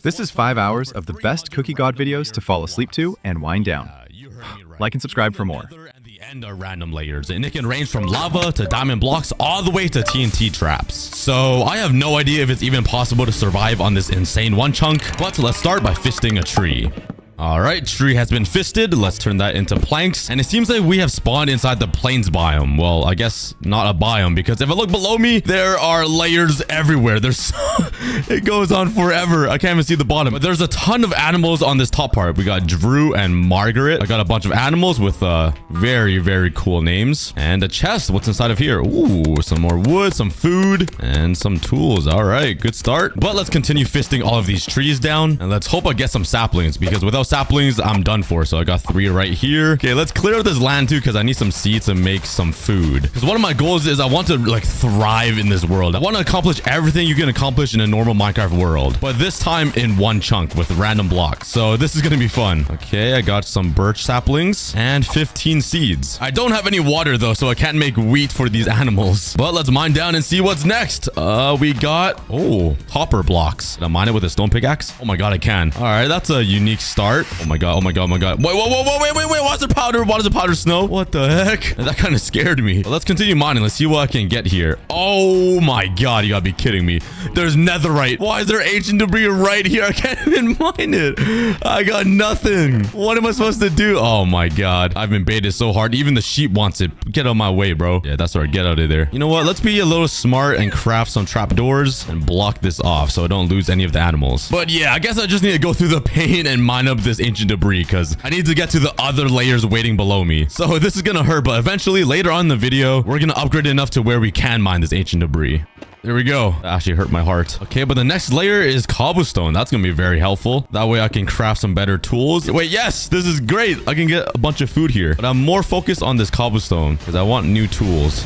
This is 5 hours of the best Cookiegod videos to fall asleep to and wind down. Like and subscribe for more. And are random layers, and it can range from lava to diamond blocks all the way to TNT traps. So I have no idea if it's even possible to survive on this insane one chunk, but let's start by fisting a tree. All right, tree has been fisted. Let's turn that into planks. And it seems like we have spawned inside the plains biome. Well, I guess not a biome, because if I look below me, there are layers everywhere. There's it goes on forever. I can't even see the bottom. But there's a ton of animals on this top part. We got Drew and Margaret. I got a bunch of animals with very, very cool names. And a chest. What's inside of here? Ooh, some more wood, some food, and some tools. All right, good start. But let's continue fisting all of these trees down. And let's hope I get some saplings, because without saplings, I'm done for. So I got 3 right here. Okay, let's clear this land too, because I need some seeds to make some food. Because one of my goals is I want to like thrive in this world. I want to accomplish everything you can accomplish in a normal Minecraft world, but this time in one chunk with random blocks. So this is gonna be fun. Okay, I got some birch saplings and 15 seeds. I don't have any water though, so I can't make wheat for these animals. But let's mine down and see what's next. We got hopper blocks. Can I mine it with a stone pickaxe? Oh my god, I can. All right, that's a unique start. Oh my god, oh my god, oh my god. Wait, wait, what's the powder? What is the powder snow? What the heck? That kind of scared me. But let's continue mining. Let's see what I can get here. Oh my god, you gotta be kidding me. There's netherite. Why is there ancient debris right here? I can't even mine it. I got nothing. What am I supposed to do? Oh my god, I've been baited so hard. Even the sheep wants it. Get out of my way, bro. Yeah, that's right. Get out of there. You know what? Let's be a little smart and craft some trapdoors and block this off so I don't lose any of the animals. But yeah, I guess I just need to go through the pain and mine up this ancient debris, because I need to get to the other layers waiting below me. So this is gonna hurt, but eventually later on in the video, we're gonna upgrade enough to where we can mine this ancient debris. There we go. That actually hurt my heart. Okay, but the next layer is cobblestone. That's gonna be very helpful. That way I can craft some better tools. Wait, yes, this is great. I can get a bunch of food here, but I'm more focused on this cobblestone because I want new tools.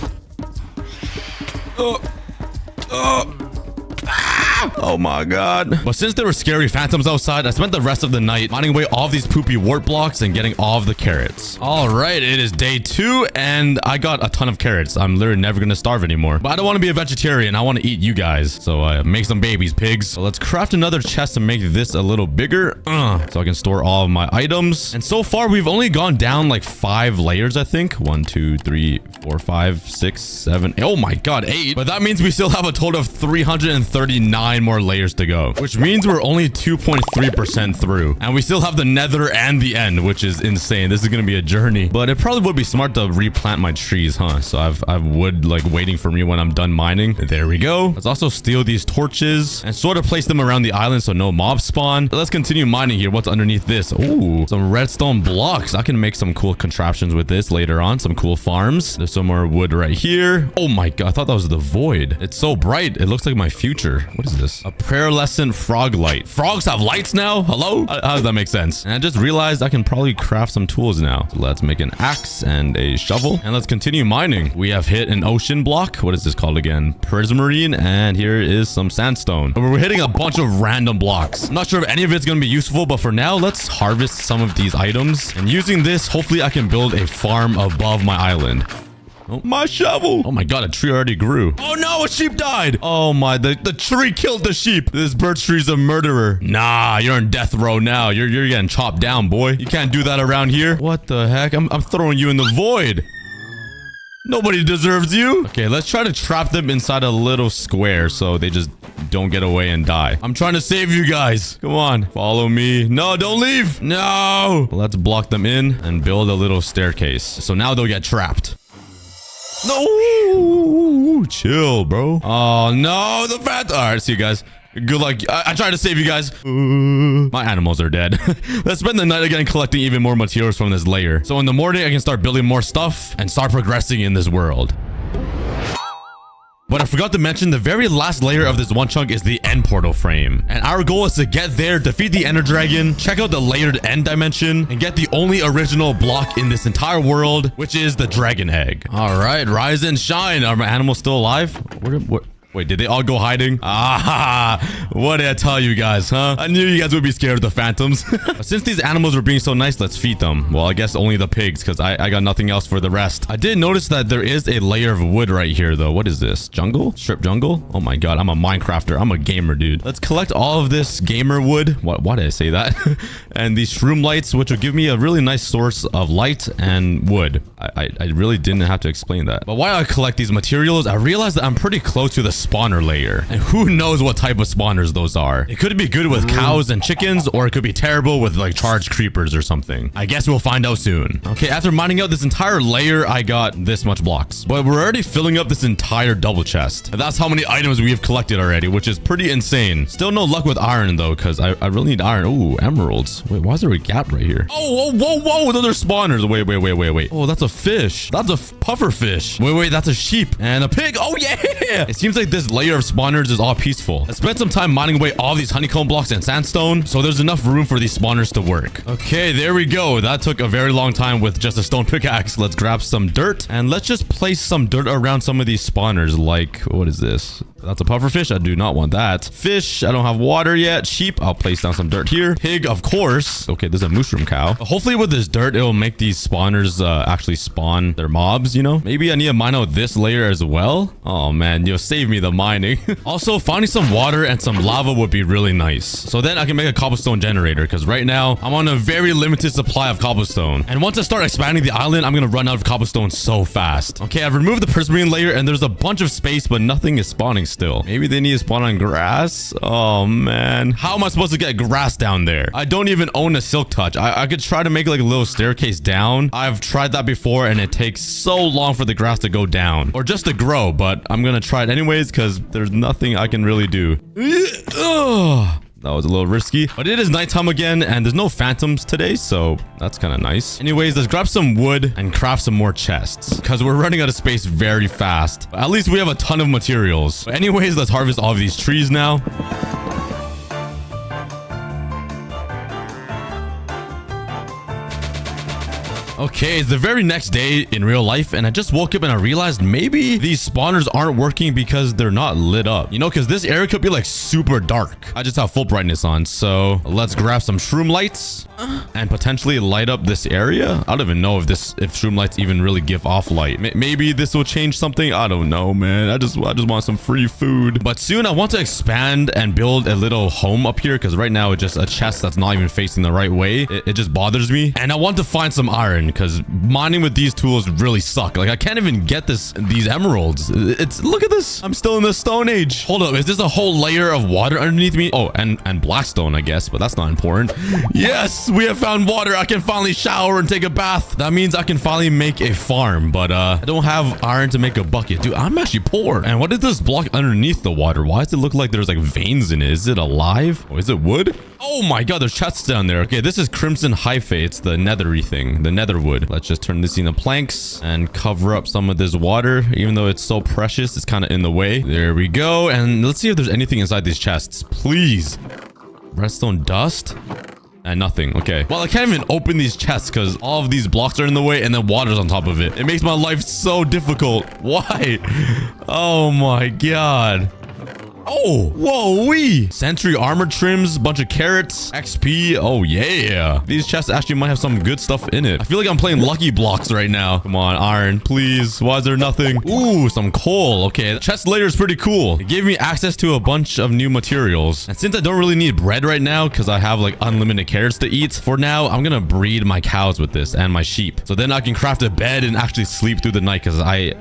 Oh my god. But since there were scary phantoms outside, I spent the rest of the night mining away all of these poopy wart blocks and getting all of the carrots. All right, it is day 2 and I got a ton of carrots. I'm literally never gonna starve anymore. But I don't want to be a vegetarian. I want to eat you guys. So make some babies, pigs. So let's craft another chest to make this a little bigger. So I can store all of my items. And so far, we've only gone down like 5 layers, I think. 1, 2, 3, 4, 5, 6, 7. Oh my god, 8. But that means we still have a total of 339 more layers to go, which means we're only 2.3% through, and we still have the nether and the end, which is insane. This is gonna be a journey, but it probably would be smart to replant my trees, huh? So I've wood like waiting for me when I'm done mining. There we go. Let's also steal these torches and sort of place them around the island so no mobs spawn. Let's continue mining here. What's underneath this? Ooh, some redstone blocks. I can make some cool contraptions with this later on. Some cool farms. There's some more wood right here. Oh my god, I thought that was the void. It's so bright. It looks like my future. What is this? A pearlescent frog light. Frogs have lights now? Hello? How does that make sense? And I just realized I can probably craft some tools now. So let's make an axe and a shovel. And let's continue mining. We have hit an ocean block. What is this called again? Prismarine. And here is some sandstone. We're hitting a bunch of random blocks. I'm not sure if any of it's going to be useful, but for now, let's harvest some of these items. And using this, hopefully I can build a farm above my island. Oh, my shovel. Oh my god, a tree already grew. Oh no, a sheep died. Oh my, the tree killed the sheep. This birch tree's a murderer. Nah, you're in death row now. You're getting chopped down, boy. You can't do that around here. What the heck? I'm throwing you in the void. Nobody deserves you. Okay, let's try to trap them inside a little square so they just don't get away and die. I'm trying to save you guys. Come on, follow me. No, don't leave. No. Let's block them in and build a little staircase. So now they'll get trapped. No, chill, bro. Oh no, the fat. All right, see you guys. Good luck. I tried to save you guys. My animals are dead. Let's spend the night again collecting even more materials from this layer. So in the morning, I can start building more stuff and start progressing in this world. But I forgot to mention the very last layer of this one chunk is the end portal frame. And our goal is to get there, defeat the ender dragon, check out the layered end dimension, and get the only original block in this entire world, which is the dragon egg. All right, rise and shine. Are my animals still alive? Wait, did they all go hiding? Ah, what did I tell you guys, huh? I knew you guys would be scared of the phantoms. Since these animals were being so nice, let's feed them. Well, I guess only the pigs, because I got nothing else for the rest. I did notice that there is a layer of wood right here, though. What is this? Jungle? Strip jungle? Oh my god, I'm a Minecrafter. I'm a gamer, dude. Let's collect all of this gamer wood. Why did I say that? And these shroom lights, which will give me a really nice source of light and wood. I really didn't have to explain that. But while I collect these materials, I realized that I'm pretty close to the spawner layer. And who knows what type of spawners those are. It could be good with cows and chickens, or it could be terrible with like charged creepers or something. I guess we'll find out soon. Okay, after mining out this entire layer, I got this much blocks. But we're already filling up this entire double chest. And that's how many items we have collected already, which is pretty insane. Still no luck with iron though, because I really need iron. Ooh, emeralds. Wait, why is there a gap right here? Oh, whoa, those are spawners. Wait. Oh, that's a fish. That's a puffer fish. Wait, that's a sheep and a pig. Oh yeah. It seems like this layer of spawners is all peaceful. I spent some time mining away all these honeycomb blocks and sandstone, so there's enough room for these spawners to work. Okay, there we go. That took a very long time with just a stone pickaxe. Let's grab some dirt and let's just place some dirt around some of these spawners. Like, what is this? That's a puffer fish. I do not want that. Fish. I don't have water yet. Sheep. I'll place down some dirt here. Pig, of course. Okay, there's a mushroom cow. Hopefully with this dirt, it'll make these spawners actually spawn their mobs, you know? Maybe I need to mine out this layer as well. Oh man, you'll save me the mining. Also, finding some water and some lava would be really nice. So then I can make a cobblestone generator, because right now I'm on a very limited supply of cobblestone. And once I start expanding the island, I'm going to run out of cobblestone so fast. Okay, I've removed the prismarine layer and there's a bunch of space, but nothing is spawning still. Maybe they need to spawn on grass. Oh man, how am I supposed to get grass down there? I don't even own a silk touch. I could try to make like a little staircase down. I've tried that before and it takes so long for the grass to go down or just to grow, but I'm gonna try it anyways because there's nothing I can really do. That was a little risky, but it is nighttime again and there's no phantoms today, so that's kind of nice. Anyways, let's grab some wood and craft some more chests because we're running out of space very fast. But at least we have a ton of materials. But anyways, let's harvest all of these trees now. Okay, it's the very next day in real life and I just woke up and I realized maybe these spawners aren't working because they're not lit up. You know, because this area could be like super dark. I just have full brightness on, so let's grab some shroom lights and potentially light up this area. I don't even know if shroom lights even really give off light. Maybe this will change something. I don't know, man. I just want some free food. But soon I want to expand and build a little home up here because right now it's just a chest that's not even facing the right way. It just bothers me. And I want to find some iron because mining with these tools really suck. Like I can't even get these emeralds. Look at this. I'm still in the Stone Age. Hold up. Is this a whole layer of water underneath me? Oh, and blackstone, I guess, but that's not important. Yes, we have found water. I can finally shower and take a bath. That means I can finally make a farm, but I don't have iron to make a bucket. Dude, I'm actually poor. And what is this block underneath the water? Why does it look like there's like veins in it? Is it alive? Oh, is it wood? Oh my god, there's chests down there. Okay, this is crimson hyphae. It's the nethery thing, the nether wood. Let's just turn this into planks and cover up some of this water. Even though it's so precious, it's kind of in the way. There we go. And let's see if there's anything inside these chests. Please. Redstone dust? And nothing. Okay. Well, I can't even open these chests because all of these blocks are in the way and then water's on top of it. It makes my life so difficult. Why? Oh my god. Oh, whoa, wee. Sentry armor trims, bunch of carrots, XP. Oh, yeah. These chests actually might have some good stuff in it. I feel like I'm playing Lucky Blocks right now. Come on, iron, please. Why is there nothing? Ooh, some coal. Okay, the chest layer is pretty cool. It gave me access to a bunch of new materials. And since I don't really need bread right now because I have like unlimited carrots to eat, for now, I'm going to breed my cows with this and my sheep. So then I can craft a bed and actually sleep through the night because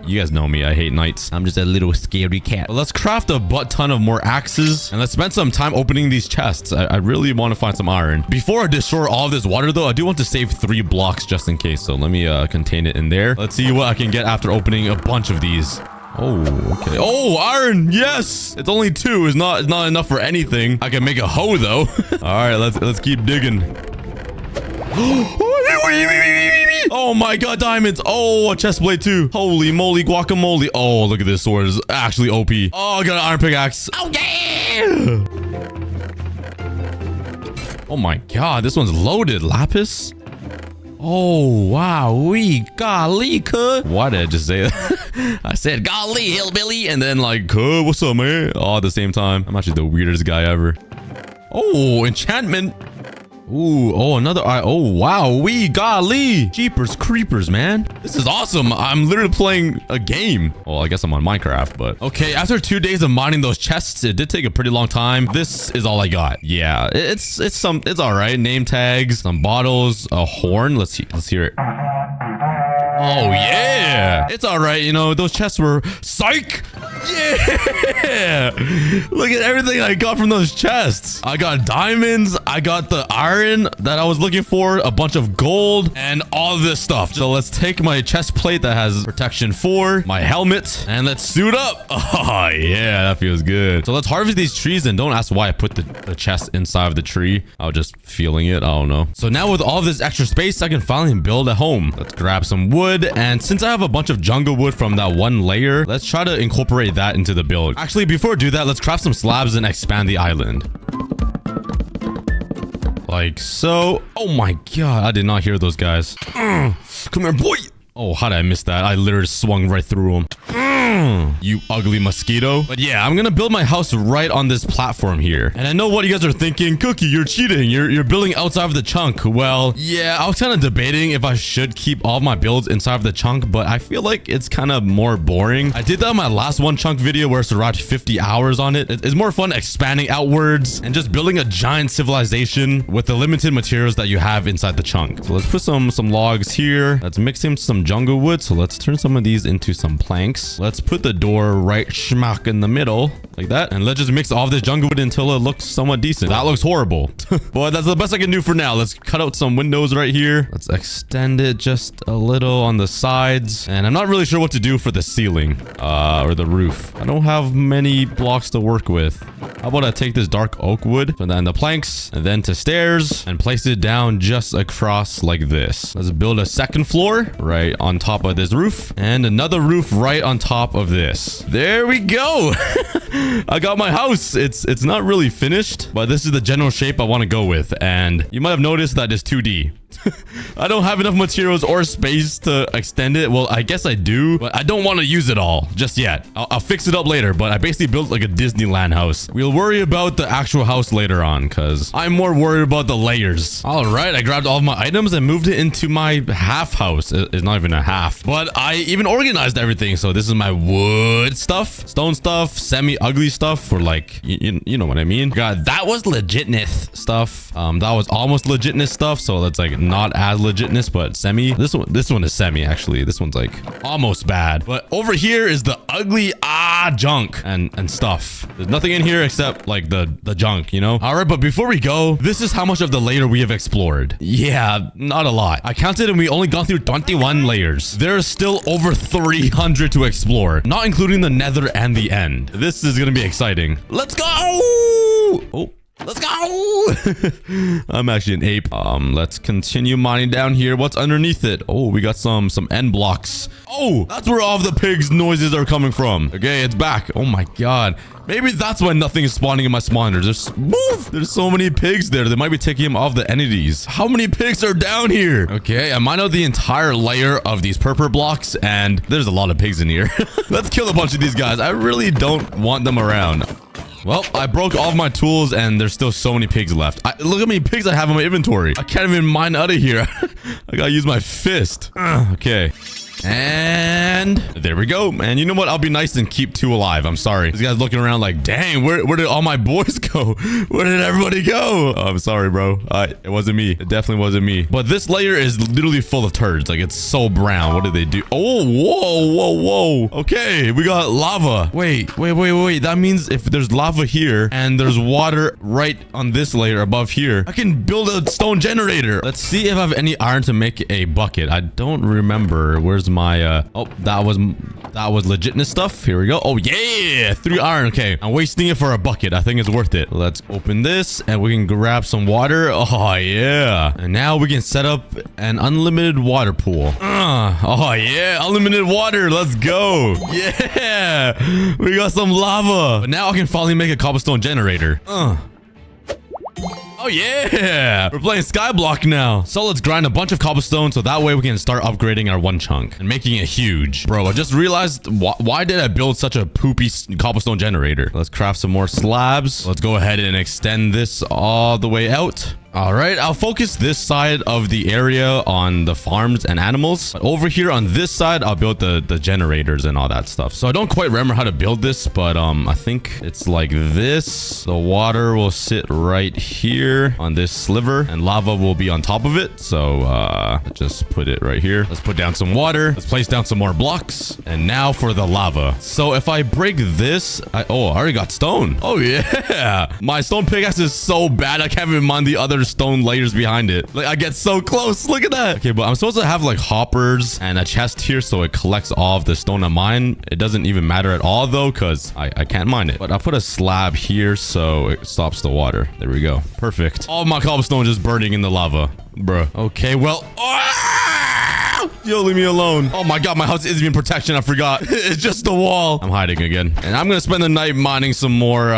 you guys know me. I hate nights. I'm just a little scary cat. But let's craft a butt ton of more axes and let's spend some time opening these chests. I really want to find some iron. Before I destroy all of this water though, I do want to save 3 blocks just in case. So let me contain it in there. Let's see what I can get after opening a bunch of these. Oh, okay. Oh, iron. Yes. It's only 2. It's not enough for anything. I can make a hoe though. All right, let's keep digging. Oh my god, diamonds. Oh, a chest plate too. Holy moly, guacamole. Oh, look at this sword. It's actually OP. Oh, I got an iron pickaxe. Oh, yeah. Oh my god, this one's loaded. Lapis. Oh, wow. Golly, cuz. Why did I just say that? I said, golly, hillbilly. And then like, cuz, what's up, man? All at the same time. I'm actually the weirdest guy ever. Oh, enchantment. Ooh, oh, another eye. Oh, wow. Golly. Jeepers creepers, man. This is awesome. I'm literally playing a game. Well, I guess I'm on Minecraft, but okay. After 2 days of mining those chests, it did take a pretty long time. This is all I got. Yeah, it's all right. Name tags, some bottles, a horn. Let's hear it. Oh, yeah. It's all right. You know, those chests were psych. Yeah. Look at everything I got from those chests. I got diamonds. I got the iron that I was looking for, a bunch of gold, and all this stuff. So let's take my chest plate that has protection 4, my helmet, and let's suit up. Oh, yeah. That feels good. So let's harvest these trees, and don't ask why I put the chest inside of the tree. I was just feeling it. I don't know. So now with all this extra space, I can finally build a home. Let's grab some wood. And since I have a bunch of jungle wood from that one layer, let's try to incorporate that into the build. Actually, before I do that, let's craft some slabs and expand the island. Like so. Oh my god, I did not hear those guys. Come here, boy. Oh, how did I miss that? I literally swung right through him. You ugly mosquito. But yeah, I'm gonna build my house right on this platform here. And I know what you guys are thinking. Cookie, you're cheating. You're building outside of the chunk. Well, yeah, I was kind of debating if I should keep all my builds inside of the chunk, but I feel like it's kind of more boring. I did that in my last one chunk video where I survived 50 hours on it. It's more fun expanding outwards and just building a giant civilization with the limited materials that you have inside the chunk. So let's put some logs here. Let's mix in some jungle wood. So let's turn some of these into some planks. Let's put the door right schmack in the middle like that. And let's just mix all of this jungle wood until it looks somewhat decent. That looks horrible. But that's the best I can do for now. Let's cut out some windows right here. Let's extend it just a little on the sides. And I'm not really sure what to do for the ceiling or the roof. I don't have many blocks to work with. How about I take this dark oak wood and then the planks and then to stairs and place it down just across like this. Let's build a second floor right on top of this roof and another roof right on top of this. There we go. I got my house. It's not really finished, but this is the general shape I want to go with. And you might have noticed that it's 2D. I don't have enough materials or space to extend it. Well, I guess I do, but I don't want to use it all just yet. I'll fix it up later, but I basically built like a Disneyland house. We'll worry about the actual house later on because I'm more worried about the layers. All right, I grabbed all of my items and moved it into my half house. It's not even a half, but I even organized everything. So this is my wood stuff, stone stuff, semi-ugly stuff for like, you know what I mean? God, that was legitness stuff. That was almost legitness stuff. So that's like not as legitness, but semi. This one is semi, actually. This one's like almost bad. But over here is the ugly junk and stuff. There's nothing in here except like the junk, you know? All right, but before we go, this is how much of the layer we have explored. Yeah, not a lot. I counted and we only gone through 21 layers. There's still over 300 to explore, not including the nether and the end. This is gonna be exciting. Let's go! Oh. Let's go! I'm actually an ape. Let's continue mining down here. What's underneath it? Oh, we got some end blocks. Oh, that's where all of the pigs' noises are coming from. Okay, it's back. Oh my god. Maybe that's why nothing is spawning in my spawners. There's so many pigs there. They might be taking them off the entities. How many pigs are down here? Okay, I mined out the entire layer of these purple blocks, and there's a lot of pigs in here. Let's kill a bunch of these guys. I really don't want them around. Well, I broke all of my tools and there's still so many pigs left. Look how many pigs I have in my inventory. I can't even mine out of here. I gotta use my fist. Okay. And there we go. And you know what? I'll be nice and keep 2 alive. I'm sorry. This guy's looking around like, dang, where did all my boys go? Where did everybody go? Oh, I'm sorry, bro. It wasn't me. It definitely wasn't me. But this layer is literally full of turds. Like, it's so brown. What did they do? Oh, whoa. Okay, we got lava. Wait. That means if there's lava here and there's water right on this layer above here, I can build a stone generator. Let's see if I have any iron to make a bucket. I don't remember. Where's my oh, that was legitness stuff. Here we go. Oh yeah, 3 iron. Okay, I'm wasting it for a bucket. I think it's worth it. Let's open this and we can grab some water. Oh yeah, and now we can set up an unlimited water pool. Oh yeah, unlimited water. Let's go. Yeah, we got some lava. But now I can finally make a cobblestone generator. Oh yeah, we're playing Skyblock now. So let's grind a bunch of cobblestone so that way we can start upgrading our one chunk and making it huge. Bro, I just realized why did I build such a poopy cobblestone generator? Let's craft some more slabs. Let's go ahead and extend this all the way out. All right, I'll focus this side of the area on the farms and animals. But over here on this side, I'll build the generators and all that stuff. So I don't quite remember how to build this, but I think it's like this. The water will sit right here on this sliver and lava will be on top of it. So just put it right here. Let's put down some water. Let's place down some more blocks. And now for the lava. So if I break this, I already got stone. Oh yeah. My stone pickaxe is so bad. I can't even mind the other stone layers behind it. Like I get so close. Look at that. Okay, but I'm supposed to have like hoppers and a chest here so it collects all of the stone I mine. It doesn't even matter at all though because I can't mine it. But I'll put a slab here so it stops the water. There we go. Perfect. All my cobblestone just burning in the lava. Bruh. Okay, well. Yo, leave me alone. Oh my god, my house isn't even protection. I forgot. It's just the wall. I'm hiding again. And I'm gonna spend the night mining some more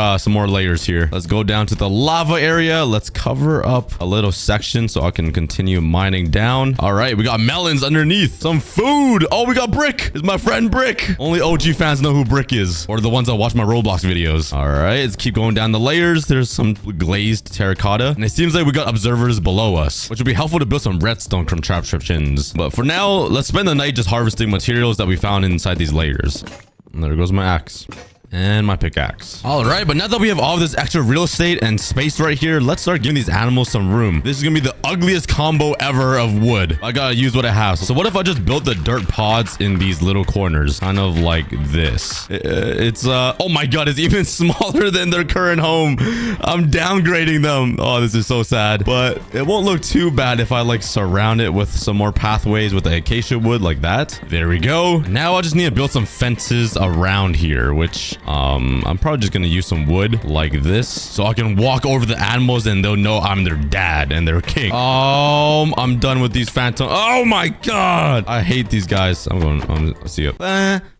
layers here. Let's go down to the lava area. Let's cover up a little section so I can continue mining down. All right, we got melons underneath. Some food. Oh, we got Brick. It's my friend Brick. Only OG fans know who Brick is, or the ones that watch my Roblox videos. All right, let's keep going down the layers. There's some glazed terracotta. And it seems like we got observers below us, which would be helpful to build some redstone contraptions. But for now, let's spend the night just harvesting materials that we found inside these layers. And there goes my axe. And my pickaxe. All right, but now that we have all this extra real estate and space right here, let's start giving these animals some room. This is gonna be the ugliest combo ever of wood. I gotta use what I have. So what if I just built the dirt pods in these little corners? Kind of like this. It's oh my god, it's even smaller than their current home. I'm downgrading them. Oh, this is so sad. But it won't look too bad if I like surround it with some more pathways with the acacia wood like that. There we go. Now I just need to build some fences around here, which I'm probably just gonna use some wood like this so I can walk over the animals and they'll know I'm their dad and their king. I'm done with these phantom. Oh my god, I hate these guys. I'm gonna see you. The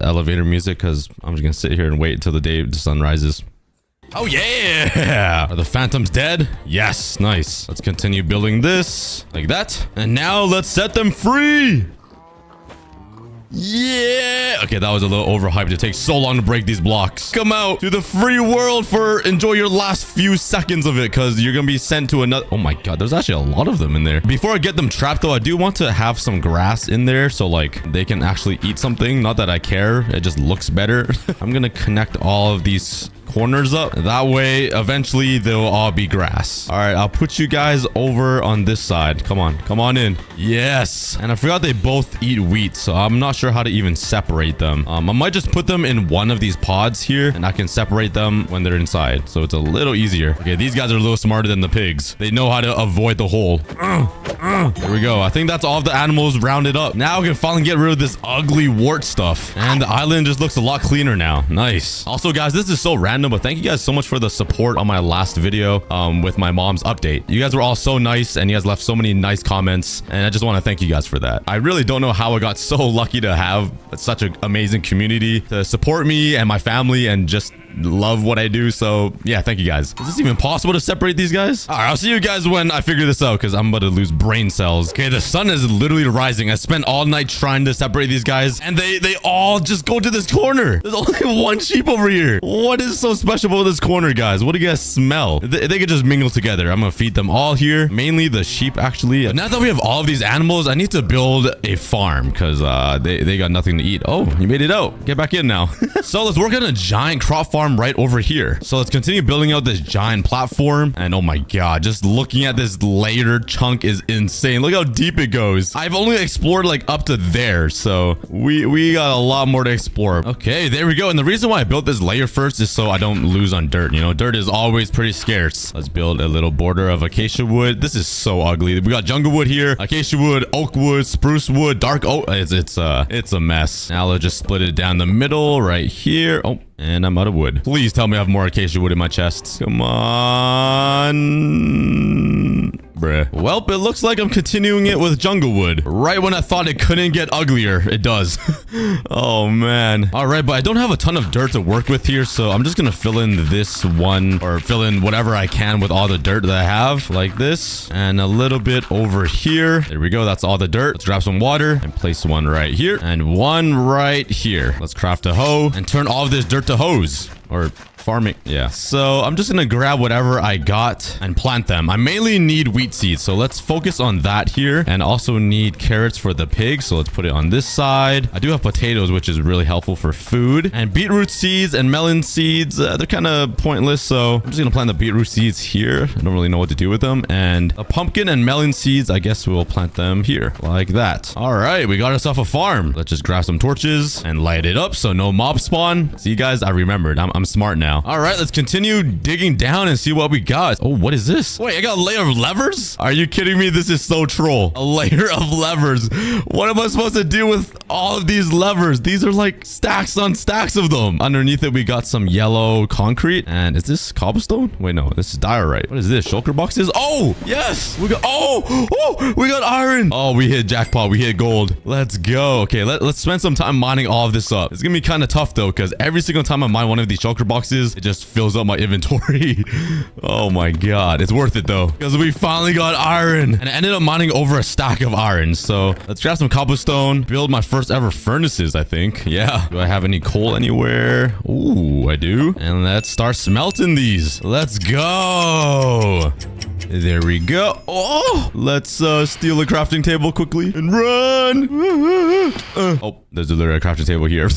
elevator music, because I'm just gonna sit here and wait until the sun rises. Oh yeah! Are the phantoms dead? Yes, nice. Let's continue building this like that. And now let's set them free. Yeah. Okay, that was a little overhyped. It takes so long to break these blocks. Come out to the free world for enjoy your last few seconds of it, because you're gonna be sent to another. Oh my god, there's actually a lot of them in there. Before I get them trapped though, I do want to have some grass in there so like they can actually eat something. Not that I care, it just looks better. I'm gonna connect all of these corners up. That way, eventually, they'll all be grass. All right, I'll put you guys over on this side. Come on in. Yes. And I forgot they both eat wheat, so I'm not sure how to even separate them. I might just put them in one of these pods here, and I can separate them when they're inside. So it's a little easier. Okay, these guys are a little smarter than the pigs. They know how to avoid the hole. There we go. I think that's all of the animals rounded up. Now we can finally get rid of this ugly wart stuff. And the island just looks a lot cleaner now. Nice. Also, guys, this is so random, but thank you guys so much for the support on my last video with my mom's update. You guys were all so nice and you guys left so many nice comments, and I just want to thank you guys for that. I really don't know how I got so lucky to have such an amazing community to support me and my family and just love what I do. So yeah, thank you guys. Is this even possible to separate these guys? All right, I'll see you guys when I figure this out, because I'm about to lose brain cells. Okay, the sun is literally rising. I spent all night trying to separate these guys, and they all just go to this corner. There's only one sheep over here. What is so special about this corner, guys? What do you guys smell? They could just mingle together. I'm gonna feed them all here, mainly the sheep actually. But now that we have all of these animals, I need to build a farm, because they got nothing to eat. Oh, you made it out. Get back in now. So let's work on a giant crop farm right over here. So let's continue building out this giant platform. And oh my god, just looking at this layer chunk is insane. Look how deep it goes. I've only explored like up to there, so we got a lot more to explore. Okay, there we go. And the reason why I built this layer first is so I don't lose on dirt. You know, dirt is always pretty scarce. Let's build a little border of acacia wood. This is so ugly. We got jungle wood here, acacia wood, oak wood, spruce wood, dark oak. It's a mess. Now let's just split it down the middle right here. Oh, and I'm out of wood. Please tell me I have more acacia wood in my chest. Come on. Bruh. Well, it looks like I'm continuing it with jungle wood. Right when I thought it couldn't get uglier, it does. Oh, man. All right, but I don't have a ton of dirt to work with here, so I'm just gonna fill in this one, or fill in whatever I can with all the dirt that I have, like this, and a little bit over here. There we go. That's all the dirt. Let's grab some water and place one right here and one right here. Let's craft a hoe and turn all of this dirt to hose, or farming. Yeah. So I'm just gonna grab whatever I got and plant them. I mainly need wheat seeds, so let's focus on that here, and also need carrots for the pigs, so let's put it on this side. I do have potatoes, which is really helpful for food, and beetroot seeds and melon seeds. They're kind of pointless, so I'm just gonna plant the beetroot seeds here. I don't really know what to do with them. And the pumpkin and melon seeds, I guess we'll plant them here like that. All right, we got ourselves a farm. Let's just grab some torches and light it up so no mobs spawn. See, guys, I remembered. I'm smart now. All right, let's continue digging down and see what we got. Oh, what is this? Wait, I got a layer of levers? Are you kidding me? This is so troll. A layer of levers. What am I supposed to do with all of these levers? These are like stacks on stacks of them. Underneath it, we got some yellow concrete. And is this cobblestone? Wait, no, this is diorite. What is this? Shulker boxes? Oh, yes. We got, we got iron. Oh, we hit jackpot. We hit gold. Let's go. Okay, let's spend some time mining all of this up. It's gonna be kind of tough though, because every single time I mine one of these shulker boxes, it just fills up my inventory. Oh my god. It's worth it though, because we finally got iron. And I ended up mining over a stack of iron. So let's grab some cobblestone, build my first ever furnaces, I think. Yeah. Do I have any coal anywhere? Ooh, I do. And let's start smelting these. Let's go. There we go. Oh, let's steal a crafting table quickly and run. Oh, there's literally a crafting table here.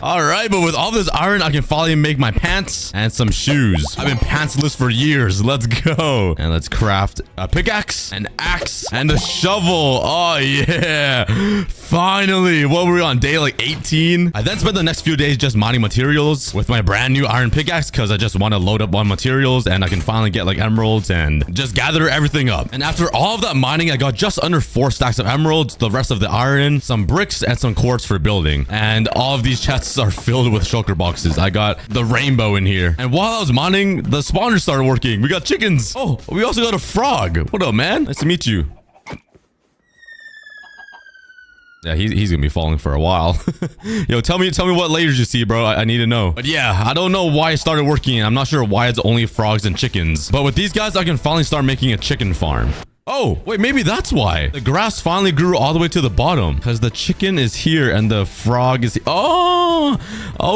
All right, but with all this iron, I can finally make my pants and some shoes. I've been pantsless for years. Let's go. And let's craft a pickaxe, an axe, and a shovel. Oh, yeah. Finally. What were we on? Day like 18? I then spent the next few days just mining materials with my brand new iron pickaxe, because I just want to load up on materials and I can finally get like emeralds and just gather everything up. And after all of that mining, I got just under 4 stacks of emeralds, the rest of the iron, some bricks, and some quartz for building. And all of these chests are filled with shulker boxes. I got the rainbow in here. And while I was mining, the spawners started working. We got chickens. Oh, we also got a frog. What up, man? Nice to meet you. Yeah, he's gonna be falling for a while. Yo, tell me what layers you see, bro. I need to know. But yeah, I don't know why it started working. I'm not sure why it's only frogs and chickens. But with these guys, I can finally start making a chicken farm. Oh, wait, maybe that's why. The grass finally grew all the way to the bottom, because the chicken is here and the frog is... Oh,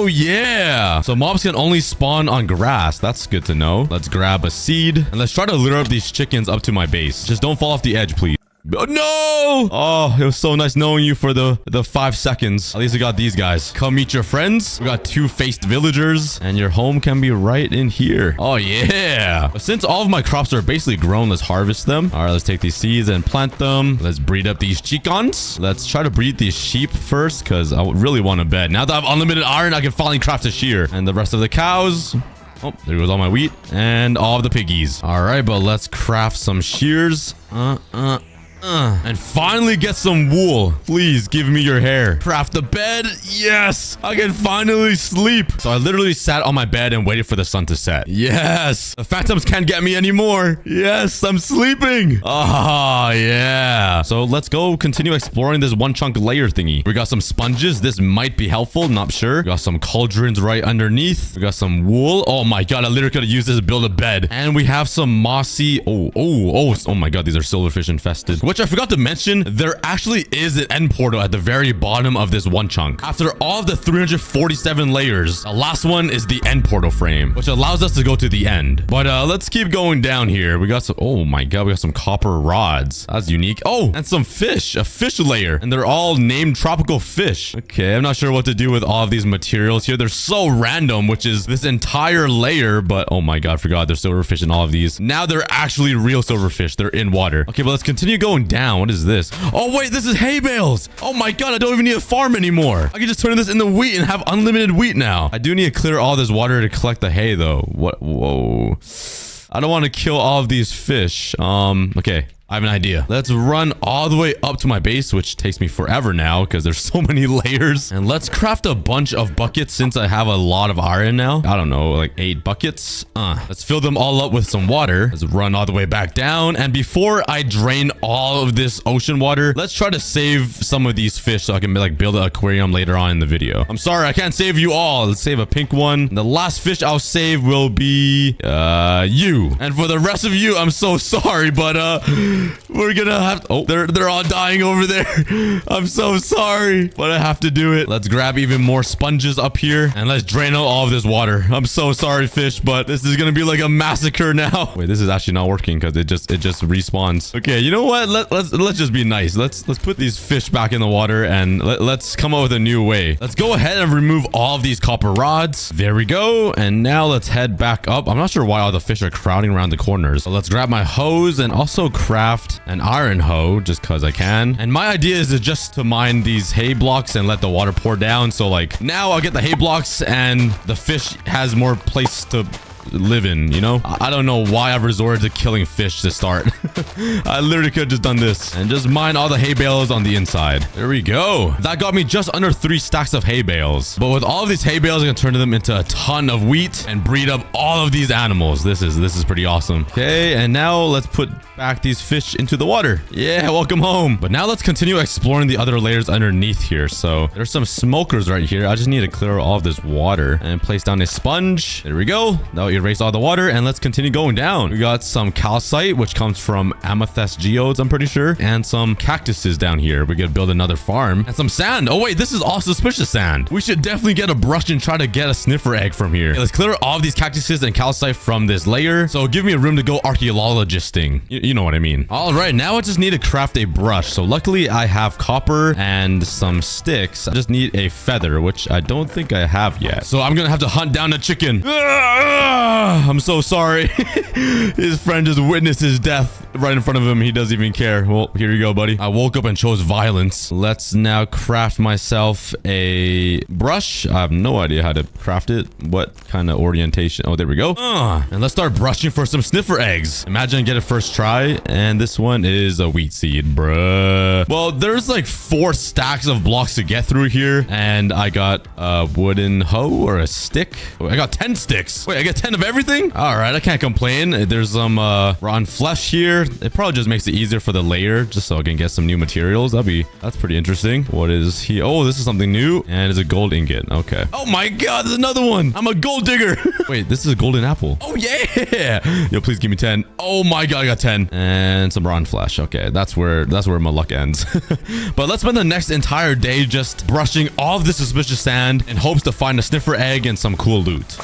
yeah. So mobs can only spawn on grass. That's good to know. Let's grab a seed and let's try to lure up these chickens up to my base. Just don't fall off the edge, please. Oh, no! Oh, it was so nice knowing you for the 5 seconds. At least we got these guys. Come meet your friends. We got 2-faced villagers, and your home can be right in here. Oh, yeah. But since all of my crops are basically grown, let's harvest them. All right, let's take these seeds and plant them. Let's breed up these chickens. Let's try to breed these sheep first, because I really want a bed. Now that I have unlimited iron, I can finally craft a shear. And the rest of the cows... Oh, there goes all my wheat and all of the piggies. All right, but let's craft some shears. And finally get some wool. Please give me your hair. Craft the bed. Yes, I can finally sleep. So I literally sat on my bed and waited for the sun to set. Yes, the phantoms can't get me anymore. Yes, I'm sleeping. Oh, yeah. So let's go continue exploring this 1 chunk layer thingy. We got some sponges. This might be helpful. Not sure. We got some cauldrons right underneath. We got some wool. Oh my god, I literally could have used this to build a bed. And we have some mossy... Oh my god, these are silverfish infested. Which I forgot to mention, there actually is an end portal at the very bottom of this 1 chunk. After all of the 347 layers, the last one is the end portal frame, which allows us to go to the end. But let's keep going down here. We got some... Oh my god, we got some copper rods. That's unique. Oh, and some fish. A fish layer. And they're all named tropical fish. Okay, I'm not sure what to do with all of these materials here. They're so random, which is this entire layer. But oh my god, I forgot there's silverfish in all of these. Now they're actually real silverfish. They're in water. Okay, but let's continue going down. What is this? Oh wait, this is hay bales. Oh my god, I don't even need a farm anymore. I can just turn this into wheat and have unlimited wheat now. I do need to clear all this water to collect the hay though. What? Whoa. I don't want to kill all of these fish. Okay. I have an idea. Let's run all the way up to my base, which takes me forever now because there's so many layers. And let's craft a bunch of buckets since I have a lot of iron now. I don't know, like 8 buckets. Let's fill them all up with some water. Let's run all the way back down. And before I drain all of this ocean water, let's try to save some of these fish so I can like build an aquarium later on in the video. I'm sorry, I can't save you all. Let's save a pink one. The last fish I'll save will be you. And for the rest of you, I'm so sorry, but we're gonna have to... Oh, they're all dying over there. I'm so sorry, but I have to do it. Let's grab even more sponges up here and let's drain out all of this water. I'm so sorry, fish, but this is gonna be like a massacre now. Wait, this is actually not working because it just respawns. Okay, you know what? Let's just be nice. Let's put these fish back in the water and let's come up with a new way. Let's go ahead and remove all of these copper rods. There we go. And now let's head back up. I'm not sure why all the fish are crowding around the corners. So let's grab my hose and also craft an iron hoe just because I can. And my idea is just to mine these hay blocks and let the water pour down. So like now I'll get the hay blocks and the fish has more place to live in, you know? I don't know why I've resorted to killing fish to start. I literally could have just done this and just mine all the hay bales on the inside. There we go. That got me just under 3 stacks of hay bales. But with all of these hay bales, I can turn them into a ton of wheat and breed up all of these animals. This is pretty awesome. Okay, and now let's put back these fish into the water. Yeah, welcome home. But now let's continue exploring the other layers underneath here. So there's some smokers right here. I just need to clear all of this water and place down a sponge. There we go. Now erase all the water and let's continue going down. We got some calcite, which comes from amethyst geodes, I'm pretty sure, and some cactuses down here. We could build another farm and some sand. Oh wait, this is all suspicious sand. We should definitely get a brush and try to get a sniffer egg from here. Okay, let's clear all of these cactuses and calcite from this layer. So give me a room to go archaeologisting. You know what I mean. All right, now I just need to craft a brush. So luckily I have copper and some sticks. I just need a feather, which I don't think I have yet. So I'm gonna have to hunt down a chicken. I'm so sorry. His friend just witnessed his death right in front of him. He doesn't even care. Well, here you go, buddy. I woke up and chose violence. Let's now craft myself a brush. I have no idea how to craft it. What kind of orientation? Oh, there we go. And let's start brushing for some sniffer eggs. Imagine I get it first try. And this one is a wheat seed, bruh. Well, there's like 4 stacks of blocks to get through here. And I got a wooden hoe or a stick. Oh, I got 10 sticks. Wait, I get 10 of everything? All right, I can't complain. There's some rotten flesh here. It probably just makes it easier for the layer just so I can get some new materials. That's pretty interesting. What is he? Oh, this is something new. And it's a gold ingot. Okay. Oh my god, there's another one. I'm a gold digger. Wait, this is a golden apple. Oh yeah. Yo, please give me 10. Oh my god, I got 10. And some rotten flesh. Okay, that's where my luck ends. But let's spend the next entire day just brushing all of this suspicious sand in hopes to find a sniffer egg and some cool loot.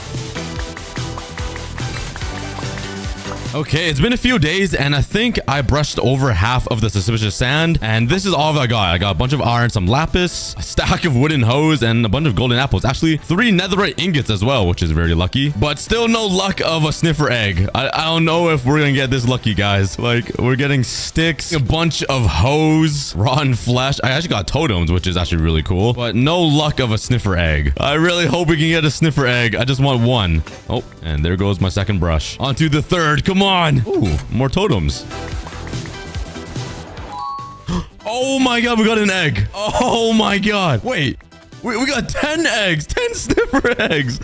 Okay, it's been a few days and I think I brushed over half of the suspicious sand, and this is all I got. I got a bunch of iron, some lapis, a stack of wooden hose, and a bunch of golden apples. Actually, 3 netherite ingots as well, which is very lucky, but still no luck of a sniffer egg. I don't know if we're gonna get this lucky, guys. Like, we're getting sticks, a bunch of hose, rotten flesh. I actually got totems, which is actually really cool, but no luck of a sniffer egg. I really hope we can get a sniffer egg. I just want one. Oh, and there goes my second brush. On to the third. Come on. Ooh, more totems. Oh my god, we got an egg. Oh my god. Wait. We got 10 eggs, 10 sniffer eggs.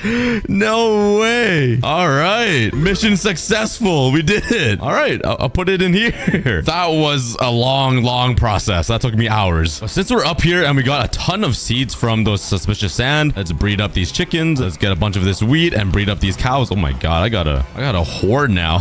No way. All right. Mission successful. We did it. All right. I'll put it in here. That was a long process. That took me hours. But since we're up here and we got a ton of seeds from those suspicious sand, let's breed up these chickens. Let's get a bunch of this wheat and breed up these cows. Oh my god. I got a horde now.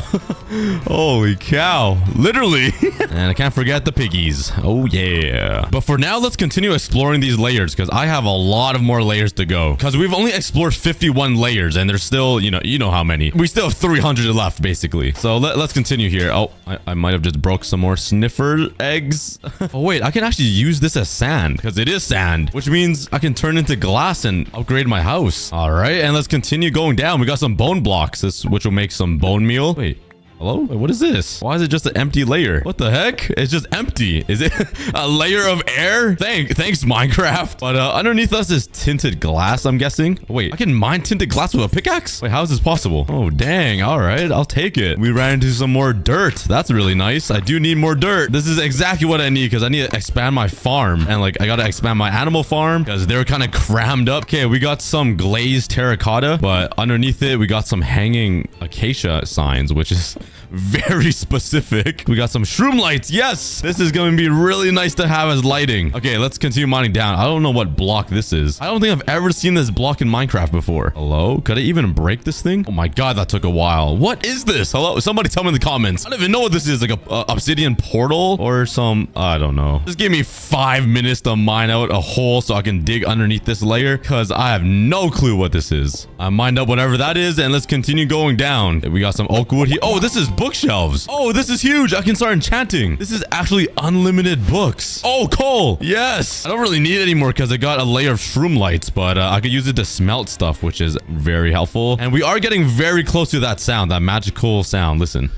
Holy cow. Literally. And I can't forget the piggies. Oh yeah. But for now, let's continue exploring these layers because I have a lot of more layers to go because we've only explored 51 layers and there's still, you know how many. We still have 300 left basically. So let's continue here. Oh, I might have just broke some more sniffer eggs. Oh wait, I can actually use this as sand because it is sand, which means I can turn into glass and upgrade my house. All right, and let's continue going down. We got some bone blocks, which will make some bone meal. Wait. Hello? Wait, what is this? Why is it just an empty layer? What the heck? It's just empty. Is it a layer of air? Thanks, Minecraft. But underneath us is tinted glass, I'm guessing. Wait, I can mine tinted glass with a pickaxe? Wait, how is this possible? Oh, dang. All right, I'll take it. We ran into some more dirt. That's really nice. I do need more dirt. This is exactly what I need because I need to expand my farm. And like, I got to expand my animal farm because they're kind of crammed up. Okay, we got some glazed terracotta, but underneath it, we got some hanging acacia signs, which is very specific. We got some shroom lights. Yes, this is going to be really nice to have as lighting. Okay, let's continue mining down. I don't know what block this is. I don't think I've ever seen this block in Minecraft before. Hello? Could I even break this thing? Oh my god, that took a while. What is this? Hello? Somebody tell me in the comments. I don't even know what this is. Like a obsidian portal or some... I don't know. Just give me 5 minutes to mine out a hole so I can dig underneath this layer because I have no clue what this is. I mined up whatever that is and let's continue going down. We got some oak wood here. Oh, this is bookshelves. Oh, this is huge. I can start enchanting. This is actually unlimited books. Oh, coal. Yes. I don't really need it anymore because I got a layer of shroom lights, but I could use it to smelt stuff, which is very helpful. And we are getting very close to that sound, that magical sound. Listen.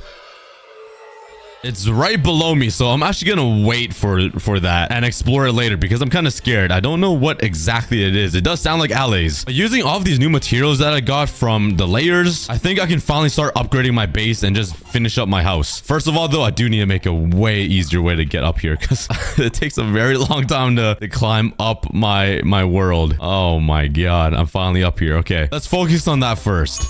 It's right below me, so I'm actually gonna wait for that and explore it later because I'm kind of scared. I don't know what exactly it is. It does sound like alleys. But using all of these new materials that I got from the layers, I think I can finally start upgrading my base and just finish up my house. First of all, though, I do need to make a way easier way to get up here because it takes a very long time to climb up my world. Oh my god, I'm finally up here. Okay, let's focus on that first.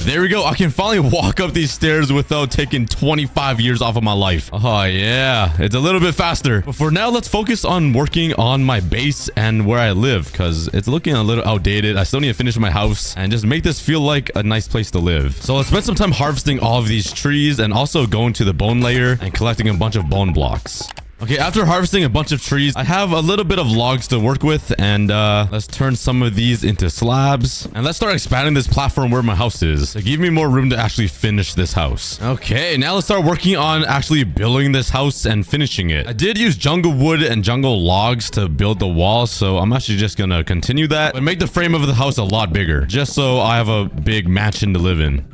There we go. I can finally walk up these stairs without taking 25 years off of my life. Oh, yeah. It's a little bit faster. But for now, let's focus on working on my base and where I live because it's looking a little outdated. I still need to finish my house and just make this feel like a nice place to live. So let's spend some time harvesting all of these trees and also going to the bone layer and collecting a bunch of bone blocks. Okay, after harvesting a bunch of trees, I have a little bit of logs to work with, and let's turn some of these into slabs. And let's start expanding this platform where my house is to give me more room to actually finish this house. Okay, now let's start working on actually building this house and finishing it. I did use jungle wood and jungle logs to build the walls, so I'm actually just gonna continue that, but make the frame of the house a lot bigger, just so I have a big mansion to live in.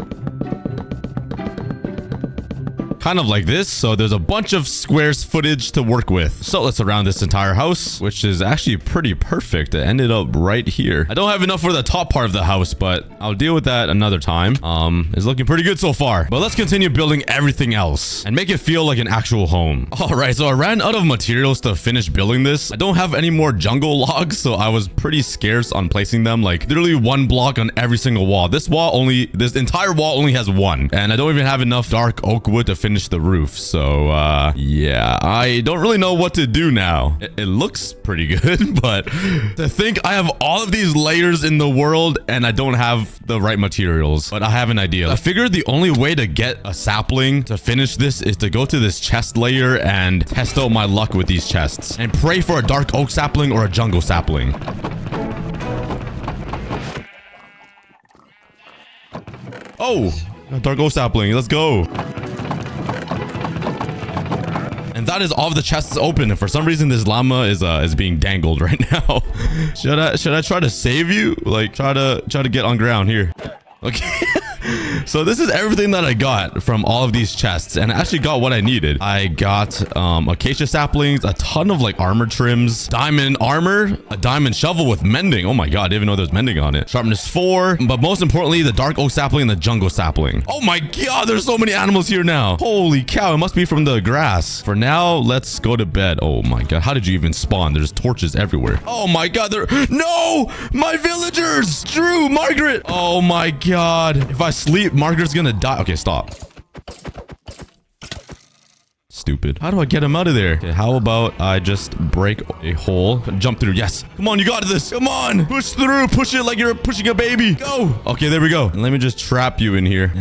Kind of like this, so there's a bunch of squares footage to work with. So let's surround this entire house, which is actually pretty perfect. It ended up right here. I don't have enough for the top part of the house, but I'll deal with that another time. It's looking pretty good so far, but let's continue building everything else and make it feel like an actual home. All right, so I ran out of materials to finish building this. I don't have any more jungle logs, so I was pretty scarce on placing them, like literally 1 block on every single wall. This entire wall only has 1, and I don't even have enough dark oak wood to finish the roof. So yeah, I don't really know what to do now. It looks pretty good, but to think I have all of these layers in the world and I don't have the right materials, but I have an idea. I figured the only way to get a sapling to finish this is to go to this chest layer and test out my luck with these chests and pray for a dark oak sapling or a jungle sapling. Oh, a dark oak sapling. Let's go. And that is all of the chests open. And for some reason, this llama is being dangled right now. Should I try to save you? Like try to get on ground here. Okay. So this is everything that I got from all of these chests, and I actually got what I needed. I got acacia saplings, a ton of like armor trims, diamond armor, a diamond shovel with mending. Oh my god, I didn't even know there's mending on it. Sharpness 4, but most importantly, the dark oak sapling and the jungle sapling. Oh my god, there's so many animals here now. Holy cow, it must be from the grass. For now, let's go to bed. Oh my god, how did you even spawn? There's torches everywhere. Oh my god, no, my villagers, Drew, Margaret. Oh my god, if I sleep, Margaret's gonna die. Okay, stop. Stupid. How do I get him out of there? Okay, how about I just break a hole, jump through? Yes. Come on, you got this. Come on. Push through. Push it like you're pushing a baby. Go. Okay, there we go. And let me just trap you in here.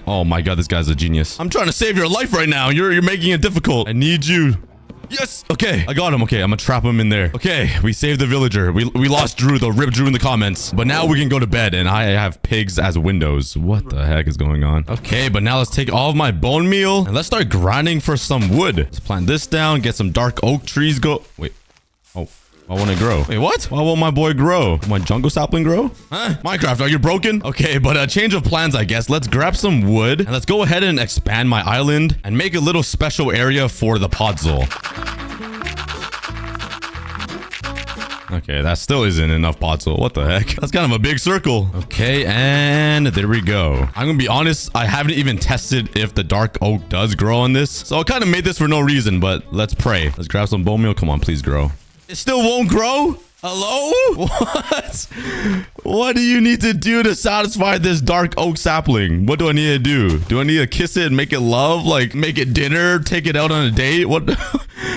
Oh my god, this guy's a genius. I'm trying to save your life right now. You're making it difficult. I need you. Yes. Okay, I got him. Okay, I'm gonna trap him in there. Okay, we saved the villager. We lost Drew, though. Rip Drew in the comments. But now we can go to bed, and I have pigs as windows. What the heck is going on? Okay, but now let's take all of my bone meal, and let's start grinding for some wood. Let's plant this down, get some dark oak trees. Wait. Oh, I want to grow. Wait, what? Why won't my boy grow? My jungle sapling grow? Huh? Minecraft, are you broken? Okay, but a change of plans, I guess. Let's grab some wood and let's go ahead and expand my island and make a little special area for the podzol. Okay, that still isn't enough podzol. What the heck? That's kind of a big circle. Okay, and there we go. I'm gonna be honest, I haven't even tested if the dark oak does grow on this. So I kind of made this for no reason, but let's pray. Let's grab some bone meal. Come on, please grow. It still won't grow? Hello? What? What do you need to do to satisfy this dark oak sapling? What do I need to do? Do I need to kiss it and make it love? Like, make it dinner? Take it out on a date? What?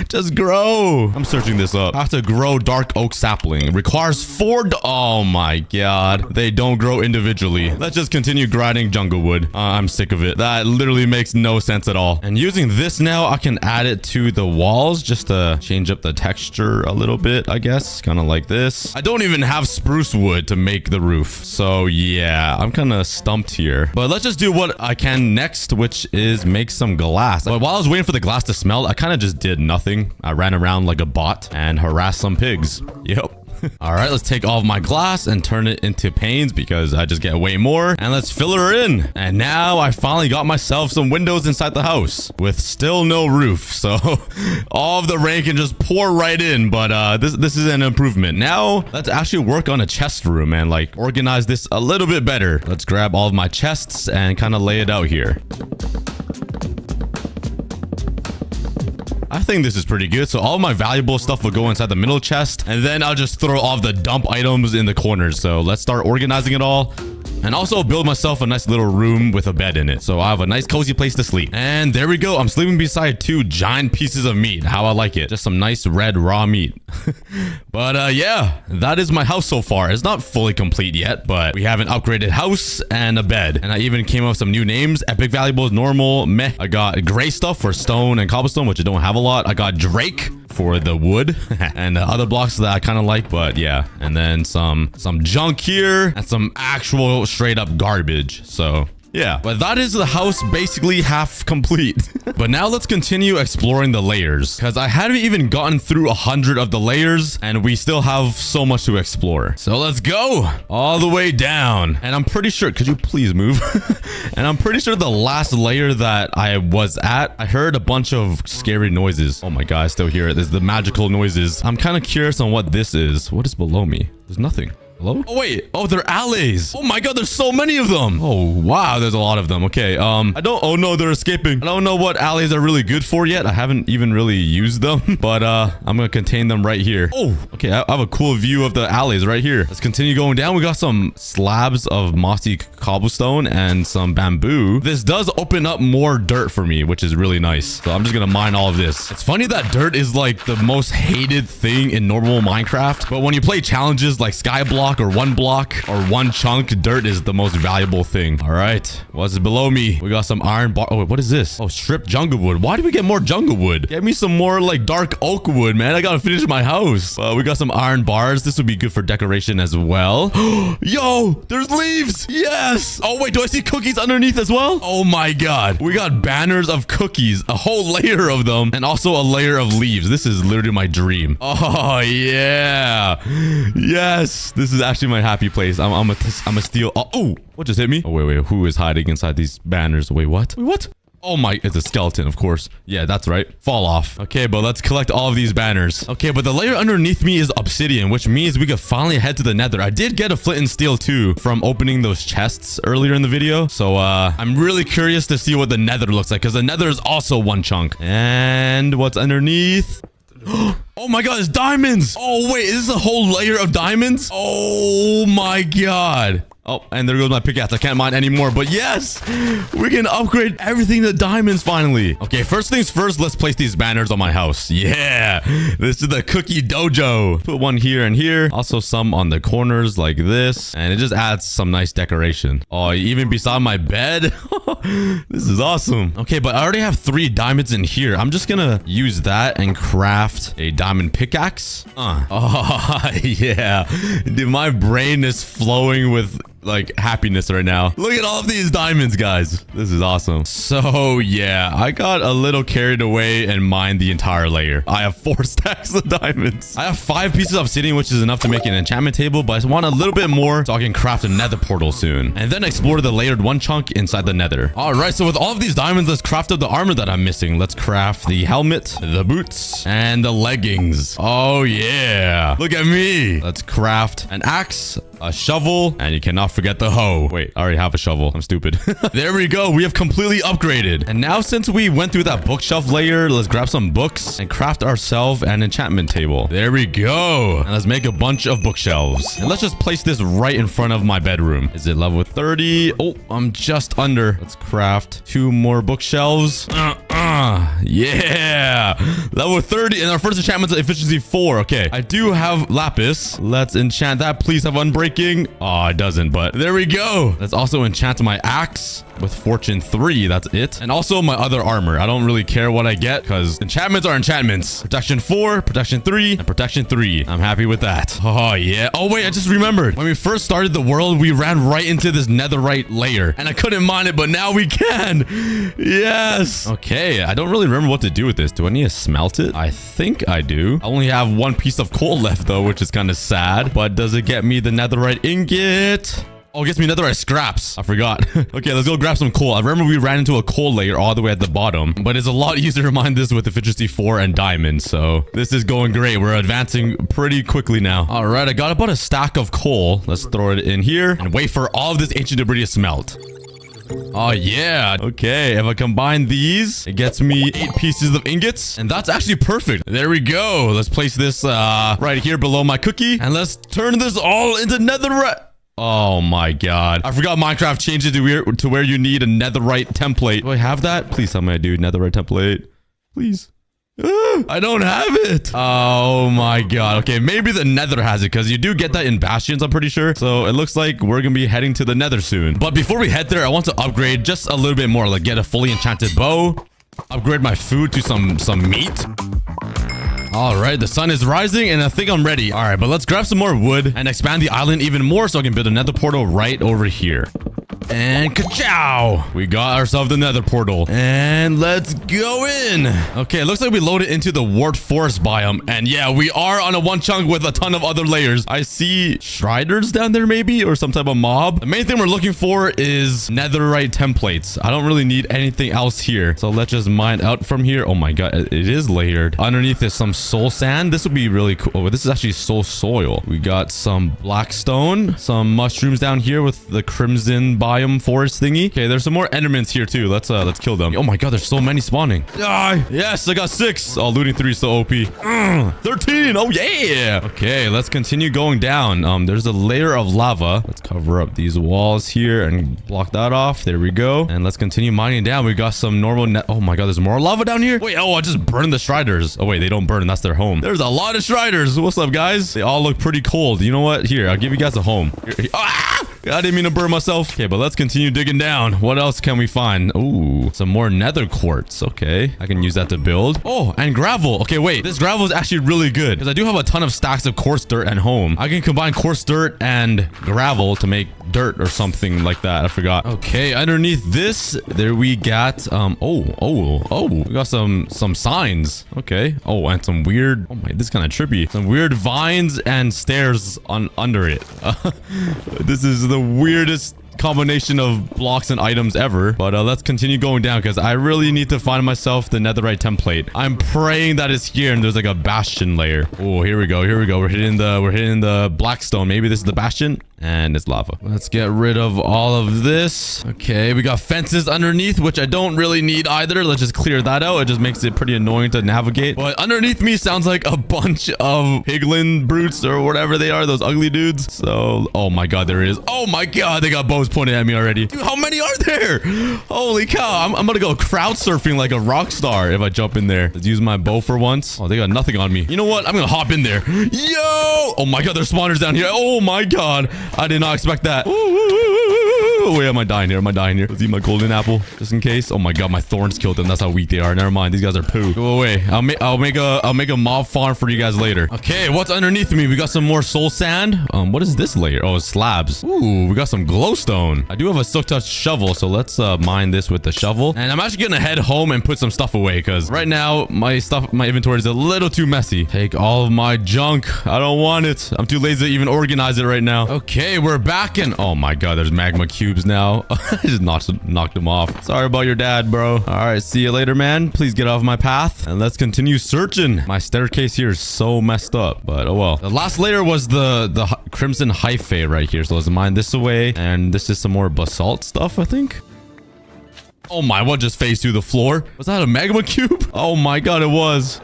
Just grow. I'm searching this up. I have to grow dark oak sapling. It requires 4... Oh my god. They don't grow individually. Let's just continue grinding jungle wood. I'm sick of it. That literally makes no sense at all. And using this now, I can add it to the walls just to change up the texture a little bit, I guess. Kind of like this. I don't even have spruce wood to make the roof. So yeah, I'm kind of stumped here. But let's just do what I can next, which is make some glass. But while I was waiting for the glass to smelt, I kind of just did nothing. I ran around like a bot and harassed some pigs. Yep. All right, let's take all of my glass and turn it into panes because I just get way more. And let's fill her in. And now I finally got myself some windows inside the house with still no roof. So all of the rain can just pour right in. But this is an improvement. Now let's actually work on a chest room and like organize this a little bit better. Let's grab all of my chests and kind of lay it out here. I think this is pretty good. So all of my valuable stuff will go inside the middle chest. And then I'll just throw all of the dump items in the corners. So let's start organizing it all. And also build myself a nice little room with a bed in it. So I have a nice cozy place to sleep. And there we go. I'm sleeping beside 2 giant pieces of meat. How I like it. Just some nice red raw meat. But yeah, that is my house so far. It's not fully complete yet, but we have an upgraded house and a bed. And I even came up with some new names. Epic valuables, normal, meh. I got gray stuff for stone and cobblestone, which I don't have a lot. I got Drake for the wood and other blocks that I kind of like, but yeah. And then some junk here and some actual straight up garbage. So yeah, but that is the house basically half complete. But now let's continue exploring the layers because I haven't even gotten through 100 of the layers and we still have so much to explore. So let's go all the way down. And I'm pretty sure, could you please move? And I'm pretty sure the last layer that I was at, I heard a bunch of scary noises. Oh my god, I still hear it. There's the magical noises. I'm kind of curious on what this is. What is below me? There's nothing. Hello? Oh, wait. Oh, they're alleys. Oh my god, there's so many of them. Oh, wow. There's a lot of them. Okay. oh no, they're escaping. I don't know what alleys are really good for yet. I haven't even really used them, but I'm gonna contain them right here. Oh, okay. I have a cool view of the alleys right here. Let's continue going down. We got some slabs of mossy cobblestone and some bamboo. This does open up more dirt for me, which is really nice. So I'm just gonna mine all of this. It's funny that dirt is like the most hated thing in normal Minecraft, but when you play challenges like Skyblock or 1 block or 1 chunk, dirt is the most valuable thing. All right, what's below me? We got some iron bar. Oh wait, what is this? Oh, stripped jungle wood. Why do we get more jungle wood? Get me some more like dark oak wood, man. I gotta finish my house. We got some iron bars. This would be good for decoration as well. Yo, there's leaves. Yes. Oh wait, do I see cookies underneath as well? Oh my god, we got banners of cookies, a whole layer of them, and also a layer of leaves. This is literally my dream. Oh yeah, yes, this is actually my happy place. I'm a steal. Oh, what just hit me? Oh wait, who is hiding inside these banners? Wait, what? Wait, what? Oh my, it's a skeleton, of course. Yeah, that's right. Fall off. Okay, but let's collect all of these banners. Okay, but the layer underneath me is obsidian, which means we could finally head to the nether. I did get a flint and steel too from opening those chests earlier in the video. So I'm really curious to see what the nether looks like because the nether is also 1 chunk. And what's underneath? Oh my god, it's diamonds. Oh wait, is this a whole layer of diamonds? Oh my god. Oh, and there goes my pickaxe. I can't mine anymore, but yes, we can upgrade everything to diamonds finally. Okay, first things first, let's place these banners on my house. Yeah, this is the cookie dojo. Put one here and here. Also some on the corners like this, and it just adds some nice decoration. Oh, even beside my bed. This is awesome. Okay, but I already have 3 diamonds in here. I'm just gonna use that and craft a diamond pickaxe. Oh, yeah. Dude, my brain is flowing with like happiness right now. Look at all of these diamonds, guys. This is awesome. So yeah, I got a little carried away and mined the entire layer. I have 4 stacks of diamonds. I have 5 pieces of obsidian, which is enough to make an enchantment table, but I want a little bit more so I can craft a nether portal soon. And then explore the layered 1 chunk inside the nether. All right, so with all of these diamonds, let's craft up the armor that I'm missing. Let's craft the helmet, the boots, and the leggings. Oh yeah, look at me. Let's craft an axe, a shovel, and you cannot forget the hoe. Wait, I already have a shovel. I'm stupid. There we go. We have completely upgraded. And now since we went through that bookshelf layer, let's grab some books and craft ourselves an enchantment table. There we go. And let's make a bunch of bookshelves. And let's just place this right in front of my bedroom. Is it level 30? Oh, I'm just under. Let's craft 2 more bookshelves. Yeah. Level 30. And our first enchantment is efficiency 4. Okay. I do have lapis. Let's enchant that. Please have unbreaking. Oh, it doesn't, but there we go. Let's also enchant my axe with fortune 3. That's it. And also my other armor. I don't really care what I get because enchantments are enchantments. Protection 4, protection 3, and protection 3. I'm happy with that. Oh, yeah. Oh, wait. I just remembered. When we first started the world, we ran right into this netherite layer and I couldn't mine it, but now we can. Yes. Okay. I don't really remember what to do with this. Do I need to smelt it? I think I do. I only have 1 piece of coal left though, which is kind of sad, but does it get me the netherite ingot? Oh, it gets me netherite scraps. I forgot. Okay, let's go grab some coal. I remember we ran into a coal layer all the way at the bottom, but it's a lot easier to mine this with efficiency 4 and diamonds. So this is going great. We're advancing pretty quickly now. All right, I got about a stack of coal. Let's throw it in here and wait for all of this ancient debris to smelt. Oh, yeah. Okay, if I combine these, it gets me 8 pieces of ingots. And that's actually perfect. There we go. Let's place this right here below my cookie. And let's turn this all into netherite. Oh my god. I forgot Minecraft changed it to where you need a netherite template. Do I have that? Please tell me I do. Netherite template. Please. I don't have it. Oh my god. Okay, maybe the nether has it because you do get that in bastions, I'm pretty sure. So it looks like we're gonna be heading to the nether soon. But before we head there, I want to upgrade just a little bit more. Like get a fully enchanted bow. Upgrade my food to some meat. All right, the sun is rising and I think I'm ready. All right, but let's grab some more wood and expand the island even more so I can build a nether portal right over here. And ka-chow! We got ourselves the nether portal. And let's go in. Okay, it looks like we loaded into the wart forest biome. And yeah, we are on a 1 chunk with a ton of other layers. I see Shriders down there maybe, or some type of mob. The main thing we're looking for is netherite templates. I don't really need anything else here. So let's just mine out from here. Oh my god, it is layered. Underneath is some soul sand. This would be really cool. Oh, this is actually soul soil. We got some black stone, some mushrooms down here with the crimson biome forest thingy. Okay, there's some more enderments here too. Let's kill them. Oh my god, there's so many spawning. Ah, yes, I got 6. Oh, looting 3 is so OP. 13. Oh yeah. Okay, let's continue going down. There's a layer of lava. Let's cover up these walls here and block that off. There we go. And let's continue mining down. We got some normal oh my god, there's more lava down here. Wait, oh, I just burned the Shriders. Oh wait, they don't burn. That's their home. There's a lot of Shriders. What's up, guys? They all look pretty cold. You know what? Here, I'll give you guys a home. Here. Ah! I didn't mean to burn myself. Okay, but let's continue digging down. What else can we find? Ooh, some more nether quartz. Okay, I can use that to build. Oh, and gravel. Okay, wait. This gravel is actually really good because I do have a ton of stacks of coarse dirt at home. I can combine coarse dirt and gravel to make dirt or something like that. I forgot. Okay, underneath this, there we got we got some signs. Okay. Oh, and some weird. Oh my, this is kind of trippy. Some weird vines and stairs under it. This is the weirdest combination of blocks and items ever. But let's continue going down because I really need to find myself the netherite template. I'm praying that it's here and there's like a bastion layer. Oh, here we go. Here we go. We're hitting the blackstone. Maybe this is the bastion. And it's lava. Let's get rid of all of this. Okay, we got fences underneath, which I don't really need either. Let's just clear that out. It just makes it pretty annoying to navigate. But underneath me sounds like a bunch of piglin brutes or whatever they are, those ugly dudes. So, oh my god, there it is. Oh my god, they got bows pointed at me already. Dude, how many are there? Holy cow, I'm gonna go crowd surfing like a rock star if I jump in there. Let's use my bow for once. Oh, they got nothing on me. You know what? I'm gonna hop in there. Yo! Oh my god, there's spawners down here. Oh my god. I did not expect that. Wait, am I dying here? Am I dying here? Let's eat my golden apple just in case. Oh my god, my thorns killed them. That's how weak they are. Never mind. These guys are poo. Go away. I'll make a mob farm for you guys later. Okay, what's underneath me? We got some more soul sand. What is this layer? Oh, it's slabs. Ooh, we got some glowstone. I do have a silk touch shovel, so let's mine this with the shovel. And I'm actually gonna head home and put some stuff away because right now my inventory is a little too messy. Take all of my junk. I don't want it. I'm too lazy to even organize it right now. Okay, we're back in. Oh my god, there's magma cubes now. I just knocked them off. Sorry about your dad, bro. All right, see you later, man. Please get off my path and let's continue searching. My staircase here is so messed up, but oh well. The last layer was the crimson hyphae right here, so let's mine this away. And this is some more basalt stuff, I think. Oh my, what just phased through the floor? Was that a magma cube? Oh my god, it was.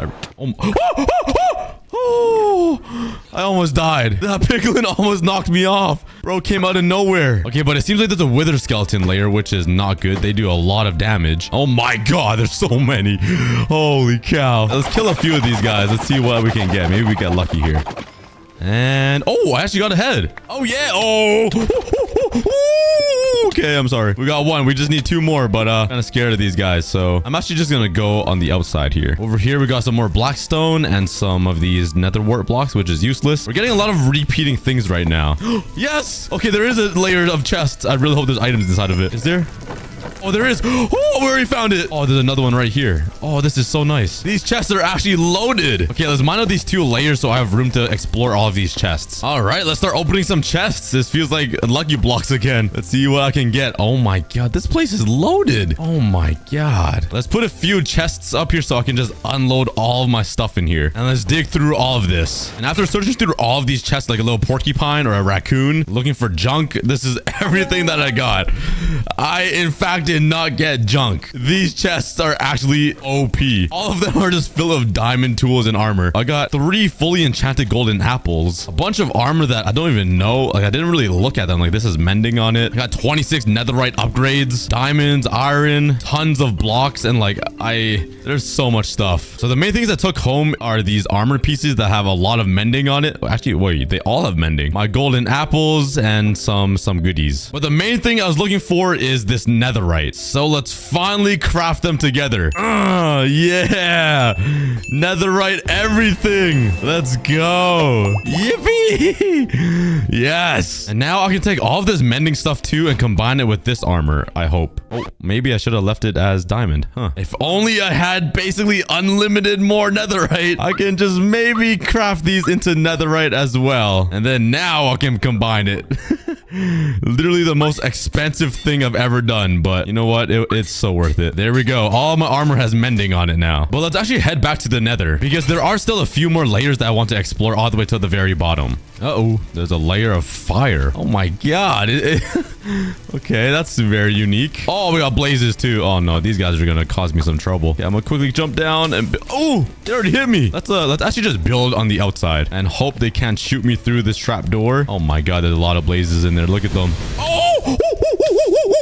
I almost died. That piglin almost knocked me off. Bro came out of nowhere. Okay, but it seems like there's a wither skeleton layer, which is not good. They do a lot of damage. Oh my god, there's so many. Holy cow. Let's kill a few of these guys. Let's see what we can get. Maybe we get lucky here. And oh, I actually got ahead. Oh yeah. Oh. Okay, I'm sorry. We got one. We just need two more, but kind of scared of these guys. So I'm actually just gonna go on the outside here. Over here, we got some more blackstone and some of these nether wart blocks, which is useless. We're getting a lot of repeating things right now. Yes. Okay, there is a layer of chests. I really hope there's items inside of it. Is there? Oh, there is. Oh, we already found it. Oh, there's another one right here. Oh, this is so nice. These chests are actually loaded. Okay, let's mine out these two layers so I have room to explore all of these chests. All right, let's start opening some chests. This feels like lucky blocks again. Let's see what I can get. Oh my god, this place is loaded. Oh my god. Let's put a few chests up here so I can just unload all of my stuff in here. And let's dig through all of this. And after searching through all of these chests like a little porcupine or a raccoon looking for junk, this is everything that I got. I, in fact, did not get junk. These chests are actually OP. All of them are just full of diamond tools and armor. I got 3 fully enchanted golden apples, a bunch of armor that I don't even know. Like, I didn't really look at them. Like, this is mending on it. I got 26 netherite upgrades, diamonds, iron, tons of blocks, and like, there's so much stuff. So the main things I took home are these armor pieces that have a lot of mending on it. Actually, wait, they all have mending. My golden apples and some goodies. But the main thing I was looking for is this netherite. So let's finally craft them together. Yeah. Netherite everything. Let's go. Yippee. Yes. And now I can take all of this mending stuff too and combine it with this armor, I hope. Oh, maybe I should have left it as diamond. Huh. If only I had basically unlimited more netherite. I can just maybe craft these into netherite as well. And then now I can combine it. Literally the most expensive thing I've ever done, but you know what? It's so worth it. There we go. All my armor has mending on it now. But let's actually head back to the nether because there are still a few more layers that I want to explore all the way to the very bottom. Uh-oh, there's a layer of fire. Oh my god. Okay, that's very unique. Oh, we got blazes too. Oh no, these guys are gonna cause me some trouble. Yeah, I'm gonna quickly jump down and oh, they already hit me. Let's actually just build on the outside and hope they can't shoot me through this trap door. Oh my god, there's a lot of blazes in there. Look at them. Oh!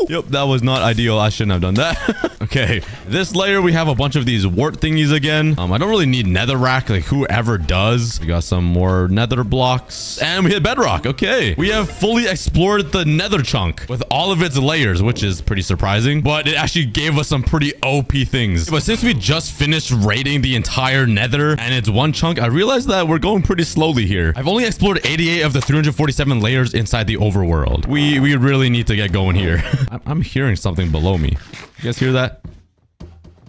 Yep, that was not ideal. I shouldn't have done that. Okay, this layer we have a bunch of these wart thingies again. I don't really need netherrack, like whoever does. We got some more nether blocks and we hit bedrock. Okay, we have fully explored the nether chunk with all of its layers, which is pretty surprising, but it actually gave us some pretty OP things. But since we just finished raiding the entire nether and it's one chunk, I realized that we're going pretty slowly here. I've only explored 88 of the 347 layers inside the overworld. We really need to get going here. I'm hearing something below me. You guys hear that?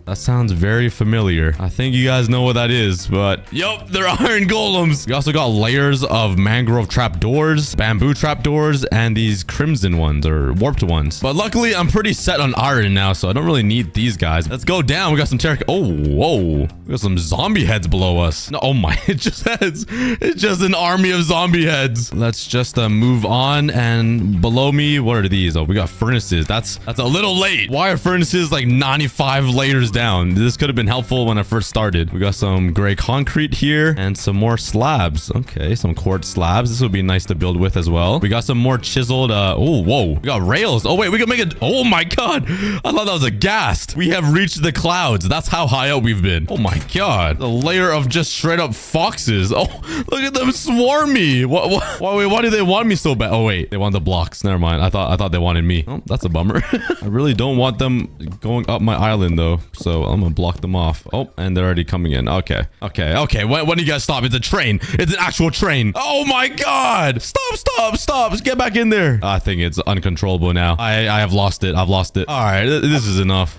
That sounds very familiar. I think you guys know what that is, but yup, they're iron golems. We also got layers of mangrove trapdoors, bamboo trapdoors, and these crimson ones or warped ones. But luckily, I'm pretty set on iron now, so I don't really need these guys. Let's go down. We got some oh, whoa. We got some zombie heads below us. No, oh my, it's just heads. It's just an army of zombie heads. Let's just move on. And below me, what are these? Oh, we got furnaces. That's a little late. Why are furnaces like 95 layers down. This could have been helpful when I first started. We got some gray concrete here and some more slabs. Okay, some quartz slabs. This would be nice to build with as well. We got some more chiseled. Oh, whoa. We got rails. Oh, wait, we can make it. Oh, my God. I thought that was a ghast. We have reached the clouds. That's how high up we've been. Oh, my God. A layer of just straight up foxes. Oh, look at them swarm me. Why do they want me so bad? Oh, wait. They want the blocks. Never mind. I thought they wanted me. Oh, that's a bummer. I really don't want them going up my island, though. So I'm going to block them off. Oh, and they're already coming in. Okay. When do you guys stop? It's a train. It's an actual train. Oh, my God. Stop. Just get back in there. I think it's uncontrollable now. I have lost it. I've lost it. All right. This is enough.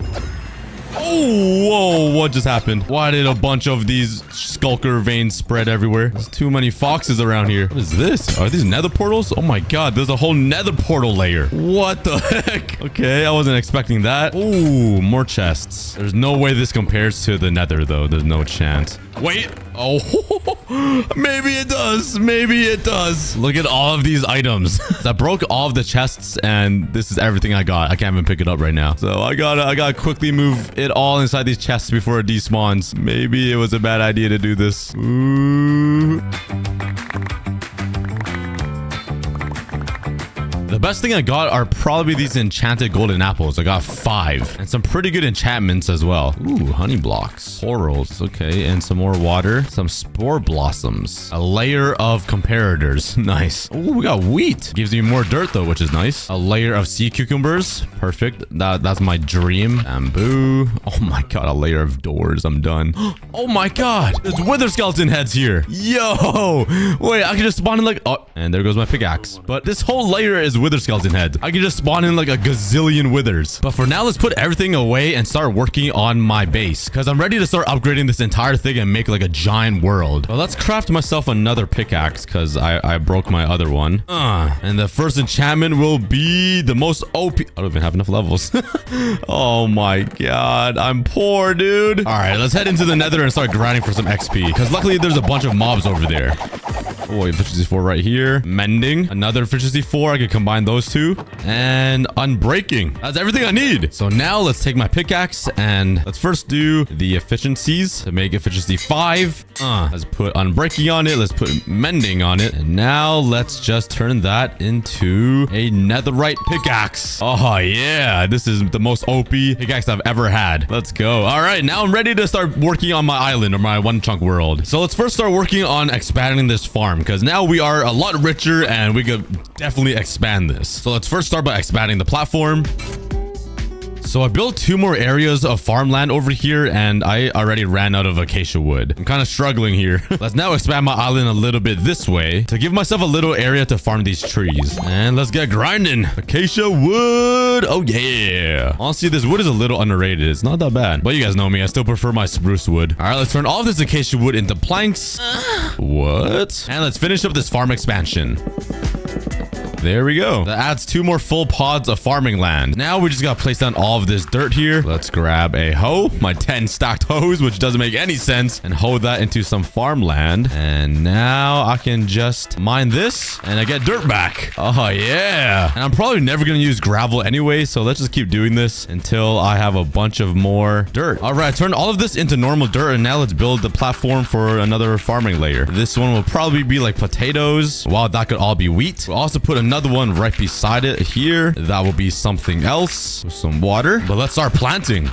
Oh, whoa, what just happened? Why did a bunch of these skulker veins spread everywhere? There's too many foxes around here. What is this? Are these nether portals? Oh my God, there's a whole nether portal layer. What the heck? Okay, I wasn't expecting that. Oh, more chests. There's no way this compares to the nether, though. There's no chance. Wait. Oh, maybe it does. Maybe it does. Look at all of these items. I broke all of the chests, and this is everything I got. I can't even pick it up right now. So I gotta quickly move it all inside these chests before it despawns. Maybe it was a bad idea to do this. Ooh. The best thing I got are probably these enchanted golden apples. I got 5. And some pretty good enchantments as well. Ooh, honey blocks. Corals. Okay, and some more water. Some spore blossoms. A layer of comparators. Nice. Ooh, we got wheat. Gives me more dirt though, which is nice. A layer of sea cucumbers. Perfect. That's my dream. Bamboo. Oh my God, a layer of doors. I'm done. Oh my God. There's wither skeleton heads here. Yo. Wait, I can just spawn in like... Oh, and there goes my pickaxe. But this whole layer is wither skeleton head. I can just spawn in like a gazillion withers. But for now, let's put everything away and start working on my base, because I'm ready to start upgrading this entire thing and make like a giant world. Well, let's craft myself another pickaxe because I broke my other one. And the first enchantment will be the most OP. I don't even have enough levels. Oh my God, I'm poor, dude. All right, let's head into the nether and start grinding for some XP, because luckily there's a bunch of mobs over there. Oh, efficiency 4 right here. Mending. Another efficiency 4. I can combine those two. And unbreaking. That's everything I need. So now let's take my pickaxe and let's first do the efficiencies to make efficiency 5. Let's put unbreaking on it. Let's put mending on it. And now let's just turn that into a netherite pickaxe. Oh yeah. This is the most OP pickaxe I've ever had. Let's go. All right. Now I'm ready to start working on my island or my one chunk world. So let's first start working on expanding this farm, because now we are a lot richer and we could definitely expand this. So let's first start by expanding the platform. So I built 2 more areas of farmland over here, and I already ran out of acacia wood. I'm kind of struggling here. Let's now expand my island a little bit this way to give myself a little area to farm these trees. And let's get grinding. Acacia wood. Oh yeah. Honestly, this wood is a little underrated. It's not that bad. But you guys know me. I still prefer my spruce wood. All right, let's turn all of this acacia wood into planks. What? And let's finish up this farm expansion. There we go. That adds 2 more full pods of farming land. Now we just gotta place down all of this dirt here. Let's grab a hoe, my 10 stacked hoes, which doesn't make any sense, and hoe that into some farmland. And now I can just mine this and I get dirt back. Oh yeah. And I'm probably never gonna use gravel anyway, so let's just keep doing this until I have a bunch of more dirt. All right, turn all of this into normal dirt, and now let's build the platform for another farming layer. This one will probably be like potatoes. Wow, that could all be wheat. We'll also put another one right beside it here. That will be something else with some water. But let's start planting.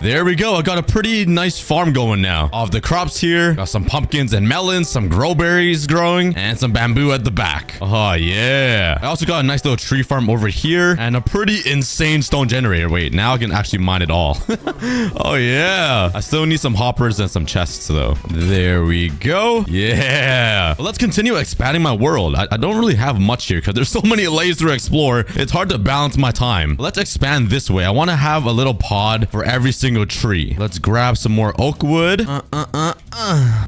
There we go. I got a pretty nice farm going now. All of the crops here. Got some pumpkins and melons, some growberries growing, and some bamboo at the back. Oh, yeah. I also got a nice little tree farm over here and a pretty insane stone generator. Wait, now I can actually mine it all. Oh, yeah. I still need some hoppers and some chests, though. There we go. Yeah. Well, let's continue expanding my world. I don't really have much here because there's so many layers to explore. It's hard to balance my time. Let's expand this way. I want to have a little pod for every single tree. Let's grab some more oak wood.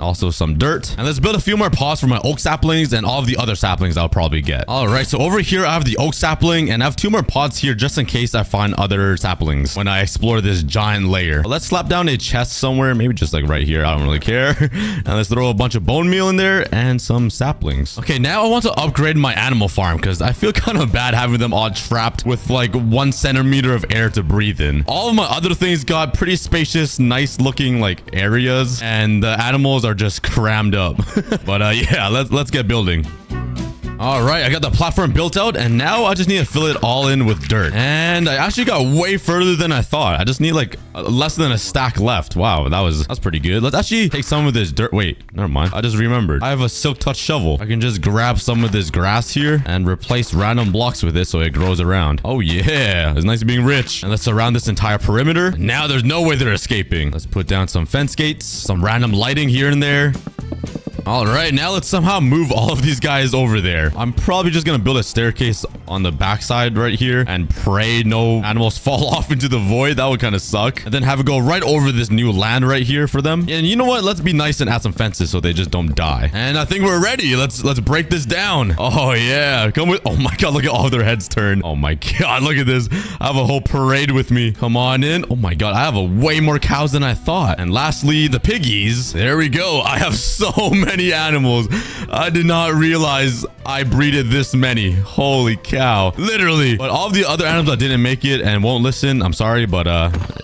Also some dirt. And let's build a few more pods for my oak saplings and all of the other saplings I'll probably get. All right, so over here I have the oak sapling and I have 2 more pods here just in case I find other saplings when I explore this giant layer. Let's slap down a chest somewhere, maybe just like right here. I don't really care. And let's throw a bunch of bone meal in there and some saplings. Okay, now I want to upgrade my animal farm because I feel kind of bad having them all trapped with like 1 centimeter of air to breathe in. All of my other things got pretty spacious, nice looking like areas, and the animals are just crammed up. But yeah, let's get building. All right, I got the platform built out, and now I just need to fill it all in with dirt. And I actually got way further than I thought. I just need like less than a stack left. Wow, that's pretty good. Let's actually take some of this dirt. Wait, never mind. I just remembered. I have a silk touch shovel. I can just grab some of this grass here and replace random blocks with it so it grows around. Oh yeah, it's nice being rich. And let's surround this entire perimeter. Now there's no way they're escaping. Let's put down some fence gates, some random lighting here and there. All right, now let's somehow move all of these guys over there. I'm probably just gonna build a staircase on the backside right here and pray no animals fall off into the void. That would kind of suck. And then have it go right over this new land right here for them. And you know what? Let's be nice and add some fences so they just don't die. And I think we're ready. Let's break this down. Oh yeah, come with. Oh my god, look at all their heads turn. Oh my god, look at this. I have a whole parade with me. Come on in. Oh my god, I have way more cows than I thought. And lastly, the piggies. There we go. I have so many animals. I did not realize I breeded this many. Holy cow. Literally. But all of the other animals that didn't make it and won't listen, I'm sorry, but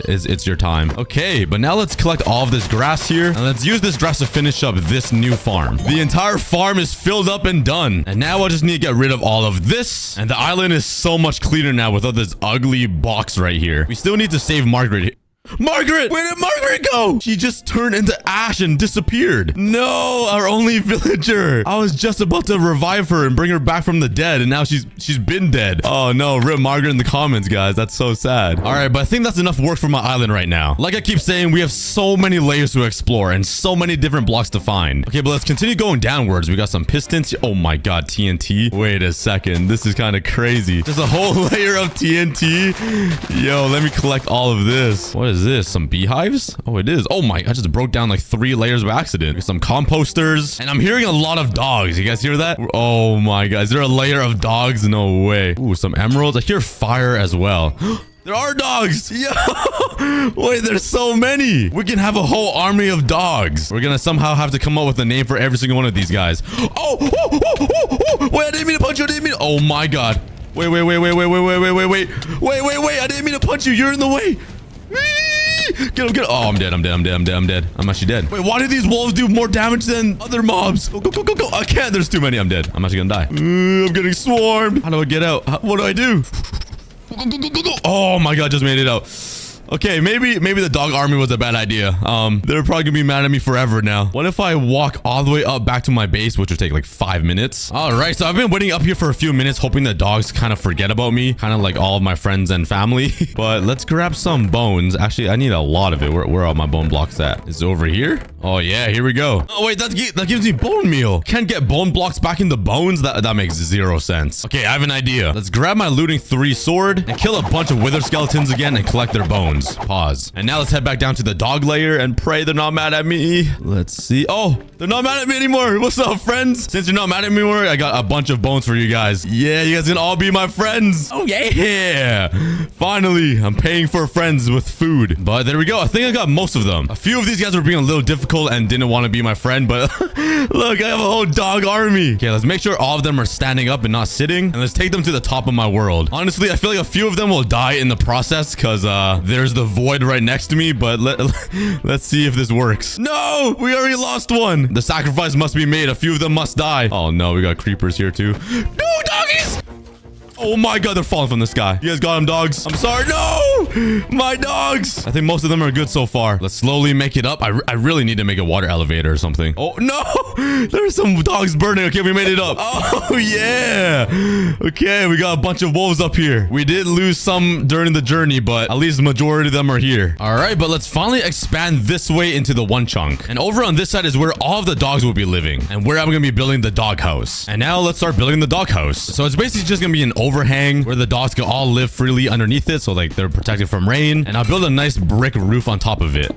it's your time. Okay, but now let's collect all of this grass here and let's use this grass to finish up this new farm. The entire farm is filled up and done. And now I just need to get rid of all of this. And the island is so much cleaner now without this ugly box right here. We still need to save Margaret. Margaret! Where did Margaret go? She just turned into ash and disappeared. No, our only villager. I was just about to revive her and bring her back from the dead, and now she's been dead. Oh no, rip Margaret in the comments, guys. That's so sad. All right, but I think that's enough work for my island right now. Like I keep saying, we have so many layers to explore and so many different blocks to find. Okay, but let's continue going downwards. We got some pistons here. Oh my god, TNT. Wait a second. This is kind of crazy. There's a whole layer of TNT. Yo, let me collect all of this. What is this? Some beehives? Oh, it is. Oh my, I just broke down like 3 layers by accident. Some composters. And I'm hearing a lot of dogs. You guys hear that? Oh my god. Is there a layer of dogs? No way. Ooh, some emeralds. I hear fire as well. There are dogs. Yo. Wait, there's so many. We can have a whole army of dogs. We're gonna somehow have to come up with a name for every single one of these guys. Oh, wait, I didn't mean to punch you. I didn't mean. Oh my god. Wait. I didn't mean to punch you. You're in the way. Get him, get him. Oh, I'm dead. I'm actually dead. Wait, why do these wolves do more damage than other mobs? Go. I can't. There's too many. I'm dead. I'm actually gonna die. I'm getting swarmed. How do I get out? What do I do? Go. Oh my god, just made it out. Okay, maybe the dog army was a bad idea. They're probably gonna be mad at me forever now. What if I walk all the way up back to my base, which would take like 5 minutes? All right, so I've been waiting up here for a few minutes, hoping the dogs kind of forget about me, kind of like all of my friends and family. But let's grab some bones. Actually, I need a lot of it. Where are all my bone blocks at? Is it over here? Oh yeah, here we go. Oh wait, that gives me bone meal. Can't get bone blocks back into bones? That makes 0 sense. Okay, I have an idea. Let's grab my looting 3 sword and kill a bunch of wither skeletons again and collect their bones. Pause. And now let's head back down to the dog layer and pray they're not mad at me. Let's see. Oh, they're not mad at me anymore. What's up, friends? Since you're not mad at me anymore, I got a bunch of bones for you guys. Yeah, you guys can all be my friends. Oh yeah. Finally, I'm paying for friends with food. But there we go. I think I got most of them. A few of these guys were being a little difficult and didn't want to be my friend, but look, I have a whole dog army. Okay, let's make sure all of them are standing up and not sitting, and let's take them to the top of my world. Honestly, I feel like a few of them will die in the process because there's the void right next to me, but let's see if this works. No, we already lost one. The sacrifice must be made. A few of them must die. Oh no, we got creepers here too. No, doggies! Oh my god, they're falling from the sky. You guys got them, dogs? I'm sorry. No! My dogs! I think most of them are good so far. Let's slowly make it up. I really need to make a water elevator or something. Oh, no! There's some dogs burning. Okay, we made it up. Oh, yeah! Okay, we got a bunch of wolves up here. We did lose some during the journey, but at least the majority of them are here. All right, but let's finally expand this way into the one chunk. And over on this side is where all of the dogs will be living and where I'm going to be building the dog house. And now let's start building the dog house. So it's basically just going to be an overhang where the dogs can all live freely underneath it, so like they're protected from rain, and I'll build a nice brick roof on top of it.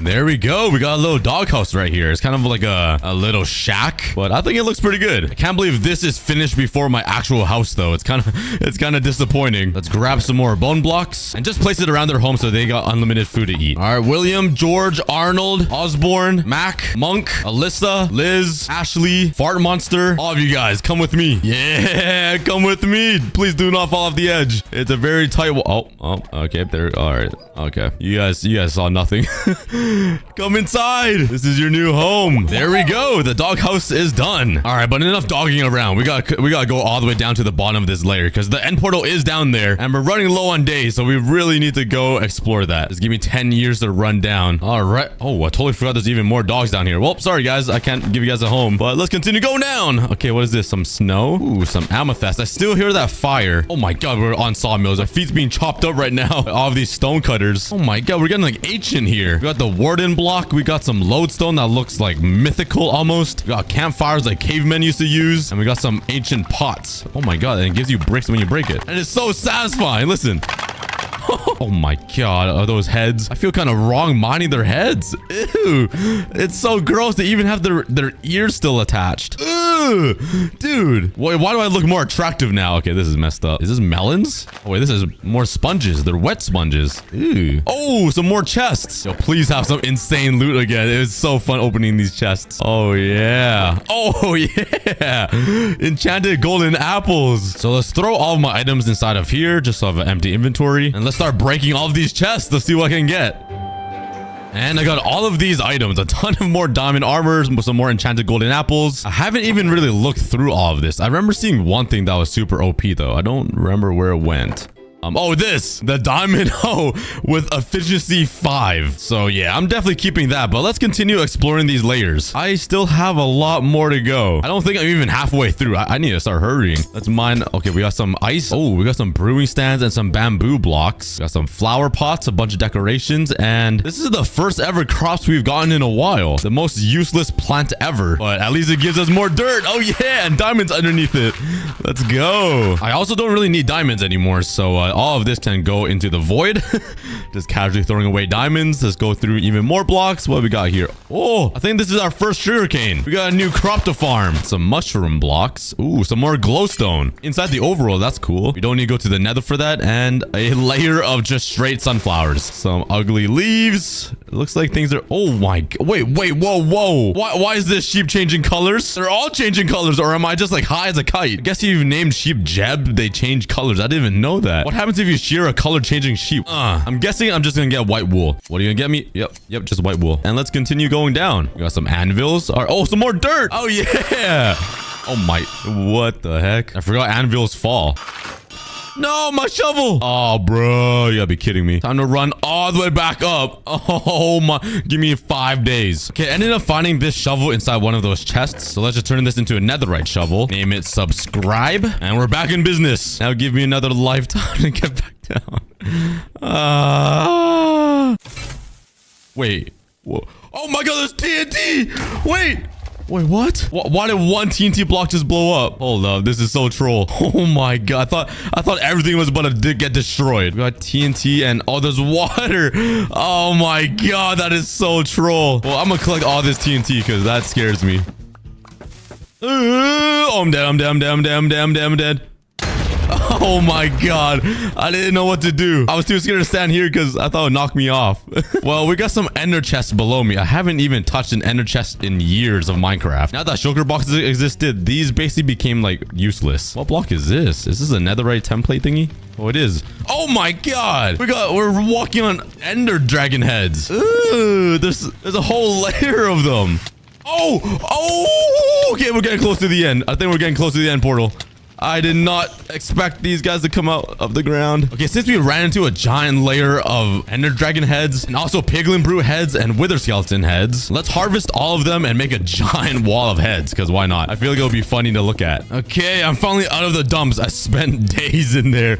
There we go. We got a little doghouse right here. It's kind of like a little shack, but I think it looks pretty good. I can't believe this is finished before my actual house, though. It's kind of disappointing. Let's grab some more bone blocks and just place it around their home so they got unlimited food to eat. All right, William, George, Arnold, Osborne, Mac, Monk, Alyssa, Liz, Ashley, Fart Monster. All of you guys, come with me. Yeah, come with me. Please do not fall off the edge. It's a very tight wall. Oh, okay. There. All right. Okay. You guys saw nothing. Come inside. This is your new home. There we go. The doghouse is done. All right, but enough dogging around. We gotta go all the way down to the bottom of this layer because the end portal is down there and we're running low on days, so we really need to go explore that. Just give me 10 years to run down. All right. Oh, I totally forgot there's even more dogs down here. Well, sorry guys, I can't give you guys a home, but let's continue going down. Okay, what is this? Some snow? Ooh, some amethyst. I still hear that fire. Oh my god, we're on sawmills. Our feet's being chopped up right now. All of these stone cutters. Oh my god, we're getting like ancient here. We got the warden block. We got some lodestone that looks like mythical almost. We got campfires like cavemen used to use, and we got some ancient pots. Oh my god, and it gives you bricks when you break it, and it's so satisfying. Listen. Oh my god, are those heads? I feel kind of wrong mining their heads. Ew, it's so gross. They even have their ears still attached. Ew, dude. Wait, why do I look more attractive now? Okay, this is messed up. Is this melons? Oh wait, this is more sponges. They're wet sponges. Ew. Oh, some more chests. Yo, please have some insane loot again. It was so fun opening these chests. Oh yeah. Oh yeah. Enchanted golden apples. So let's throw all of my items inside of here just so I have an empty inventory, and let's start breaking all of these chests to see what I can get. And I got all of these items, a ton of more diamond armors, some more enchanted golden apples. I haven't even really looked through all of this. I remember seeing one thing that was super OP though. I don't remember where it went. Oh, the diamond hoe with efficiency 5. So yeah, I'm definitely keeping that, but let's continue exploring these layers. I still have a lot more to go. I don't think I'm even halfway through. I need to start hurrying. Let's mine. Okay, we got some ice. Oh, we got some brewing stands and some bamboo blocks. We got some flower pots, a bunch of decorations, and this is the first ever crops we've gotten in a while. The most useless plant ever, but at least it gives us more dirt. Oh yeah, and diamonds underneath it. Let's go. I also don't really need diamonds anymore, so all of this can go into the void. Just casually throwing away diamonds. Let's go through even more blocks. What we got here? Oh, I think this is our first sugarcane. We got a new crop to farm. Some mushroom blocks. Ooh, some more glowstone inside the overworld. That's cool. We don't need to go to the nether for that. And a layer of just straight sunflowers. Some ugly leaves. It looks like things are... Oh my... Wait, whoa. Why is this sheep changing colors? They're all changing colors, or am I just like high as a kite? I guess if you've named sheep Jeb, they change colors. I didn't even know that. What happens if you shear a color changing sheep? I'm guessing I'm just gonna get white wool. What are you gonna get me? Yep, just white wool. And let's continue going down. We got some anvils. Oh, some more dirt. Oh yeah. Oh my, what the heck? I forgot anvils fall. No, my shovel. Oh, bro, you gotta be kidding me. Time to run all the way back up. Oh my, give me 5 days. Okay, I ended up finding this shovel inside one of those chests. So let's just turn this into a netherite shovel. Name it subscribe. And we're back in business. Now give me another lifetime to get back down. Wait. Whoa. Oh my god, there's TNT. Wait, what? Why did one TNT block just blow up? Hold up, this is so troll. Oh my god, I thought everything was about to get destroyed. We got TNT and oh, there's water. Oh my god, that is so troll. Well, I'm gonna collect all this TNT because that scares me. Oh, I'm dead. Oh my god, I didn't know what to do. I was too scared to stand here because I thought it would knock me off. Well, we got some ender chests below me. I haven't even touched an ender chest in years of Minecraft. Now that shulker boxes existed, these basically became like useless. What block is this? Is this a netherite template thingy? Oh, it is. Oh my god, we're walking on ender dragon heads. Ooh, there's a whole layer of them. Oh, okay, we're getting close to the end. I think we're getting close to the end portal. I did not expect these guys to come out of the ground. Okay, since we ran into a giant layer of ender dragon heads and also piglin brute heads and wither skeleton heads, let's harvest all of them and make a giant wall of heads, because why not? I feel like it'll be funny to look at. Okay, I'm finally out of the dumps. I spent days in there,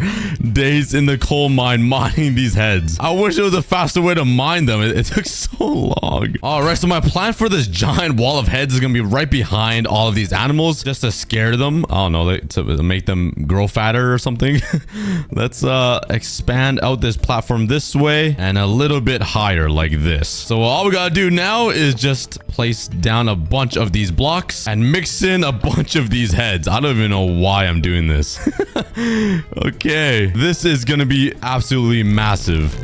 days in the coal mine mining these heads. I wish there was a faster way to mine them. It took so long. All right, so my plan for this giant wall of heads is gonna be right behind all of these animals just to scare them. I don't know, make them grow fatter or something. Let's expand out this platform this way and a little bit higher like this. So all we gotta do now is just place down a bunch of these blocks and mix in a bunch of these heads. I don't even know why I'm doing this. Okay, this is gonna be absolutely massive.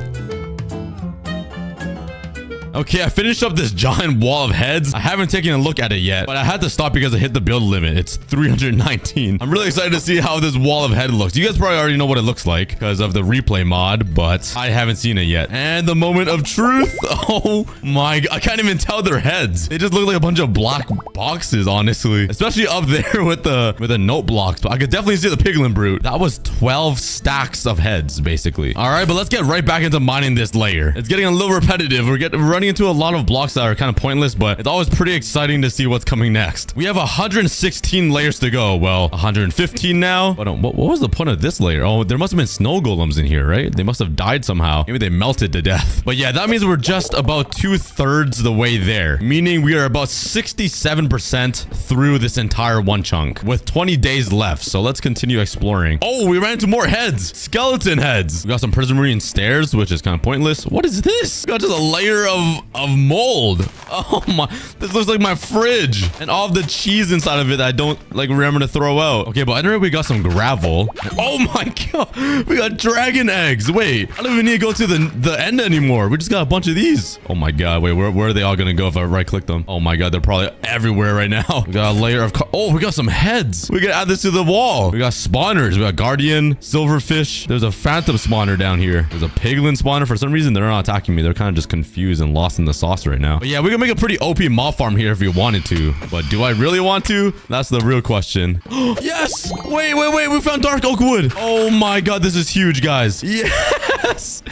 Okay, I finished up this giant wall of heads. I haven't taken a look at it yet, but I had to stop because I hit the build limit. It's 319. I'm really excited to see how this wall of head looks. You guys probably already know what it looks like because of the replay mod, but I haven't seen it yet. And the moment of truth. Oh my God. I can't even tell their heads. They just look like a bunch of black boxes, honestly. Especially up there with the note blocks. But I could definitely see the piglin brute. That was 12 stacks of heads, basically. All right, but let's get right back into mining this layer. It's getting a little repetitive. We're running into a lot of blocks that are kind of pointless, but it's always pretty exciting to see what's coming next. We have 116 layers to go. Well, 115 now. But what was the point of this layer? Oh, there must have been snow golems in here, right? They must have died somehow. Maybe they melted to death. But yeah, that means we're just about 2/3 the way there, meaning we are about 67% through this entire one chunk with 20 days left. So let's continue exploring. Oh, we ran into more heads. Skeleton heads. We got some prismarine stairs, which is kind of pointless. What is this? We got just a layer of mold. Oh my, this looks like my fridge and all of the cheese inside of it that I don't like remember to throw out. Okay, but anyway, we got some gravel. Oh my God, we got dragon eggs. Wait, I don't even need to go to the end anymore. We just got a bunch of these. Oh my God, wait, where are they all gonna go if I right click them? Oh my God, they're probably everywhere right now. We got a layer of oh, we got some heads. We can add this to the wall. We got spawners. We got guardian, silverfish. There's a phantom spawner down here. There's a piglin spawner. For some reason, they're not attacking me. They're kind of just confused and lost in the sauce right now. But yeah, we can make a pretty OP mob farm here if we wanted to. But do I really want to? That's the real question. Yes! Wait. We found dark oak wood. Oh my God, this is huge, guys. Yes!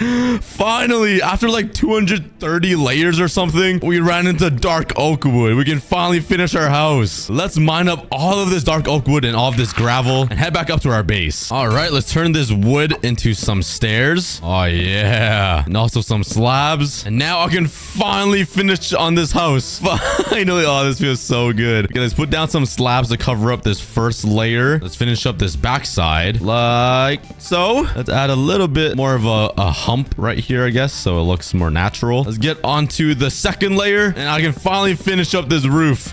Finally, after like 230 layers or something, we ran into dark oak wood. We can finally finish our house. Let's mine up all of this dark oak wood and all of this gravel and head back up to our base. All right, let's turn this wood into some stairs. Oh yeah. And also some slabs. And now I can finally finish on this house. Finally. Oh, this feels so good. Okay, let's put down some slabs to cover up this first layer. Let's finish up this backside like so. Let's add a little bit more of a hump right here, I guess, so it looks more natural. Let's get onto the second layer and I can finally finish up this roof.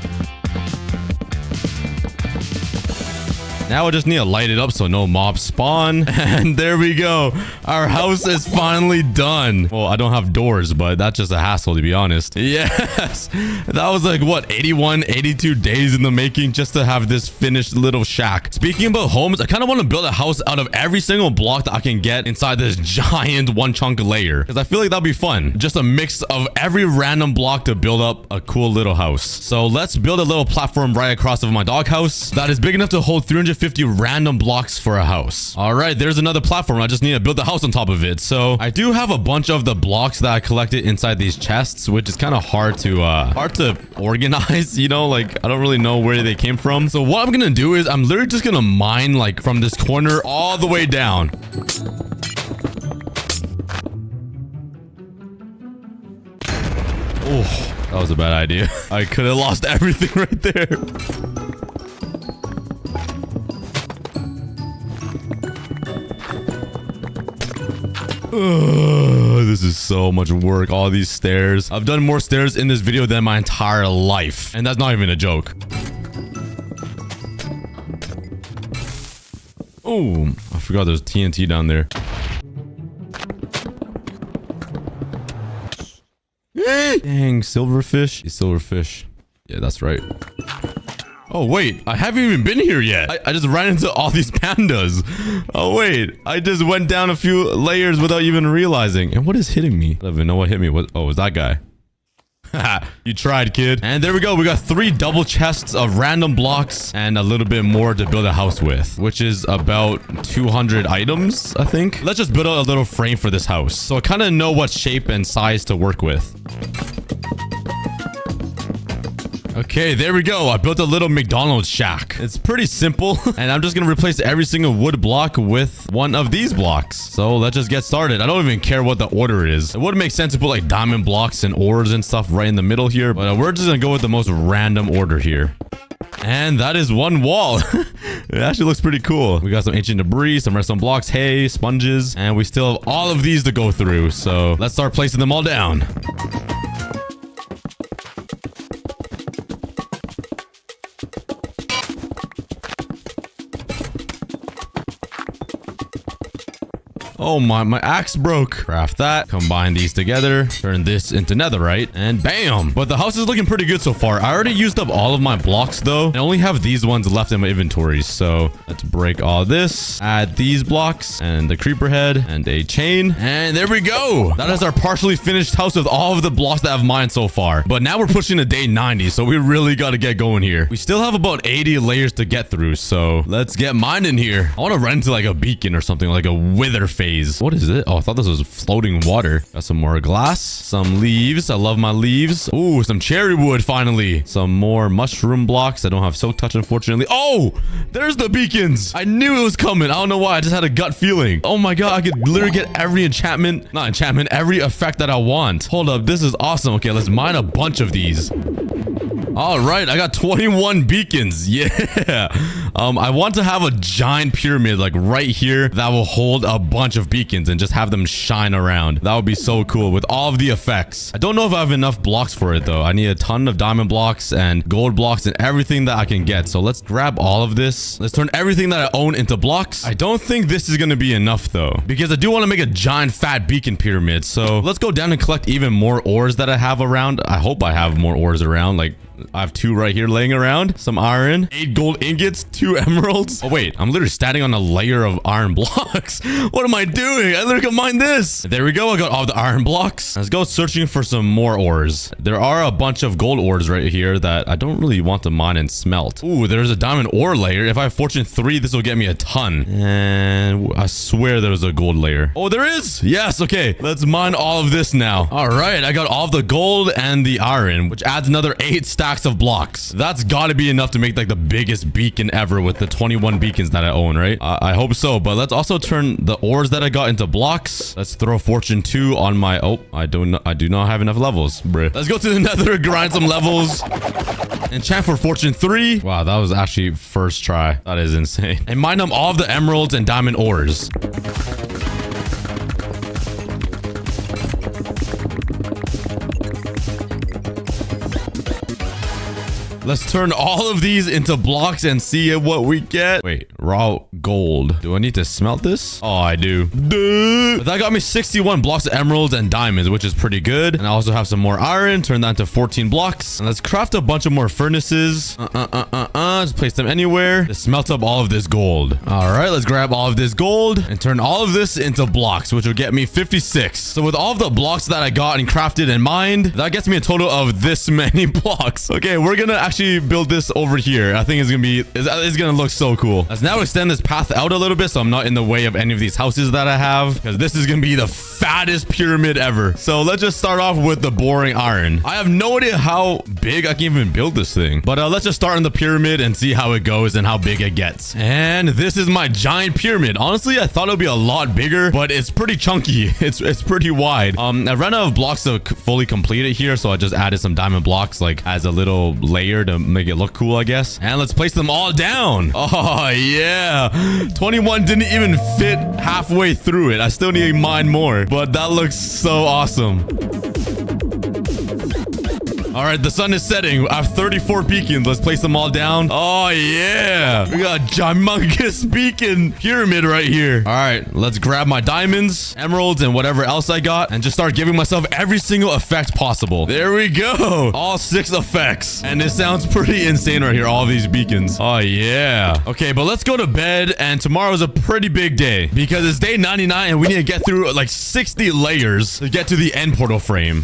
Now I just need to light it up so no mobs spawn. And there we go. Our house is finally done. Well, I don't have doors, but that's just a hassle, to be honest. Yes. That was like, what, 81, 82 days in the making just to have this finished little shack. Speaking about homes, I kind of want to build a house out of every single block that I can get inside this giant one chunk layer, because I feel like that'd be fun. Just a mix of every random block to build up a cool little house. So let's build a little platform right across of my doghouse that is big enough to hold 350 random blocks for a house. All right, there's another platform. I just need to build a house on top of it. So I do have a bunch of the blocks that I collected inside these chests, which is kind of hard to organize, you know, like I don't really know where they came from. So what I'm gonna do is I'm literally just gonna mine like from this corner all the way down. Oh, that was a bad idea. I could have lost everything right there. This is so much work. All these stairs. I've done more stairs in this video than my entire life. And that's not even a joke. Oh, I forgot there's TNT down there. Dang, silverfish. Silverfish. Yeah, that's right. Oh, wait. I haven't even been here yet. I just ran into all these pandas. Oh, wait. I just went down a few layers without even realizing. And what is hitting me? I don't even know what hit me. What? Oh, it was that guy. You tried, kid. And there we go. We got 3 double chests of random blocks and a little bit more to build a house with, which is about 200 items, I think. Let's just build out a little frame for this house, so I kind of know what shape and size to work with. Okay, there we go. I built a little McDonald's shack. It's pretty simple, and I'm just gonna replace every single wood block with one of these blocks. So let's just get started. I don't even care what the order is. It would make sense to put like diamond blocks and ores and stuff right in the middle here, but we're just gonna go with the most random order here. And that is one wall. It actually looks pretty cool. We got some ancient debris, some redstone blocks, hay, sponges, and we still have all of these to go through. So let's start placing them all down. Oh my axe broke. Craft that. Combine these together. Turn this into netherite. And bam. But the house is looking pretty good so far. I already used up all of my blocks though. I only have these ones left in my inventory. So let's break all this. Add these blocks and the creeper head and a chain. And there we go. That is our partially finished house with all of the blocks that I've mined so far. But now we're pushing to day 90. So we really got to get going here. We still have about 80 layers to get through. So let's get mining here. I want to run into like a beacon or something, like a wither phase. What is it? Oh, I thought this was floating water. Got some more glass, some leaves. I love my leaves. Ooh, some cherry wood finally. Some more mushroom blocks. I don't have silk touch, unfortunately. Oh, there's the beacons. I knew it was coming. I don't know why. I just had a gut feeling. Oh my god, I could literally get every every effect that I want. Hold up, this is awesome. Okay, let's mine a bunch of these. All right, I got 21 beacons. Yeah. I want to have a giant pyramid like right here that will hold a bunch of beacons and just have them shine around. That would be so cool with all of the effects. I don't know if I have enough blocks for it though. I need a ton of diamond blocks and gold blocks and everything that I can get. So let's grab all of this. Let's turn everything that I own into blocks. I don't think this is going to be enough though, because I do want to make a giant fat beacon pyramid. So let's go down and collect even more ores that I have around. I hope I have more ores around. Like, I have 2 right here laying around. Some iron, 8 gold ingots, 2 emeralds. Oh, wait. I'm literally standing on a layer of iron blocks. What am I doing? I literally can mine this. There we go. I got all the iron blocks. Let's go searching for some more ores. There are a bunch of gold ores right here that I don't really want to mine and smelt. Ooh, there's a diamond ore layer. If I have fortune 3, this will get me a ton. And I swear there's a gold layer. Oh, there is. Yes. Okay. Let's mine all of this now. All right. I got all of the gold and the iron, which adds another 8 stacks of blocks. That's got to be enough to make like the biggest beacon ever with the 21 beacons that I own, right? I hope so. But let's also turn the ores that I got into blocks. Let's throw fortune 2 on my... Oh, I do not have enough levels, bruh. Let's go to the nether, grind some levels. Enchant for fortune 3. Wow, that was actually first try. That is insane. And mine them all of the emeralds and diamond ores. Let's turn all of these into blocks and see what we get. Wait, raw gold. Do I need to smelt this? Oh, I do. Duh. But that got me 61 blocks of emeralds and diamonds, which is pretty good. And I also have some more iron. Turn that into 14 blocks. And let's craft a bunch of more furnaces. Just place them anywhere to smelt up all of this gold. All right, let's grab all of this gold and turn all of this into blocks, which will get me 56. So with all of the blocks that I got and crafted and mined, that gets me a total of this many blocks. Okay, we're gonna actually build this over here. I think it's gonna look so cool. Let's now extend this path out a little bit so I'm not in the way of any of these houses that I have, because this is gonna be the fattest pyramid ever. So let's just start off with the boring iron. I have no idea how big I can even build this thing, but let's just start in the pyramid and see how it goes and how big it gets. And this is my giant pyramid. Honestly, I thought it would be a lot bigger, but it's pretty chunky. It's pretty wide. I ran out of blocks to fully complete it here, so I just added some diamond blocks like as a little layer to make it look cool, I guess. And let's place them all down. Oh yeah, 21 didn't even fit halfway through it. I still need to mine more, but that looks so awesome. All right, the sun is setting. I have 34 beacons. Let's place them all down. Oh, yeah. We got a humongous beacon pyramid right here. All right, let's grab my diamonds, emeralds, and whatever else I got and just start giving myself every single effect possible. There we go. All 6 effects. And it sounds pretty insane right here, all these beacons. Oh, yeah. Okay, but let's go to bed. And tomorrow is a pretty big day because it's day 99 and we need to get through like 60 layers to get to the end portal frame.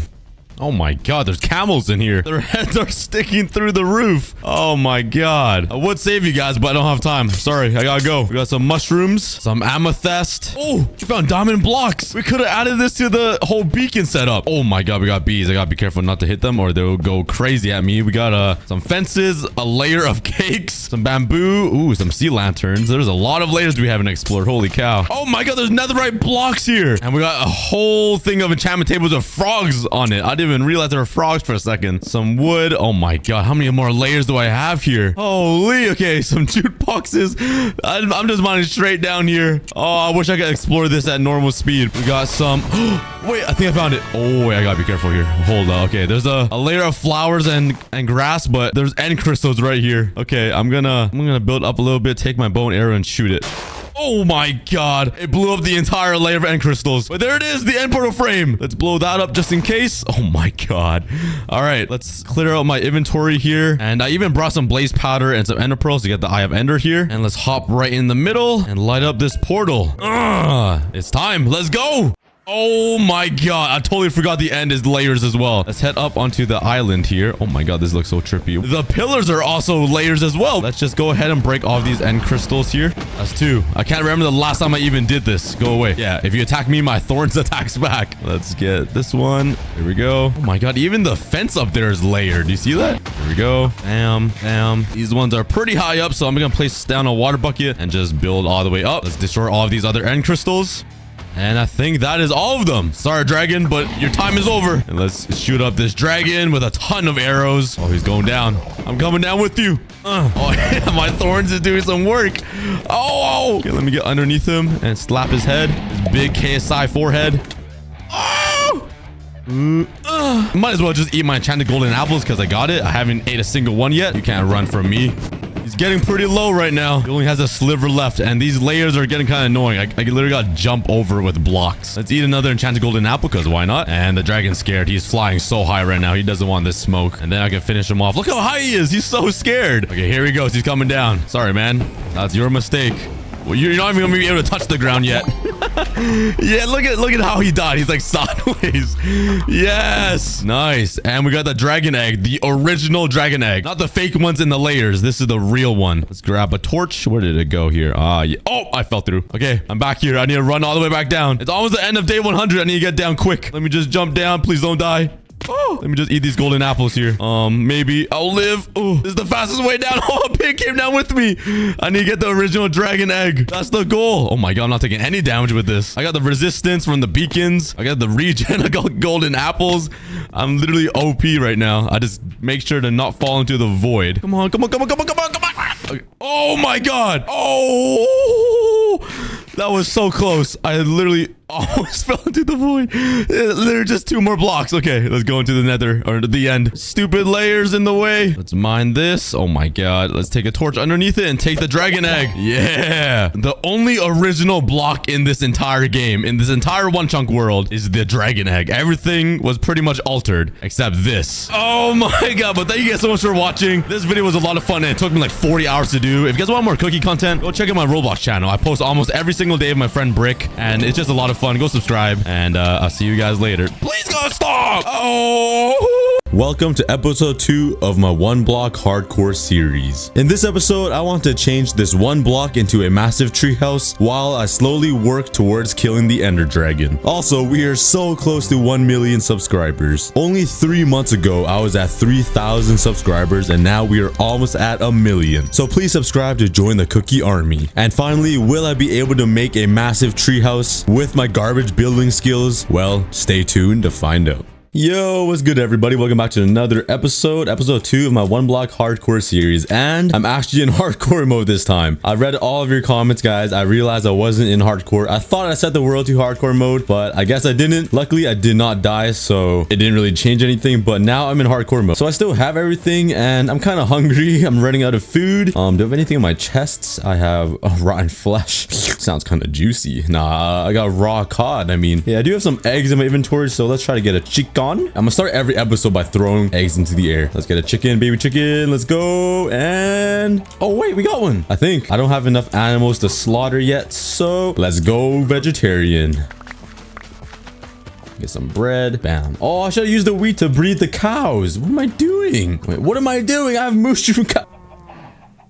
Oh my god, there's camels in here. Their heads are sticking through the roof. Oh my god. I would save you guys, but I don't have time. Sorry, I gotta go. We got some mushrooms, some amethyst. Oh, we found diamond blocks. We could have added this to the whole beacon setup. Oh my god, we got bees. I gotta be careful not to hit them or they'll go crazy at me. We got some fences, a layer of cakes, some bamboo. Ooh, some sea lanterns. There's a lot of layers we haven't explored. Holy cow. Oh my god, there's netherite blocks here. And we got a whole thing of enchantment tables with frogs on it. I didn't even realize there were frogs for a second. Some wood. Oh my god, how many more layers do I have here? Holy, okay, some jute boxes. I'm just mining straight down here. Oh, I wish I could explore this at normal speed. We got some... Wait, I think I found it. Oh, wait, I gotta be careful here. Hold on. Okay, there's a layer of flowers and grass, but there's end crystals right here. Okay, I'm gonna build up a little bit, take my bow and arrow and shoot it. Oh my god, it blew up the entire layer of end crystals. But there it is, the end portal frame. Let's blow that up just in case. Oh my god. All right, let's clear out my inventory here. And I even brought some blaze powder and some ender pearls to get the eye of ender here. And let's hop right in the middle and light up this portal. It's time. Let's go. Oh my god, I totally forgot the end is layers as well. Let's head up onto the island here. Oh my god, this looks so trippy. The pillars are also layers as well. Let's just go ahead and break off these end crystals here. That's 2. I can't remember the last time I even did this. Go away. Yeah, if you attack me, my thorns attacks back. Let's get this one. Here we go. Oh my god, even the fence up there is layered. Do you see that? Here we go. Bam, bam. These ones are pretty high up, so I'm gonna place down a water bucket and just build all the way up. Let's destroy all of these other end crystals. And I think that is all of them. Sorry, dragon, but your time is over. And let's shoot up this dragon with a ton of arrows. Oh, he's going down. I'm coming down with you. Oh, yeah, my thorns is doing some work. Oh. Okay, let me get underneath him and slap his head. His big KSI forehead. Oh. Might as well just eat my enchanted golden apples because I got it. I haven't ate a single one yet. You can't run from me. He's getting pretty low right now. He only has a sliver left, and these layers are getting kind of annoying. I literally got to jump over with blocks. Let's eat another enchanted golden apple, because why not? And the dragon's scared. He's flying so high right now. He doesn't want this smoke. And then I can finish him off. Look how high he is. He's so scared. Okay, here he goes. He's coming down. Sorry, man. That's your mistake. Well, you're not even going to be able to touch the ground yet. Yeah, look at how he died. He's like sideways. Yes. Nice. And we got the dragon egg. The original dragon egg. Not the fake ones in the layers. This is the real one. Let's grab a torch. Where did it go here? Yeah. Oh, I fell through. Okay, I'm back here. I need to run all the way back down. It's almost the end of day 100. I need to get down quick. Let me just jump down. Please don't die. Oh, let me just eat these golden apples here. Maybe I'll live. Oh, this is the fastest way down. Oh, a pig came down with me. I need to get the original dragon egg. That's the goal. Oh my god, I'm not taking any damage with this. I got the resistance from the beacons. I got the regen. I got golden apples. I'm literally OP right now. I just make sure to not fall into the void. Come on, come on, come on, come on, come on, come on. Okay. Oh my god. Oh, that was so close. I literally almost fell into the void. There are just 2 more blocks. Okay, let's go into the nether, or the end. Stupid layers in the way. Let's mine this. Oh my god. Let's take a torch underneath it and take the dragon egg. Yeah. The only original block in this entire game, in this entire one chunk world, is the dragon egg. Everything was pretty much altered except this. Oh my god. But thank you guys so much for watching. This video was a lot of fun and it took me like 40 hours to do. If you guys want more cookie content, go check out my Roblox channel. I post almost every single day with my friend Brick, and it's just a lot of fun. Go subscribe, and I'll see you guys later. Please go stop. Oh. Welcome to episode 2 of my 1 block hardcore series. In this episode, I want to change this 1 block into a massive treehouse while I slowly work towards killing the ender dragon. Also, we are so close to 1 million subscribers. Only 3 months ago, I was at 3,000 subscribers, and now we are almost at 1 million. So please subscribe to join the cookie army. And finally, will I be able to make a massive treehouse with my garbage building skills? Well, stay tuned to find out. Yo, what's good everybody? Welcome back to another episode 2 of my 1 block hardcore series, and I'm actually in hardcore mode this time. I read all of your comments, guys. I realized I wasn't in hardcore. I thought I set the world to hardcore mode, but I guess I didn't. Luckily, I did not die, so it didn't really change anything, but now I'm in hardcore mode. So I still have everything, and I'm kind of hungry. I'm running out of food. Do I have anything in my chests? I have rotten flesh. Sounds kind of juicy. Nah, I got raw cod. I mean, yeah, I do have some eggs in my inventory, so let's try to get a chicken. I'm gonna start every episode by throwing eggs into the air. Let's get a chicken, baby chicken. Let's go. And oh wait, we got one. I think I don't have enough animals to slaughter yet, so let's go vegetarian. Get some bread. Bam. Oh, I should have used the wheat to breed the cows. What am I doing? Wait, what am I doing? I have mushroom cow.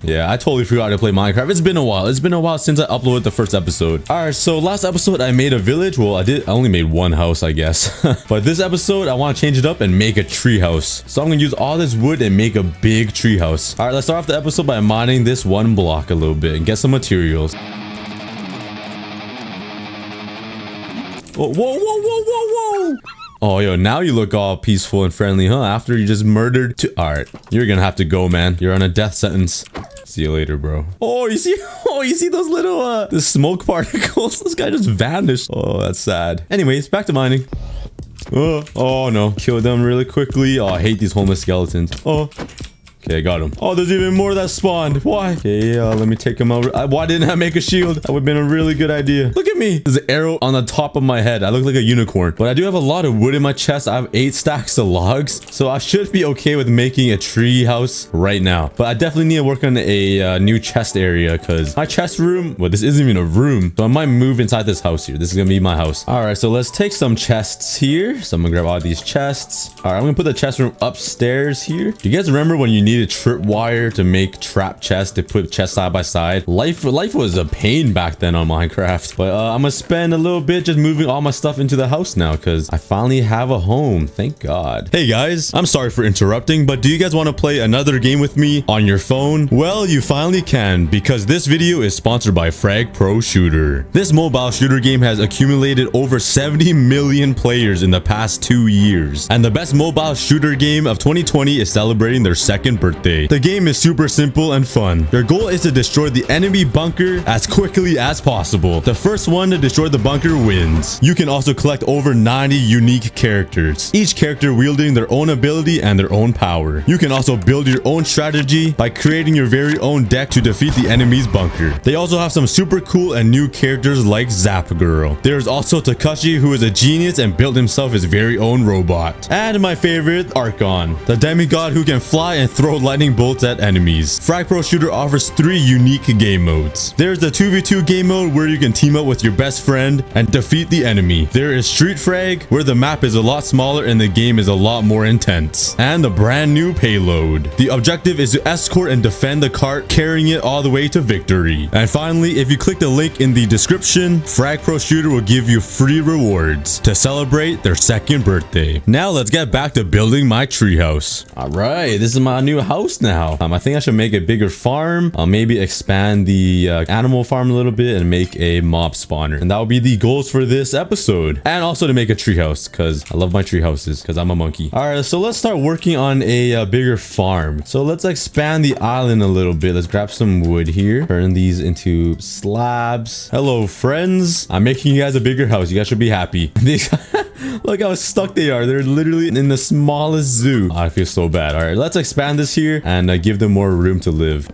Yeah, I totally forgot to play Minecraft. It's been a while. It's been a while since I uploaded the first episode. All right, so last episode I made a village. Well, I only made 1 house, I guess. But this episode I want to change it up and make a tree house. So I'm gonna use all this wood and make a big tree house. All right, let's start off the episode by mining this 1 block a little bit and get some materials. Whoa, whoa, whoa, whoa, whoa, whoa. Oh, yo, now you look all peaceful and friendly, huh? After you just murdered two. All right, you're gonna have to go, man. You're on a death sentence. See you later, bro. Oh, you see? Oh, you see those little the smoke particles? This guy just vanished. Oh, that's sad. Anyways, back to mining. Oh no, kill them really quickly. Oh, I hate these homeless skeletons. Oh. Okay, got him. Oh, there's even more that spawned. Why? Okay, let me take him over. Why didn't I make a shield? That would have been a really good idea. Look at me. There's an arrow on the top of my head. I look like a unicorn. But I do have a lot of wood in my chest. I have 8 stacks of logs. So I should be okay with making a tree house right now. But I definitely need to work on a new chest area because my chest room, well, this isn't even a room. So I might move inside this house here. This is going to be my house. All right, so let's take some chests here. So I'm going to grab all these chests. All right, I'm going to put the chest room upstairs here. Do you guys remember when you needed tripwire to make trap chests to put chests side by side? Life was a pain back then on Minecraft. But I'm gonna spend a little bit just moving all my stuff into the house now because I finally have a home. Thank God. Hey guys, I'm sorry for interrupting, but do you guys want to play another game with me on your phone? Well, you finally can because this video is sponsored by Frag Pro Shooter. This mobile shooter game has accumulated over 70 million players in the past 2 years, and the best mobile shooter game of 2020 is celebrating their 2nd birthday. The game is super simple and fun. Your goal is to destroy the enemy bunker as quickly as possible. The first one to destroy the bunker wins. You can also collect over 90 unique characters, each character wielding their own ability and their own power. You can also build your own strategy by creating your very own deck to defeat the enemy's bunker. They also have some super cool and new characters like Zap Girl. There's also Takashi, who is a genius and built himself his very own robot. And my favorite, Archon, the demigod who can fly and throw lightning bolts at enemies. Frag Pro Shooter offers 3 unique game modes. There's the 2v2 game mode where you can team up with your best friend and defeat the enemy. There is Street Frag where the map is a lot smaller and the game is a lot more intense. And the brand new Payload. The objective is to escort and defend the cart, carrying it all the way to victory. And finally, if you click the link in the description, Frag Pro Shooter will give you free rewards to celebrate their 2nd birthday. Now let's get back to building my treehouse. All right, this is my new house now. I think I should make a bigger farm. I'll maybe expand the animal farm a little bit and make a mob spawner. And that will be the goals for this episode. And also to make a treehouse because I love my tree houses because I'm a monkey. All right, so let's start working on a bigger farm. So let's expand the island a little bit. Let's grab some wood here. Turn these into slabs. Hello, friends. I'm making you guys a bigger house. You guys should be happy. Look how stuck they are. They're literally in the smallest zoo. I feel so bad. All right, let's expand this here and give them more room to live.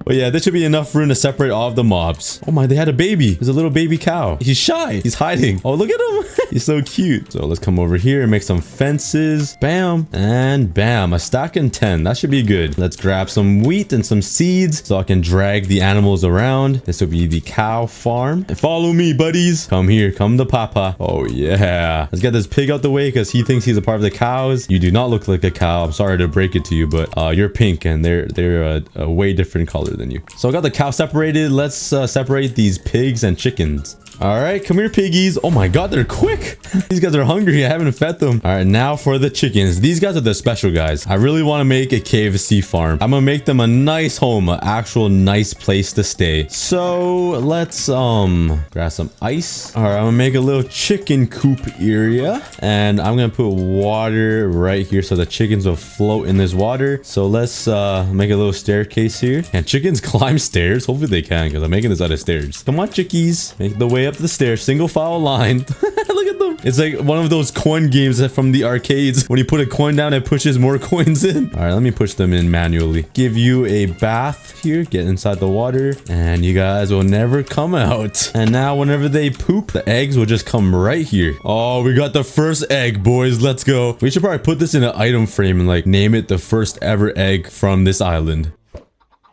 But yeah, there should be enough room to separate all of the mobs. Oh my, they had a baby. There's a little baby cow. He's shy. He's hiding. Oh, look at him. He's so cute. So let's come over here and make some fences. Bam. And bam. A stack and 10. That should be good. Let's grab some wheat and some seeds so I can drag the animals around. This will be the cow farm. And follow me, buddies. Come here. Come to Papa. Oh, yeah. Let's get this pig out the way because he thinks he's a part of the cows. You do not look like a cow. I'm sorry to break it to you, but you're pink and they're a way different color than you. So I got the cow separated. Let's separate these pigs and chickens. All right, come here, piggies. Oh my God, they're quick. These guys are hungry. I haven't fed them. All right, now for the chickens. These guys are the special guys. I really want to make a KFC farm. I'm gonna make them a nice home, an actual nice place to stay. So let's grab some ice. All right, I'm gonna make a little chicken coop area, and I'm gonna put water right here so the chickens will float in this water. So let's make a little staircase here. And chickens climb stairs? Hopefully they can because I'm making this out of stairs. Come on, chickies. Make the way up the stairs, single file line. Look at them. It's like one of those coin games from the arcades. When you put a coin down, it pushes more coins in. All right, let me push them in manually. Give you a bath here. Get inside the water and you guys will never come out. And now whenever they poop, the eggs will just come right here. Oh, we got the first egg, boys. Let's go. We should probably put this in an item frame and like name it the first ever egg from this island.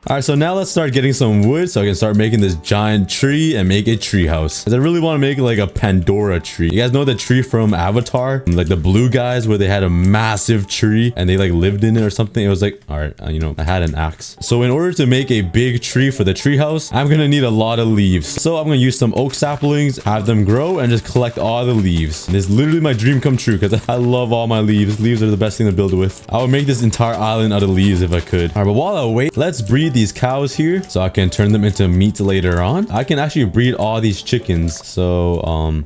All right, so now let's start getting some wood so I can start making this giant tree and make a tree house. I really want to make like a Pandora tree. You guys know the tree from Avatar? Like the blue guys where they had a massive tree and they like lived in it or something. It was like, all right, you know, I had an axe. So in order to make a big tree for the tree house, I'm going to need a lot of leaves. So I'm going to use some oak saplings, have them grow and just collect all the leaves. And this is literally my dream come true because I love all my leaves. Leaves are the best thing to build with. I would make this entire island out of leaves if I could. All right, but while I wait, let's breed these cows here so I can turn them into meat later on. I can actually breed all these chickens. So,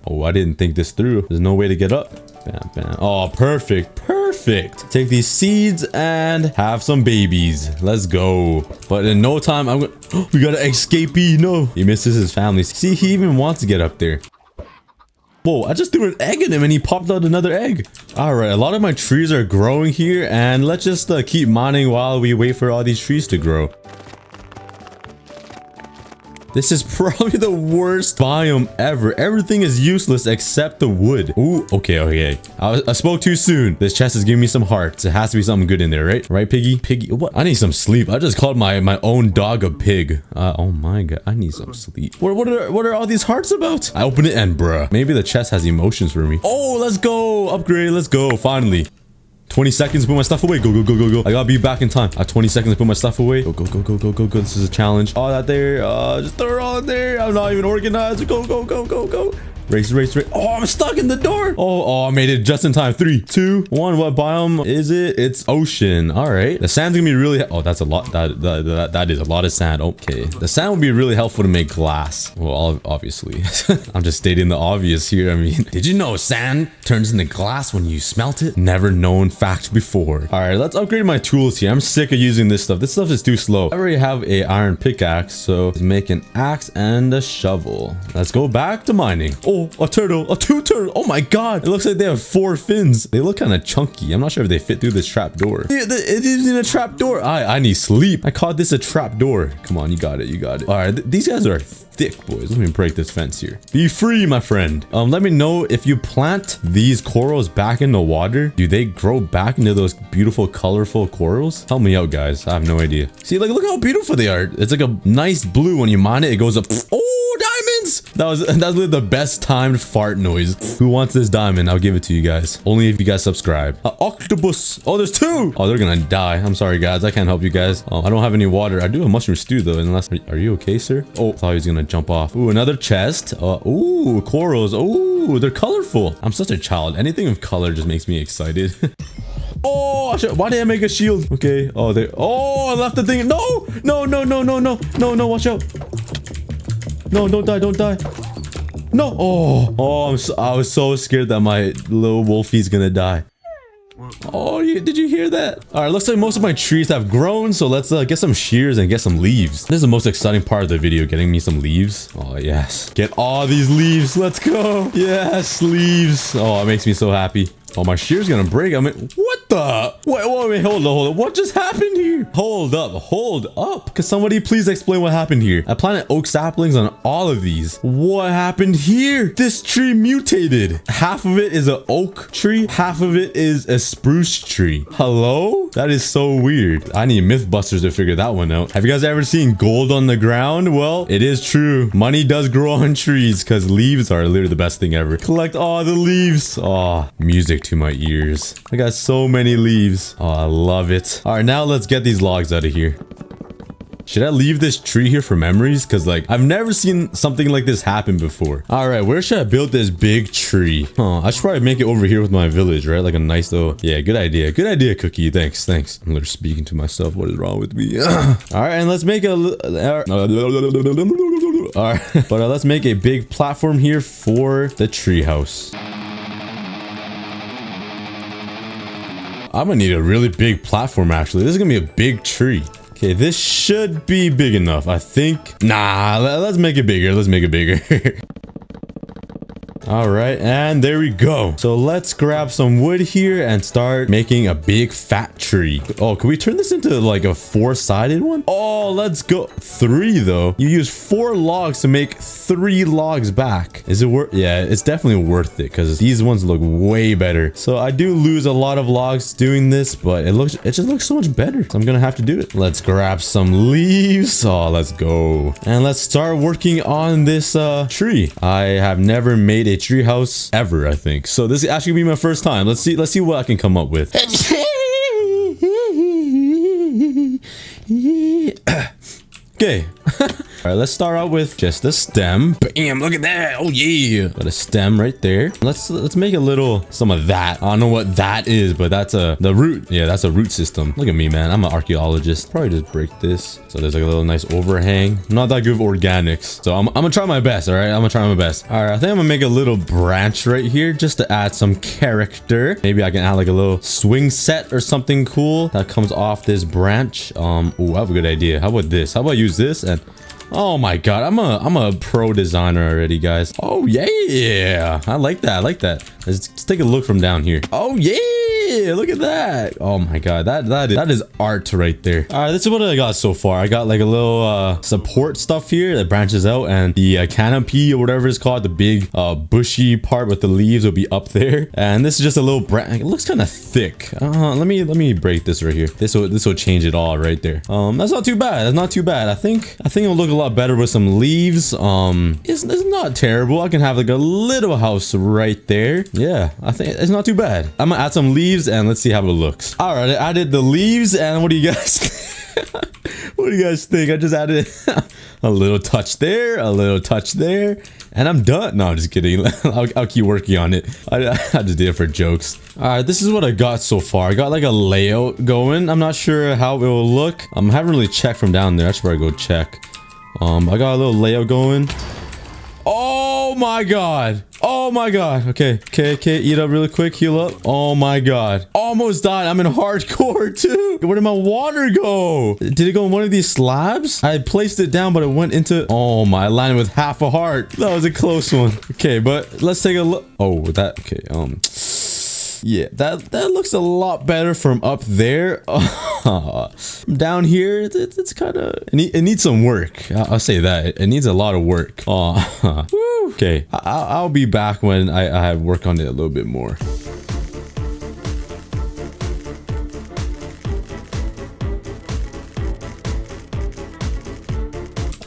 oh, I didn't think this through. There's no way to get up. Bam, bam. Oh, perfect. Perfect. Take these seeds and have some babies. Let's go. But in no time, I'm gonna... We got an escapee. No. He misses his family. See, he even wants to get up there. Whoa, I just threw an egg in him and he popped out another egg. All right, a lot of my trees are growing here, and let's just keep mining while we wait for all these trees to grow. This is probably the worst biome ever. Everything is useless except the wood. Ooh, okay. I spoke too soon. This chest is giving me some hearts. It has to be something good in there, right? Right, piggy? Piggy, what? I need some sleep. I just called my own dog a pig. Oh my god, I need some sleep. What are all these hearts about? I open it and bruh. Maybe the chest has emotions for me. Oh, let's go. Upgrade, let's go. Finally. 20 seconds to put my stuff away. Go. I gotta be back in time. I have 20 seconds to put my stuff away. Go. This is a challenge. All that there. Just throw it all in there. I'm not even organized. Go. Race. Oh, I'm stuck in the door. Oh, I made it just in time. 3, 2, 1. What biome is it? It's ocean. All right. The sand's gonna be really... Oh, that's a lot. That is a lot of sand. Okay. The sand would be really helpful to make glass. Well, obviously. I'm just stating the obvious here. I mean, did you know sand turns into glass when you smelt it? Never known fact before. All right, let's upgrade my tools here. I'm sick of using this stuff. This stuff is too slow. I already have a iron pickaxe, so let's make an axe and a shovel. Let's go back to mining. Oh, a turtle, a 2 turtle. Oh my god, it looks like they have 4 fins. They look kind of chunky. I'm not sure if they fit through this trap door. It is in a trap door. I need sleep. I called this a trap door. Come on, you got it. All right, these guys are thick, boys. Let me break this fence here. Be free, my friend. Let me know if you plant these corals back in the water, do they grow back into those beautiful, colorful corals? Help me out, guys. I have no idea. See, like, look how beautiful they are. It's like a nice blue. When you mine it, it goes up. Oh, diamonds! That's literally the best timed fart noise. Who wants this diamond? I'll give it to you guys. Only if you guys subscribe. Octopus. Oh, there's 2. Oh, they're gonna die. I'm sorry, guys. I can't help you guys. I don't have any water. I do have mushroom stew, though. Unless... Are you okay, sir? Oh, I thought he was gonna jump off. Ooh, another chest. Ooh, corals. Ooh, they're colorful. I'm such a child. Anything with color just makes me excited. Oh, why did I make a shield? Okay. Oh, I left the thing. No, watch out. No, don't die. No. Oh, I was so scared that my little wolfie's gonna die. Oh, did you hear that? All right, looks like most of my trees have grown, so let's get some shears and get some leaves. This is the most exciting part of the video, getting me some leaves. Oh, yes. Get all these leaves. Let's go. Yes, leaves. Oh, it makes me so happy. Oh, my shear's gonna break. I mean, what the? Wait, hold on. What just happened here? Hold up. Could somebody please explain what happened here? I planted oak saplings on all of these. What happened here? This tree mutated. Half of it is an oak tree. Half of it is a spruce tree. Hello? That is so weird. I need Mythbusters to figure that one out. Have you guys ever seen gold on the ground? Well, it is true. Money does grow on trees because leaves are literally the best thing ever. Collect all the leaves. Oh, music to my ears. I got so many leaves. Oh, I love it. All right, now let's get these logs out of here. Should I leave this tree here for memories? Because, like, I've never seen something like this happen before. All right, where should I build this big tree? I should probably make it over here with my village, right? Like a nice little... Yeah, good idea. Good idea, Cookie. Thanks. I'm literally speaking to myself. What is wrong with me? All right, and let's make a... All right, but let's make a big platform here for the treehouse. I'm gonna need a really big platform, actually. This is gonna be a big tree. Okay, this should be big enough, I think. Nah, let's make it bigger. All right, and there we go. So let's grab some wood here and start making a big fat tree. Oh, can we turn this into like a 4-sided one? Oh, let's go. 3 though. You use 4 logs to make 3 logs back. Is it worth? Yeah, it's definitely worth it because these ones look way better. So I do lose a lot of logs doing this, but it just looks so much better. So I'm gonna have to do it. Let's grab some leaves. Oh, let's go. And let's start working on this tree. I have never made a tree house ever, I think. So this is actually gonna be my first time. Let's see what I can come up with. Okay. All right, let's start out with just the stem. Bam, look at that. Oh yeah, got a stem right there. Let's make a little some of that. I don't know what that is, but that's the root. Yeah, that's a root system. Look at me, man. I'm an archaeologist. Probably just break this. So there's like a little nice overhang. I'm not that good with organics, so I'm gonna try my best. All right, I'm gonna try my best. All right, I think I'm gonna make a little branch right here just to add some character. Maybe I can add like a little swing set or something cool that comes off this branch. Oh, I have a good idea. How about this? How about use this and oh my god, I'm a pro designer already, guys. Oh yeah, I like that. I like that. Let's take a look from down here. Oh yeah, look at that. Oh my god, that is art right there. All right, this is what I got so far. I got like a little support stuff here that branches out, and the canopy or whatever it's called, the big bushy part with the leaves will be up there. And this is just a little branch. It looks kind of thick. Let me break this right here. This will change it all right there. That's not too bad. That's not too bad. I think it'll look a lot better with some leaves. It's not terrible. I can have like a little house right there. Yeah, I think it's not too bad. I'm gonna add some leaves and let's see how it looks. All right, I added the leaves, and what do you guys what do you guys think? I just added a little touch there, a little touch there, and I'm done. No, I'm just kidding. I'll keep working on it. I just did it for jokes. All right, this is what I got so far. I got like a layout going. I'm not sure how it will look. I haven't really checked from down there. I should probably go check. I got a little layout going. Oh my god. Oh my god. Okay. Eat up really quick. Heal up. Oh my god. Almost died. I'm in hardcore too. Where did my water go? Did it go in one of these slabs? I placed it down, but it went into... Oh my, I landed with half a heart. That was a close one. Okay, but let's take a look. Oh, that... Okay, yeah, that looks a lot better from up there. Down here, it's kind of... It needs some work. I'll say that. It needs a lot of work. Okay, I'll be back when I work on it a little bit more.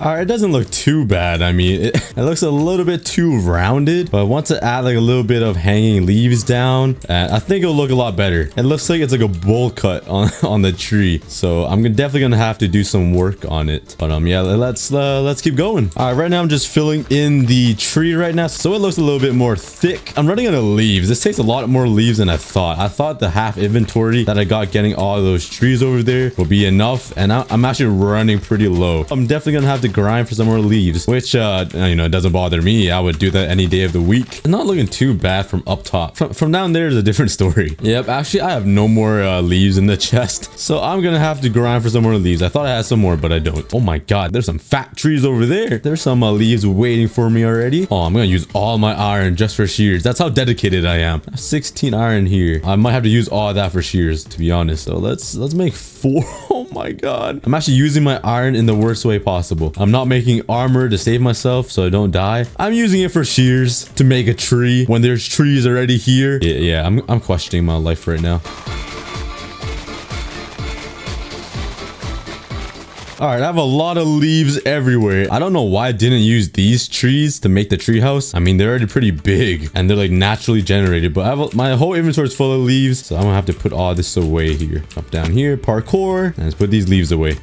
Alright, it doesn't look too bad. I mean, it looks a little bit too rounded, but once I add like a little bit of hanging leaves down, I think it'll look a lot better. It looks like it's like a bowl cut on the tree, so I'm definitely gonna have to do some work on it. But yeah, let's keep going. Alright, right now I'm just filling in the tree right now, so it looks a little bit more thick. I'm running out of leaves. This takes a lot more leaves than I thought. I thought the half inventory that I got getting all those trees over there will be enough, and I'm actually running pretty low. I'm definitely gonna have to grind for some more leaves, which you know, it doesn't bother me. I would do that any day of the week. It's not looking too bad from up top. From down there is a different story. Yep, actually I have no more leaves in the chest, so I'm gonna have to grind for some more leaves. I thought I had some more, but I don't. Oh my god, there's some fat trees over there. There's some leaves waiting for me already. Oh, I'm gonna use all my iron just for shears. That's how dedicated I am. 16 iron here. I might have to use all that for shears, to be honest. So let's make 4. Oh my god, I'm actually using my iron in the worst way possible. I'm not making armor to save myself so I don't die. I'm using it for shears to make a tree when there's trees already here. Yeah, I'm questioning my life right now. All right, I have a lot of leaves everywhere. I don't know why I didn't use these trees to make the tree house. I mean, they're already pretty big and they're like naturally generated, but my whole inventory is full of leaves, so I'm gonna have to put all this away here. Up down here, parkour, and let's put these leaves away.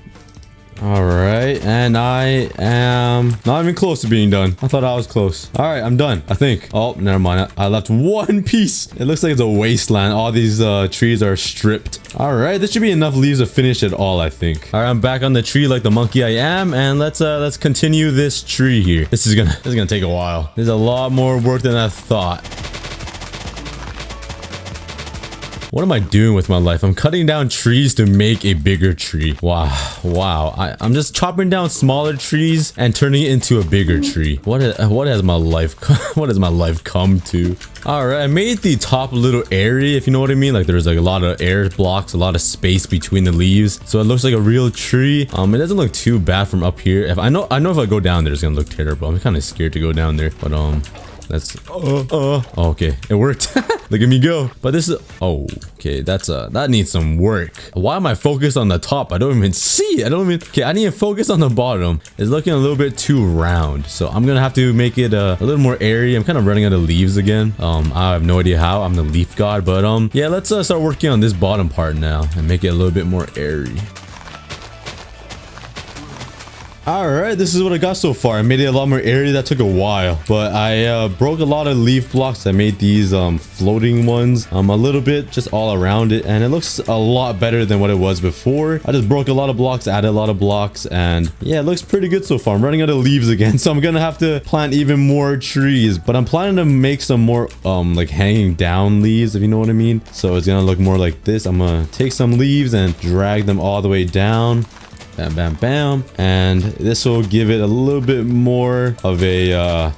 All right, and I am not even close to being done. I thought I was close. All right, I'm done, I think. Oh, never mind. I left one piece. It looks like it's a wasteland. All these trees are stripped. All right, this should be enough leaves to finish it all, I think. All right, I'm back on the tree like the monkey I am, and let's continue this tree here. This is gonna take a while. There's a lot more work than I thought. What am I doing with my life? I'm cutting down trees to make a bigger tree. Wow. I'm just chopping down smaller trees and turning it into a bigger tree. What has my life come to? All right, I made the top little area, if you know what I mean. Like there's like a lot of air blocks, a lot of space between the leaves, so it looks like a real tree. It doesn't look too bad from up here. If I know if I go down there, it's gonna look terrible. I'm kind of scared to go down there, but that's okay, it worked. Look at me go. But this is okay, that needs some work. Why am I focused on the top? I don't even see. Okay, I need to focus on the bottom. It's looking a little bit too round, so I'm gonna have to make it a little more airy. I'm kind of running out of leaves again. I have no idea how. I'm the leaf god, but yeah, let's start working on this bottom part now and make it a little bit more airy. All right, this is what I got so far. I made it a lot more area. That took a while, but I broke a lot of leaf blocks. I made these floating ones a little bit just all around it, and it looks a lot better than what it was before. I just broke a lot of blocks, added a lot of blocks, and yeah, it looks pretty good so far. I'm running out of leaves again, so I'm gonna have to plant even more trees, but I'm planning to make some more like hanging down leaves, if you know what I mean. So it's gonna look more like this. I'm gonna take some leaves and drag them all the way down. Bam, bam, bam. And this will give it a little bit more of a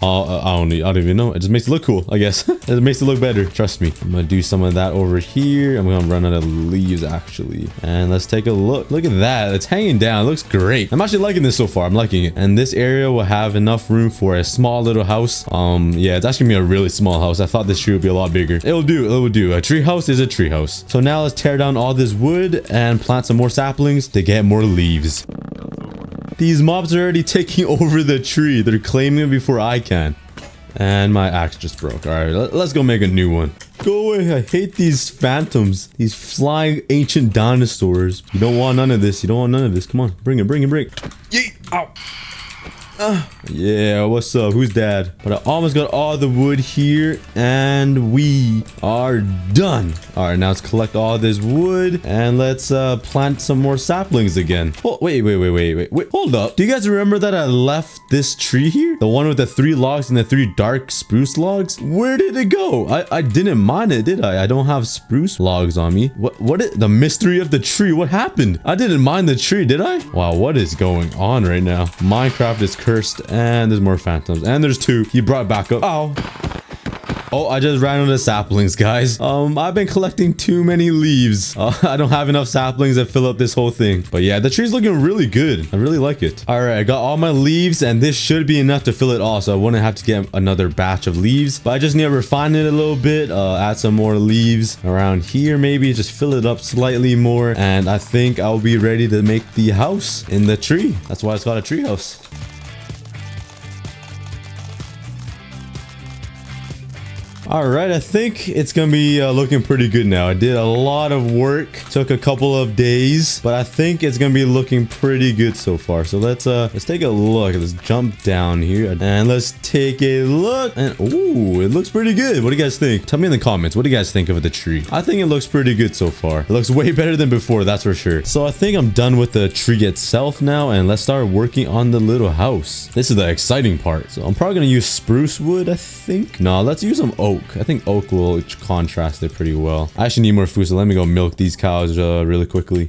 I don't even know. It just makes it look cool, I guess. It makes it look better. Trust me. I'm gonna do some of that over here. I'm gonna run out of leaves actually. And let's take a look. Look at that. It's hanging down. It looks great. I'm actually liking this so far. I'm liking it. And this area will have enough room for a small little house. Yeah, it's actually gonna be a really small house. I thought this tree would be a lot bigger. It'll do. It will do. A tree house is a tree house. So now let's tear down all this wood and plant some more saplings to get more leaves. These mobs are already taking over the tree. They're claiming it before I can. And my axe just broke. All right, let's go make a new one. Go away. I hate these phantoms. These flying ancient dinosaurs. You don't want none of this. You don't want none of this. Come on. Bring it. Bring it. Bring it. Yeet. Ow. Yeah, what's up? Who's dad? But I almost got all the wood here, and we are done. All right, now let's collect all this wood, and let's plant some more saplings again. Oh, wait. Hold up. Do you guys remember that I left this tree here? The one with the 3 logs and the 3 dark spruce logs? Where did it go? I didn't mine it, did I? I don't have spruce logs on me. The mystery of the tree? What happened? I didn't mine the tree, did I? Wow, what is going on right now? Minecraft is cursed, and there's more phantoms, and there's 2 he brought back up. Ow. Oh, I just ran out of saplings, guys. I've been collecting too many leaves. I don't have enough saplings to fill up this whole thing. But yeah, the tree's looking really good. I really like it. All right, I got all my leaves, and this should be enough to fill it all, so I wouldn't have to get another batch of leaves. But I just need to refine it a little bit, add some more leaves around here, maybe just fill it up slightly more, and I think I'll be ready to make the house in the tree. That's why it's called a tree house. All right, I think it's gonna be looking pretty good now. I did a lot of work, took a couple of days, but I think it's gonna be looking pretty good so far. So let's take a look. Let's jump down here and let's take a look. And ooh, it looks pretty good. What do you guys think? Tell me in the comments. What do you guys think of the tree? I think it looks pretty good so far. It looks way better than before, that's for sure. So I think I'm done with the tree itself now, and let's start working on the little house. This is the exciting part. So I'm probably gonna use spruce wood, I think. No, let's use some oak. I think oak will contrast it pretty well. I actually need more food, so let me go milk these cows really quickly.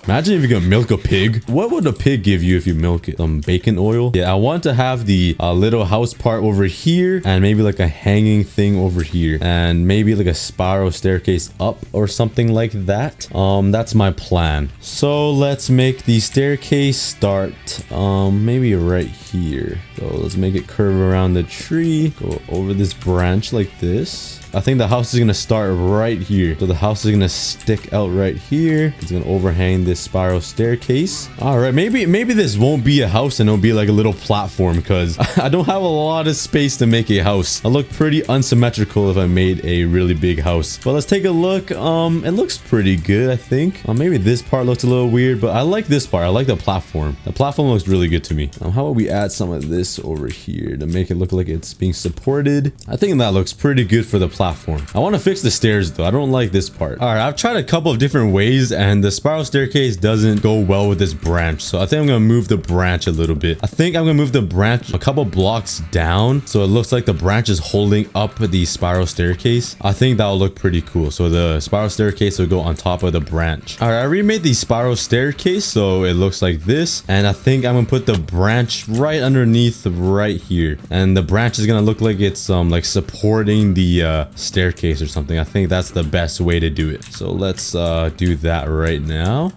Imagine if you could milk a pig. What would a pig give you if you milk it? Some bacon oil? Yeah, I want to have the little house part over here, and maybe like a hanging thing over here, and maybe like a spiral staircase up or something like that. That's my plan. So let's make the staircase start maybe right here. So let's make it curve around the tree, go over this branch like this. I think the house is gonna start right here. So the house is gonna stick out right here. It's gonna overhang this spiral staircase. All right, maybe this won't be a house and it'll be like a little platform, because I don't have a lot of space to make a house. I look pretty unsymmetrical if I made a really big house. But let's take a look. It looks pretty good, I think. Maybe this part looks a little weird, but I like this part. I like the platform. The platform looks really good to me. How about we add some of this over here to make it look like it's being supported? I think that looks pretty good for the platform. I want to fix the stairs though. I don't like this part. All right, I've tried a couple of different ways, and the spiral staircase doesn't go well with this branch. So I think I'm gonna move the branch a little bit. I think I'm gonna move the branch a couple blocks down, so it looks like the branch is holding up the spiral staircase. I think that will look pretty cool. So the spiral staircase will go on top of the branch. All right, I remade the spiral staircase so it looks like this, and I think I'm gonna put the branch right underneath right here, and the branch is gonna look like it's like supporting the staircase or something. I think that's the best way to do it. So let's do that right now.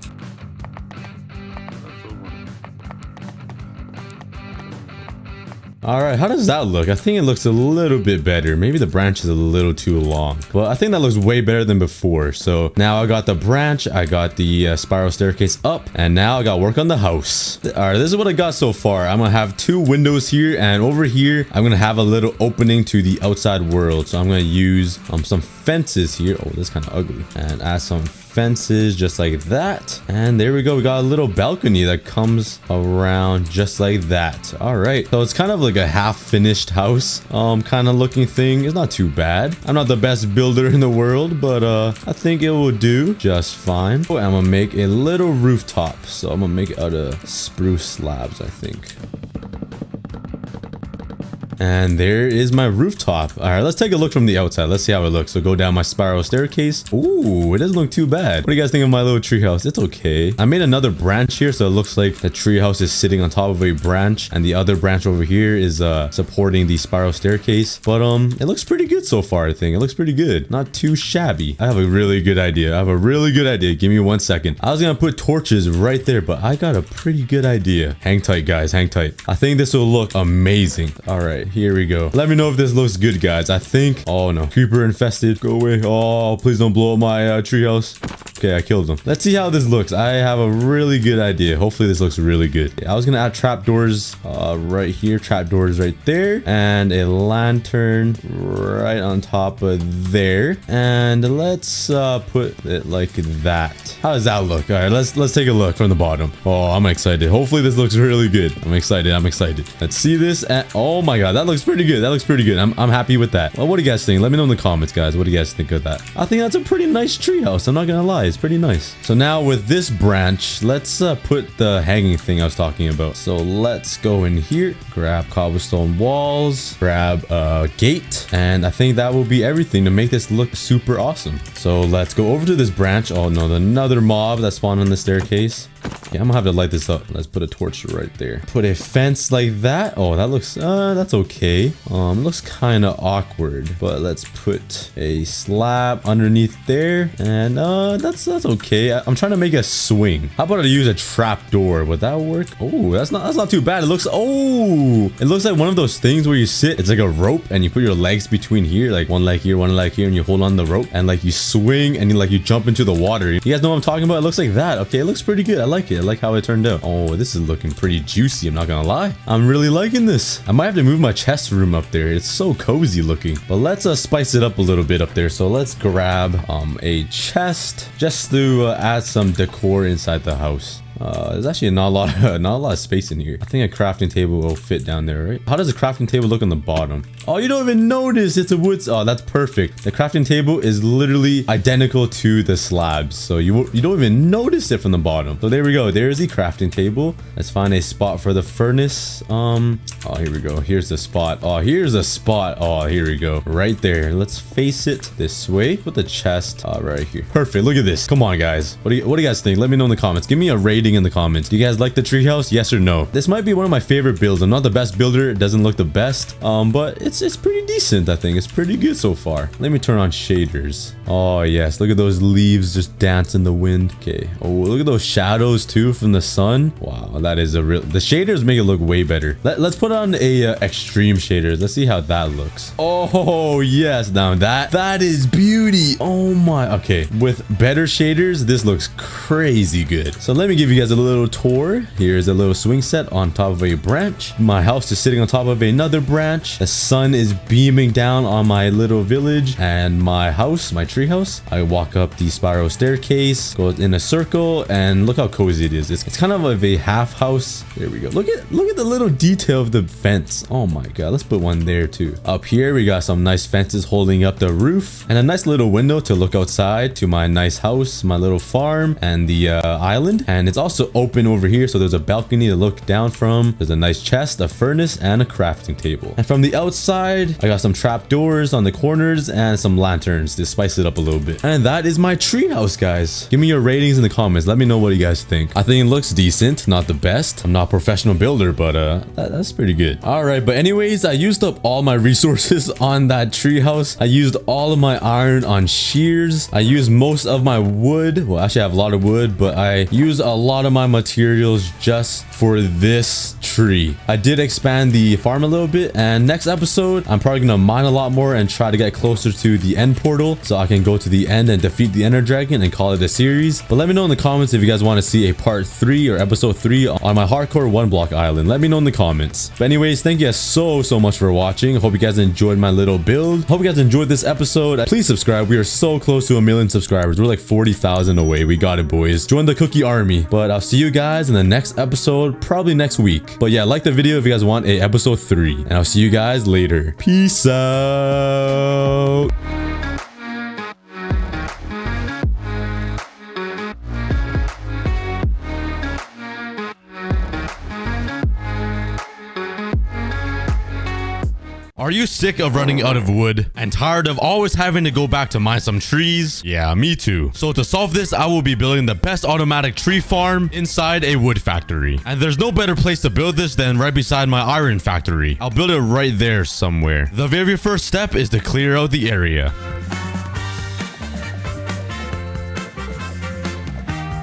All right, how does that look? I think it looks a little bit better. Maybe the branch is a little too long, but I think that looks way better than before. So now I got the branch, I got the spiral staircase up, and now I got work on the house. All right, this is what I got so far. I'm gonna have 2 windows here, and over here I'm gonna have a little opening to the outside world. So I'm gonna use some fences here. Oh, this is kind of ugly. And add some fences just like that. And there we go. We got a little balcony that comes around just like that. All right. So it's kind of like a half finished house kind of looking thing. It's not too bad. I'm not the best builder in the world, but I think it will do just fine. Oh, I'm gonna make a little rooftop. So I'm gonna make it out of spruce slabs, I think. And there is my rooftop. All right, let's take a look from the outside. Let's see how it looks. So go down my spiral staircase. Ooh, it doesn't look too bad. What do you guys think of my little treehouse? It's okay. I made another branch here, so it looks like the treehouse is sitting on top of a branch, and the other branch over here is supporting the spiral staircase. But it looks pretty good so far. I think it looks pretty good. Not too shabby. I have a really good idea. Give me 1 second. I was gonna put torches right there, but I got a pretty good idea. Hang tight, guys. Hang tight. I think this will look amazing. All right. Here we go. Let me know if this looks good, guys. I think... Oh, no. Creeper infested. Go away. Oh, please don't blow up my treehouse. Okay, I killed them. Let's see how this looks. I have a really good idea. Hopefully, this looks really good. I was going to add trapdoors right here. Trapdoors right there. And a lantern right on top of there. And let's put it like that. How does that look? All right, let's take a look from the bottom. Oh, I'm excited. Hopefully, this looks really good. I'm excited. Let's see this. Oh my God, that looks pretty good. I'm happy with that. Well, what do you guys think? Let me know in the comments, guys. What do you guys think of that? I think that's a pretty nice treehouse. I'm not gonna lie, it's pretty nice. So now with this branch, let's put the hanging thing I was talking about. So let's go in here, grab cobblestone walls, grab a gate, and I think that will be everything to make this look super awesome. So let's go over to this branch. Oh no, another mob that spawned on the staircase. Okay, I'm gonna have to light this up. Let's put a torch right there. Put a fence like that. Oh, that looks that's okay. It looks kind of awkward, but let's put a slab underneath there, and that's okay. I'm trying to make a swing. How about I use a trap door? Would that work? Oh, that's not too bad. It looks like one of those things where you sit. It's like a rope, and you put your legs between here, like one leg here, and you hold on the rope, and like you swing, and you jump into the water. You guys know what I'm talking about? It looks like that. Okay, it looks pretty good. I like it. I like how it turned out. Oh, this is looking pretty juicy. I'm not gonna lie. I'm really liking this. I might have to move my chest room up there. It's so cozy looking. But let's spice it up a little bit up there. So let's grab a chest just to add some decor inside the house. There's actually not a lot of space in here. I think a crafting table will fit down there, right? How does a crafting table look on the bottom? Oh, you don't even notice it's a wood. Oh, that's perfect. The crafting table is literally identical to the slabs, so you don't even notice it from the bottom. So there we go. There's the crafting table. Let's find a spot for the furnace. Oh, here we go. Here's the spot. Oh, here's a spot. Oh, here we go. Right there. Let's face it this way. Put the chest right here. Perfect. Look at this. Come on, guys. What do you guys think? Let me know in the comments. Give me a rating in the comments. Do you guys like the treehouse? Yes or no? This might be one of my favorite builds. I'm not the best builder. It doesn't look the best, but it's pretty decent. I think it's pretty good so far. Let me turn on shaders. Oh yes, look at those leaves just dance in the wind. Okay. Oh, look at those shadows too from the sun. Wow, that is the shaders make it look way better. Let's put on a extreme shaders. Let's see how that looks. Oh yes, now that is beauty. Oh my. Okay, with better shaders, this looks crazy good. So let me give you guys a little tour. Here's a little swing set on top of a branch. My house is sitting on top of another branch. The sun is beaming down on my little village and my house, my tree house. I walk up the spiral staircase, go in a circle, and look how cozy it is. It's kind of a half house. There we go. Look at the little detail of the fence. Oh my god, let's put one there too. Up here we got some nice fences holding up the roof, and a nice little window to look outside to my nice house, my little farm, and the island. And it's also open over here, so there's a balcony to look down from. There's a nice chest, a furnace, and a crafting table. And from the outside, I got some trap doors on the corners and some lanterns to spice it up a little bit. And that is my treehouse, guys. Give me your ratings in the comments. Let me know what you guys think. I think it looks decent, not the best. I'm not a professional builder, but that's pretty good. All right, but anyways, I used up all my resources on that treehouse. I used all of my iron on shears. I used most of my wood. Well, actually, I have a lot of wood, but I used a lot lot of my materials just for this tree. I did expand the farm a little bit, and next episode I'm probably gonna mine a lot more and try to get closer to the end portal so I can go to the end and defeat the Ender Dragon and call it a series. But let me know in the comments if you guys want to see a part 3 or episode 3 on my hardcore 1-block island. Let me know in the comments. But anyways, thank you guys so much for watching. I hope you guys enjoyed my little build. Hope you guys enjoyed this episode. Please subscribe. We are so close to 1 million subscribers. We're like 40,000 away. We got it, boys. Join the cookie army. But I'll see you guys in the next episode, probably next week. But yeah, like the video if you guys want a episode 3, and I'll see you guys later. Peace out. Are you sick of running out of wood and tired of always having to go back to mine some trees? Yeah, me too. So to solve this, I will be building the best automatic tree farm inside a wood factory. And there's no better place to build this than right beside my iron factory. I'll build it right there somewhere. The very first step is to clear out the area.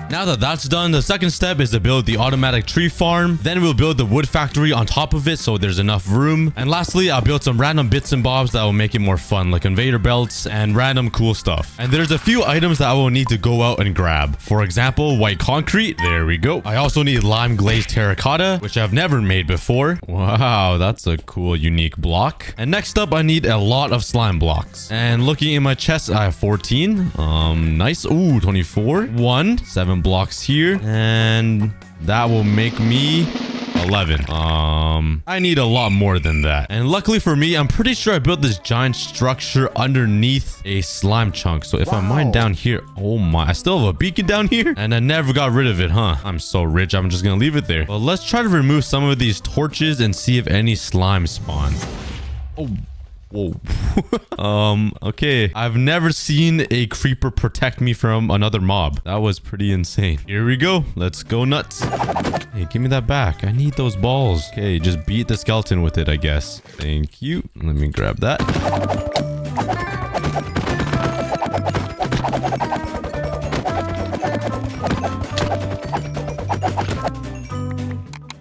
Now that that's done, the second step is to build the automatic tree farm. Then we'll build the wood factory on top of it so there's enough room. And lastly, I'll build some random bits and bobs that will make it more fun, like conveyor belts and random cool stuff. And there's a few items that I will need to go out and grab. For example, white concrete. There we go. I also need lime glazed terracotta, which I've never made before. Wow, that's a cool, unique block. And next up, I need a lot of slime blocks. And looking in my chest, I have 14. Nice. Ooh, 24. 7 blocks here, and that will make me 11. I need a lot more than that. And luckily for me, I'm pretty sure I built this giant structure underneath a slime chunk. So if I mine down here, oh my, I still have a beacon down here, and I never got rid of it, huh? I'm so rich, I'm just gonna leave it there. Well, let's try to remove some of these torches and see if any slime spawn. Oh. Whoa. Okay. I've never seen a creeper protect me from another mob. That was pretty insane. Here we go. Let's go nuts. Hey, give me that back. I need those balls. Okay, just beat the skeleton with it, I guess. Thank you. Let me grab that.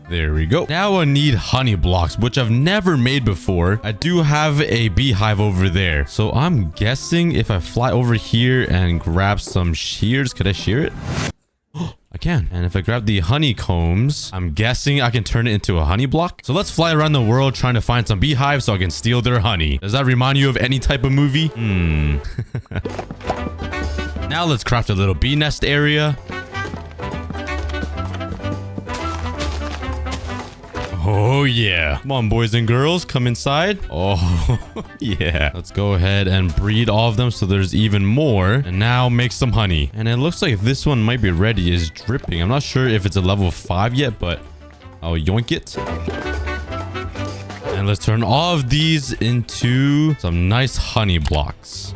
There we go. Now I need honey blocks, which I've never made before. I do have a beehive over there. So I'm guessing if I fly over here and grab some shears, could I shear it? I can. And if I grab the honeycombs, I'm guessing I can turn it into a honey block. So let's fly around the world trying to find some beehives so I can steal their honey. Does that remind you of any type of movie? Now let's craft a little bee nest area. Oh yeah. Come on, boys and girls, come inside. Oh yeah. Let's go ahead and breed all of them so there's even more. And now make some honey. And it looks like this one might be ready. It's dripping. I'm not sure if it's a level 5 yet, but I'll yoink it. And let's turn all of these into some nice honey blocks.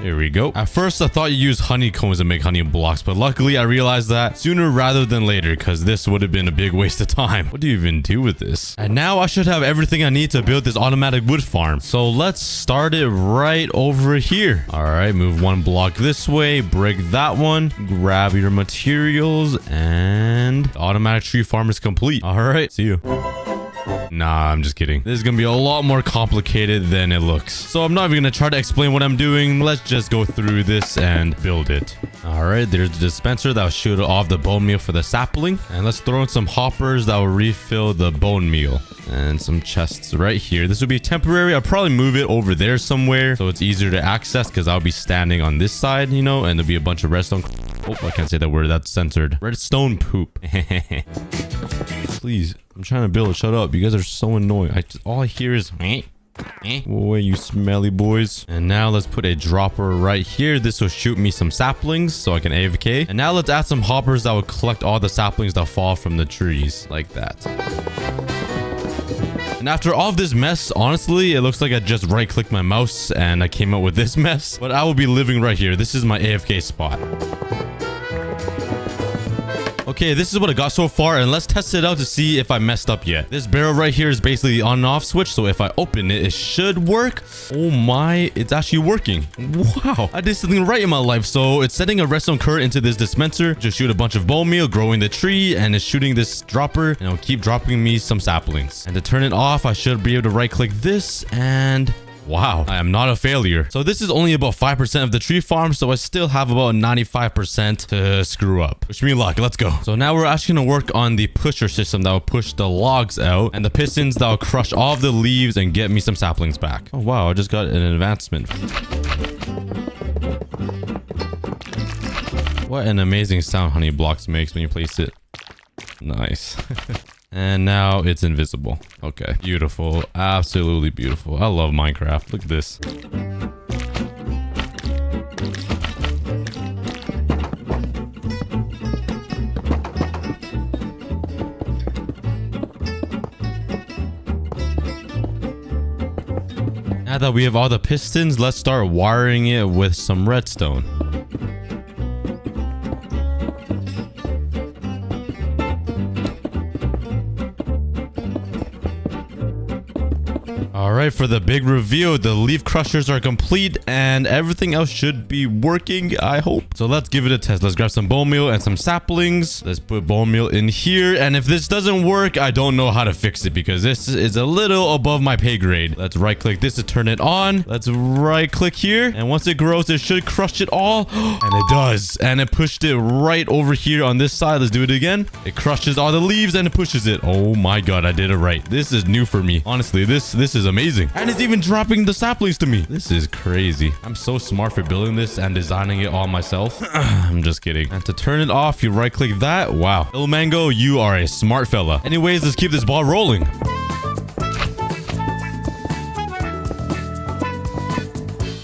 There we go. At first, I thought you used honeycombs to make honey blocks, but luckily I realized that sooner rather than later, because this would have been a big waste of time. What do you even do with this? And now I should have everything I need to build this automatic wood farm. So let's start it right over here. All right, move 1 block this way, break that one, grab your materials, and the automatic tree farm is complete. All right, see you. Nah, I'm just kidding. This is gonna be a lot more complicated than it looks. So I'm not even gonna try to explain what I'm doing. Let's just go through this and build it. All right, there's the dispenser that will shoot off the bone meal for the sapling. And let's throw in some hoppers that will refill the bone meal. And some chests right here. This will be temporary. I'll probably move it over there somewhere so it's easier to access because I'll be standing on this side, you know, and there'll be a bunch of redstone. Oh, I can't say that word. That's censored. Redstone poop. Please. I'm trying to build. Shut up. You guys are so annoying. All I hear is... Boy, you smelly boys. And now let's put a dropper right here. This will shoot me some saplings so I can AFK. And now let's add some hoppers that will collect all the saplings that fall from the trees. Like that. And after all of this mess, honestly, it looks like I just right-clicked my mouse and I came up with this mess. But I will be living right here. This is my AFK spot. Okay, this is what I got so far, and let's test it out to see if I messed up yet. This barrel right here is basically the on and off switch, so if I open it, it should work. Oh my, it's actually working. Wow, I did something right in my life. So it's sending a redstone current into this dispenser to shoot a bunch of bone meal, growing the tree, and it's shooting this dropper, and it'll keep dropping me some saplings. And to turn it off, I should be able to right click this, and wow, I am not a failure. So this is only about 5% of the tree farm, so I still have about 95% to screw up. Wish me luck, let's go. So now we're actually gonna work on the pusher system that will push the logs out, and the pistons that will crush all of the leaves and get me some saplings back. Oh wow, I just got an advancement. What an amazing sound Honey Blocks makes when you place it. Nice. And now it's invisible. Okay. Beautiful. Absolutely beautiful. I love Minecraft. Look at this. Now that we have all the pistons, let's start wiring it with some redstone. Alright, for the big reveal, the leaf crushers are complete and everything else should be working, I hope. So let's give it a test. Let's grab some bone meal and some saplings. Let's put bone meal in here. And if this doesn't work, I don't know how to fix it because this is a little above my pay grade. Let's right click this to turn it on. Let's right click here. And once it grows, it should crush it all. And it does. And it pushed it right over here on this side. Let's do it again. It crushes all the leaves and it pushes it. Oh my god, I did it right. This is new for me. Honestly, this is amazing. And it's even dropping the saplings to me. This is crazy. I'm so smart for building this and designing it all myself. I'm just kidding. And to turn it off, you right click that. Wow. Little Mango, you are a smart fella. Anyways, let's keep this ball rolling.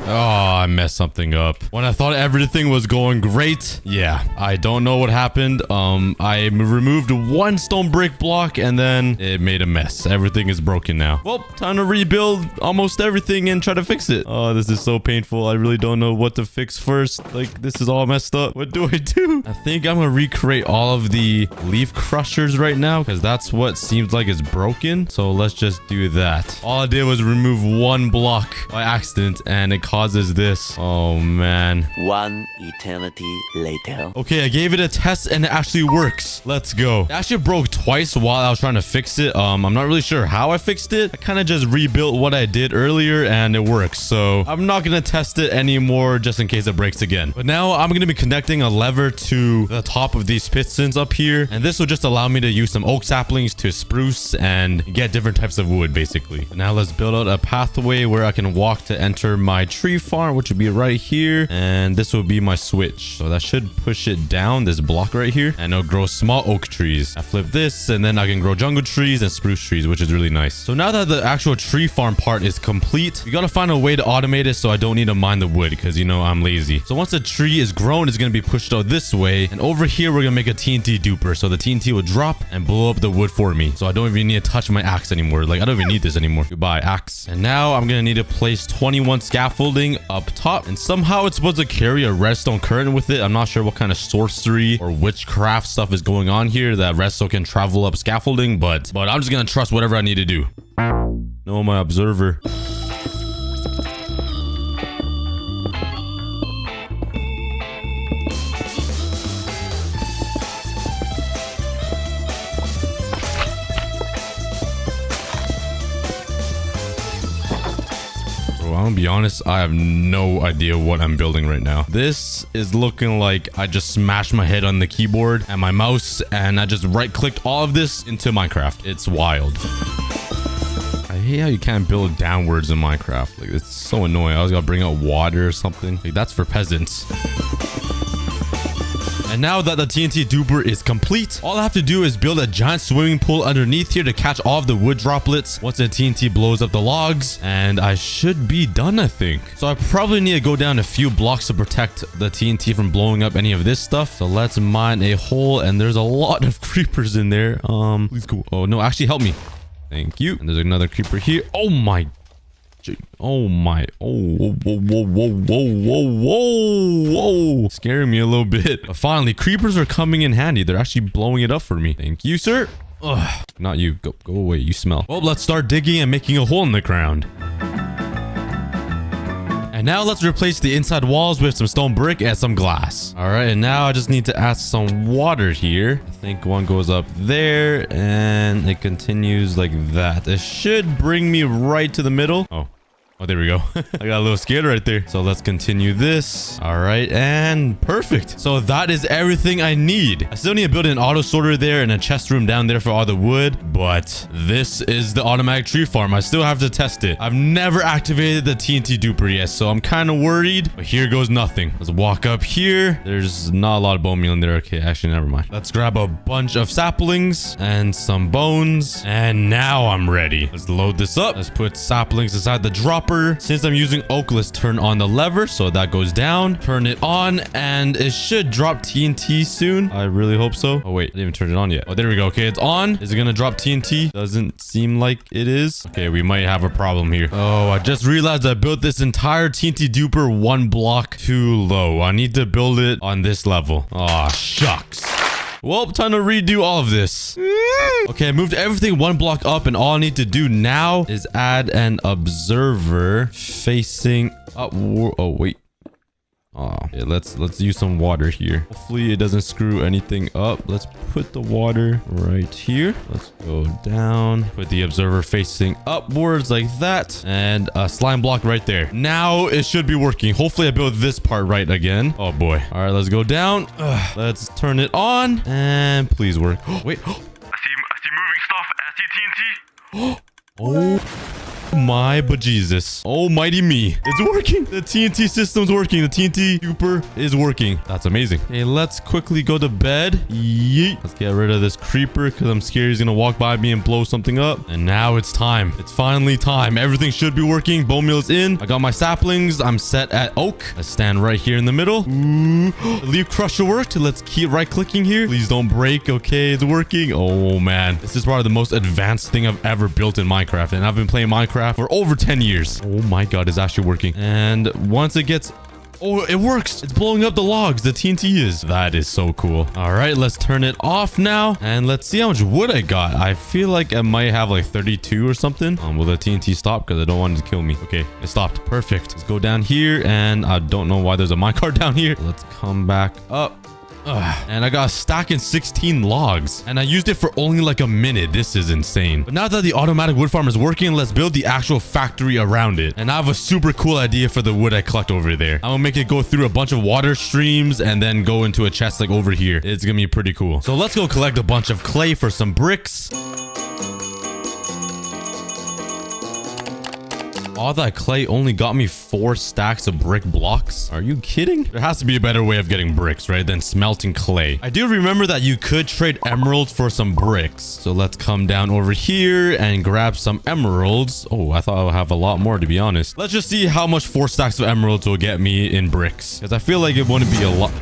Oh, I messed something up. When I thought everything was going great, yeah, I don't know what happened. I removed one stone brick block and then it made a mess. Everything is broken now. Well, time to rebuild almost everything and try to fix it. Oh, this is so painful. I really don't know what to fix first. Like, this is all messed up. What do I do? I think I'm gonna recreate all of the leaf crushers right now because that's what seems like is broken. So let's just do that. All I did was remove one block by accident and it causes this. Oh man. One eternity later. Okay, I gave it a test and it actually works. Let's go. It actually broke twice while I was trying to fix it. I'm not really sure how I fixed it. I kind of just rebuilt what I did earlier and it works. So I'm not going to test it anymore just in case it breaks again. But now I'm going to be connecting a lever to the top of these pistons up here. And this will just allow me to use some oak saplings to spruce and get different types of wood basically. But now let's build out a pathway where I can walk to enter my tree farm, which would be right here, and this will be my switch. So that should push it down, this block right here, and it'll grow small oak trees. I flip this and then I can grow jungle trees and spruce trees, which is really nice. So now that the actual tree farm part is complete, we gotta find a way to automate it so I don't need to mine the wood because, you know, I'm lazy. So once the tree is grown, it's gonna be pushed out this way, and over here we're gonna make a TNT duper, so the TNT will drop and blow up the wood for me, so I don't even need to touch my axe anymore. Like, I don't even need this anymore. Goodbye, axe. And now I'm gonna need to place 21 scaffolding up top, and somehow it's supposed to carry a redstone current with it. I'm not sure what kind of sorcery or witchcraft stuff is going on here that redstone can travel up scaffolding, but I'm just gonna trust whatever I need to do. No, my observer. I'm gonna be honest, I have no idea what I'm building right now. This is looking like I just smashed my head on the keyboard and my mouse and I just right clicked all of this into Minecraft. It's wild. I hate how you can't build downwards in Minecraft. Like, it's so annoying. I always gotta bring out water or something. Like, that's for peasants. And now that the TNT duper is complete, all I have to do is build a giant swimming pool underneath here to catch all of the wood droplets once the TNT blows up the logs, and I should be done, I think. So I probably need to go down a few blocks to protect the TNT from blowing up any of this stuff. So let's mine a hole, and there's a lot of creepers in there. Please go. Oh no, actually help me. Thank you. And there's another creeper here. Oh my Oh my. Oh, whoa, whoa, whoa, whoa, whoa, whoa, whoa. Scaring me a little bit. But finally, creepers are coming in handy. They're actually blowing it up for me. Thank you, sir. Ugh, not you. Go away. You smell. Well, let's start digging and making a hole in the ground. And now let's replace the inside walls with some stone brick and some glass. All right, and now I just need to add some water here. I think one goes up there and it continues like that. It should bring me right to the middle. Oh, there we go. I got a little scared right there. So let's continue this. All right, and perfect. So that is everything I need. I still need to build an auto sorter there and a chest room down there for all the wood. But this is the automatic tree farm. I still have to test it. I've never activated the TNT duper yet, so I'm kind of worried. But here goes nothing. Let's walk up here. There's not a lot of bone meal in there. Okay, actually, never mind. Let's grab a bunch of saplings and some bones. And now I'm ready. Let's load this up. Let's put saplings inside the dropper. Since I'm using oak, let's turn on the lever so that goes down. Turn it on and it should drop TNT soon. I really hope so. Oh wait, I didn't even turn it on yet. Oh, there we go. Okay, it's on. Is it gonna drop TNT? Doesn't seem like it is. Okay, we might have a problem here. Oh, I just realized I built this entire TNT duper one block too low. I need to build it on this level. Aw, shucks. Well, time to redo all of this. Okay, I moved everything one block up, and all I need to do now is add an observer facing up. Oh, wait. Oh, okay, let's use some water here. Hopefully it doesn't screw anything up. Let's put the water right here. Let's go down. Put the observer facing upwards like that. And a slime block right there. Now it should be working. Hopefully I built this part right again. Oh boy. All right, let's go down. Let's turn it on. And please work. Wait. I see moving stuff. I see TNT. Oh. My bejesus. Almighty me. It's working. The TNT system's working. The TNT duper is working. That's amazing. Okay, let's quickly go to bed. Yeet. Let's get rid of this creeper because I'm scared he's gonna walk by me and blow something up. And now it's time. It's finally time. Everything should be working. Bone meal is in. I got my saplings. I'm set at oak. Let's stand right here in the middle. Ooh. The leaf crusher worked. Let's keep right clicking here. Please don't break. Okay, it's working. Oh man. This is probably the most advanced thing I've ever built in Minecraft. And I've been playing Minecraft for over 10 years. Oh my god, it's actually working. And once it gets... Oh, it works. It's blowing up the logs. The TNT is. That is so cool. All right, let's turn it off now. And let's see how much wood I got. I feel like I might have like 32 or something. Will the TNT stop? Because I don't want it to kill me. Okay, it stopped. Perfect. Let's go down here. And I don't know why there's a minecart down here. Let's come back up. And I got a stack in 16 logs. And I used it for only like a minute. This is insane. But now that the automatic wood farm is working, let's build the actual factory around it. And I have a super cool idea for the wood I collect over there. I'm gonna make it go through a bunch of water streams and then go into a chest like over here. It's gonna be pretty cool. So let's go collect a bunch of clay for some bricks. All that clay only got me 4 stacks of brick blocks. Are you kidding? There has to be a better way of getting bricks, right? Than smelting clay. I do remember that you could trade emeralds for some bricks. So let's come down over here and grab some emeralds. Oh, I thought I would have a lot more, to be honest. Let's just see how much 4 stacks of emeralds will get me in bricks. Because I feel like it wouldn't be a lot.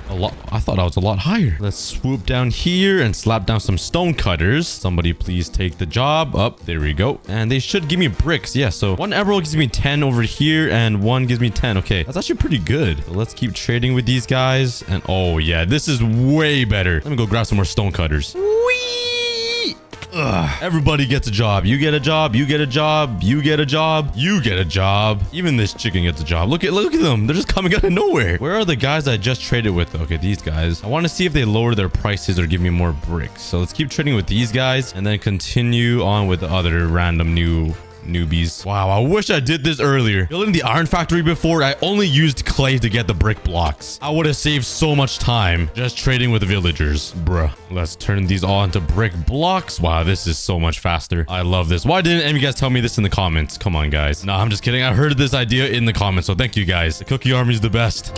I thought I was a lot higher. Let's swoop down here and slap down some stone cutters. Somebody please take the job. Up, there we go. And they should give me bricks. Yeah, so 1 emerald gives me 10 over here and 1 gives me 10. Okay, that's actually pretty good. So let's keep trading with these guys. And oh yeah, this is way better. Let me go grab some more stone cutters. Whee! Ugh. Everybody gets a job. You get a job. You get a job. You get a job. You get a job. Even this chicken gets a job. Look at them. They're just coming out of nowhere. Where are the guys I just traded with? Okay, these guys. I want to see if they lower their prices or give me more bricks. So let's keep trading with these guys and then continue on with the other random newbies. Wow, I wish I did this earlier. Building the iron factory before, I only used clay to get the brick blocks. I would have saved so much time just trading with the villagers. Bruh. Let's turn these all into brick blocks. Wow, this is so much faster. I love this. Why didn't any of you guys tell me this in the comments? Come on, guys. No, I'm just kidding. I heard this idea in the comments, so thank you guys. The cookie army is the best.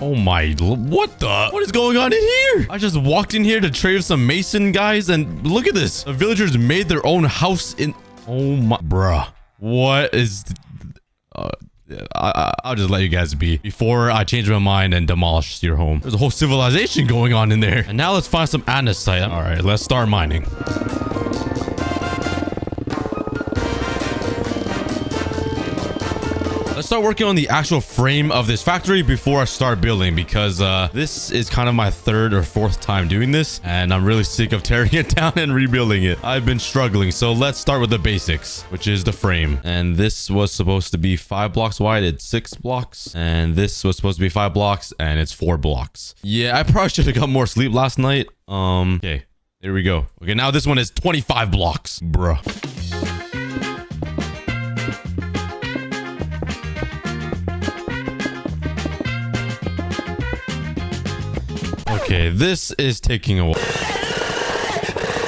Oh my, what is going on in here? I just walked in here to trade with some mason guys and look at this. The villagers made their own house in... Oh my, bruh. What is... I'll just let you guys be before I change my mind and demolish your home. There's a whole civilization going on in there. And now let's find some andesite. All right, let's start mining. start working on the actual frame of this factory before I start building, because this is kind of my third or fourth time doing this, and I'm really sick of tearing it down and rebuilding it. I've been struggling, so let's start with the basics, which is the frame. And this was supposed to be 5 blocks wide. It's 6 blocks, and this was supposed to be 5 blocks, and it's 4 blocks. Yeah, I probably should have got more sleep last night. Okay, there we go. Okay, now this one is 25 blocks, bruh. Okay, this is taking a while.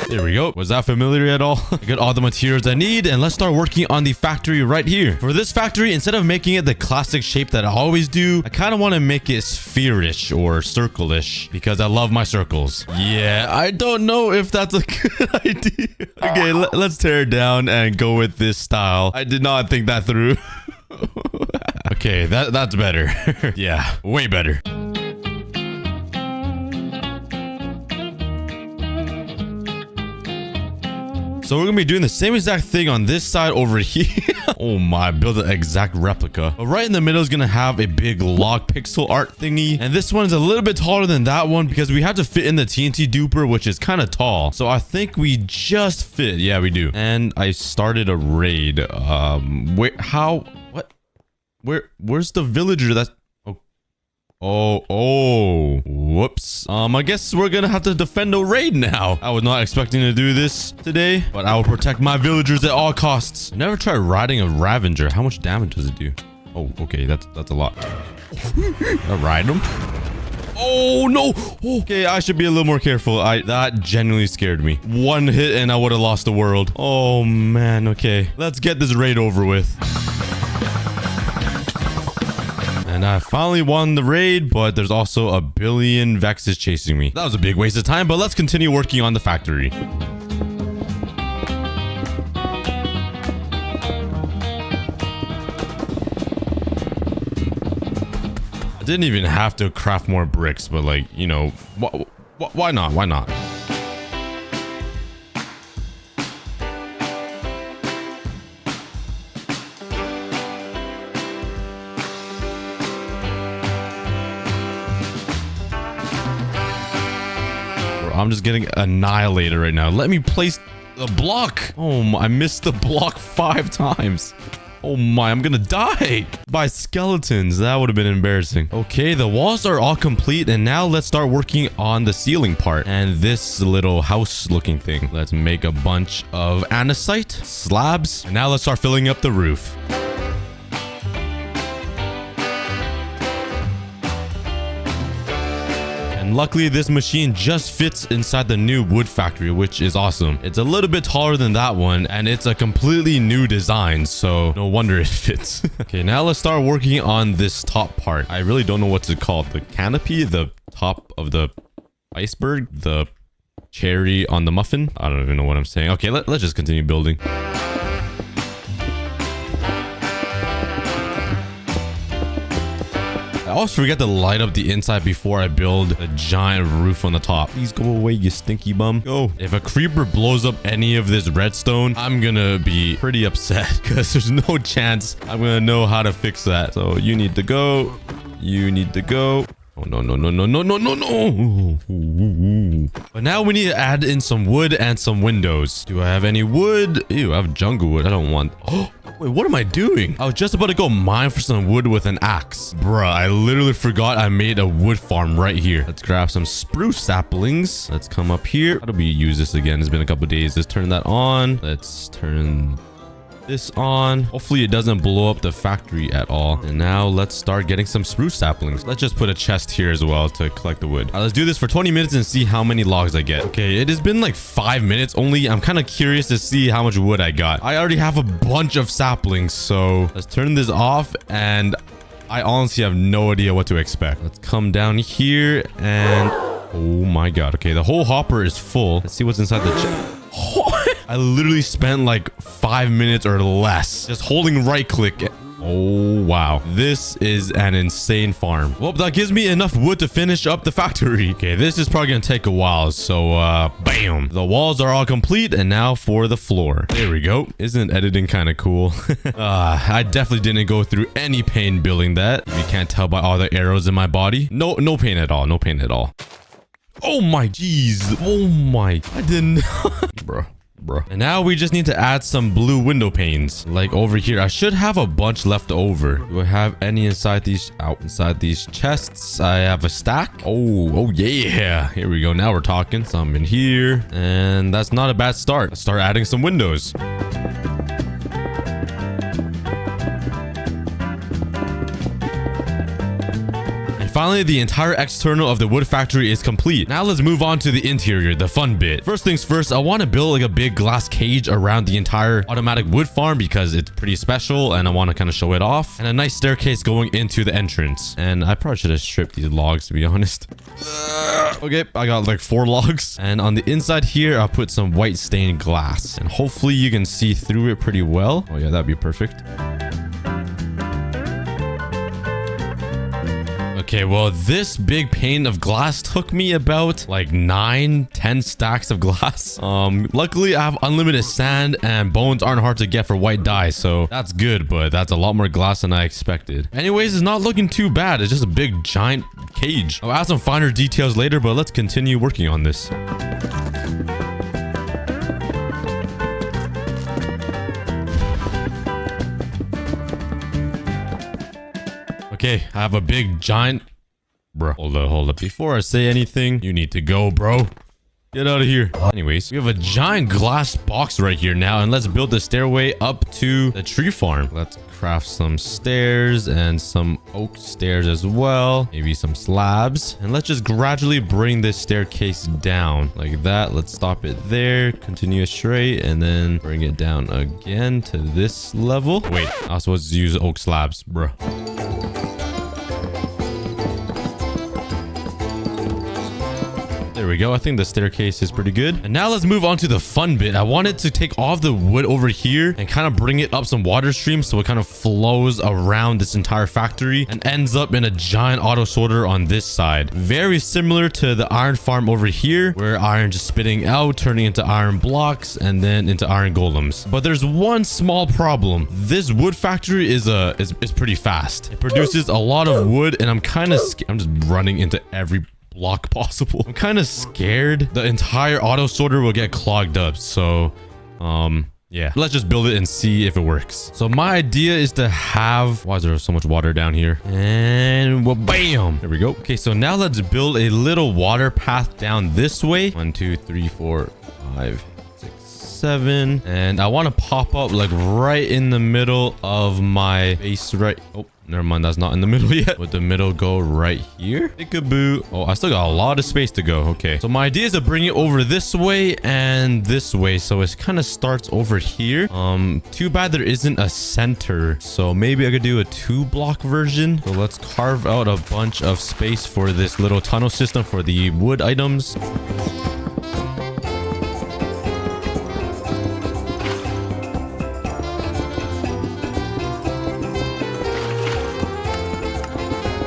There we go. Was that familiar at all? I got all the materials I need, and let's start working on the factory right here. For this factory, instead of making it the classic shape that I always do, I kind of want to make it spherish or circle-ish because I love my circles. Yeah, I don't know if that's a good idea. Okay, let's tear it down and go with this style. I did not think that through. Okay, that's better. Yeah, way better. So we're gonna be doing the same exact thing on this side over here. Oh my, build an exact replica. But right in the middle is gonna have a big log pixel art thingy. And this one's a little bit taller than that one because we have to fit in the TNT duper, which is kind of tall. So I think we just fit. Yeah, we do. And I started a raid. Wait, how? What? Where's the villager that's... Oh, whoops. I guess we're gonna have to defend a raid now. I was not expecting to do this today, but I will protect my villagers at all costs. I never tried riding a Ravager. How much damage does it do? Oh, okay, that's a lot. I ride them. Oh no. Okay, I should be a little more careful. That genuinely scared me. One hit and I would have lost the world. Oh man, okay. Let's get this raid over with. And I finally won the raid, but there's also a billion Vexes chasing me. That was a big waste of time, but let's continue working on the factory. I didn't even have to craft more bricks, but like, you know, why not? Why not? I'm just getting annihilated right now. Let me place the block. Oh my, I missed the block 5 times. Oh my, I'm gonna die by skeletons. That would have been embarrassing. Okay, the walls are all complete, and now let's start working on the ceiling part and this little house looking thing. Let's make a bunch of andesite slabs, and now let's start filling up the roof. And luckily, this machine just fits inside the new wood factory, which is awesome. It's a little bit taller than that one, and it's a completely new design, so no wonder it fits. Okay, now let's start working on this top part. I really don't know what's it called. The canopy, the top of the iceberg, the cherry on the muffin. I don't even know what I'm saying. Okay, let's just continue building. I always forget to light up the inside before I build a giant roof on the top. Please go away, you stinky bum. Go. If a creeper blows up any of this redstone, I'm gonna be pretty upset because there's no chance I'm gonna know how to fix that. So you need to go. You need to go. Oh, no. But now we need to add in some wood and some windows. Do I have any wood? Ew, I have jungle wood. I don't want... Oh, wait, what am I doing? I was just about to go mine for some wood with an axe. Bruh, I literally forgot I made a wood farm right here. Let's grab some spruce saplings. Let's come up here. How do we use this again? It's been a couple days. Let's turn that on. Let's turn this on. Hopefully it doesn't blow up the factory at all. And now let's start getting some spruce saplings. Let's just put a chest here as well to collect the wood. Let's do this for 20 minutes and see how many logs I get. Okay, it has been like 5 minutes only. I'm kind of curious to see how much wood I got. I already have a bunch of saplings, so let's turn this off, and I honestly have no idea what to expect. Let's come down here and... Oh my god. Okay, the whole hopper is full. Let's see what's inside the chest. I literally spent like 5 minutes or less just holding right click. Oh, wow. This is an insane farm. Well, that gives me enough wood to finish up the factory. Okay, this is probably gonna take a while. So, bam. The walls are all complete. And now for the floor. There we go. Isn't editing kind of cool? I definitely didn't go through any pain building that. If you can't tell by all the arrows in my body. No pain at all. No pain at all. Oh my jeez. Oh my. I didn't. Bro. And now we just need to add some blue window panes. Like over here. I should have a bunch left over. Do I have any inside these? Inside these chests? I have a stack. Oh yeah. Here we go. Now we're talking. Some in here. And that's not a bad start. Let's start adding some windows. Finally, the entire external of the wood factory is complete. Now let's move on to the interior, the fun bit. First things first, I want to build like a big glass cage around the entire automatic wood farm because it's pretty special and I want to kind of show it off. And a nice staircase going into the entrance. And I probably should have stripped these logs, to be honest. Okay, I got like 4 logs. And on the inside here, I'll put some white stained glass. And hopefully you can see through it pretty well. Oh yeah, that'd be perfect. Okay, well, this big pane of glass took me about like 9-10 stacks of glass. Luckily, I have unlimited sand and bones aren't hard to get for white dye, so that's good, but that's a lot more glass than I expected. Anyways, it's not looking too bad. It's just a big, giant cage. I'll add some finer details later, but let's continue working on this. Okay, I have a big giant... Bro, hold up. Before I say anything, you need to go, bro. Get out of here. Anyways, we have a giant glass box right here now, and let's build the stairway up to the tree farm. Let's craft some stairs and some oak stairs as well. Maybe some slabs. And let's just gradually bring this staircase down like that. Let's stop it there. Continue straight and then bring it down again to this level. Wait, I was supposed to use oak slabs, bro. There we go. I think the staircase is pretty good. And now let's move on to the fun bit. I wanted to take all the wood over here and kind of bring it up some water streams so it kind of flows around this entire factory and ends up in a giant auto sorter on this side. Very similar to the iron farm over here where iron just spitting out, turning into iron blocks and then into iron golems. But there's one small problem. This wood factory is pretty fast. It produces a lot of wood and I'm just running into every block possible. I'm kind of scared the entire auto sorter will get clogged up. So, yeah, let's just build it and see if it works. So my idea is to have... Why is there so much water down here? And well, bam! There we go. Okay, so now let's build a little water path down this way. 1, 2, 3, 4, 5, 6, 7. And I want to pop up like right in the middle of my base right... Oh. Never mind, that's not in the middle yet. Would the middle go right here? Peekaboo. Oh, I still got a lot of space to go. Okay. So my idea is to bring it over this way and this way. So it kind of starts over here. Too bad there isn't a center. So maybe I could do a 2-block version. So let's carve out a bunch of space for this little tunnel system for the wood items.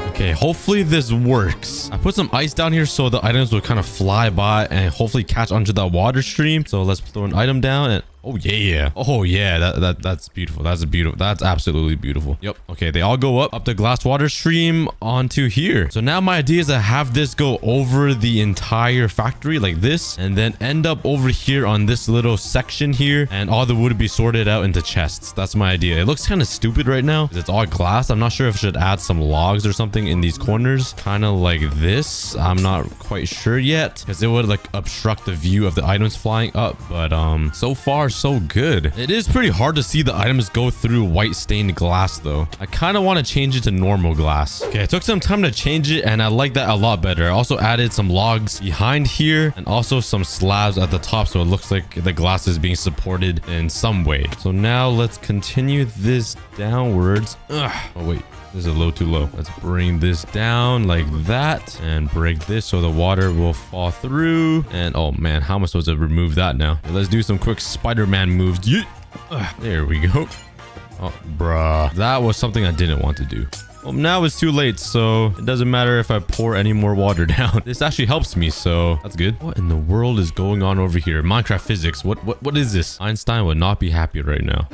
Okay, hopefully this works. I put some ice down here so the items will kind of fly by and hopefully catch onto that water stream. So let's throw an item down and oh yeah. Oh yeah, that's beautiful. That's beautiful. That's absolutely beautiful. Yep. Okay, they all go up the glass water stream onto here. So now my idea is to have this go over the entire factory like this and then end up over here on this little section here and all the wood would be sorted out into chests. That's my idea. It looks kind of stupid right now because it's all glass. I'm not sure if I should add some logs or something in these corners, kind of like this. I'm not quite sure yet because it would like obstruct the view of the items flying up. But so far so good. It is pretty hard to see the items go through white stained glass though. I kind of want to change it to normal glass. Okay, it took some time to change it and I like that a lot better. I also added some logs behind here and also some slabs at the top so it looks like the glass is being supported in some way. So now let's continue this downwards. Oh wait, this is a little too low. Let's bring this down like that and break this so the water will fall through. And oh man, how am I supposed to remove that now? Let's do some quick Spider-Man moves. There we go. Oh, bruh. That was something I didn't want to do. Well, now it's too late, so it doesn't matter if I pour any more water down. This actually helps me, so that's good. What in the world is going on over here? Minecraft physics. What is this? Einstein would not be happy right now.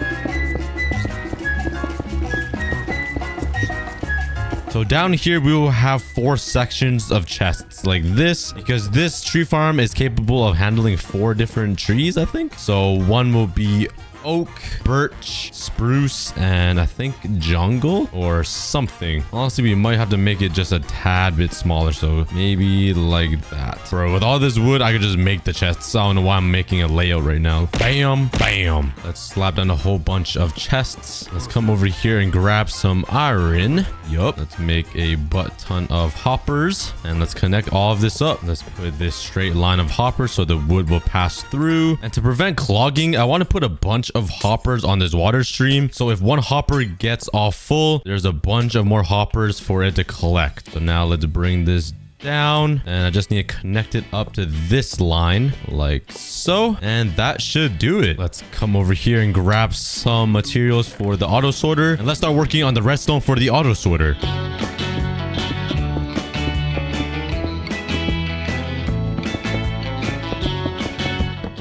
So down here, we will have 4 sections of chests like this, because this tree farm is capable of handling 4 different trees, I think. So one will be oak, birch, spruce, and I think jungle or something. Honestly, we might have to make it just a tad bit smaller, so maybe like that. Bro, with all this wood, I could just make the chests. I don't know why I'm making a layout right now. Bam, bam. Let's slap down a whole bunch of chests. Let's come over here and grab some iron. Yup. Let's make a butt ton of hoppers, and let's connect all of this up. Let's put this straight line of hoppers so the wood will pass through. And to prevent clogging, I want to put a bunch of hoppers on this water stream, so if one hopper gets all full, there's a bunch of more hoppers for it to collect. So now let's bring this down, and I just need to connect it up to this line like so, and that should do it. Let's come over here and grab some materials for the auto sorter, and let's start working on the redstone for the auto sorter.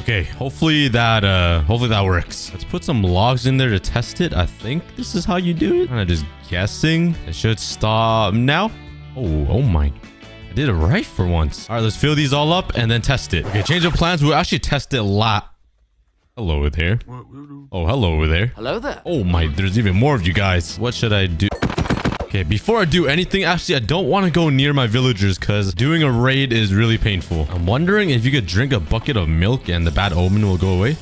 Okay, hopefully that works. Let's put some logs in there to test it. I think this is how you do it. I'm just guessing. It should stop now. Oh my. I did it right for once. All right, let's fill these all up and then test it. Okay, change of plans. We'll actually test it Hello there. Oh, hello over there. Hello there. Oh my, there's even more of you guys. What should I do? Okay, before I do anything, actually, I don't want to go near my villagers because doing a raid is really painful. I'm wondering if you could drink a bucket of milk and the bad omen will go away.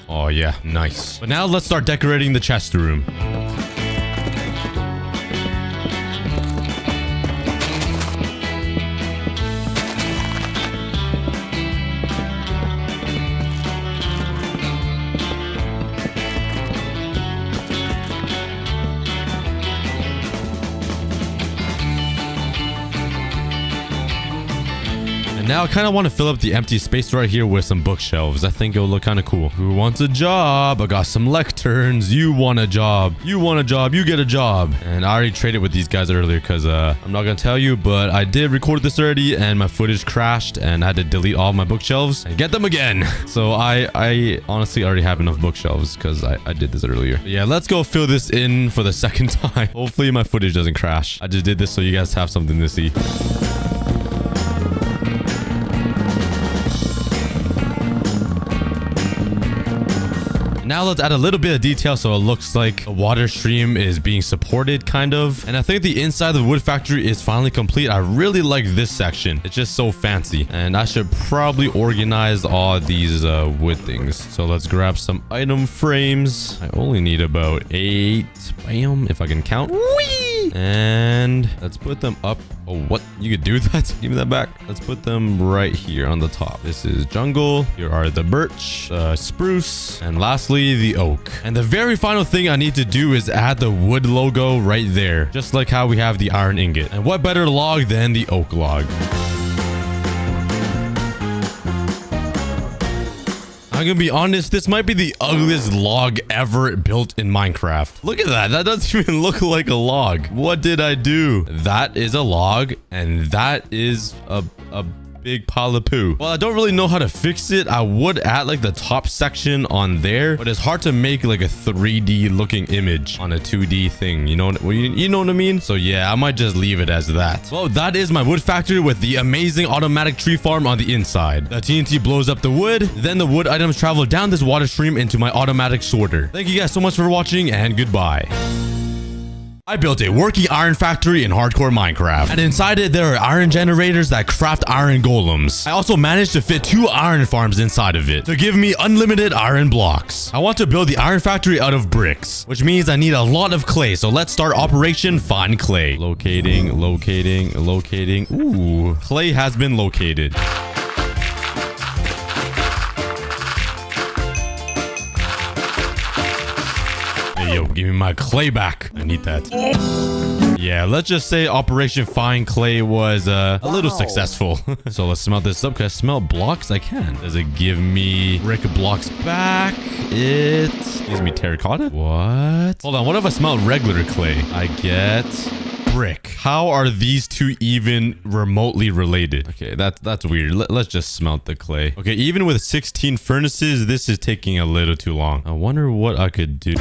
Oh, yeah. Nice. But now let's start decorating the chest room. Now I kind of want to fill up the empty space right here with some bookshelves. I think it'll look kind of cool. Who wants a job? I got some lecterns. You want a job? You want a job? You get a job. And I already traded with these guys earlier because I'm not going to tell you, but I did record this already and my footage crashed and I had to delete all my bookshelves and get them again. So I honestly already have enough bookshelves because I did this earlier. But yeah, let's go fill this in for the second time. Hopefully my footage doesn't crash. I just did this so you guys have something to see. Now let's add a little bit of detail so it looks like a water stream is being supported, kind of. And I think the inside of the wood factory is finally complete. I really like this section. It's just so fancy. And I should probably organize all these wood things. So let's grab some item frames. I only need about 8. Bam, if I can count. Whee! And let's put them up. Oh, what? You could do that? Give me that back. Let's put them right here on the top. This is jungle. Here are the birch, spruce, and lastly, the oak. And the very final thing I need to do is add the wood logo right there, just like how we have the iron ingot. And what better log than the oak log? I'm gonna be honest, this might be the ugliest log ever built in Minecraft. Look at that. That doesn't even look like a log. What did I do? That is a log, and that is a big pile of poo. Well, I don't really know how to fix it. I would add like the top section on there, but it's hard to make like a 3D looking image on a 2D thing. You know what I mean? So yeah, I might just leave it as that. Well, that is my wood factory with the amazing automatic tree farm on the inside. The TNT blows up the wood, then the wood items travel down this water stream into my automatic sorter. Thank you guys so much for watching, and goodbye. I built a working iron factory in hardcore Minecraft, and inside it there are iron generators that craft iron golems. I also managed to fit 2 iron farms inside of it to give me unlimited iron blocks. I want to build the iron factory out of bricks, which means I need a lot of clay, so let's start Operation Find Clay. Locating. Ooh, clay has been located. Yo, give me my clay back. I need that. Yeah, let's just say Operation Find Clay was a little successful. So let's smelt this up. Can I smell blocks? I can. Does it give me brick blocks back? It gives me terracotta? What? Hold on, what if I smell regular clay? I get brick. How are these two even remotely related? Okay, that's weird. Let's just smelt the clay. Okay, even with 16 furnaces, this is taking a little too long. I wonder what I could do.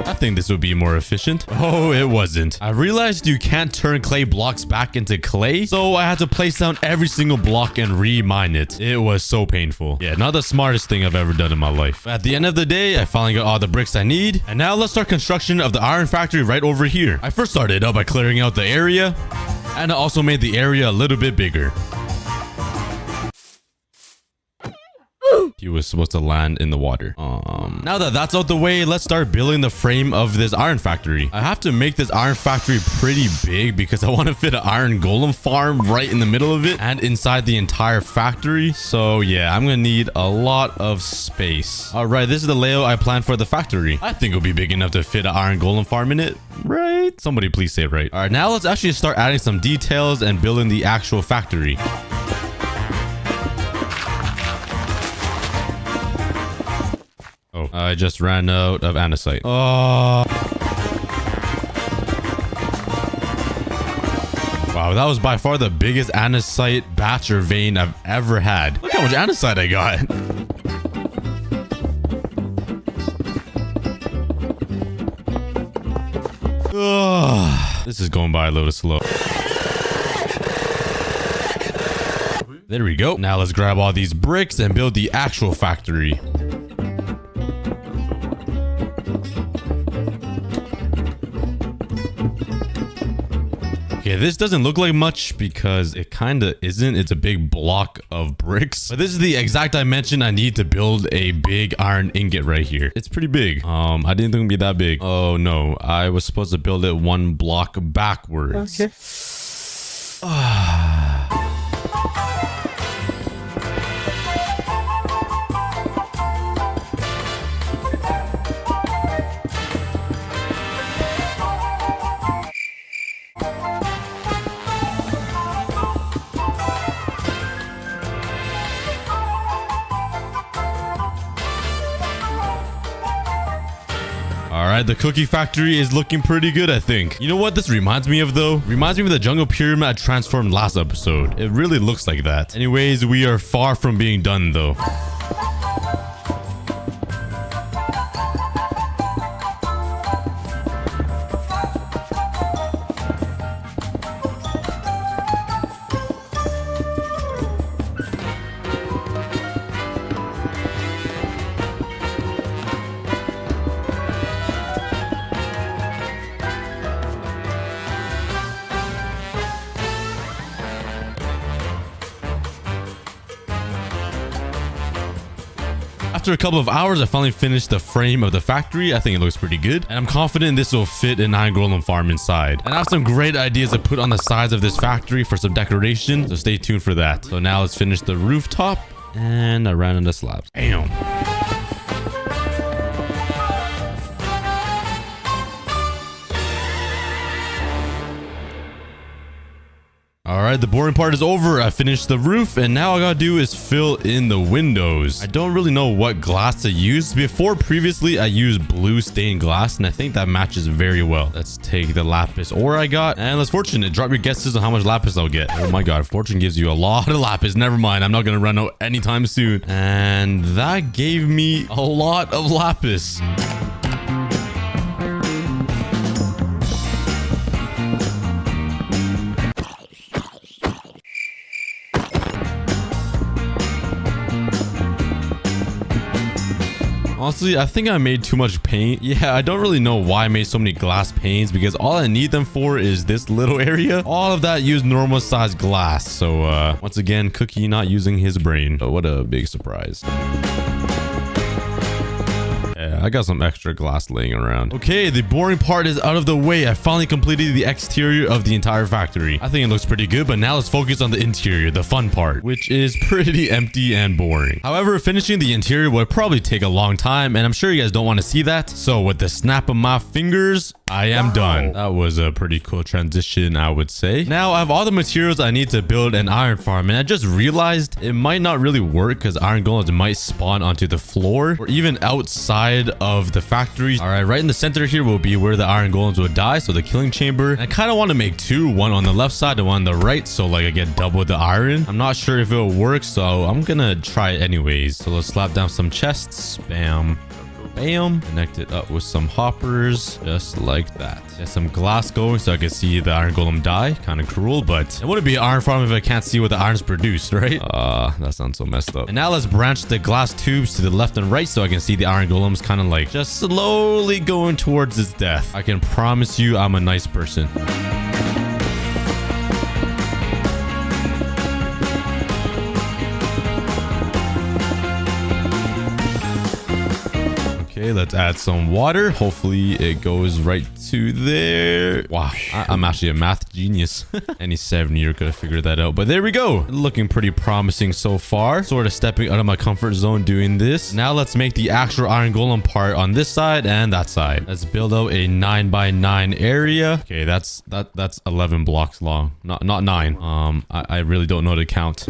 I think this would be more efficient. Oh, it wasn't. I realized you can't turn clay blocks back into clay, so I had to place down every single block and re-mine it. It was so painful. Yeah, not the smartest thing I've ever done in my life. At the end of the day, I finally got all the bricks I need, and now let's start construction of the iron factory right over here. I first started out by clearing out the area, and I also made the area a little bit bigger. He was supposed to land in the water. Now that that's out the way, let's start building the frame of this iron factory. I have to make this iron factory pretty big because I want to fit an iron golem farm right in the middle of it and inside the entire factory. So yeah, I'm gonna need a lot of space. All right, this is the layout I planned for the factory. I think it'll be big enough to fit an iron golem farm in it, right? Somebody please say it right. All right, now let's actually start adding some details and building the actual factory. Oh, I just ran out of andesite. Oh. Wow, that was by far the biggest andesite batch or vein I've ever had. Look how much andesite I got. Oh, this is going by a little slow. There we go. Now let's grab all these bricks and build the actual factory. Okay, this doesn't look like much because it kind of isn't. It's a big block of bricks. But this is the exact dimension I need to build a big iron ingot right here. It's pretty big. I didn't think it'd be that big. Oh no, I was supposed to build it one block backwards. Okay. Alright, the cookie factory is looking pretty good, I think. You know what this reminds me of, though? Reminds me of the jungle pyramid I transformed last episode. It really looks like that. Anyways, we are far from being done, though. After a couple of hours, I finally finished the frame of the factory. I think it looks pretty good. And I'm confident this will fit an iron golem farm inside. And I have some great ideas to put on the sides of this factory for some decoration. So stay tuned for that. So now let's finish the rooftop. And I ran into slabs. Bam. Alright, the boring part is over. I finished the roof and now all I gotta do is fill in the windows. I don't really know what glass to use. Previously, I used blue stained glass and I think that matches very well. Let's take the lapis ore I got and let's fortune it. Drop your guesses on how much lapis I'll get. Oh my god, fortune gives you a lot of lapis. Never mind, I'm not gonna run out anytime soon. And that gave me a lot of lapis. Honestly, I think I made too much paint. Yeah, I don't really know why I made so many glass panes because all I need them for is this little area. All of that used normal size glass. So once again, Cookie not using his brain. Oh, what a big surprise. Yeah, I got some extra glass laying around. Okay, the boring part is out of the way. I finally completed the exterior of the entire factory. I think it looks pretty good, but now let's focus on the interior, the fun part, which is pretty empty and boring. However, finishing the interior would probably take a long time, and I'm sure you guys don't want to see that. So with the snap of my fingers, I am done. That was a pretty cool transition, I would say. Now I have all the materials I need to build an iron farm, and I just realized it might not really work because iron golems might spawn onto the floor or even outside of the factory. All right, right in the center here will be where the iron golems would die, so the killing chamber. I kind of want to make two, one on the left side and one on the right, so like I get double the iron. I'm not sure if it will work, so I'm gonna try it anyways. So let's slap down some chests. Bam. Bam. Connect it up with some hoppers, just like that. Get some glass going so I can see the iron golem die. Kind of cruel, but it wouldn't be an iron farm if I can't see what the iron's produced, right? That sounds so messed up. And now let's branch the glass tubes to the left and right so I can see the iron golems kind of like just slowly going towards its death. I can promise you I'm a nice person. Okay, let's add some water. Hopefully it goes right to there. Wow, I'm actually a math genius. Any 7-year could have figured that out, but there we go. Looking pretty promising so far. Sort of stepping out of my comfort zone doing this. Now let's make the actual iron golem part on this side and that side. Let's build out a 9x9 area. Okay, that's 11 blocks long, not 9. I really don't know to count.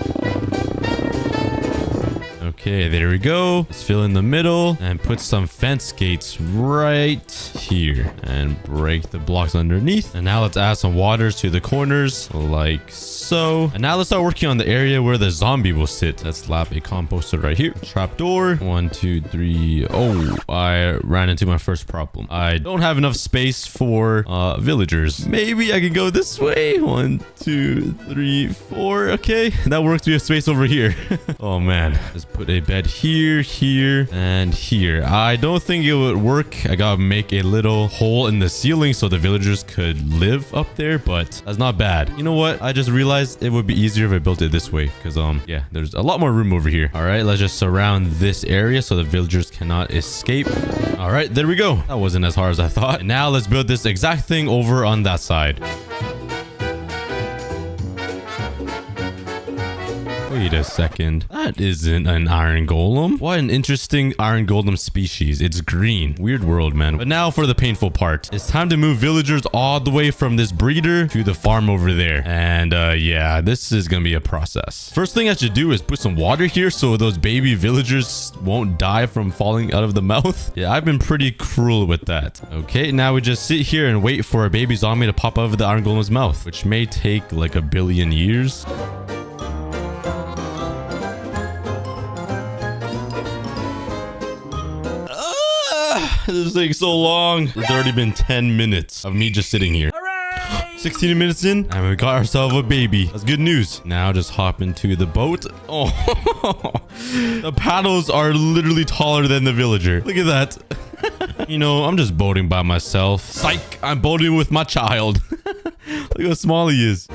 Okay, there we go. Let's fill in the middle and put some fence gates right here and break the blocks underneath. And now let's add some waters to the corners like so. And now let's start working on the area where the zombie will sit. Let's slap a composter right here. Trapdoor. 1, 2, 3. Oh, I ran into my first problem. I don't have enough space for villagers. Maybe I can go this way. 1, 2, 3, 4. Okay, that works. We have space over here. Oh man, let's put a bed here, here, and here. I don't think it would work. I gotta make a little hole in the ceiling so the villagers could live up there, but that's not bad. You know what? I just realized it would be easier if I built it this way because yeah, there's a lot more room over here. All right, let's just surround this area so the villagers cannot escape. All right, there we go. That wasn't as hard as I thought. And now let's build this exact thing over on that side. Wait a second. That isn't an iron golem. What an interesting iron golem species. It's green. Weird world, man. But now for the painful part. It's time to move villagers all the way from this breeder to the farm over there. And yeah, this is gonna be a process. First thing I should do is put some water here so those baby villagers won't die from falling out of the mouth. Yeah, I've been pretty cruel with that. Okay, now we just sit here and wait for a baby zombie to pop out of the iron golem's mouth, which may take like 1 billion years. This takes so long. It's already been 10 minutes of me just sitting here. Hooray! 16 minutes in, and we got ourselves a baby. That's good news. Now just hop into the boat. Oh, the paddles are literally taller than the villager. Look at that. You know, I'm just boating by myself. Psych, I'm boating with my child. Look how small he is.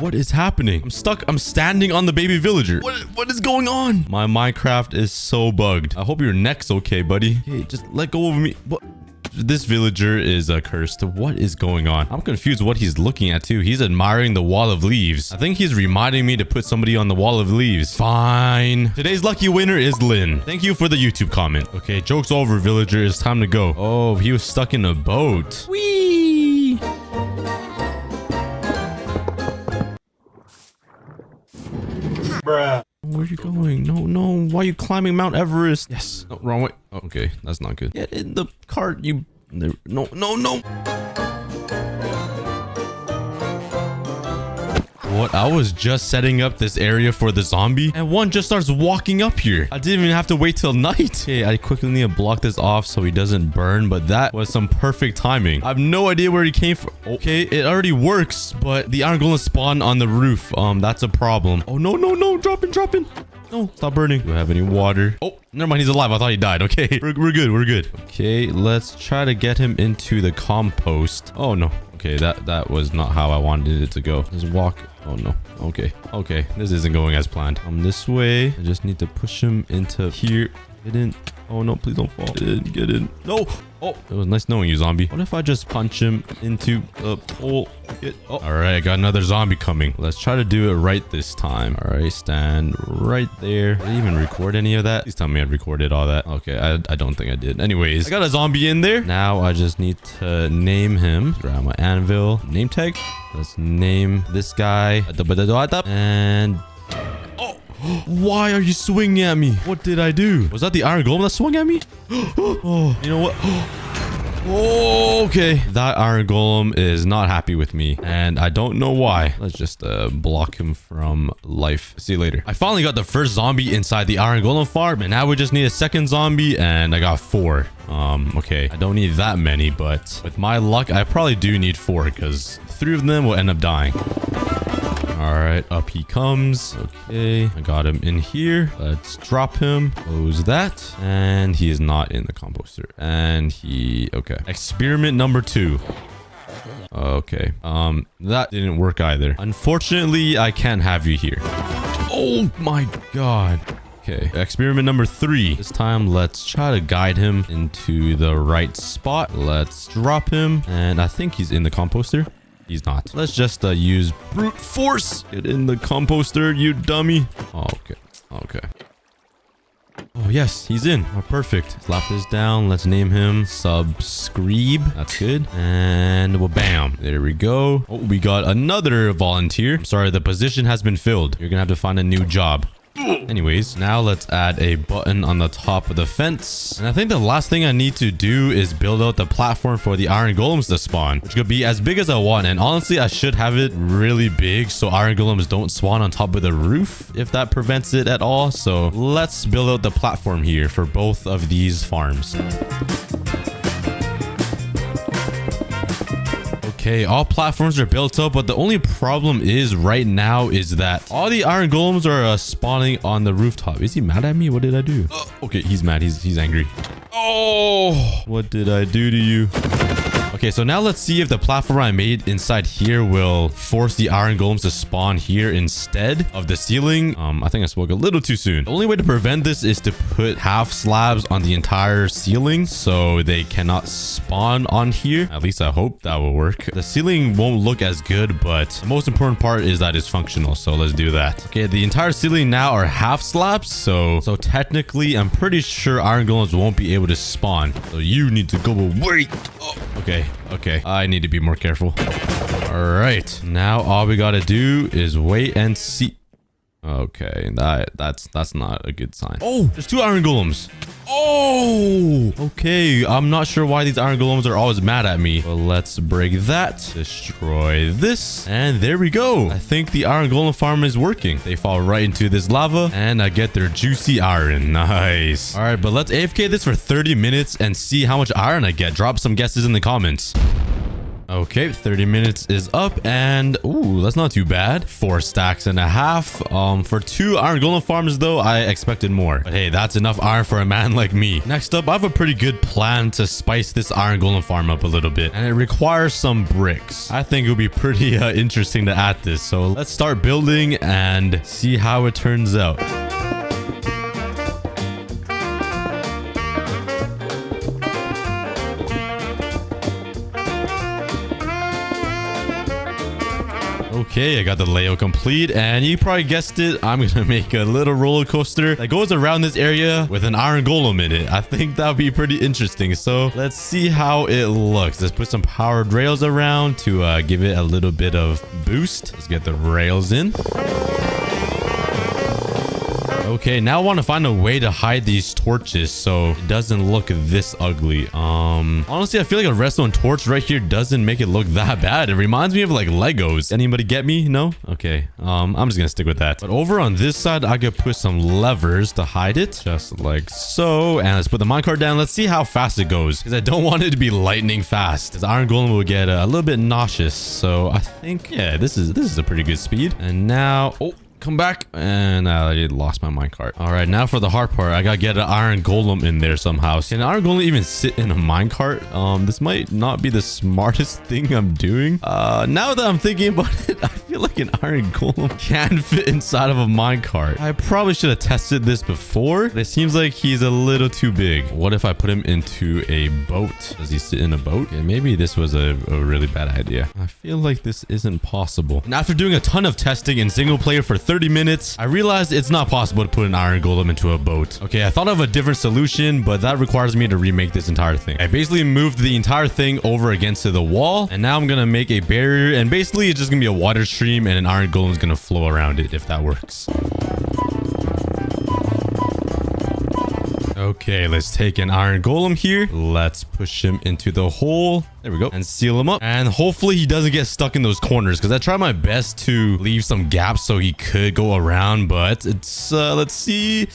What is happening? I'm stuck. I'm standing on the baby villager. What is going on? My Minecraft is so bugged. I hope your neck's okay, buddy. Hey, just let go of me. What? This villager is cursed. What is going on? I'm confused what he's looking at too. He's admiring the wall of leaves. I think he's reminding me to put somebody on the wall of leaves. Fine. Today's lucky winner is Lynn. Thank you for the YouTube comment. Okay, joke's over, villager. It's time to go. Oh, he was stuck in a boat. Whee! Bruh. Where are you going? No, no. Why are you climbing Mount Everest? Yes. No, wrong way. Oh, okay. That's not good. Get in the cart, you... No, no, no. What? I was just setting up this area for the zombie and one just starts walking up here. I didn't even have to wait till night. Okay, I quickly need to block this off so he doesn't burn, but that was some perfect timing. I have no idea where he came from. Okay, it already works, but the iron golem spawned on the roof. That's a problem. Oh, no, no, no. Drop in, drop in. No, stop burning. Do I have any water? Oh, never mind. He's alive. I thought he died. Okay, we're good. We're good. Okay, let's try to get him into the compost. Oh, no. Okay, that was not how I wanted it to go. Just walk. Oh, no. Okay. Okay, this isn't going as planned. This way. I just need to push him into here. Get in. Oh, no. Please don't fall. Get in. No. Oh, it was nice knowing you, zombie. What if I just punch him into the hole? Oh, all right. I got another zombie coming. Let's try to do it right this time. All right. Stand right there. Did I even record any of that? Please tell me I recorded all that. Okay. I don't think I did. Anyways, I got a zombie in there. Now I just need to name him. Grab my anvil. Name tag. Let's name this guy. And... why are you swinging at me? What did I do? Was that the iron golem that swung at me? Oh, you know what? Oh, okay. That iron golem is not happy with me, and I don't know why. Let's just block him from life. See you later. I finally got the first zombie inside the iron golem farm, and now we just need a second zombie, and I got 4. Okay. I don't need that many, but with my luck, I probably do need 4 because 3 of them will end up dying. All right, up he comes. Okay, I got him in here. Let's drop him. Close that. And he is not in the composter. And okay. Experiment number 2. Okay, that didn't work either. Unfortunately, I can't have you here. Oh my God. Okay, experiment number 3. This time, let's try to guide him into the right spot. Let's drop him. And I think he's in the composter. He's not. Let's just use brute force. Get in the composter, you dummy. Oh, okay. Okay. Oh, yes. He's in. Oh, perfect. Slap this down. Let's name him Subscribe. That's good. And well, bam. There we go. Oh, we got another volunteer. I'm sorry, the position has been filled. You're gonna have to find a new job. Anyways, now let's add a button on the top of the fence. And I think the last thing I need to do is build out the platform for the iron golems to spawn, which could be as big as I want. And honestly, I should have it really big so iron golems don't spawn on top of the roof, if that prevents it at all. So let's build out the platform here for both of these farms. Okay, all platforms are built up, but the only problem is right now is that all the iron golems are spawning on the rooftop. Is he mad at me? What did I do? Okay, he's mad. He's angry. Oh, what did I do to you? Okay, so now let's see if the platform I made inside here will force the iron golems to spawn here instead of the ceiling. I think I spoke a little too soon. The only way to prevent this is to put half slabs on the entire ceiling so they cannot spawn on here. At least I hope that will work. The ceiling won't look as good, but the most important part is that it's functional. So let's do that. Okay, the entire ceiling now are half slabs. So technically, I'm pretty sure iron golems won't be able to spawn. So you need to go away. Oh, okay. Okay, I need to be more careful. All right, now all we gotta do is wait and see. Okay, that's not a good sign. Oh, there's 2 iron golems. Oh, okay. I'm not sure why these iron golems are always mad at me. But let's break that. Destroy this. And there we go. I think the iron golem farm is working. They fall right into this lava and I get their juicy iron. Nice. All right, but let's AFK this for 30 minutes and see how much iron I get. Drop some guesses in the comments. Okay, 30 minutes is up and ooh, that's not too bad. 4 stacks and a half. For 2 iron golem farms though, I expected more. But hey, that's enough iron for a man like me. Next up, I have a pretty good plan to spice this iron golem farm up a little bit. And it requires some bricks. I think it'll be pretty interesting to add this. So let's start building and see how it turns out. Okay, I got the layout complete, and you probably guessed it, I'm gonna make a little roller coaster that goes around this area with an iron golem in it. I think that'll be pretty interesting. So let's see how it looks. Let's put some powered rails around to give it a little bit of boost. Let's get the rails in. Okay, now I want to find a way to hide these torches so it doesn't look this ugly. Honestly, I feel like a redstone torch right here doesn't make it look that bad. It reminds me of like Legos. Anybody get me? No? Okay. I'm just gonna stick with that. But over on this side, I could put some levers to hide it, just like so. And let's put the minecart down. Let's see how fast it goes, because I don't want it to be lightning fast. This iron golem will get a little bit nauseous. So I think, yeah, this is a pretty good speed. And now, oh. come back. And I lost my minecart. All right, now for the hard part. I gotta get an iron golem in there somehow. Can an iron golem even sit in a minecart? This might not be the smartest thing I'm doing. Now that I'm thinking about it, I feel like an iron golem can fit inside of a minecart. I probably should have tested this before. It seems like he's a little too big. What if I put him into a boat? Does he sit in a boat? Yeah, maybe this was a really bad idea. I feel like this isn't possible. And after doing a ton of testing in single player for 30 minutes, I realized it's not possible to put an iron golem into a boat. Okay, I thought of a different solution, but that requires me to remake this entire thing. I basically moved the entire thing over against the wall, and now I'm gonna make a barrier, and basically it's just gonna be a water stream, and an iron golem is gonna flow around it if that works. Okay, let's take an iron golem here. Let's push him into the hole. There we go. And seal him up. And hopefully he doesn't get stuck in those corners, because I tried my best to leave some gaps so he could go around, but it's, let's see.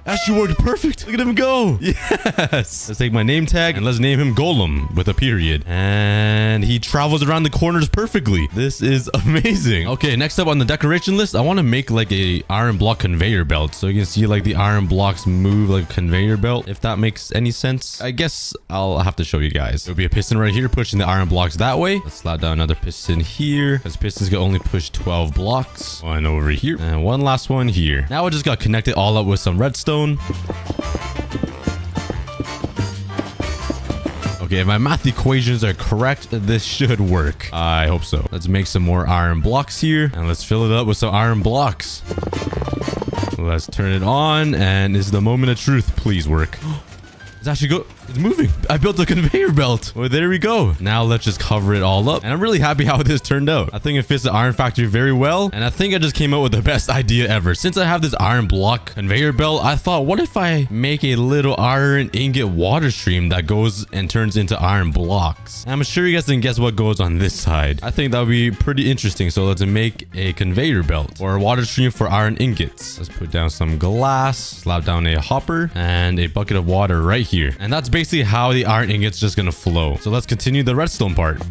Actually worked perfect. Look at him go. Yes. Let's take my name tag and let's name him Golem with a period. And he travels around the corners perfectly. This is amazing. Okay, next up on the decoration list, I want to make like a iron block conveyor belt. So you can see like the iron blocks move like a conveyor belt, if that makes any sense. I guess I'll have to show you guys. There'll be a piston right here pushing the iron blocks that way. Let's slide down another piston here, because pistons can only push 12 blocks. One over here and one last one here. Now I just got connected all up with some redstone. Okay, if my math equations are correct, this should work. I hope so. Let's make some more iron blocks here, and let's fill it up with some iron blocks. Let's turn it on, and this is the moment of truth. Please work. It's actually it's moving. I built a conveyor belt. Well, there we go. Now let's just cover it all up. And I'm really happy how this turned out. I think it fits the iron factory very well. And I think I just came up with the best idea ever. Since I have this iron block conveyor belt, I thought, what if I make a little iron ingot water stream that goes and turns into iron blocks? I'm sure you guys can guess what goes on this side. I think that would be pretty interesting. So let's make a conveyor belt or a water stream for iron ingots. Let's put down some glass, slap down a hopper and a bucket of water right here. And that's basically how the iron ingot's just gonna flow. So let's continue the redstone part.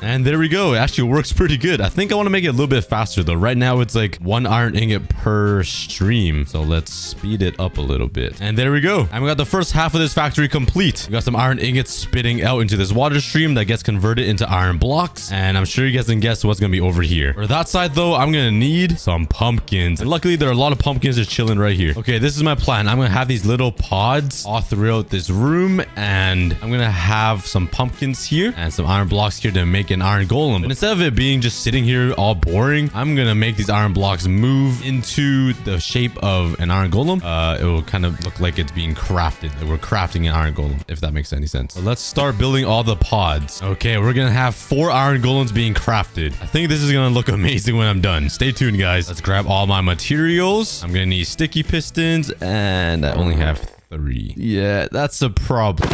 And there we go. It actually works pretty good. I think I want to make it a little bit faster though. Right now it's like 1 iron ingot per stream. So let's speed it up a little bit. And there we go. And we got the first half of this factory complete. We got some iron ingots spitting out into this water stream that gets converted into iron blocks. And I'm sure you guys can guess what's going to be over here. For that side though, I'm going to need some pumpkins. And luckily there are a lot of pumpkins just chilling right here. Okay, this is my plan. I'm going to have these little pods all throughout this room. And I'm going to have some pumpkins here and some iron blocks here to make an iron golem. And instead of it being just sitting here all boring, I'm gonna make these iron blocks move into the shape of an iron golem. It will kind of look like it's being crafted. We're crafting an iron golem, if that makes any sense. So let's start building all the pods. Okay, we're gonna have 4 iron golems being crafted. I think this is gonna look amazing when I'm done. Stay tuned, guys. Let's grab all my materials. I'm gonna need sticky pistons, and I only have 3. Yeah, that's a problem.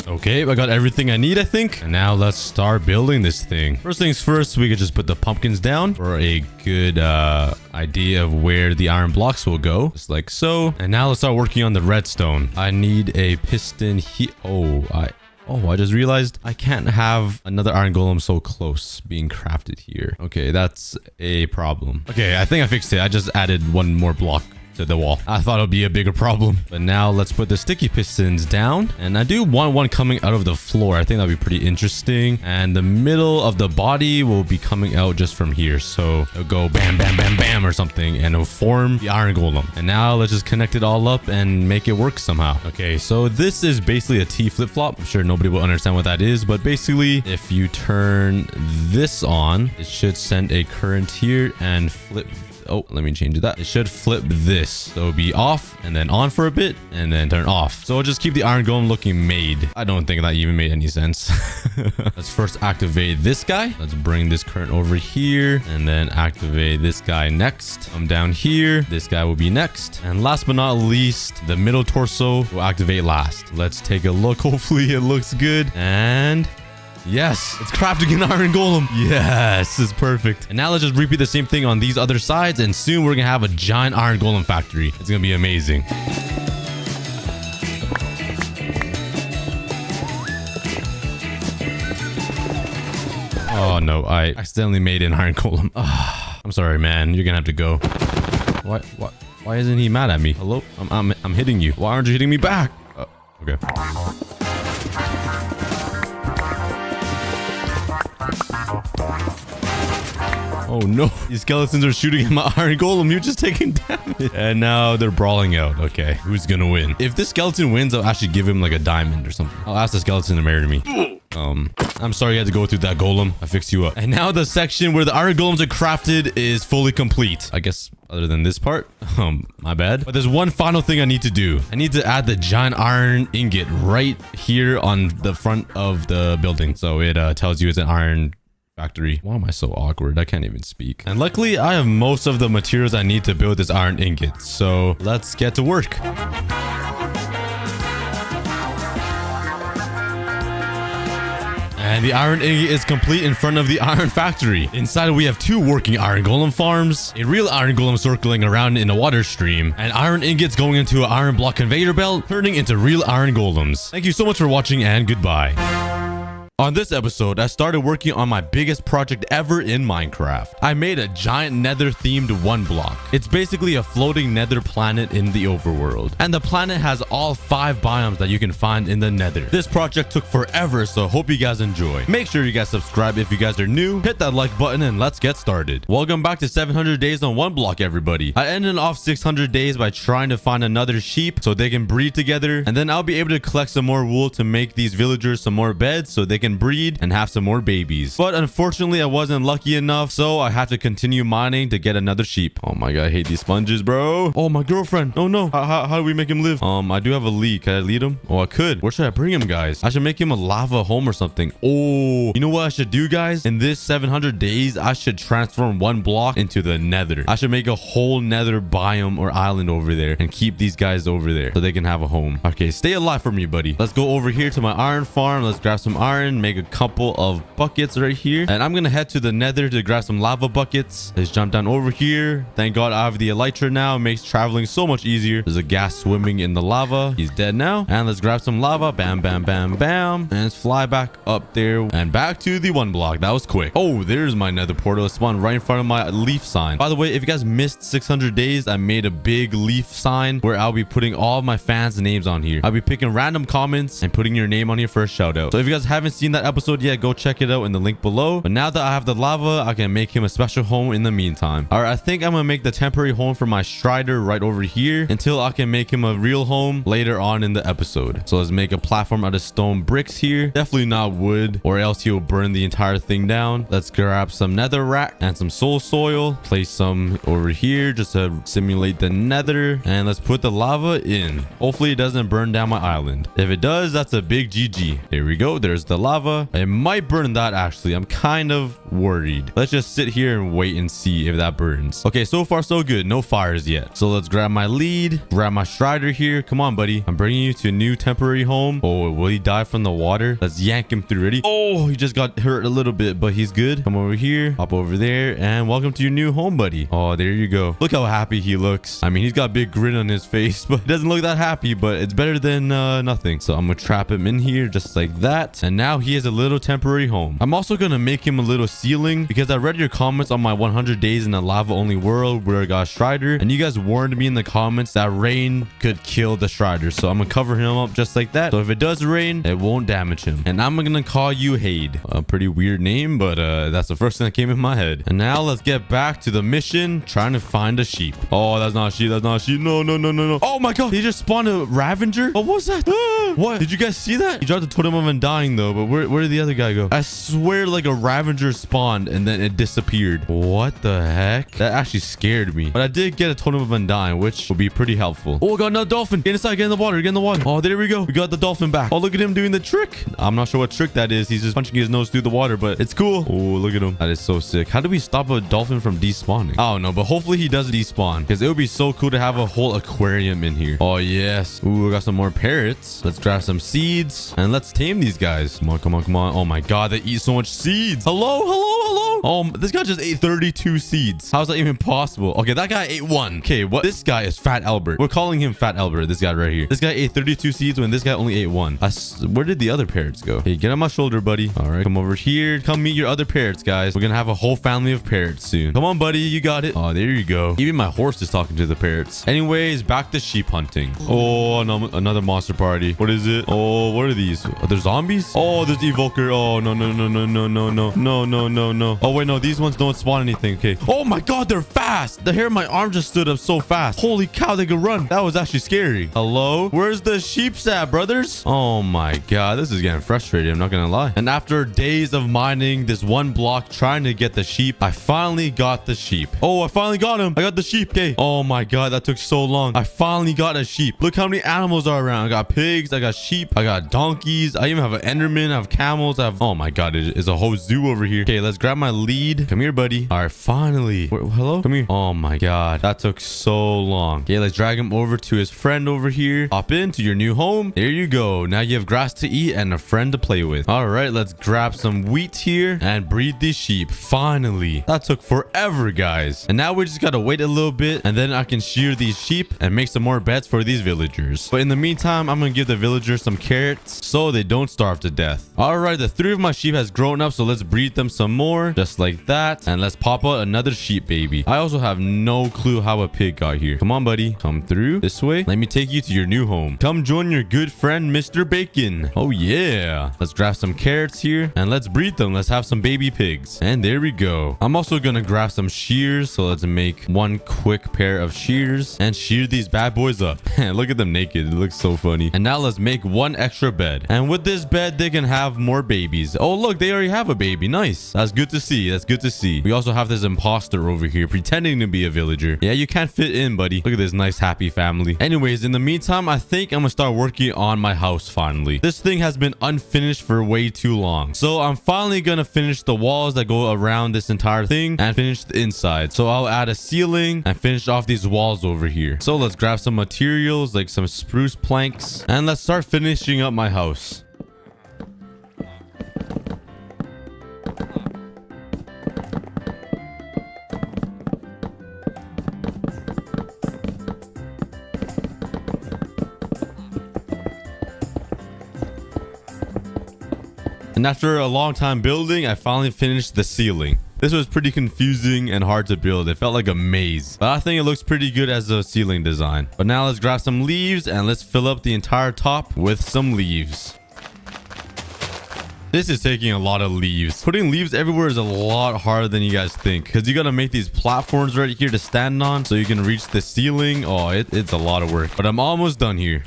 Okay, I got everything I need, I think. And now let's start building this thing. First things first, we could just put the pumpkins down for a good idea of where the iron blocks will go. Just like so. And now let's start working on the redstone. I need a piston here. I just realized I can't have another iron golem so close being crafted here. Okay, that's a problem. Okay, I think I fixed it. I just added 1 more block to the wall. I thought it would be a bigger problem. But now let's put the sticky pistons down. And I do want one coming out of the floor. I think that'd be pretty interesting. And the middle of the body will be coming out just from here. So it'll go bam, bam, bam, bam or something. And it'll form the iron golem. And now let's just connect it all up and make it work somehow. Okay, so this is basically a T flip-flop. I'm sure nobody will understand what that is. But basically, if you turn this on, it should send a current here and flip. Oh, let me change that. It should flip this. So it'll be off and then on for a bit and then turn off. So I'll just keep the iron golem looking made. I don't think that even made any sense. Let's first activate this guy. Let's bring this current over here and then activate this guy next. Come down here. This guy will be next. And last but not least, the middle torso will activate last. Let's take a look. Hopefully it looks good. And yes, it's crafting an iron golem. Yes, it's perfect. And now let's just repeat the same thing on these other sides. And soon we're going to have a giant iron golem factory. It's going to be amazing. Oh no, I accidentally made an iron golem. I'm sorry, man. You're gonna have to go. Why isn't he mad at me? Hello? I'm hitting you. Why aren't you hitting me back? Okay. Oh no, these skeletons are shooting at my iron golem. You're just taking damage. And now they're brawling out. Okay, who's gonna win? If this skeleton wins, I'll actually give him like a diamond or something. I'll ask the skeleton to marry me. I'm sorry you had to go through that, golem. I fixed you up. And now the section where the iron golems are crafted is fully complete. I guess other than this part. My bad. But there's one final thing I need to do. I need to add the giant iron ingot right here on the front of the building. So it tells you it's an iron factory. Why am I so awkward? I can't even speak. And luckily, I have most of the materials I need to build this iron ingot. So let's get to work. And the iron ingot is complete in front of the iron factory. Inside, we have 2 working iron golem farms, a real iron golem circling around in a water stream, and iron ingots going into an iron block conveyor belt, turning into real iron golems. Thank you so much for watching, and goodbye. On this episode, I started working on my biggest project ever in Minecraft. I made a giant nether themed 1 block. It's basically a floating nether planet in the overworld. And the planet has all 5 biomes that you can find in the nether. This project took forever, so hope you guys enjoy. Make sure you guys subscribe if you guys are new, hit that like button, and let's get started. Welcome back to 700 days on 1 block, everybody. I ended off 600 days by trying to find another sheep so they can breed together, and then I'll be able to collect some more wool to make these villagers some more beds so they can breed and have some more babies. But unfortunately, I wasn't lucky enough, so I have to continue mining to get another sheep. Oh my god, I hate these sponges, bro. Oh, my girlfriend. Oh no. How do we make him live? I do have a lead. Can I lead him? Oh, I could. Where should I bring him, guys? I should make him a lava home or something. Oh, you know what I should do, guys? In this 700 days, I should transform 1 block into the nether. I should make a whole nether biome or island over there and keep these guys over there so they can have a home. Okay, stay alive for me, buddy. Let's go over here to my iron farm. Let's grab some iron, make a couple of buckets right here, and I'm gonna head to the nether to grab some lava buckets. Let's jump down over here. Thank god I have the elytra now. It makes traveling so much easier. There's a gas swimming in the lava. He's dead now. And let's grab some lava. Bam, bam, bam, bam, and let's fly back up there and back to the 1 block. That was quick. Oh, there's my nether portal. It spawned right in front of my leaf sign. By the way, if you guys missed 600 days, I made a big leaf sign where I'll be putting all of my fans' names on here. I'll be picking random comments and putting your name on here for a shout out. So if you guys haven't seen that episode yet, go check it out in the link below. But now that I have the lava, I can make him a special home in the meantime. All right, I think I'm gonna make the temporary home for my strider right over here until I can make him a real home later on in the episode. So let's make a platform out of stone bricks here. Definitely not wood, or else he'll burn the entire thing down. Let's grab some nether rack and some soul soil. Place some over here just to simulate the nether, and let's put the lava in. Hopefully it doesn't burn down my island. If it does, that's a big GG. There we go. There's the lava. It might burn that, actually. I'm kind of worried. Let's just sit here and wait and see if that burns. Okay, so far so good. No fires yet. So let's grab my lead, grab my strider here. Come on, buddy. I'm bringing you to a new temporary home. Oh, will he die from the water? Let's yank him through. Ready? Oh, he just got hurt a little bit, but he's good. Come over here, hop over there, and welcome to your new home, buddy. Oh, there you go. Look how happy he looks. I mean, he's got a big grin on his face, but he doesn't look that happy, but it's better than nothing. So I'm gonna trap him in here just like that, and now he has a little temporary home. I'm also gonna make him a little ceiling because I read your comments on my 100 days in a lava only world where I got a strider, and you guys warned me in the comments that rain could kill the strider. So I'm gonna cover him up just like that, so if it does rain, it won't damage him. And I'm gonna call you Hade. A pretty weird name, but that's the first thing that came in my head. And now let's get back to the mission, trying to find a sheep. Oh, that's not a sheep. That's not a sheep. No, no, no, no, no. Oh my god, he just spawned a Ravager. What was that? What? Did you guys see that? He dropped the totem of undying though, but where did the other guy go? I swear like a Ravager spawned and then it disappeared. What the heck? That actually scared me. But I did get a totem of undying, which will be pretty helpful. Oh, I got another dolphin. Get inside, get in the water, get in the water. Oh, there we go. We got the dolphin back. Oh, look at him doing the trick. I'm not sure what trick that is. He's just punching his nose through the water, but it's cool. Oh, look at him. That is so sick. How do we stop a dolphin from despawning? I don't know, but hopefully he does despawn because it would be so cool to have a whole aquarium in here. Oh, yes. Ooh, I got some more parrots. Let's grab some seeds and let's tame these guys. Come on, come on, come on. Oh my god, they eat so much seeds. Hello, hello, hello. Oh, this guy just ate 32 seeds. How's that even possible? Okay, that guy ate one. Okay, what? This guy is Fat Albert. We're calling him Fat Albert, this guy right here. This guy ate 32 seeds when this guy only ate one. Where did the other parrots go? Hey, get on my shoulder, buddy. All right, come over here. Come meet your other parrots, guys. We're gonna have a whole family of parrots soon. Come on, buddy. You got it. Oh, there you go. Even my horse is talking to the parrots. Anyways, back to sheep hunting. Oh, no, another monster party. What is it? Oh, what are these? Are there zombies? Oh, there's Evoker. Oh, no, no, no, no, no, no, no, no, no, no, no. Oh, wait, no. These ones don't spawn anything. Okay. Oh my god, they're fast. The hair of my arm just stood up so fast. Holy cow, they could run. That was actually scary. Hello? Where's the sheep at, brothers? Oh my god, this is getting frustrating. I'm not gonna lie. And after days of mining this one block trying to get the sheep, I finally got the sheep. Oh, I finally got him. I got the sheep. Okay. Oh my god, that took so long. I finally got a sheep. Look how many animals are around. I got pigs. I got sheep. I got donkeys. I even have an enderman. I have camels. I have... Oh my god, it is a whole zoo over here. Okay, let's grab my lead. Come here, buddy. All right, finally. Hello? Come here. Oh my god, that took so long. Okay, let's drag him over to his friend over here. Hop into your new home. There you go. Now you have grass to eat and a friend to play with. All right, let's grab some wheat here and breed these sheep. Finally. That took forever, guys. And now we just gotta wait a little bit and then I can shear these sheep and make some more beds for these villagers. But in the meantime, I'm gonna give the villagers some carrots so they don't starve to death. All right, the 3 of my sheep has grown up, so let's breed them some more, just like that. And let's pop out another sheep baby. I also have no clue how a pig got here. Come on, buddy. Come through this way. Let me take you to your new home. Come join your good friend, Mr. Bacon. Oh, yeah. Let's grab some carrots here and let's breed them. Let's have some baby pigs. And there we go. I'm also gonna grab some shears. So let's make one quick pair of shears and shear these bad boys up. Look at them naked. It looks so funny. And now let's make one extra bed. And with this bed, they can have more babies. Oh, look, they already have a baby. Nice. That's good to see. That's good to see. We also have this imposter over here pretending to be a villager. Yeah, you can't fit in, buddy. Look at this nice, happy family. Anyways, in the meantime, I think I'm gonna start working on my house finally. This thing has been unfinished for way too long. So I'm finally gonna finish the walls that go around this entire thing and finish the inside. So I'll add a ceiling and finish off these walls over here. So let's grab some materials like some spruce planks and let's start finishing up my house. And after a long time building, I finally finished the ceiling. This was pretty confusing and hard to build. It felt like a maze, but I think it looks pretty good as a ceiling design. But now let's grab some leaves and let's fill up the entire top with some leaves. This is taking a lot of leaves. Putting leaves everywhere is a lot harder than you guys think because you got to make these platforms right here to stand on so you can reach the ceiling. Oh, it's a lot of work, but I'm almost done here.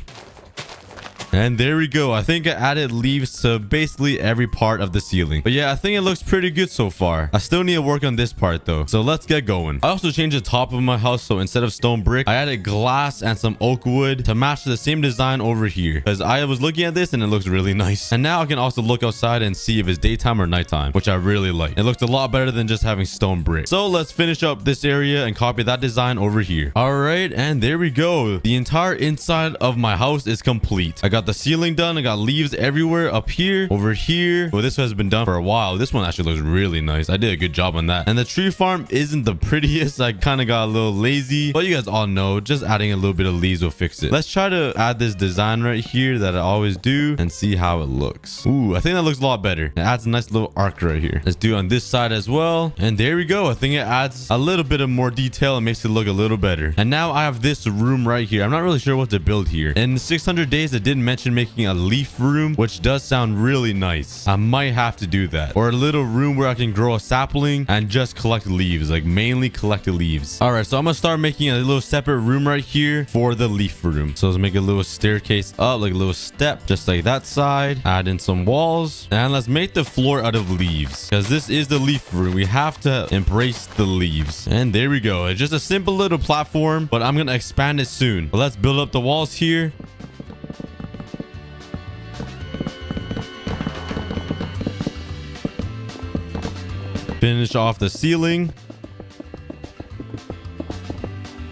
And there we go. I think I added leaves to basically every part of the ceiling. But yeah, I think it looks pretty good so far. I still need to work on this part though. So let's get going. I also changed the top of my house. So instead of stone brick, I added glass and some oak wood to match the same design over here. Because I was looking at this and it looks really nice. And now I can also look outside and see if it's daytime or nighttime, which I really like. It looks a lot better than just having stone brick. So let's finish up this area and copy that design over here. All right. And there we go. The entire inside of my house is complete. I got the ceiling done. I got leaves everywhere up here, over here. Well, this has been done for a while. This one actually looks really nice. I did a good job on that. And the tree farm isn't the prettiest. I kind of got a little lazy, but you guys all know just adding a little bit of leaves will fix it. Let's try to add this design right here that I always do and see how it looks. Ooh, I think that looks a lot better. It adds a nice little arc right here. Let's do it on this side as well. And there we go. I think it adds a little bit of more detail and makes it look a little better. And now I have this room right here. I'm not really sure what to build here. In 600 days, I did mention making a leaf room, which does sound really nice. I might have to do that. Or a little room where I can grow a sapling and just collect leaves, like mainly collect leaves. All right, so I'm gonna start making a little separate room right here for the leaf room. So let's make a little staircase up, like a little step, just like that side. Add in some walls and let's make the floor out of leaves because this is the leaf room. We have to embrace the leaves. And there we go. It's just a simple little platform, but I'm gonna expand it soon. But let's build up the walls here. Finish off the ceiling.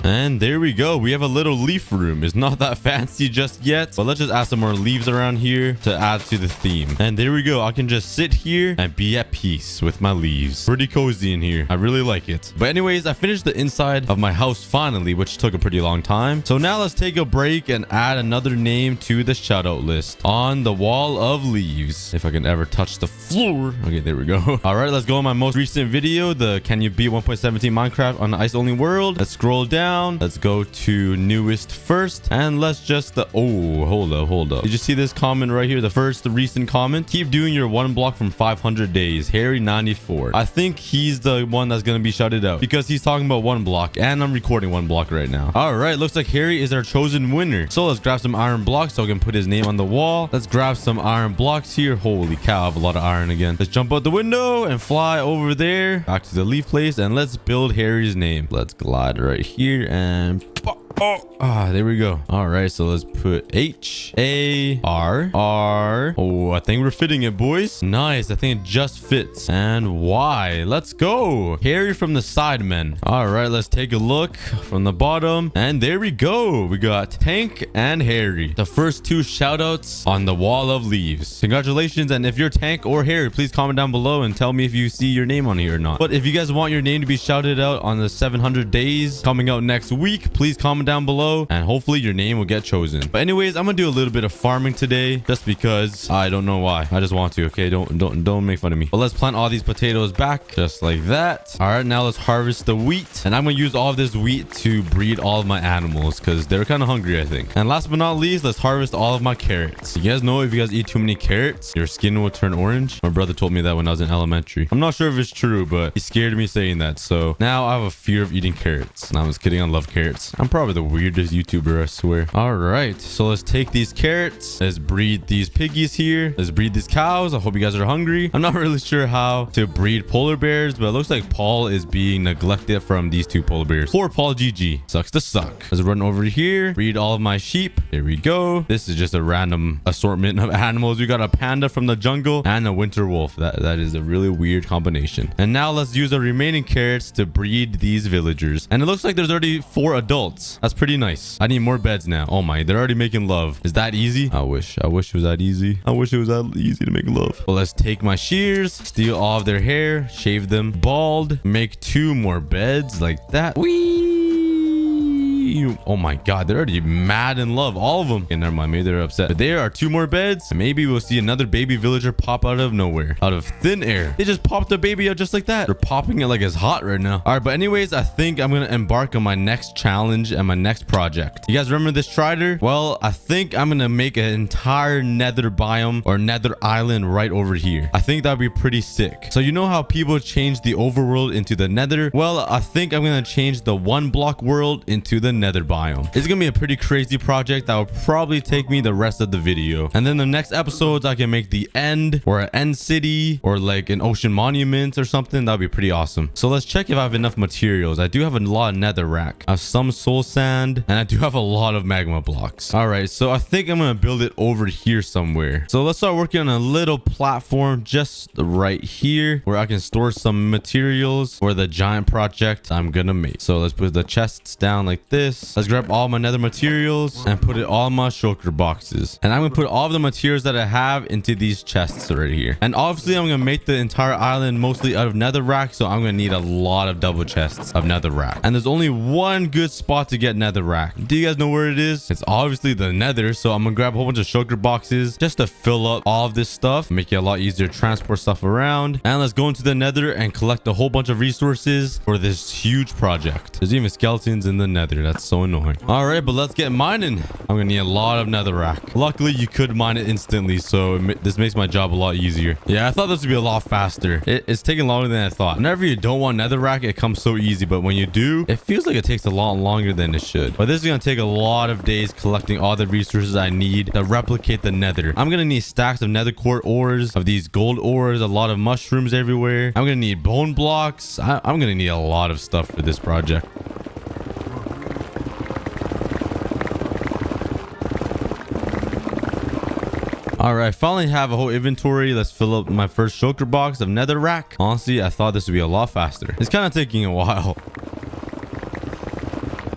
And there we go. We have a little leaf room. It's not that fancy just yet, but let's just add some more leaves around here to add to the theme. And there we go. I can just sit here and be at peace with my leaves. Pretty cozy in here. I really like it. But anyways, I finished the inside of my house finally, which took a pretty long time. So now let's take a break and add another name to the shout out list on the wall of leaves. If I can ever touch the floor. Okay, there we go. All right, let's go on my most recent video, the Can You Beat 1.17 Minecraft on the ice only world. Let's scroll down. Let's go to newest first, and let's just oh, hold up. Did you see this comment right here? The first recent comment. Keep doing your one block from 500 days. Harry 94. I think he's the one that's gonna be shouted out because he's talking about one block, and I'm recording one block right now. All right, looks like Harry is our chosen winner. So let's grab some iron blocks so I can put his name on the wall. Let's grab some iron blocks here. Holy cow, I have a lot of iron again. Let's jump out the window and fly over there back to the leaf place, and let's build Harry's name. Let's glide right here and there we go. All right, so let's put H-A-R-R. Oh, I think we're fitting it, boys. Nice. I think it just fits. And Y. Let's go. Harry from the Sidemen. All right, let's take a look from the bottom. And there we go. We got Tank and Harry, the first two shout outs on the wall of leaves. Congratulations. And if you're Tank or Harry, please comment down below and tell me if you see your name on here or not. But if you guys want your name to be shouted out on the 700 days coming out next week, please comment down below and hopefully your name will get chosen. But anyways, I'm gonna do a little bit of farming today just because I don't know why. I just want to. Okay, don't make fun of me. But let's plant all these potatoes back just like that. All right, now let's harvest the wheat, and I'm gonna use all of this wheat to breed all of my animals because they're kind of hungry, I think. And last but not least, let's harvest all of my carrots. You guys know if you guys eat too many carrots, your skin will turn orange. My brother told me that when I was in elementary. I'm not sure if it's true, but he scared me saying that, so now I have a fear of eating carrots. No, I'm just kidding. I love carrots. I'm probably the weirdest YouTuber, I swear. All right, so let's take these carrots. Let's breed these piggies here. Let's breed these cows. I hope you guys are hungry. I'm not really sure how to breed polar bears, but it looks like Paul is being neglected from these two polar bears. Poor Paul, GG. Sucks to suck. Let's run over here, breed all of my sheep. There we go. This is just a random assortment of animals. We got a panda from the jungle and a winter wolf. That is a really weird combination. And now let's use the remaining carrots to breed these villagers. And it looks like there's already 4 adults. That's pretty nice. I need more beds now. Oh my, they're already making love. Is that easy? I wish it was that easy. I wish it was that easy to make love. Well, let's take my shears, steal all of their hair, shave them bald, make 2 more beds like that. Whee! Oh my god, they're already mad in love, all of them. Okay, never mind, maybe they're upset. But there are 2 more beds, and maybe we'll see another baby villager pop out of nowhere, out of thin air. They just popped a baby out just like that. They're popping it like it's hot right now. All right, but anyways, I think I'm gonna embark on my next challenge and my next project. You guys remember this Strider? Well, I think I'm gonna make an entire nether biome or nether island right over here. I think that'd be pretty sick. So you know how people change the overworld into the nether? Well, I think I'm gonna change the one block world into the nether biome. It's gonna be a pretty crazy project that will probably take me the rest of the video, and then the next episodes I can make the end or an end city or like an ocean monument or something. That'd be pretty awesome. So let's check if I have enough materials. I do have a lot of nether rack, I have some soul sand, and I do have a lot of magma blocks. All right, so I think I'm gonna build it over here somewhere. So let's start working on a little platform just right here where I can store some materials for the giant project I'm gonna make. So let's put the chests down like this. Let's grab all my nether materials and put it all in my shulker boxes. And I'm gonna put all of the materials that I have into these chests right here. And obviously I'm gonna make the entire island mostly out of netherrack, so I'm gonna need a lot of double chests of netherrack. And there's only one good spot to get netherrack. Do you guys know where it is? It's obviously the nether, so I'm gonna grab a whole bunch of shulker boxes just to fill up all of this stuff, make it a lot easier to transport stuff around. And let's go into the nether and collect a whole bunch of resources for this huge project. There's even skeletons in the nether. That's so annoying. All right, but let's get mining. I'm gonna need a lot of netherrack. Luckily you could mine it instantly, so this makes my job a lot easier. Yeah, I thought this would be a lot faster. It's taking longer than I thought. Whenever you don't want netherrack, it comes so easy, but when you do, it feels like it takes a lot longer than it should. But this is gonna take a lot of days collecting all the resources I need to replicate the nether. I'm gonna need stacks of nether core ores, of these gold ores, a lot of mushrooms everywhere. I'm gonna need bone blocks. I'm gonna need a lot of stuff for this project. All right, finally have a whole inventory. Let's fill up my first shulker box of netherrack. Honestly, I thought this would be a lot faster. It's kind of taking a while.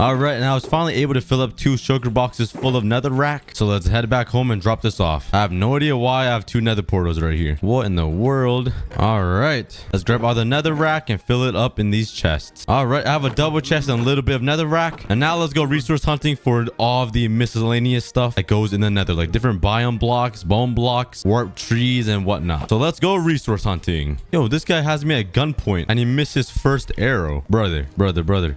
All right, and I was finally able to fill up 2 sugar boxes full of netherrack. So let's head back home and drop this off. I have no idea why I have 2 nether portals right here. What in the world? All right, let's grab all the netherrack and fill it up in these chests. All right, I have a double chest and a little bit of netherrack. And now let's go resource hunting for all of the miscellaneous stuff that goes in the nether, like different biome blocks, bone blocks, warp trees, and whatnot. So let's go resource hunting. Yo, this guy has me at gunpoint and he missed his first arrow. Brother.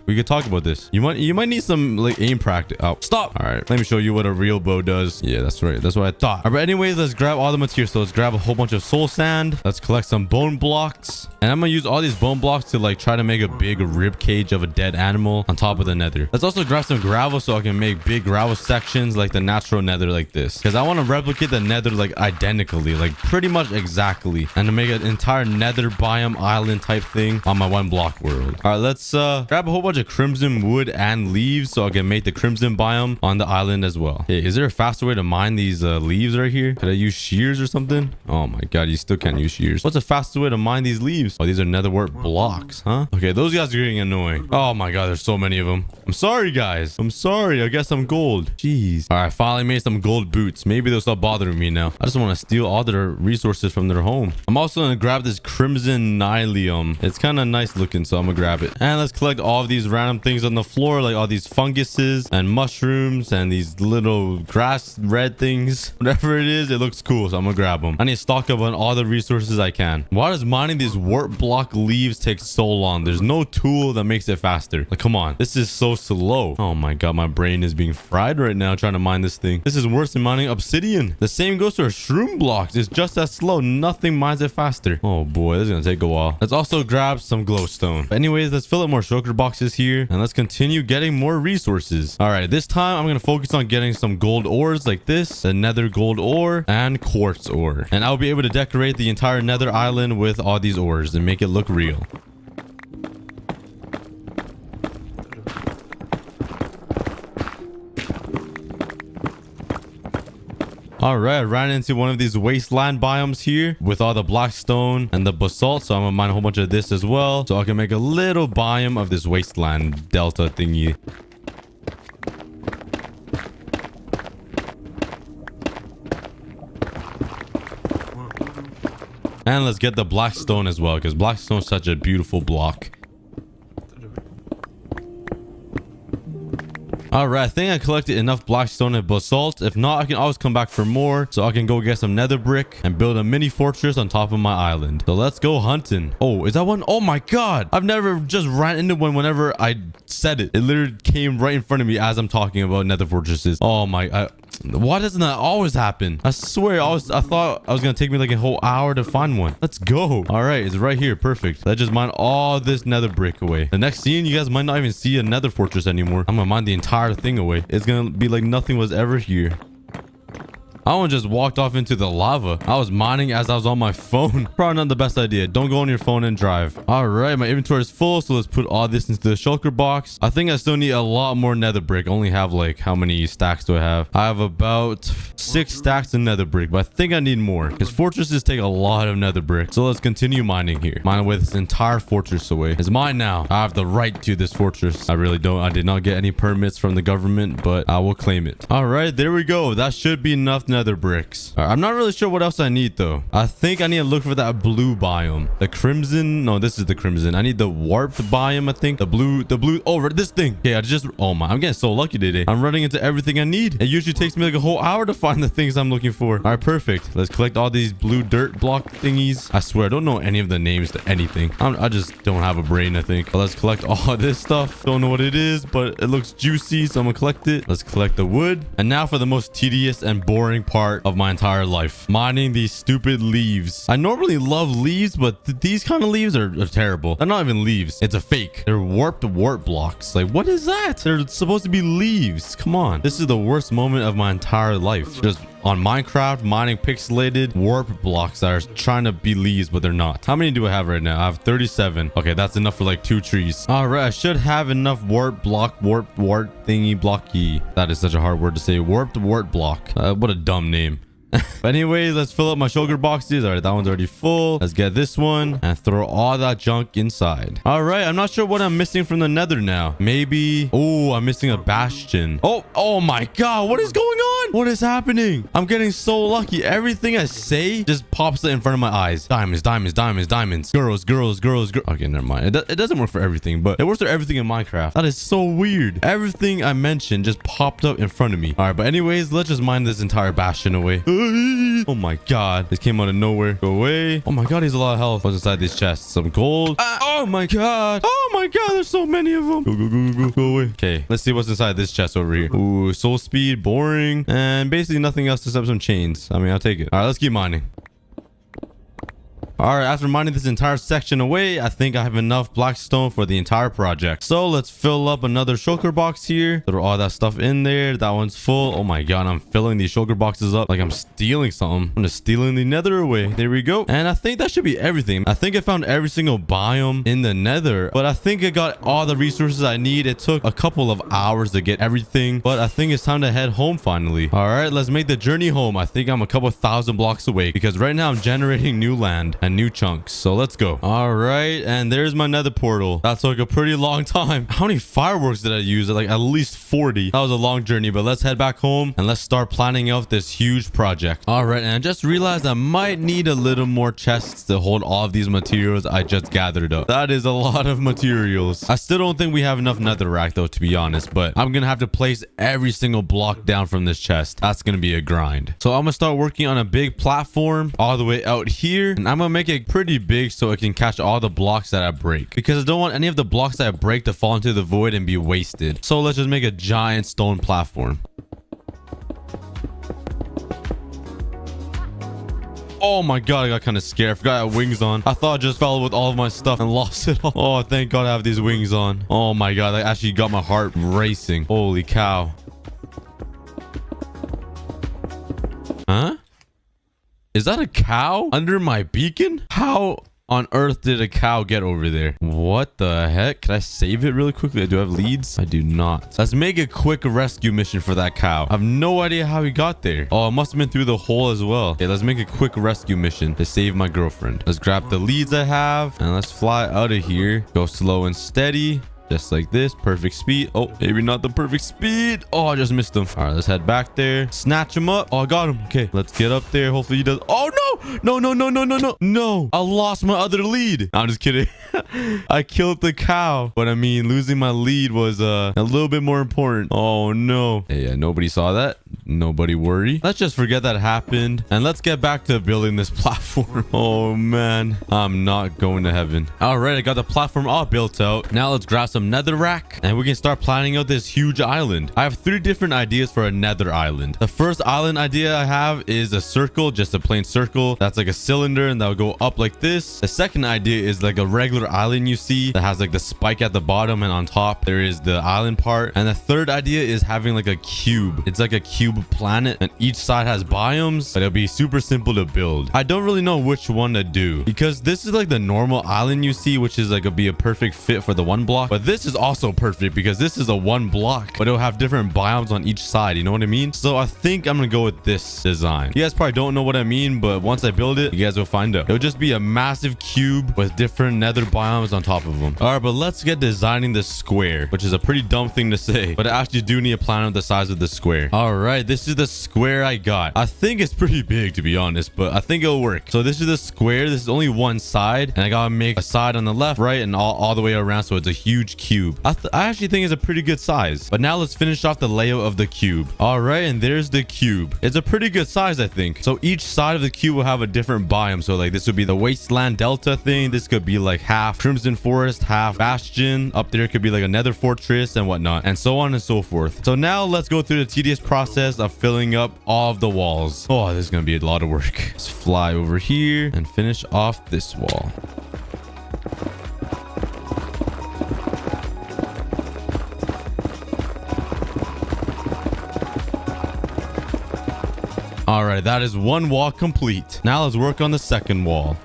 We could talk about this. You might need some like aim practice. Oh, stop. All right, let me show you what a real bow does. Yeah, that's right. That's what I thought. All right, anyways, let's grab all the materials. So let's grab a whole bunch of soul sand. Let's collect some bone blocks. And I'm gonna use all these bone blocks to like try to make a big rib cage of a dead animal on top of the nether. Let's also grab some gravel so I can make big gravel sections like the natural nether like this. Because I want to replicate the nether like identically, like pretty much exactly. And to make an entire nether biome island type thing on my 1 block world. All right, let's grab a whole bunch of crimson wood and leaves so I can make the crimson biome on the island as well. Hey, is there a faster way to mine these leaves right here? Could I use shears or something? Oh my god, you still can't use shears. What's a faster way to mine these leaves? Oh, these are nether wart blocks, huh? Okay, those guys are getting annoying. Oh my god, there's so many of them. I'm sorry, guys. I'm sorry. I guess I'm gold. Jeez. All right, finally made some gold boots. Maybe they'll stop bothering me now. I just want to steal all their resources from their home. I'm also gonna grab this crimson nylium. It's kind of nice looking, so I'm gonna grab it. And let's collect all of these random things on the floor, like all these funguses and mushrooms and these little grass red things. Whatever it is, it looks cool, so I'm gonna grab them. I need to stock up on all the resources I can. Why does mining these warp block leaves take so long? There's no tool that makes it faster. Like, come on. This is so slow. Oh my god, my brain is being fried right now trying to mine this thing. This is worse than mining obsidian. The same goes for shroom blocks. It's just as slow. Nothing mines it faster. Oh boy, this is gonna take a while. Let's also grab some glowstone. But anyways, let's fill up more shulker boxes here and let's continue getting more resources. All right, this time I'm gonna focus on getting some gold ores like this, the nether gold ore and quartz ore, and I'll be able to decorate the entire nether island with all these ores and make it look real. All right, I ran into one of these wasteland biomes here with all the black stone and the basalt. So I'm gonna mine a whole bunch of this as well, so I can make a little biome of this wasteland delta thingy. And let's get the black stone as well, because black stone is such a beautiful block. All right, I think I collected enough blackstone and basalt. If not, I can always come back for more, so I can go get some nether brick and build a mini fortress on top of my island. So let's go hunting. Oh, is that one? Oh my god, I've never just ran into one whenever I said it. It literally came right in front of me as I'm talking about nether fortresses. Oh my, why doesn't that always happen? I swear, I thought I was gonna take me like a whole hour to find one. Let's go. All right, it's right here. Perfect. Let's just mine all this nether brick away. The next scene, you guys might not even see a nether fortress anymore. I'm gonna mine the entire thing away. It's gonna be like nothing was ever here. I almost just walked off into the lava. I was mining as I was on my phone. Probably not the best idea. Don't go on your phone and drive. All right, my inventory is full, so let's put all this into the shulker box. I think I still need a lot more nether brick. I only have like, how many stacks do I have? I have about 6 stacks of nether brick, but I think I need more because fortresses take a lot of nether brick. So let's continue mining here. Mine away this entire fortress away. It's mine now. I have the right to this fortress. I really don't. I did not get any permits from the government, but I will claim it. All right, there we go. That should be enough nether bricks. All right, I'm not really sure what else I need though. I think I need to look for that blue biome. The crimson. No, this is the crimson. I need the warped biome. I think the blue. Oh, this thing. Okay, oh my, I'm getting so lucky today. I'm running into everything I need. It usually takes me like a whole hour to find the things I'm looking for. All right, perfect. Let's collect all these blue dirt block thingies. I swear I don't know any of the names to anything. I just don't have a brain, I think. But let's collect all this stuff. Don't know what it is, but it looks juicy, so I'm gonna collect it. Let's collect the wood. And now for the most tedious and boring part of my entire life, mining these stupid leaves. I normally love leaves, but these kind of leaves are terrible. They're not even leaves. It's a fake. They're warp blocks. Like, what is that? They're supposed to be leaves. Come on. This is the worst moment of my entire life. Just on Minecraft, mining pixelated warp blocks that are trying to be leaves, but they're not. How many do I have right now? I have 37. Okay, that's enough for like 2 trees. All right, I should have enough warp thingy blocky. That is such a hard word to say. Warped wart block. What a dumb name. But anyways, let's fill up my shulker boxes. All right, that one's already full. Let's get this one and throw all that junk inside. All right, I'm not sure what I'm missing from the nether now. Maybe, oh, I'm missing a bastion. Oh my god, what is going on? What is happening? I'm getting so lucky. Everything I say just pops in front of my eyes. Diamonds, diamonds, diamonds, diamonds. Girls, girls, girls, girls. Okay, never mind. It doesn't work for everything, but it works for everything in Minecraft. That is so weird. Everything I mentioned just popped up in front of me. All right, but anyways, let's just mine this entire bastion away. Oh my god, this came out of nowhere. Go away. Oh my god, he's a lot of health. What's inside these chests? Some gold. Oh my god. Oh my god, there's so many of them. Go, go, go, go, go away. Okay, let's see what's inside this chest over here. Ooh, soul speed, boring, and basically nothing else except some chains. I mean, I'll take it. All right, let's keep mining. All right, after mining this entire section away, I think I have enough blackstone for the entire project. So let's fill up another shulker box here. Throw all that stuff in there. That one's full. Oh my god, I'm filling these shulker boxes up like I'm stealing something. I'm just stealing the nether away. There we go. And I think that should be everything. I think I found every single biome in the nether, but I think I got all the resources I need. It took a couple of hours to get everything, but I think it's time to head home finally. All right, let's make the journey home. I think I'm a couple thousand blocks away because right now I'm generating new land and new chunks. So let's go. All right, and there's my nether portal. That took a pretty long time. How many fireworks did I use? Like at least 40. That was a long journey, but let's head back home and let's start planning out this huge project. All right, and I just realized I might need a little more chests to hold all of these materials I just gathered up. That is a lot of materials. I still don't think we have enough netherrack though, to be honest, but I'm gonna have to place every single block down from this chest. That's gonna be a grind. So I'm gonna start working on a big platform all the way out here, and I'm gonna make it pretty big so it can catch all the blocks that I break, because I don't want any of the blocks that I break to fall into the void and be wasted. So let's just make a giant stone platform. Oh my god, I got kind of scared. I forgot I had wings on. I thought I just fell with all of my stuff and lost it all. Oh, thank god I have these wings on. Oh my god, that actually got my heart racing. Holy cow. Huh? Is that a cow under my beacon? How on earth did a cow get over there? What the heck? Can I save it really quickly? Do I have leads? I do not. Let's make a quick rescue mission for that cow. I have no idea how he got there. Oh, it must have been through the hole as well. Okay, let's make a quick rescue mission to save my girlfriend. Let's grab the leads I have and let's fly out of here. Go slow and steady. Just like this. Perfect speed. Oh, maybe not the perfect speed. Oh, I just missed him. All right, let's head back there. Snatch him up. Oh, I got him. Okay, let's get up there. Hopefully he does. Oh, no. No, no, no, no, no, no. No. I lost my other lead. I'm just kidding. I killed the cow. But I mean, losing my lead was a little bit more important. Oh, no. Hey, yeah, nobody saw that. Nobody worry. Let's just forget that happened. And let's get back to building this platform. Oh, man. I'm not going to heaven. All right, I got the platform all built out. Now let's grab some netherrack and we can start planning out this huge island. I have 3 different ideas for a nether island. The first island idea I have is a circle, just a plain circle that's like a cylinder and that will go up like this. The second idea is like a regular island you see that has like the spike at the bottom, and on top there is the island part. And the third idea is having like a cube. It's like a cube planet and each side has biomes, but it'll be super simple to build. I don't really know which one to do because this is like the normal island you see, which is like a perfect fit for the 1 block, but this is also perfect because this is a 1 block, but it'll have different biomes on each side. You know what I mean? So I think I'm gonna go with this design. You guys probably don't know what I mean, but once I build it, you guys will find out. It'll just be a massive cube with different nether biomes on top of them. All right, but let's get designing this square, which is a pretty dumb thing to say, but I actually do need a plan of the size of the square. All right, this is the square I got. I think it's pretty big, to be honest, but I think it'll work. So this is the square. This is only 1 side, and I gotta make a side on the left, right, and all the way around, so it's a huge cube. I actually think it's a pretty good size. But now let's finish off the layout of the cube. All right, and there's the cube. It's a pretty good size, I think. So each side of the cube will have a different biome. So like this would be the wasteland delta thing. This could be like half crimson forest, half bastion. Up there could be like a nether fortress and whatnot, and so on and so forth. So now let's go through the tedious process of filling up all of the walls. Oh, this is gonna be a lot of work. Let's fly over here and finish off this wall. All right, that is 1 wall complete. Now let's work on the second wall.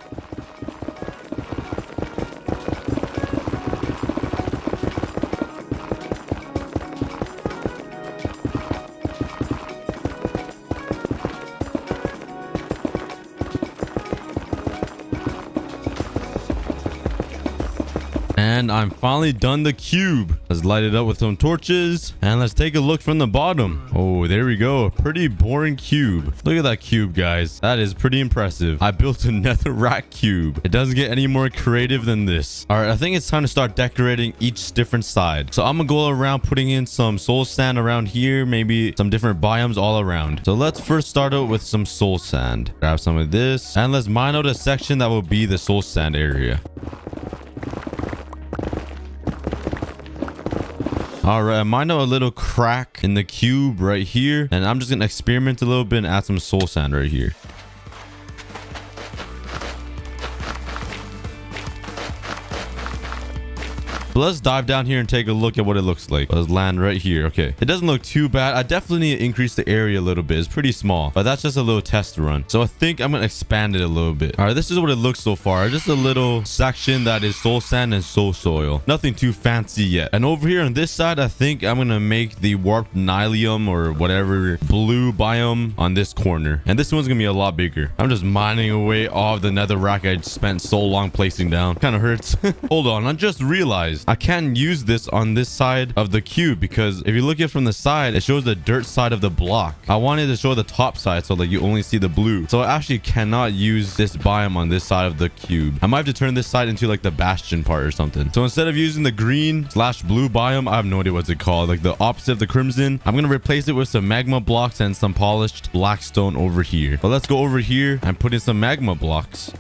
And I'm finally done the cube. Let's light it up with some torches. And let's take a look from the bottom. Oh, there we go. A pretty boring cube. Look at that cube, guys. That is pretty impressive. I built a netherrack cube. It doesn't get any more creative than this. All right, I think it's time to start decorating each different side. So I'm gonna go around putting in some soul sand around here, maybe some different biomes all around. So let's first start out with some soul sand. Grab some of this and let's mine out a section that will be the soul sand area. All right, I mined out a little crack in the cube right here, and I'm just gonna experiment a little bit and add some soul sand right here. So let's dive down here and take a look at what it looks like. Let's land right here. Okay, it doesn't look too bad. I definitely need to increase the area a little bit. It's pretty small, but that's just a little test run. So I think I'm gonna expand it a little bit. All right, this is what it looks so far. Just a little section that is soul sand and soul soil. Nothing too fancy yet. And over here on this side, I think I'm gonna make the warped nylium or whatever blue biome on this corner. And this one's gonna be a lot bigger. I'm just mining away all of the netherrack I spent so long placing down. Kind of hurts. Hold on, I just realized I can't use this on this side of the cube because if you look at it from the side, it shows the dirt side of the block. I wanted to show the top side so that you only see the blue. So I actually cannot use this biome on this side of the cube. I might have to turn this side into like the bastion part or something. So instead of using the green/blue biome, I have no idea what's it called, like the opposite of the crimson, I'm gonna replace it with some magma blocks and some polished black stone over here. But let's go over here and put in some magma blocks.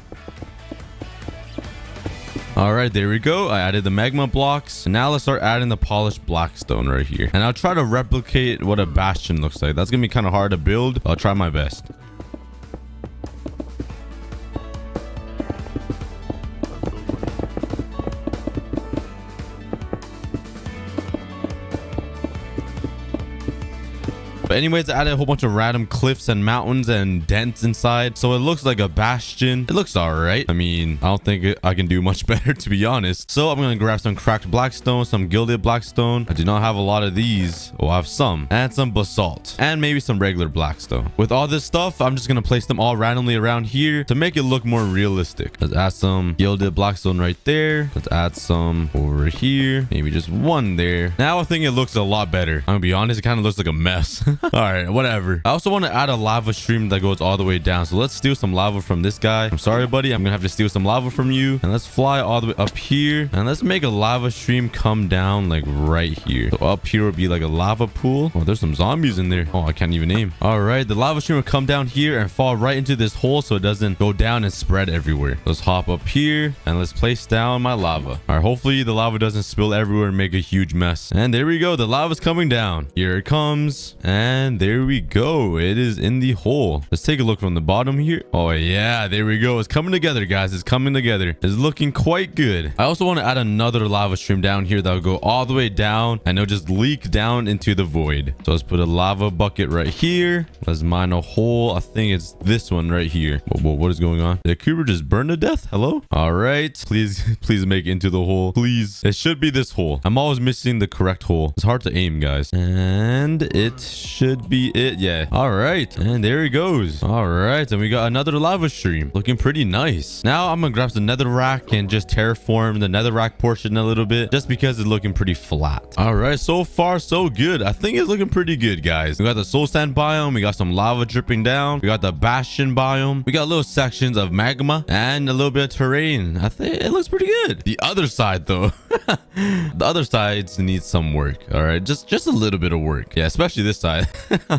All right, there we go. I added the magma blocks. Now let's start adding the polished blackstone right here. And I'll try to replicate what a bastion looks like. That's gonna be kind of hard to build. I'll try my best. But anyways, I added a whole bunch of random cliffs and mountains and dents inside. So it looks like a bastion. It looks all right. I mean, I don't think I can do much better, to be honest. So I'm going to grab some cracked blackstone, some gilded blackstone. I do not have a lot of these. Oh, I have some. And some basalt. And maybe some regular blackstone. With all this stuff, I'm just going to place them all randomly around here to make it look more realistic. Let's add some gilded blackstone right there. Let's add some over here. Maybe just one there. Now I think it looks a lot better. I'm going to be honest, it kind of looks like a mess. All right, whatever. I also want to add a lava stream that goes all the way down. So let's steal some lava from this guy. I'm sorry, buddy. I'm gonna have to steal some lava from you. And let's fly all the way up here. And let's make a lava stream come down like right here. So up here would be like a lava pool. Oh, there's some zombies in there. Oh, I can't even aim. All right, the lava stream will come down here and fall right into this hole so it doesn't go down and spread everywhere. Let's hop up here and let's place down my lava. All right, hopefully the lava doesn't spill everywhere and make a huge mess. And there we go. The lava's coming down. Here it comes. And there we go. It is in the hole. Let's take a look from the bottom here. Oh yeah, there we go. It's coming together, guys. It's coming together. It's looking quite good. I also want to add another lava stream down here that will go all the way down and it'll just leak down into the void. So let's put a lava bucket right here. Let's mine a hole. I think it's this one right here. Whoa, what is going on? Did the creeper just burn to death? Hello? All right. Please make it into the hole. Please. It should be this hole. I'm always missing the correct hole. It's hard to aim, guys. And it should be it. Yeah. All right. And there he goes. All right. And we got another lava stream looking pretty nice. Now I'm gonna grab the netherrack and just terraform the netherrack portion a little bit just because it's looking pretty flat. All right. So far, so good. I think it's looking pretty good, guys. We got the soul sand biome. We got some lava dripping down. We got the bastion biome. We got little sections of magma and a little bit of terrain. I think it looks pretty good. The other side, though, the other sides need some work. All right. Just a little bit of work. Yeah, especially this side.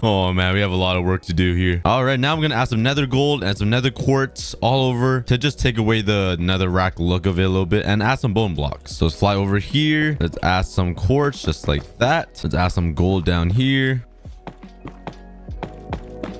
Oh man, we have a lot of work to do here. All right, now I'm gonna add some nether gold and some nether quartz all over to just take away the netherrack look of it a little bit and add some bone blocks. So let's fly over here. Let's add some quartz just like that. Let's add some gold down here.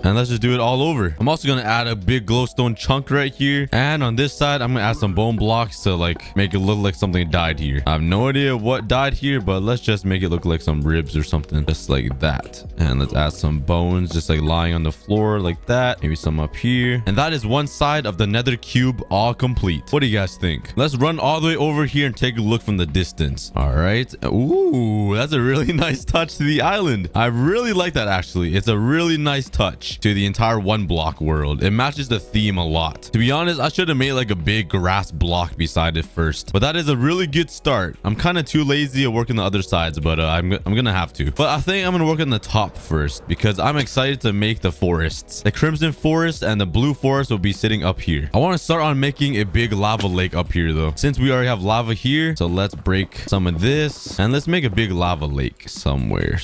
And let's just do it all over. I'm also gonna add a big glowstone chunk right here. And on this side, I'm gonna add some bone blocks to like make it look like something died here. I have no idea what died here, but let's just make it look like some ribs or something, just like that. And let's add some bones just like lying on the floor like that. Maybe some up here. And that is one side of the nether cube all complete. What do you guys think? Let's run all the way over here and take a look from the distance. All right. Ooh, that's a really nice touch to the island. I really like that, actually. It's a really nice touch. touch to the entire one block world. It matches the theme a lot. To be honest, I should have made like a big grass block beside it first, but that is a really good start. I'm kind of too lazy to work on the other sides, but I'm gonna have to. But I think I'm gonna work on the top first because I'm excited to make the forests. The crimson forest and the blue forest will be sitting up here. I want to start on making a big lava lake up here though, since we already have lava here. So let's break some of this and let's make a big lava lake somewhere.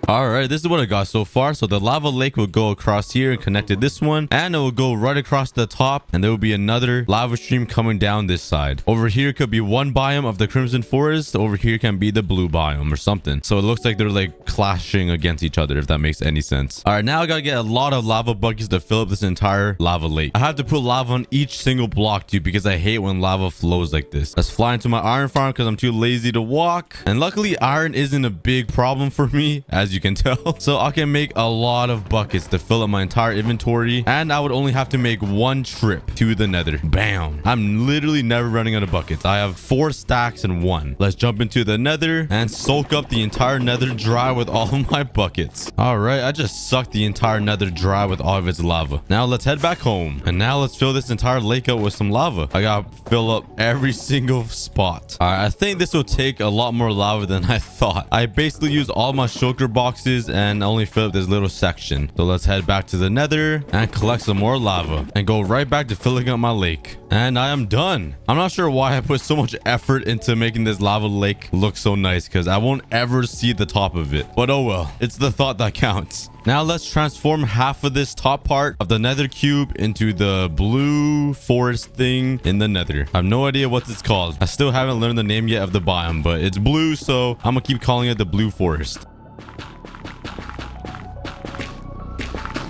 All right, this is what I got so far. So the lava lake will go across here and connect to this one, and it will go right across the top, and there will be another lava stream coming down this side. Over here could be one biome of the crimson forest. Over here can be the blue biome or something. So it looks like they're like clashing against each other, if that makes any sense. All right, now I gotta get a lot of lava buckets to fill up this entire lava lake. I have to put lava on each single block too, because I hate when lava flows like this. Let's fly into my iron farm because I'm too lazy to walk, and luckily iron isn't a big problem for me, as you can tell. So I can make a lot of buckets to fill up my entire inventory, and I would only have to make one trip to the nether. Bam. I'm literally never running out of buckets. I have 4 stacks and 1. Let's jump into the nether and soak up the entire nether dry with all of my buckets. All right, I just sucked the entire nether dry with all of its lava. Now let's head back home, and now let's fill this entire lake up with some lava. I gotta fill up every single spot. All right, I think this will take a lot more lava than I thought. I basically used all my shulker boxes and only fill up this little section. So let's head back to the nether and collect some more lava and go right back to filling up my lake. And I am done. I'm not sure why I put so much effort into making this lava lake look so nice, because I won't ever see the top of it. But oh well, it's the thought that counts. Now let's transform half of this top part of the nether cube into the blue forest thing in the nether. I have no idea what it's called. I still haven't learned the name yet of the biome, but it's blue, so I'm gonna keep calling it the blue forest.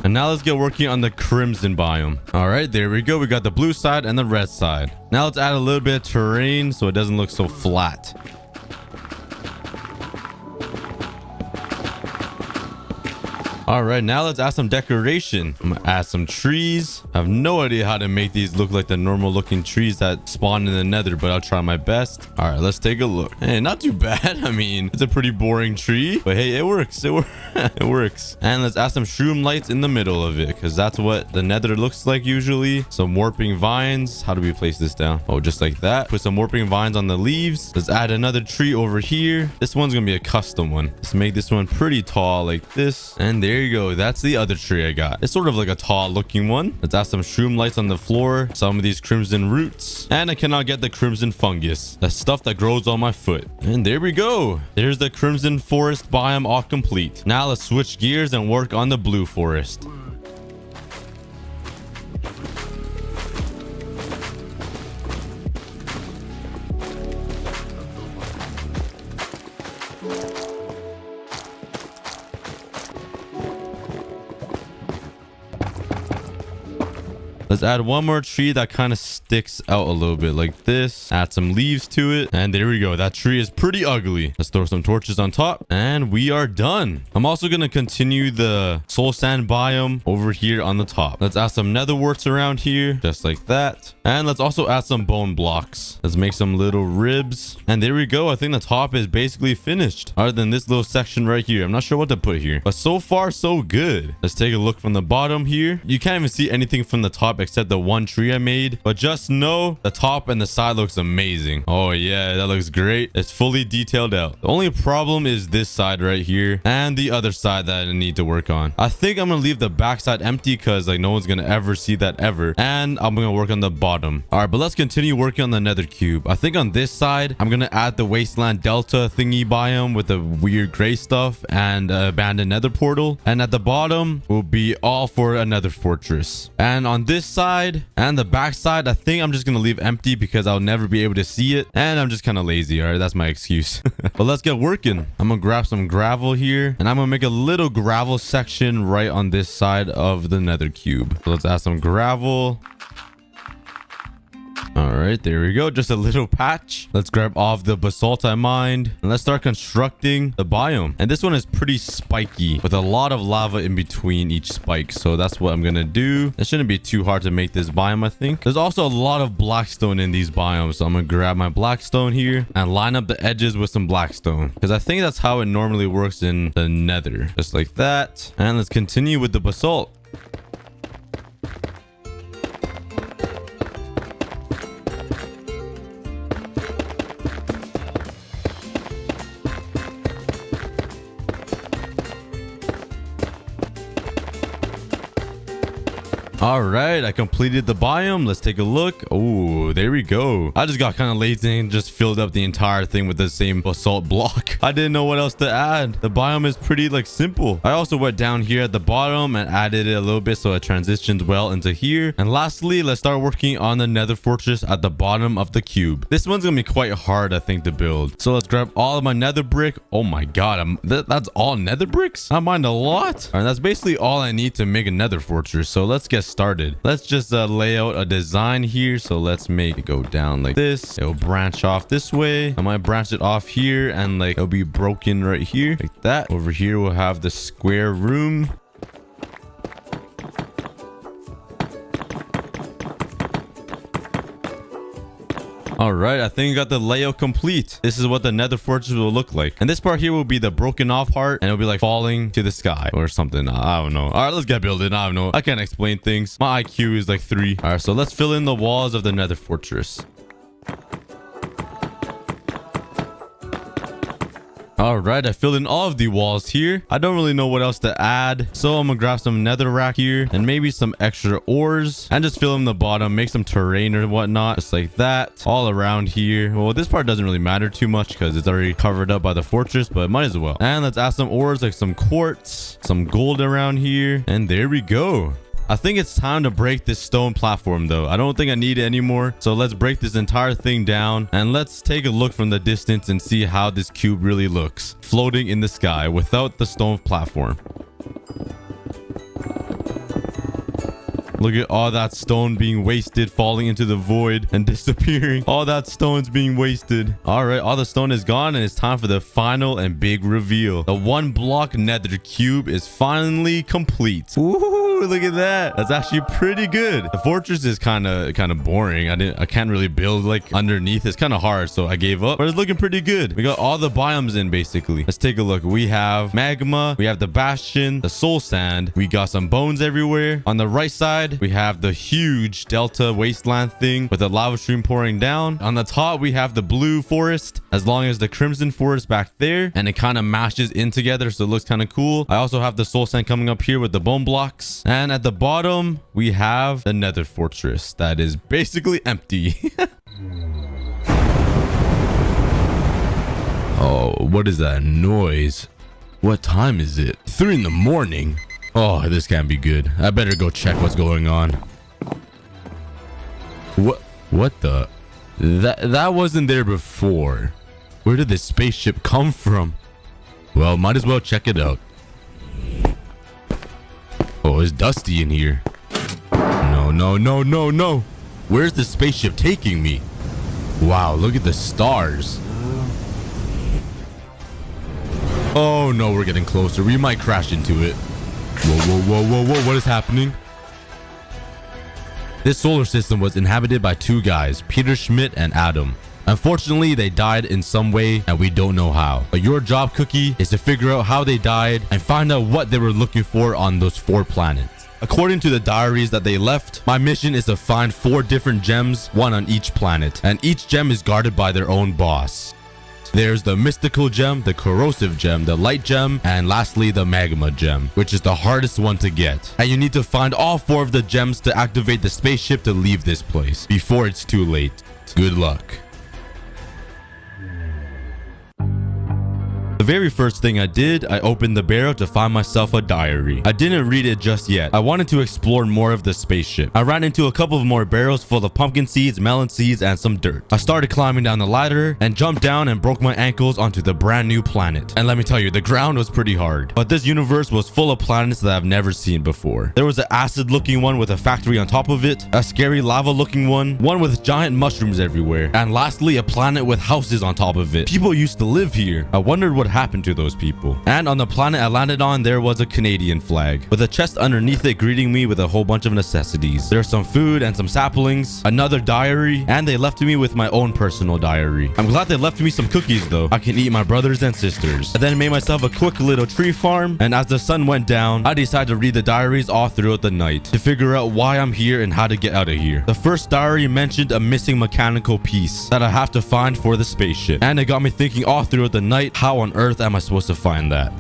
And now let's get working on the crimson biome. All right, there we go. We got the blue side and the red side. Now let's add a little bit of terrain so it doesn't look so flat. All right, now let's add some decoration. I'm gonna add some trees. I have no idea how to make these look like the normal looking trees that spawn in the nether, but I'll try my best. All right, let's take a look. Hey, not too bad. I mean, it's a pretty boring tree, but hey, it works. It works. And let's add some shroom lights in the middle of it, because that's what the nether looks like usually. Some warping vines. How do we place this down? Oh, just like that. Put some warping vines on the leaves. Let's add another tree over here. This one's gonna be a custom one. Let's make this one pretty tall like this. And there you go. That's the other tree I got. It's sort of like a tall looking one. Let's add some shroom lights on the floor, some of these crimson roots, and I cannot get the crimson fungus, the stuff that grows on my foot. And there we go. There's the crimson forest biome all complete. Now let's switch gears and work on the blue forest. Let's add one more tree that kind of sticks out a little bit like this. Add some leaves to it. And there we go. That tree is pretty ugly. Let's throw some torches on top. And we are done. I'm also going to continue the soul sand biome over here on the top. Let's add some nether warts around here. Just like that. And let's also add some bone blocks. Let's make some little ribs. And there we go. I think the top is basically finished. Other than this little section right here. I'm not sure what to put here. But so far, so good. Let's take a look from the bottom here. You can't even see anything from the top except the one tree I made, but just know the top and the side looks amazing. Oh yeah, that looks great. It's fully detailed out. The only problem is this side right here and the other side that I need to work on. I think I'm gonna leave the back side empty because like no one's gonna ever see that ever, and I'm gonna work on the bottom. All right, but let's continue working on the nether cube. I think on this side I'm gonna add the wasteland delta thingy biome with the weird gray stuff and abandoned nether portal, and at the bottom will be all for another fortress. And on this side and the back side, I think I'm just gonna leave empty because I'll never be able to see it, and I'm just kind of lazy. All right, that's my excuse. But let's get working. I'm gonna grab some gravel here, and I'm gonna make a little gravel section right on this side of the nether cube. So let's add some gravel. All right, there we go. Just a little patch. Let's grab off the basalt I mined and let's start constructing the biome. And this one is pretty spiky with a lot of lava in between each spike. So that's what I'm going to do. It shouldn't be too hard to make this biome, I think. There's also a lot of blackstone in these biomes. So I'm going to grab my blackstone here and line up the edges with some blackstone because I think that's how it normally works in the nether. Just like that. And let's continue with the basalt. All right, I completed the biome. Let's take a look. Oh, there we go. I just got kind of lazy and just filled up the entire thing with the same basalt block. I didn't know what else to add. The biome is pretty like simple. I also went down here at the bottom and added it a little bit so it transitions well into here. And lastly, let's start working on the nether fortress at the bottom of the cube. This one's gonna be quite hard, I think, to build. So let's grab all of my nether brick. Oh my god, that's all nether bricks? I mined a lot. All right, that's basically all I need to make a nether fortress. So let's get started. Let's just lay out a design here. So let's make it go down like this. It'll branch off this way. I might branch it off here and like it'll be broken right here like that. Over here we'll have the square room. All right, I think I got the layout complete. This is what the nether fortress will look like. And this part here will be the broken off part and it'll be like falling to the sky or something. I don't know. All right, let's get building. I don't know. I can't explain things. My IQ is like 3. All right, so let's fill in the walls of the nether fortress. All right, I filled in all of the walls here. I don't really know what else to add. So I'm gonna grab some netherrack here and maybe some extra ores and just fill in the bottom, make some terrain or whatnot, just like that all around here. Well, this part doesn't really matter too much because it's already covered up by the fortress, but might as well. And let's add some ores like some quartz, some gold around here. And there we go. I think it's time to break this stone platform though. I don't think I need it anymore. So let's break this entire thing down and let's take a look from the distance and see how this cube really looks floating in the sky without the stone platform. Look at all that stone being wasted, falling into the void and disappearing. All that stone's being wasted. All right, all the stone is gone and it's time for the final and big reveal. The 1 block nether cube is finally complete. Ooh, look at that. That's actually pretty good. The fortress is kind of boring. I can't really build like underneath. It's kind of hard, so I gave up. But it's looking pretty good. We got all the biomes in basically. Let's take a look. We have magma. We have the bastion, the soul sand. We got some bones everywhere. On the right side, we have the huge delta wasteland thing with the lava stream pouring down. On the top, we have the blue forest as long as the crimson forest back there. And it kind of mashes in together, so it looks kind of cool. I also have the soul sand coming up here with the bone blocks. And at the bottom, we have the nether fortress that is basically empty. Oh, what is that noise? What time is it? 3 in the morning. Oh, this can't be good. I better go check what's going on. What the? That wasn't there before. Where did this spaceship come from? Well, might as well check it out. Oh, it's dusty in here. No. Where's the spaceship taking me? Wow, look at the stars. Oh no, we're getting closer. We might crash into it. Whoa, what is happening? This solar system was inhabited by 2 guys, Peter Schmidt and Adam. Unfortunately, they died in some way and we don't know how. But your job, Cookie, is to figure out how they died and find out what they were looking for on those 4 planets. According to the diaries that they left, my mission is to find 4 different gems, 1 on each planet, and each gem is guarded by their own boss. There's the mystical gem, the corrosive gem, the light gem, and lastly the magma gem, which is the hardest one to get. And you need to find all 4 of the gems to activate the spaceship to leave this place before it's too late. Good luck. The very first thing I did, I opened the barrel to find myself a diary. I didn't read it just yet. I wanted to explore more of the spaceship. I ran into a couple of more barrels full of pumpkin seeds, melon seeds, and some dirt. I started climbing down the ladder and jumped down and broke my ankles onto the brand new planet. And let me tell you, the ground was pretty hard. But this universe was full of planets that I've never seen before. There was an acid looking one with a factory on top of it, a scary lava looking one with giant mushrooms everywhere, and lastly a planet with houses on top of it. People used to live here. I wondered what happened to those people. And on the planet I landed on, there was a Canadian flag with a chest underneath it greeting me with a whole bunch of necessities. There's some food and some saplings, another diary, and they left me with my own personal diary. I'm glad they left me some cookies though. I can eat my brothers and sisters. I then made myself a quick little tree farm, and as the sun went down, I decided to read the diaries all throughout the night to figure out why I'm here and how to get out of here. The first diary mentioned a missing mechanical piece that I have to find for the spaceship, and it got me thinking all throughout the night, how on earth am I supposed to find that?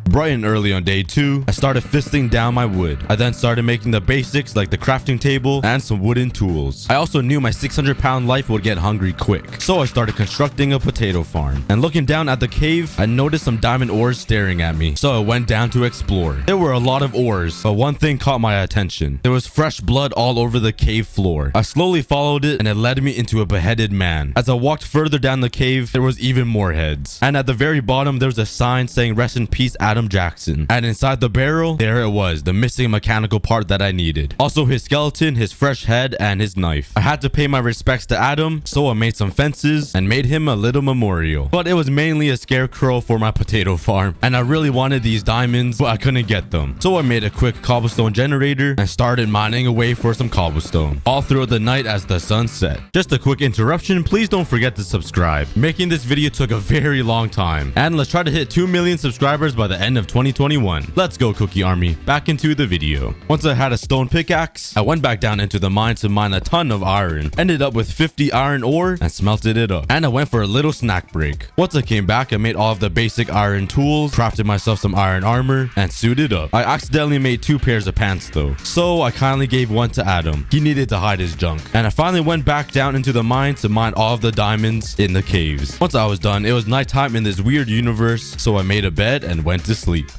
Bright and early on day 2, I started fisting down my wood. I then started making the basics like the crafting table and some wooden tools. I also knew my 600-pound life would get hungry quick, so I started constructing a potato farm. And looking down at the cave, I noticed some diamond ores staring at me, so I went down to explore. There were a lot of ores, but one thing caught my attention. There was fresh blood all over the cave floor. I slowly followed it, and it led me into a beheaded man. As I walked further down the cave, there was even more heads. And at the very bottom, there was a sign saying "Rest in peace, Adam Jackson." And inside the barrel, there it was, the missing mechanical part that I needed. Also his skeleton, his fresh head, and his knife. I had to pay my respects to Adam, so I made some fences and made him a little memorial. But it was mainly a scarecrow for my potato farm, and I really wanted these diamonds, but I couldn't get them. So I made a quick cobblestone generator and started mining away for some cobblestone all throughout the night as the sun set. Just a quick interruption, please don't forget to subscribe. Making this video took a very long time, and let's try to hit 2 million subscribers by the end of 2021. Let's go, Cookie Army. Back into the video. Once I had a stone pickaxe, I went back down into the mine to mine a ton of iron. Ended up with 50 iron ore and smelted it up. And I went for a little snack break. Once I came back, I made all of the basic iron tools, crafted myself some iron armor, and suited up. I accidentally made 2 pairs of pants though, so I kindly gave one to Adam. He needed to hide his junk. And I finally went back down into the mine to mine all of the diamonds in the caves. Once I was done, it was nighttime in this weird universe, so I made a bed and went to sleep.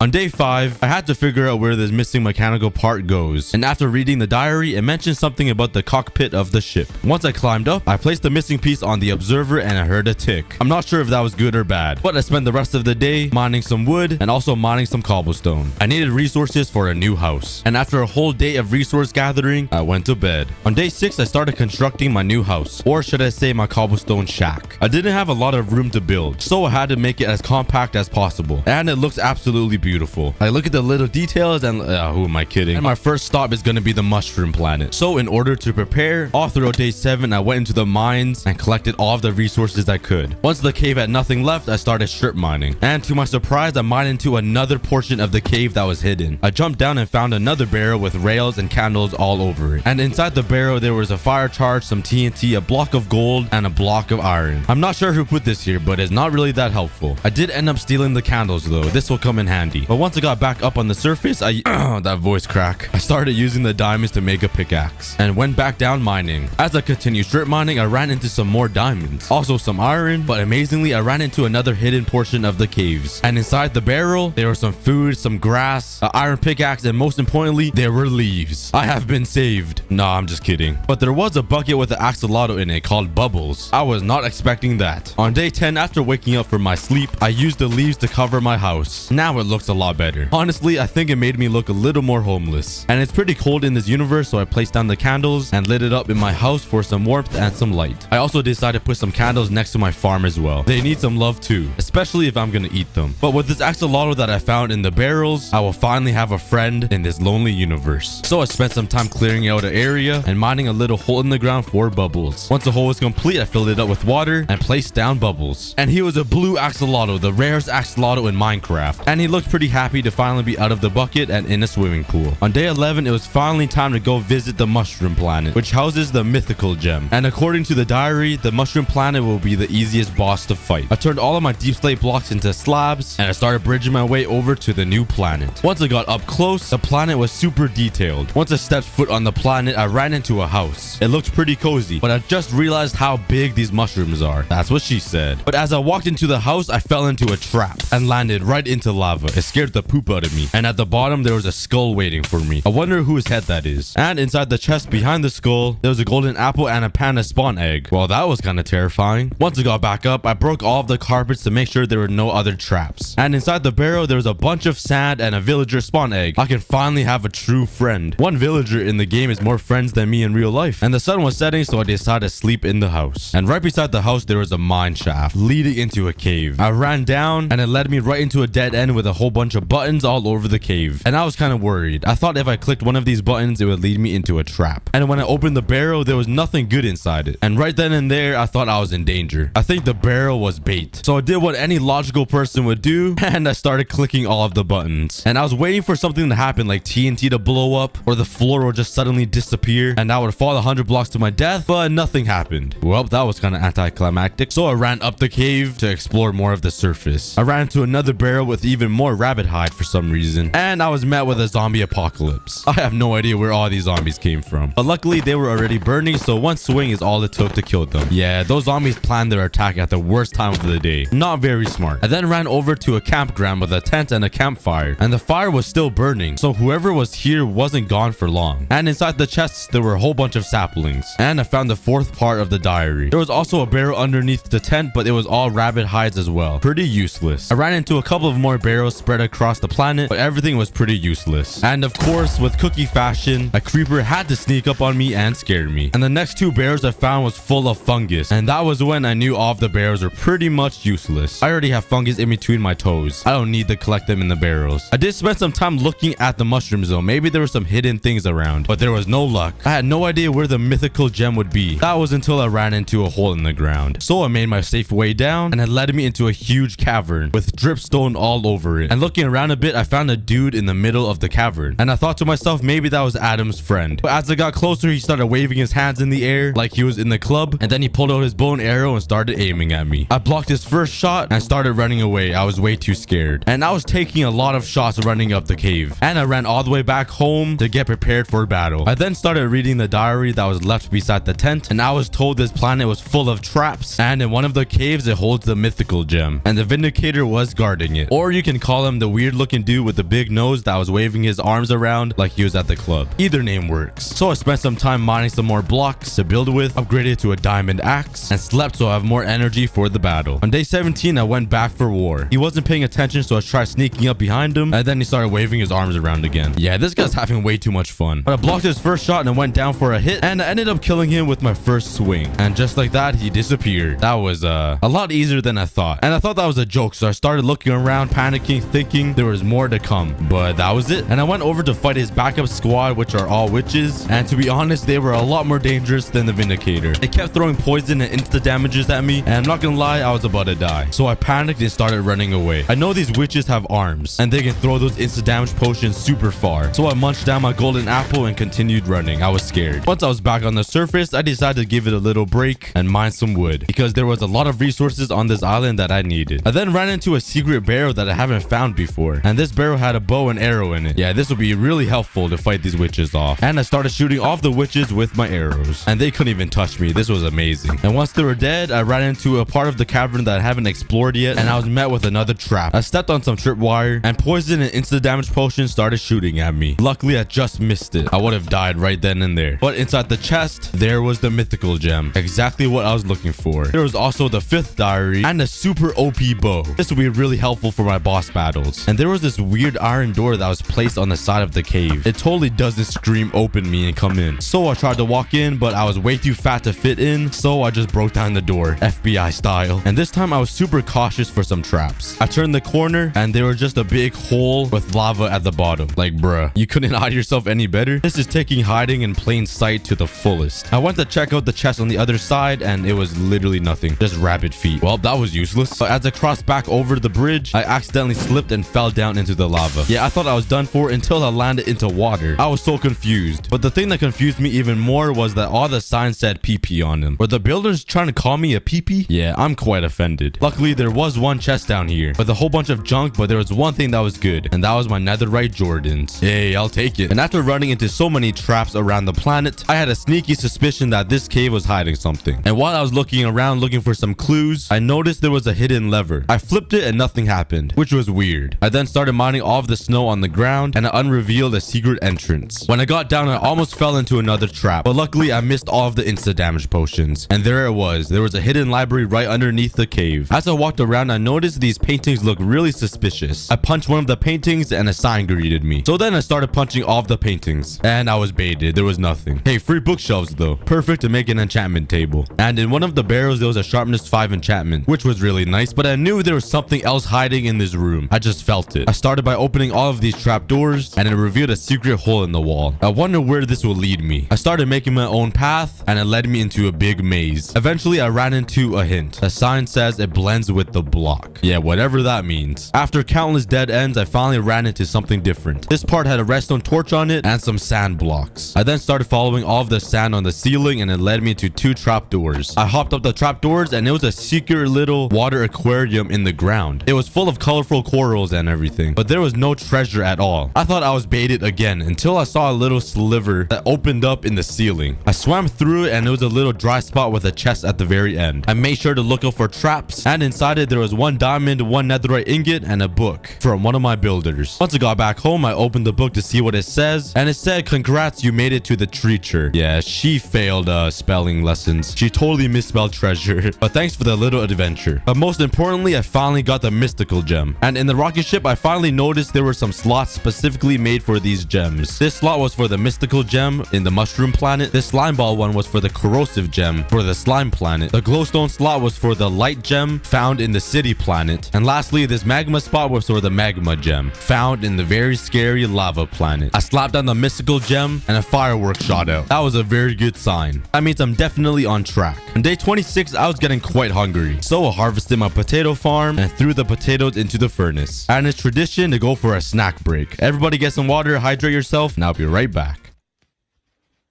On day 5, I had to figure out where this missing mechanical part goes, and after reading the diary, it mentioned something about the cockpit of the ship. Once I climbed up, I placed the missing piece on the observer and I heard a tick. I'm not sure if that was good or bad, but I spent the rest of the day mining some wood and also mining some cobblestone. I needed resources for a new house, and after a whole day of resource gathering, I went to bed. On day 6, I started constructing my new house, or should I say my cobblestone shack. I didn't have a lot of room to build, so I had to make it as compact as possible, and it looks absolutely beautiful. I look at the little details and who am I kidding? And my first stop is going to be the mushroom planet. So in order to prepare, all throughout day 7, I went into the mines and collected all of the resources I could. Once the cave had nothing left, I started strip mining. And to my surprise, I mined into another portion of the cave that was hidden. I jumped down and found another barrel with rails and candles all over it. And inside the barrel, there was a fire charge, some TNT, a block of gold, and a block of iron. I'm not sure who put this here, but it's not really that helpful. I did end up stealing the candles though. This will come in handy. But once I got back up on the surface, that voice crack. I started using the diamonds to make a pickaxe and went back down mining. As I continued strip mining, I ran into some more diamonds, also some iron, but amazingly, I ran into another hidden portion of the caves. And inside the barrel, there was some food, some grass, an iron pickaxe, and most importantly, there were leaves. I have been saved. Nah, I'm just kidding. But there was a bucket with an axolotl in it called Bubbles. I was not expecting that. On day 10, after waking up from my sleep, I used the leaves to cover my house. Now it looks a lot better. Honestly, I think it made me look a little more homeless. And it's pretty cold in this universe, so I placed down the candles and lit it up in my house for some warmth and some light. I also decided to put some candles next to my farm as well. They need some love too, especially if I'm gonna eat them. But with this axolotl that I found in the barrels, I will finally have a friend in this lonely universe. So I spent some time clearing out an area and mining a little hole in the ground for Bubbles. Once the hole was complete, I filled it up with water and placed down Bubbles. And he was a blue axolotl, the rarest axolotl in Minecraft. And he looked pretty happy to finally be out of the bucket and in a swimming pool. On day 11, it was finally time to go visit the mushroom planet, which houses the mythical gem. And according to the diary, the mushroom planet will be the easiest boss to fight. I turned all of my deep slate blocks into slabs, and I started bridging my way over to the new planet. Once I got up close, the planet was super detailed. Once I stepped foot on the planet, I ran into a house. It looked pretty cozy, but I just realized how big these mushrooms are. That's what she said. But as I walked into the house, I fell into a trap and landed right into lava. It scared the poop out of me. And at the bottom, there was a skull waiting for me. I wonder whose head that is. And inside the chest behind the skull, there was a golden apple and a panda spawn egg. Well, that was kind of terrifying. Once I got back up, I broke all of the carpets to make sure there were no other traps. And inside the barrel, there was a bunch of sand and a villager spawn egg. I can finally have a true friend. One villager in the game is more friends than me in real life. And the sun was setting, so I decided to sleep in the house. And right beside the house, there was a mine shaft leading into a cave. I ran down and it led me right into a dead end with a whole bunch of buttons all over the cave. And I was kind of worried. I thought if I clicked one of these buttons, it would lead me into a trap. And when I opened the barrel, there was nothing good inside it. And right then and there, I thought I was in danger. I think the barrel was bait. So I did what any logical person would do, and I started clicking all of the buttons. And I was waiting for something to happen, like TNT to blow up, or the floor would just suddenly disappear, and I would fall 100 blocks to my death, but nothing happened. Well, that was kind of anticlimactic. So I ran up the cave to explore more of the surface. I ran into another barrel with even more rabbit hide for some reason, and I was met with a zombie apocalypse. I have no idea where all these zombies came from, but luckily they were already burning, so one swing is all it took to kill them. Yeah, those zombies planned their attack at the worst time of the day. Not very smart. I then ran over to a campground with a tent and a campfire, and the fire was still burning, so whoever was here wasn't gone for long. And inside the chests, there were a whole bunch of saplings, and I found the fourth part of the diary. There was also a barrel underneath the tent, but it was all rabbit hides as well. Pretty useless. I ran into a couple of more barrels spread across the planet, but everything was pretty useless. And of course, with cookie fashion, a creeper had to sneak up on me and scare me. And the next two barrels I found was full of fungus, and that was when I knew all of the barrels were pretty much useless. I already have fungus in between my toes. I don't need to collect them in the barrels. I did spend some time looking at the mushrooms though. Maybe there were some hidden things around, but there was no luck. I had no idea where the mythical gem would be. That was until I ran into a hole in the ground. So I made my safe way down, and it led me into a huge cavern with dripstone all over it. And looking around a bit, I found a dude in the middle of the cavern, and I thought to myself, maybe that was Adam's friend. But as I got closer, he started waving his hands in the air like he was in the club, and then he pulled out his bow and arrow and started aiming at me. I blocked his first shot and started running away. I was way too scared, and I was taking a lot of shots running up the cave, and I ran all the way back home to get prepared for battle. I then started reading the diary that was left beside the tent, and I was told this planet was full of traps, and in one of the caves it holds the mythical gem, and the Vindicator was guarding it. Or you can call him the weird looking dude with the big nose that was waving his arms around like he was at the club. Either name works. So I spent some time mining some more blocks to build with, upgraded to a diamond axe, and slept so I have more energy for the battle. On day 17, I went back for war. He wasn't paying attention, so I tried sneaking up behind him, and then he started waving his arms around again. Yeah, this guy's having way too much fun. But I blocked his first shot and I went down for a hit, and I ended up killing him with my first swing. And just like that, he disappeared. That was a lot easier than I thought. And I thought that was a joke, so I started looking around, panicking, thinking there was more to come. But that was it. And I went over to fight his backup squad, which are all witches. And to be honest, they were a lot more dangerous than the Vindicator. They kept throwing poison and insta damages at me, and I'm not gonna lie, I was about to die. So I panicked and started running away. I know these witches have arms, and they can throw those insta damage potions super far. So I munched down my golden apple and continued running. I was scared. Once I was back on the surface, I decided to give it a little break and mine some wood, because there was a lot of resources on this island that I needed. I then ran into a secret barrel that I haven't found before, and this barrel had a bow and arrow in it. Yeah, this will be really helpful to fight these witches off. And I started shooting off the witches with my arrows, and they couldn't even touch me. This was amazing. And once they were dead, I ran into a part of the cavern that I haven't explored yet, and I was met with another trap. I stepped on some tripwire, and poison and instant damage potions started shooting at me. Luckily, I just missed it. I would have died right then and there. But inside the chest, there was the mythical gem. Exactly what I was looking for. There was also the fifth diary and a super OP bow. This will be really helpful for my boss battles. And there was this weird iron door that was placed on the side of the cave. It totally doesn't scream open me and come in. So I tried to walk in, but I was way too fat to fit in, so I just broke down the door, FBI style. And this time I was super cautious for some traps. I turned the corner, and there was just a big hole with lava at the bottom. Like, bruh, you couldn't hide yourself any better? This is taking hiding in plain sight to the fullest. I went to check out the chest on the other side, and it was literally nothing. Just rabbit feet. Well, that was useless. But as I crossed back over the bridge, I accidentally slipped slipped and fell down into the lava. Yeah, I thought I was done for until I landed into water. I was so confused. But the thing that confused me even more was that all the signs said PP on them. Were the builders trying to call me a PP? Yeah, I'm quite offended. Luckily, there was one chest down here with a whole bunch of junk, but there was one thing that was good, and that was my netherite Jordans. Hey, I'll take it. And after running into so many traps around the planet, I had a sneaky suspicion that this cave was hiding something. And while I was looking around looking for some clues, I noticed there was a hidden lever. I flipped it and nothing happened, which was weird. I then started mining all of the snow on the ground, and I unrevealed a secret entrance. When I got down, I almost fell into another trap, but luckily I missed all of the insta damage potions. And there it was. There was a hidden library right underneath the cave. As I walked around, I noticed these paintings look really suspicious. I punched one of the paintings and a sign greeted me. So then I started punching all of the paintings, and I was baited. There was nothing. Hey, free bookshelves though. Perfect to make an enchantment table. And in one of the barrels, there was a sharpness 5 enchantment, which was really nice, but I knew there was something else hiding in this room. I just felt it. I started by opening all of these trapdoors, and it revealed a secret hole in the wall. I wonder where this will lead me. I started making my own path, and it led me into a big maze. Eventually, I ran into a hint. The sign says it blends with the block. Yeah, whatever that means. After countless dead ends, I finally ran into something different. This part had a redstone torch on it and some sand blocks. I then started following all of the sand on the ceiling, and it led me to 2 trapdoors. I hopped up the trapdoors, and it was a secret little water aquarium in the ground. It was full of colorful corals and everything, but there was no treasure at all. I thought I was baited again until I saw a little sliver that opened up in the ceiling. I swam through it, and it was a little dry spot with a chest at the very end. I made sure to look out for traps, and inside it there was 1 diamond, 1 netherite ingot, and a book from one of my builders. Once I got back home, I opened the book to see what it says, and it said, "Congrats, you made it to the treacher." Yeah, she failed spelling lessons. She totally misspelled treasure, but thanks for the little adventure. But most importantly, I finally got the mystical gem. And in the rocket ship, I finally noticed there were some slots specifically made for these gems. This slot was for the mystical gem in the mushroom planet. This slime ball one was for the corrosive gem for the slime planet. The glowstone slot was for the light gem found in the city planet. And lastly, this magma spot was for the magma gem found in the very scary lava planet. I slapped on the mystical gem, and a firework shot out. That was a very good sign. That means I'm definitely on track. On day 26, I was getting quite hungry, so I harvested my potato farm and threw the potatoes into the furnace. And it's tradition to go for a snack break. Everybody get some water, hydrate yourself, and I'll be right back.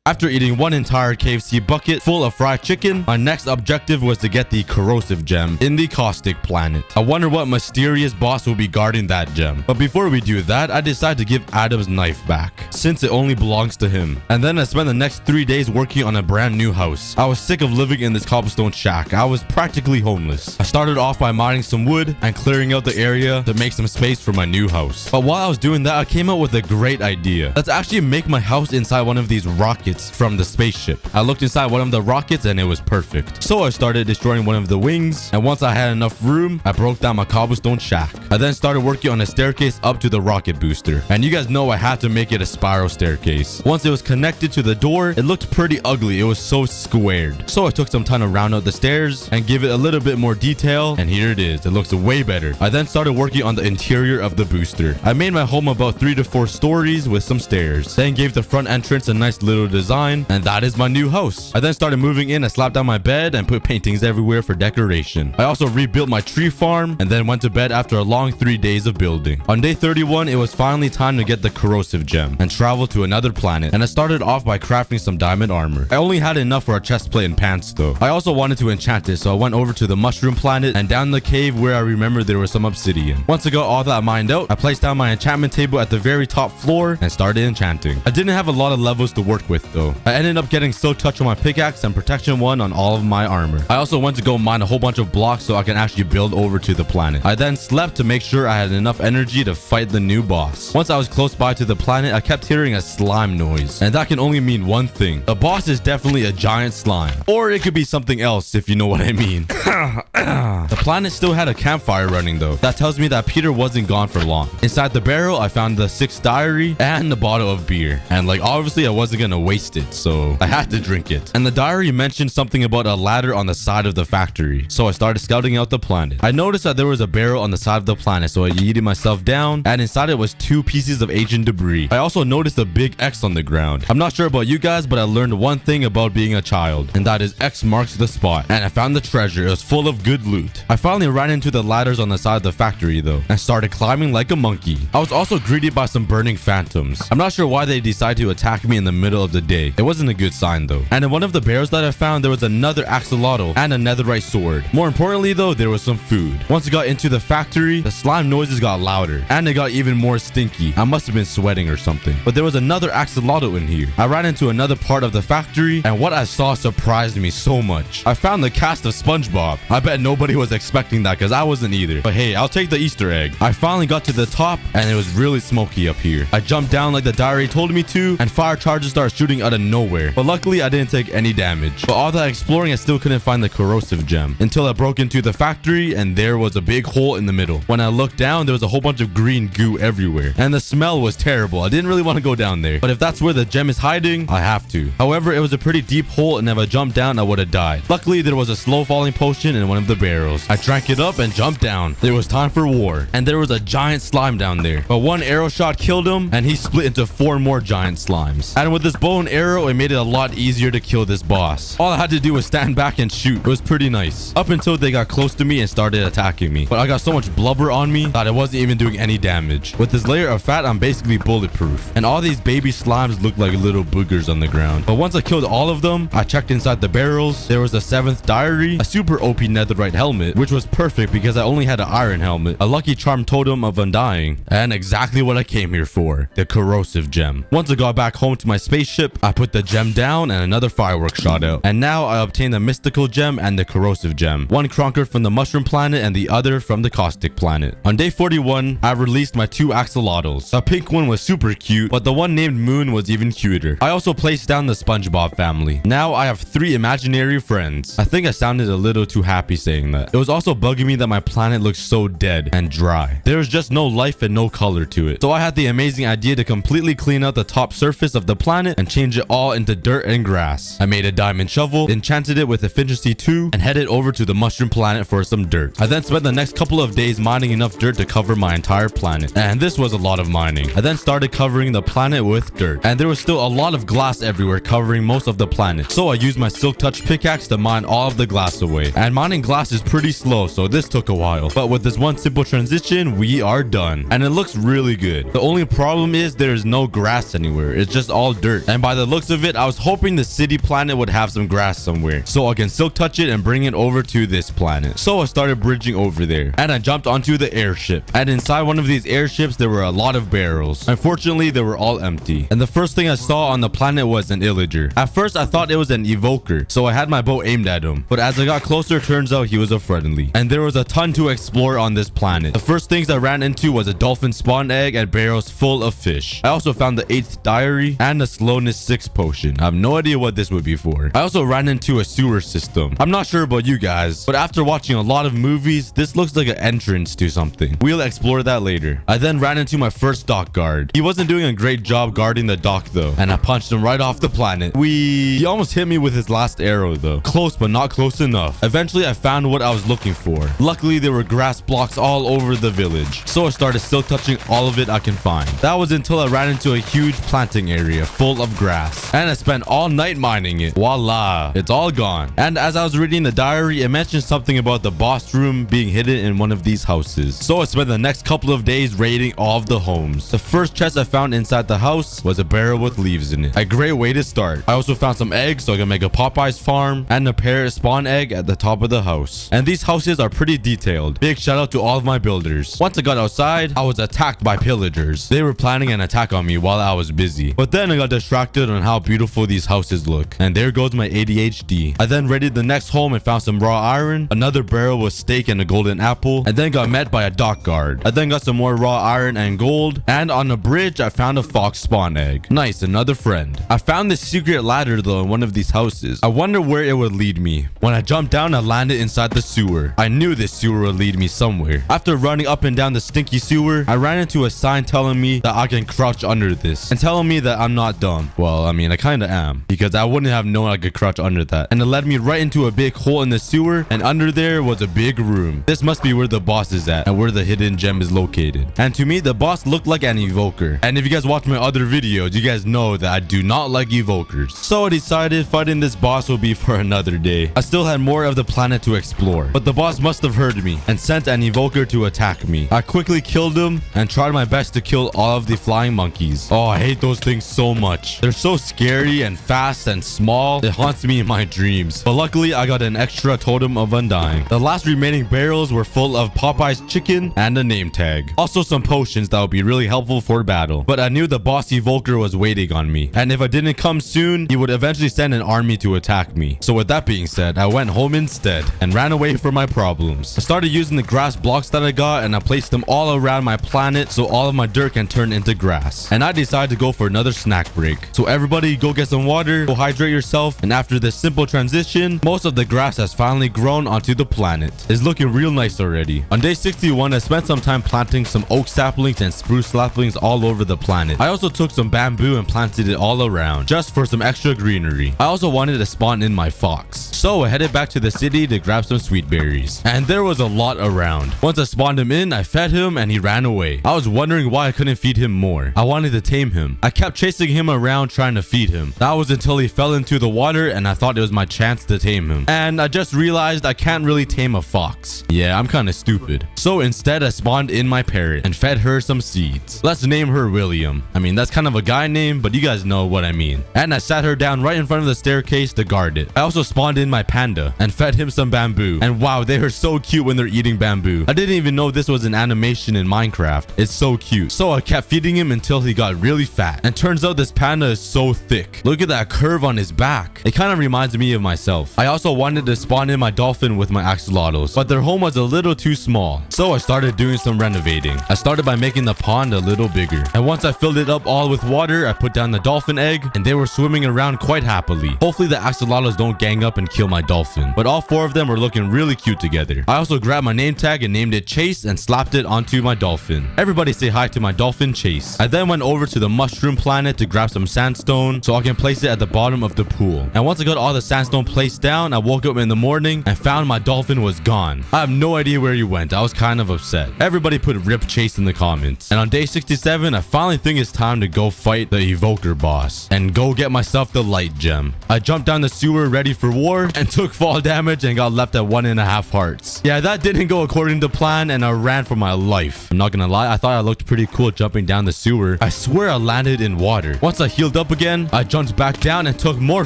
After eating 1 entire KFC bucket full of fried chicken, my next objective was to get the corrosive gem in the caustic planet. I wonder what mysterious boss will be guarding that gem. But before we do that, I decided to give Adam's knife back, since it only belongs to him. And then I spent the next 3 days working on a brand new house. I was sick of living in this cobblestone shack. I was practically homeless. I started off by mining some wood and clearing out the area to make some space for my new house. But while I was doing that, I came up with a great idea. Let's actually make my house inside one of these rockets from the spaceship. I looked inside one of the rockets and it was perfect. So I started destroying one of the wings, and once I had enough room, I broke down my cobblestone shack. I then started working on a staircase up to the rocket booster. And you guys know I had to make it a spiral staircase. Once it was connected to the door, it looked pretty ugly. It was so squared. So I took some time to round out the stairs and give it a little bit more detail, and here it is. It looks way better. I then started working on the interior of the booster. I made my home about 3 to 4 stories with some stairs. Then gave the front entrance a nice little design, and that is my new house. I then started moving in. I slapped down my bed and put paintings everywhere for decoration. I also rebuilt my tree farm and then went to bed after a long 3 days of building. On day 31, it was finally time to get the corrosive gem and travel to another planet, and I started off by crafting some diamond armor. I only had enough for a chest plate and pants though. I also wanted to enchant it, so I went over to the mushroom planet and down the cave where I remembered there was some obsidian. Once I got all that mined out, I placed down my enchantment table at the very top floor and started enchanting. I didn't have a lot of levels to work with though. I ended up getting Silk Touch on my pickaxe and Protection 1 on all of my armor. I also went to go mine a whole bunch of blocks so I can actually build over to the planet. I then slept to make sure I had enough energy to fight the new boss. Once I was close by to the planet, I kept hearing a slime noise, and that can only mean one thing. The boss is definitely a giant slime, or it could be something else if you know what I mean. The planet still had a campfire running though. That tells me that Peter wasn't gone for long. Inside the barrel, I found the 6th diary and the bottle of beer, and like obviously I wasn't gonna waste taste it, so I had to drink it. And the diary mentioned something about a ladder on the side of the factory, so I started scouting out the planet. I noticed that there was a barrel on the side of the planet, so I yeeted myself down, and inside it was 2 pieces of ancient debris. I also noticed a big X on the ground. I'm not sure about you guys, but I learned one thing about being a child, and that is X marks the spot. And I found the treasure. It was full of good loot. I finally ran into the ladders on the side of the factory though, and started climbing like a monkey. I was also greeted by some burning phantoms. I'm not sure why they decided to attack me in the middle of the day. It wasn't a good sign though. And in one of the barrels that I found, there was another axolotl and a netherite sword. More importantly though, there was some food. Once I got into the factory, the slime noises got louder, and it got even more stinky. I must have been sweating or something. But there was another axolotl in here. I ran into another part of the factory, and what I saw surprised me so much. I found the cast of SpongeBob. I bet nobody was expecting that because I wasn't either. But hey, I'll take the Easter egg. I finally got to the top, and it was really smoky up here. I jumped down like the diary told me to, and fire charges started shooting out of nowhere. But luckily, I didn't take any damage. But all that exploring, I still couldn't find the corrosive gem until I broke into the factory, and there was a big hole in the middle. When I looked down, there was a whole bunch of green goo everywhere, and the smell was terrible. I didn't really want to go down there, but if that's where the gem is hiding, I have to. However, it was a pretty deep hole, and if I jumped down, I would have died. Luckily, there was a slow falling potion in one of the barrels. I drank it up and jumped down. It was time for war, and there was a giant slime down there, but one arrow shot killed him, and he split into 4 more giant slimes. And with this bow and arrow, it made it a lot easier to kill this boss. All I had to do was stand back and shoot. It was pretty nice up until they got close to me and started attacking me, but I got so much blubber on me that it wasn't even doing any damage. With this layer of fat, I'm basically bulletproof, and all these baby slimes look like little boogers on the ground. But once I killed all of them, I checked inside the barrels. There was a 7th diary, a super OP netherite helmet, which was perfect because I only had an iron helmet, a lucky charm totem of undying, and exactly what I came here for, the corrosive gem. Once I got back home to my spaceship, I put the gem down and another firework shot out, and now I obtained the mystical gem and the corrosive gem, one conquered from the mushroom planet and the other from the caustic planet. On day 41, I released my 2 axolotls. The pink one was super cute, but the one named Moon was even cuter. I also placed down the SpongeBob family. Now I have 3 imaginary friends. I think I sounded a little too happy saying that. It was also bugging me that my planet looked so dead and dry. There was just no life and no color to it. So I had the amazing idea to completely clean out the top surface of the planet and change it all into dirt and grass. I made a diamond shovel, enchanted it with efficiency 2, and headed over to the mushroom planet for some dirt. I then spent the next couple of days mining enough dirt to cover my entire planet, and this was a lot of mining. I then started covering the planet with dirt, and there was still a lot of glass everywhere covering most of the planet. So I used my silk touch pickaxe to mine all of the glass away, and mining glass is pretty slow, so this took a while. But with this one simple transition, we are done, and it looks really good. The only problem is there's no grass anywhere. It's just all dirt, and by the looks of it, I was hoping the city planet would have some grass somewhere, so I can silk touch it and bring it over to this planet. So I started bridging over there, and I jumped onto the airship, and inside one of these airships there were a lot of barrels. Unfortunately, they were all empty, and the first thing I saw on the planet was an illager. At first I thought it was an evoker, so I had my bow aimed at him, but as I got closer, turns out he was a friendly, and there was a ton to explore on this planet. The first things I ran into was a dolphin spawn egg and barrels full of fish. I also found the 8th diary and a slowness 6 potion. I have no idea what this would be for. I also ran into a sewer system. I'm not sure about you guys, but after watching a lot of movies, this looks like an entrance to something. We'll explore that later. I then ran into my first dock guard. He wasn't doing a great job guarding the dock though, and I punched him right off the planet. He almost hit me with his last arrow though. Close, but not close enough. Eventually, I found what I was looking for. Luckily, there were grass blocks all over the village, so I started still touching all of it I can find. That was until I ran into a huge planting area full of grass, and I spent all night mining it. Voila, it's all gone. And as I was reading the diary, it mentioned something about the boss room being hidden in one of these houses. So I spent the next couple of days raiding all of the homes. The first chest I found inside the house was a barrel with leaves in it. A great way to start. I also found some eggs so I can make a Popeye's farm, and a parrot spawn egg at the top of the house. And these houses are pretty detailed. Big shout out to all of my builders. Once I got outside, I was attacked by pillagers. They were planning an attack on me while I was busy, but then I got distracted on how beautiful these houses look, and there goes my ADHD. I then raided the next home and found some raw iron, another barrel with steak and a golden apple, and then got met by a dock guard. I then got some more raw iron and gold, and on a bridge I found a fox spawn egg. Nice, another friend. I found this secret ladder though in one of these houses. I wonder where it would lead me. When I jumped down, I landed inside the sewer. I knew this sewer would lead me somewhere. After running up and down the stinky sewer, I ran into a sign telling me that I can crouch under this and telling me that I'm not dumb. Well, Well, I mean, I kind of am, because I wouldn't have known I could crouch under that. And it led me right into a big hole in the sewer, and under there was a big room. This must be where the boss is at and where the hidden gem is located. And to me, the boss looked like an evoker. And if you guys watch my other videos, you guys know that I do not like evokers. So I decided fighting this boss will be for another day. I still had more of the planet to explore, but the boss must have heard me and sent an evoker to attack me. I quickly killed him and tried my best to kill all of the flying monkeys. Oh, I hate those things so much. They're so scary and fast and small. It haunts me in my dreams. But luckily, I got an extra totem of undying. The last remaining barrels were full of Popeye's chicken and a name tag. Also some potions that would be really helpful for battle. But I knew the boss evoker was waiting on me. And if I didn't come soon, he would eventually send an army to attack me. So with that being said, I went home instead and ran away from my problems. I started using the grass blocks that I got and I placed them all around my planet so all of my dirt can turn into grass. And I decided to go for another snack break. So everybody go get some water, go hydrate yourself, and after this simple transition, most of the grass has finally grown onto the planet. It's looking real nice already. On day 61, I spent some time planting some oak saplings and spruce saplings all over the planet. I also took some bamboo and planted it all around, just for some extra greenery. I also wanted to spawn in my fox. So I headed back to the city to grab some sweet berries. And there was a lot around. Once I spawned him in, I fed him and he ran away. I was wondering why I couldn't feed him more. I wanted to tame him. I kept chasing him around trying to feed him. That was until he fell into the water and I thought it was my chance to tame him. And I just realized I can't really tame a fox. Yeah, I'm kind of stupid. So instead I spawned in my parrot and fed her some seeds. Let's name her William. I mean, that's kind of a guy name, but you guys know what I mean. And I sat her down right in front of the staircase to guard it. I also spawned in my panda and fed him some bamboo. And wow, they are so cute when they're eating bamboo. I didn't even know this was an animation in Minecraft. It's so cute. So I kept feeding him until he got really fat. And turns out this panda is so thick. Look at that curve on his back. It kind of reminds me of myself. I also wanted to spawn in my dolphin with my axolotls, but their home was a little too small. So I started doing some renovating. I started by making the pond a little bigger. And once I filled it up all with water, I put down the dolphin egg and they were swimming around quite happily. Hopefully the axolotls don't gang up and kill my dolphin. But all four of them were looking really cute together. I also grabbed my name tag and named it Chase and slapped it onto my dolphin. Everybody say hi to my dolphin Chase. I then went over to the mushroom planet to grab some sandstone so I can place it at the bottom of the pool. And once I got all the sandstone placed down, I woke up in the morning and found my dolphin was gone. I have no idea where he went. I was kind of upset. Everybody put RIP Chase in the comments. And on day 67, I finally think it's time to go fight the evoker boss and go get myself the light gem. I jumped down the sewer ready for war and took fall damage and got left at 1.5 hearts. Yeah, that didn't go according to plan and I ran for my life. I'm not gonna lie, I thought I looked pretty cool jumping down the sewer. I swear I landed in water. Once I healed up again, I jumped back down and took more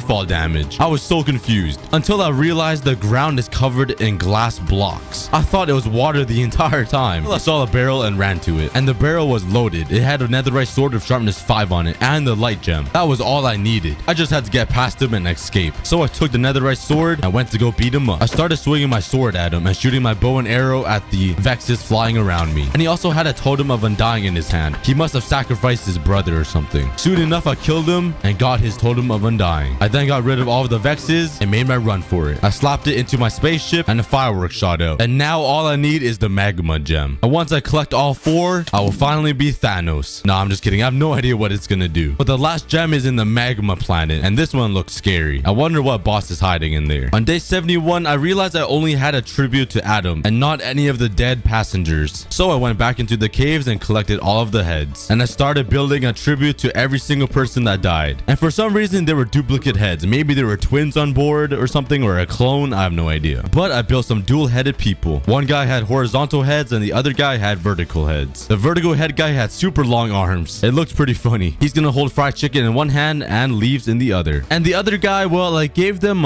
fall damage. I was so confused until I realized the ground is covered in glass blocks. I thought it was water the entire time. I saw a barrel and ran to it, and the barrel was loaded. It had a netherite sword of sharpness 5 on it and the light gem. That was all I needed. I just had to get past him and escape. So I took the netherite sword and went to go beat him up. I started swinging my sword at him and shooting my bow and arrow at the vexes flying around me. And he also had a totem of undying in his hand. He must have sacrificed his brother or something. Soon enough, I killed him and got his totem of undying. I then got rid of all of the vexes and made my run for it. I slapped it into my spaceship and a firework shot out. And now all I need is the magma gem. And once I collect all 4, I will finally be Thanos. No, I'm just kidding. I have no idea what it's gonna do. But the last gem is in the magma planet and this one looks scary. I wonder what boss is hiding in there. On day 71, I realized I only had a tribute to Adam and not any of the dead passengers. So I went back into the caves and collected all of the heads. And I started building a tribute to every single person that died. And for some reason, there were duplicate heads. Maybe there were twins on board or something, or a clone. I have no idea. But I built some dual-headed people. One guy had horizontal heads and the other guy had vertical heads. The vertical head guy had super long arms. It looked pretty funny. He's gonna hold fried chicken in one hand and leaves in the other. And the other guy, well, I gave them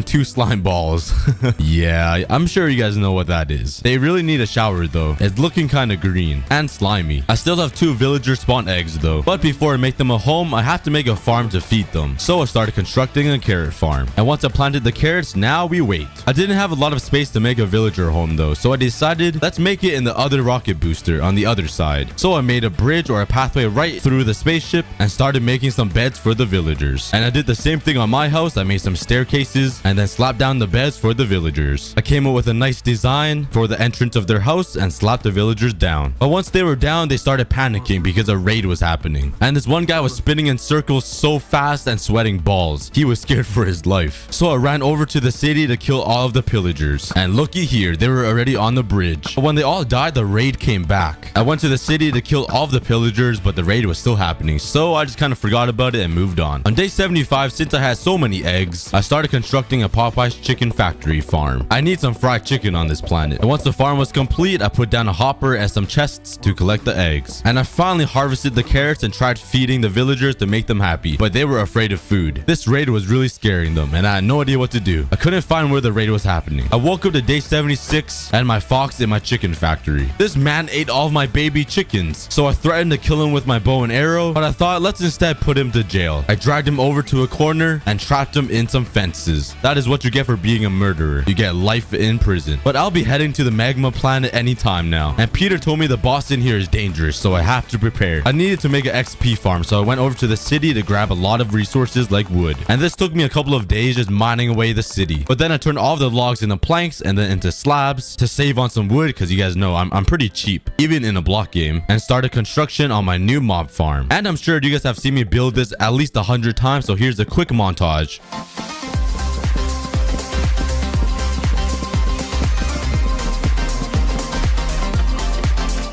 2 slime balls. Yeah, I'm sure you guys know what that is. They really need a shower though. It's looking kind of green and slimy. I still have 2 villager spawn eggs though. But before I make them a home, I have to make a farm to feed them. So I started constructing a carrot farm. And once I planted the carrots, now we wait. I didn't have a lot of space to make a villager home though. So I decided, let's make it in the other rocket booster on the other side. So I made a bridge or a pathway right through the spaceship and started making some beds for the villagers. And I did the same thing on my house. I made some staircases benches, and then slapped down the beds for the villagers. I came up with a nice design for the entrance of their house and slapped the villagers down. But once they were down, they started panicking because a raid was happening. And this one guy was spinning in circles so fast and sweating balls. He was scared for his life. So I ran over to the city to kill all of the pillagers. And looky here, they were already on the bridge. But when they all died, the raid came back. I went to the city to kill all of the pillagers, but the raid was still happening. So I just kind of forgot about it and moved on. On day 75, since I had so many eggs, I started constructing a Popeye's chicken factory farm. I need some fried chicken on this planet. And once the farm was complete, I put down a hopper and some chests to collect the eggs. And I finally harvested the carrots and tried feeding the villagers to make them happy, but they were afraid of food. This raid was really scaring them, and I had no idea what to do. I couldn't find where the raid was happening. I woke up to day 76 and my fox in my chicken factory. This man ate all of my baby chickens, so I threatened to kill him with my bow and arrow, but I thought let's instead put him to jail. I dragged him over to a corner and trapped him in some fences. That is what you get for being a murderer. You get life in prison. But I'll be heading to the magma planet anytime now, and Peter told me the boss in here is dangerous, so I have to prepare. I needed to make an XP farm, so I went over to the city to grab a lot of resources like wood, and this took me a couple of days just mining away the city. But then I turned all of the logs into planks and then into slabs to save on some wood, because you guys know I'm pretty cheap even in a block game, and started construction on my new mob farm. And I'm sure you guys have seen me build this at least 100 times, so here's a quick montage.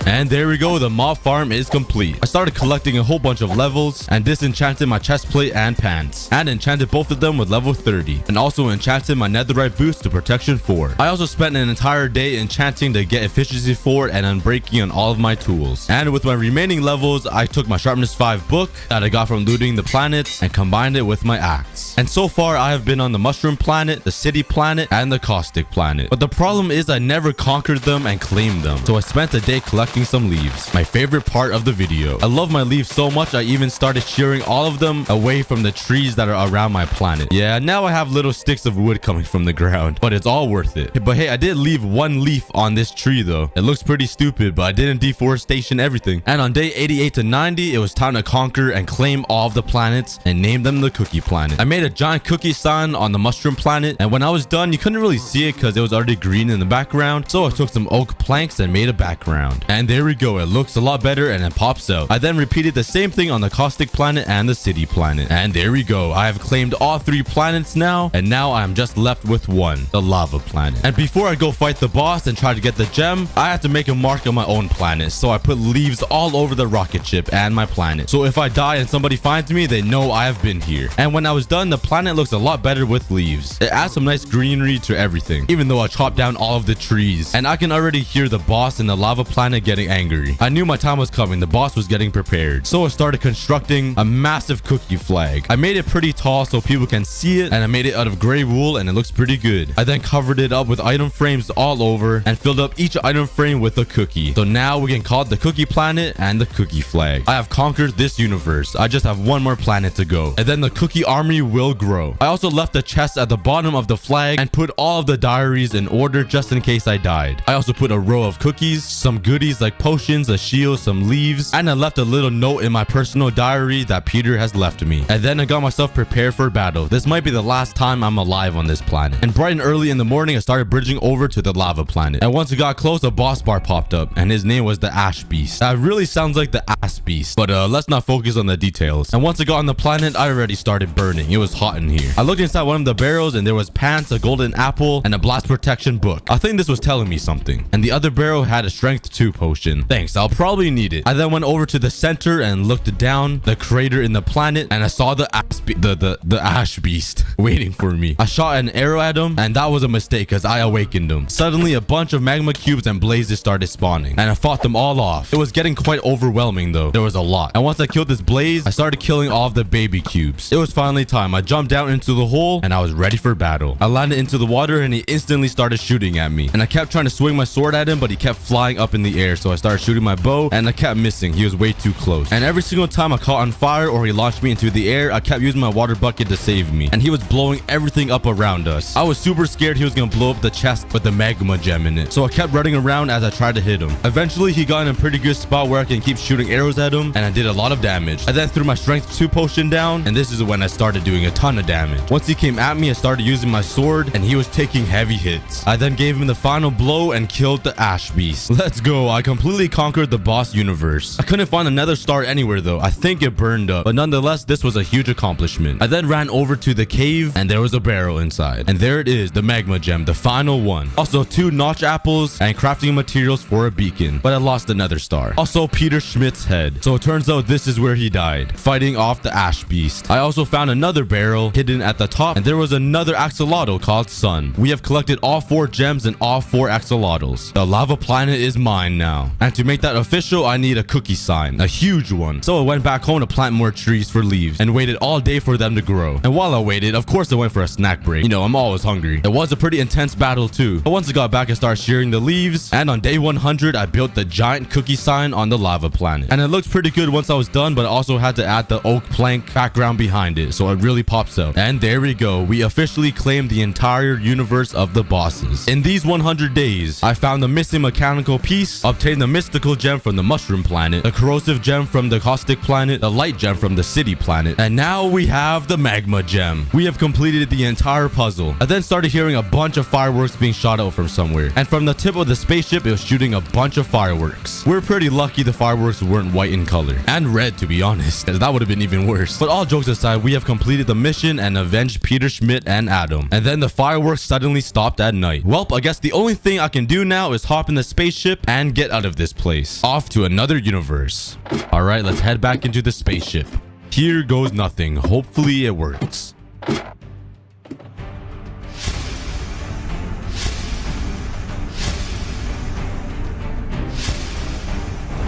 And there we go, the mob farm is complete. I started collecting a whole bunch of levels and disenchanted my chest plate and pants, and enchanted both of them with level 30, and also enchanted my netherite boots to protection 4. I also spent an entire day enchanting to get efficiency 4 and unbreaking on all of my tools. And with my remaining levels, I took my sharpness 5 book that I got from looting the planets and combined it with my axe. And so far I have been on the mushroom planet, the city planet, and the caustic planet. But the problem is I never conquered them and claimed them, so I spent a day collecting some leaves, my favorite part of the video. I love my leaves so much I even started shearing all of them away from the trees that are around my planet. Yeah, now I have little sticks of wood coming from the ground, but it's all worth it. But hey, I did leave one leaf on this tree though. It looks pretty stupid, but I didn't deforestation everything. And on day 88 to 90, it was time to conquer and claim all of the planets and name them the Cookie Planet. I made a giant cookie sign on the mushroom planet, and when I was done, you couldn't really see it because it was already green in the background, so I took some oak planks and made a background. And there we go, it looks a lot better and it pops out. I then repeated the same thing on the caustic planet and the city planet. And there we go, I have claimed all 3 planets now, and now I am just left with one, the lava planet. And before I go fight the boss and try to get the gem, I have to make a mark on my own planet, so I put leaves all over the rocket ship and my planet, so if I die and somebody finds me, they know I have been here. And when I was done, the planet looks a lot better with leaves. It adds some nice greenery to everything, even though I chopped down all of the trees. And I can already hear the boss in the lava planet getting angry. I knew my time was coming. The boss was getting prepared. So I started constructing a massive cookie flag. I made it pretty tall so people can see it, and I made it out of gray wool and it looks pretty good. I then covered it up with item frames all over and filled up each item frame with a cookie. So now we can call it the Cookie Planet and the Cookie Flag. I have conquered this universe. I just have one more planet to go, and then the Cookie Army will grow. I also left a chest at the bottom of the flag and put all of the diaries in order just in case I died. I also put a row of cookies, some goodies like potions, a shield, some leaves, and I left a little note in my personal diary that Peter has left me. And then I got myself prepared for battle. This might be the last time I'm alive on this planet. And bright and early in the morning, I started bridging over to the lava planet. And once we got close, a boss bar popped up, and his name was the Ash Beast. That really sounds like the Ass Beast, but let's not focus on the details. And once I got on the planet, I already started burning. It was hot in here. I looked inside one of the barrels, and there was pants, a golden apple, and a blast protection book. I think this was telling me something. And the other barrel had a strength 2 potion. Thanks, I'll probably need it. I then went over to the center and looked down the crater in the planet, and I saw the Ash Beast waiting for me. I shot an arrow at him, and that was a mistake because I awakened him. Suddenly, a bunch of magma cubes and blazes started spawning, and I fought them all off. It was getting quite overwhelming though. There was a lot. And once I killed this blaze, I started killing all of the baby cubes. It was finally time. I jumped down into the hole, and I was ready for battle. I landed into the water, and he instantly started shooting at me. And I kept trying to swing my sword at him, but he kept flying up in the air, So I started shooting my bow and I kept missing. He was way too close. And every single time I caught on fire or he launched me into the air, I kept using my water bucket to save me. And he was blowing everything up around us. I was super scared he was gonna blow up the chest with the magma gem in it. So I kept running around as I tried to hit him. Eventually he got in a pretty good spot where I can keep shooting arrows at him, and I did a lot of damage. I then threw my strength 2 potion down, and this is when I started doing a ton of damage. Once he came at me, I started using my sword and he was taking heavy hits. I then gave him the final blow and killed the ash beast. Let's go. I completely conquered the boss universe. I couldn't find another star anywhere though. I think it burned up, but nonetheless this was a huge accomplishment. I then ran over to the cave and there was a barrel inside, and there it is, the magma gem, the final one. Also 2 notch apples and crafting materials for a beacon, but I lost another star. Also Peter Schmidt's head. So it turns out this is where he died, fighting off the ash beast. I also found another barrel hidden at the top, and there was another axolotl called Sun. We have collected all 4 gems and all 4 axolotls. The lava planet is mine now, and to make that official I need a cookie sign, a huge one. So I went back home to plant more trees for leaves and waited all day for them to grow. And while I waited, of course I went for a snack break. You know, I'm always hungry. It was a pretty intense battle too, but once I got back I started shearing the leaves, and on day 100 I built the giant cookie sign on the lava planet. And it looked pretty good once I was done, but I also had to add the oak plank background behind it so it really pops out. And there we go. We officially claimed the entire universe of the bosses. In these 100 days, I found the missing mechanical piece, obtained the mystical gem from the mushroom planet, the corrosive gem from the caustic planet, the light gem from the city planet, and now we have the magma gem. We have completed the entire puzzle. I then started hearing a bunch of fireworks being shot out from somewhere, and from the tip of the spaceship it was shooting a bunch of fireworks. We're pretty lucky the fireworks weren't white in color, and red to be honest, as that would have been even worse. But all jokes aside, we have completed the mission and avenged Peter Schmidt and Adam, and then the fireworks suddenly stopped at night. Welp, I guess the only thing I can do now is hop in the spaceship and get out of this place, off to another universe. All right, let's head back into the spaceship. Here goes nothing. Hopefully it works.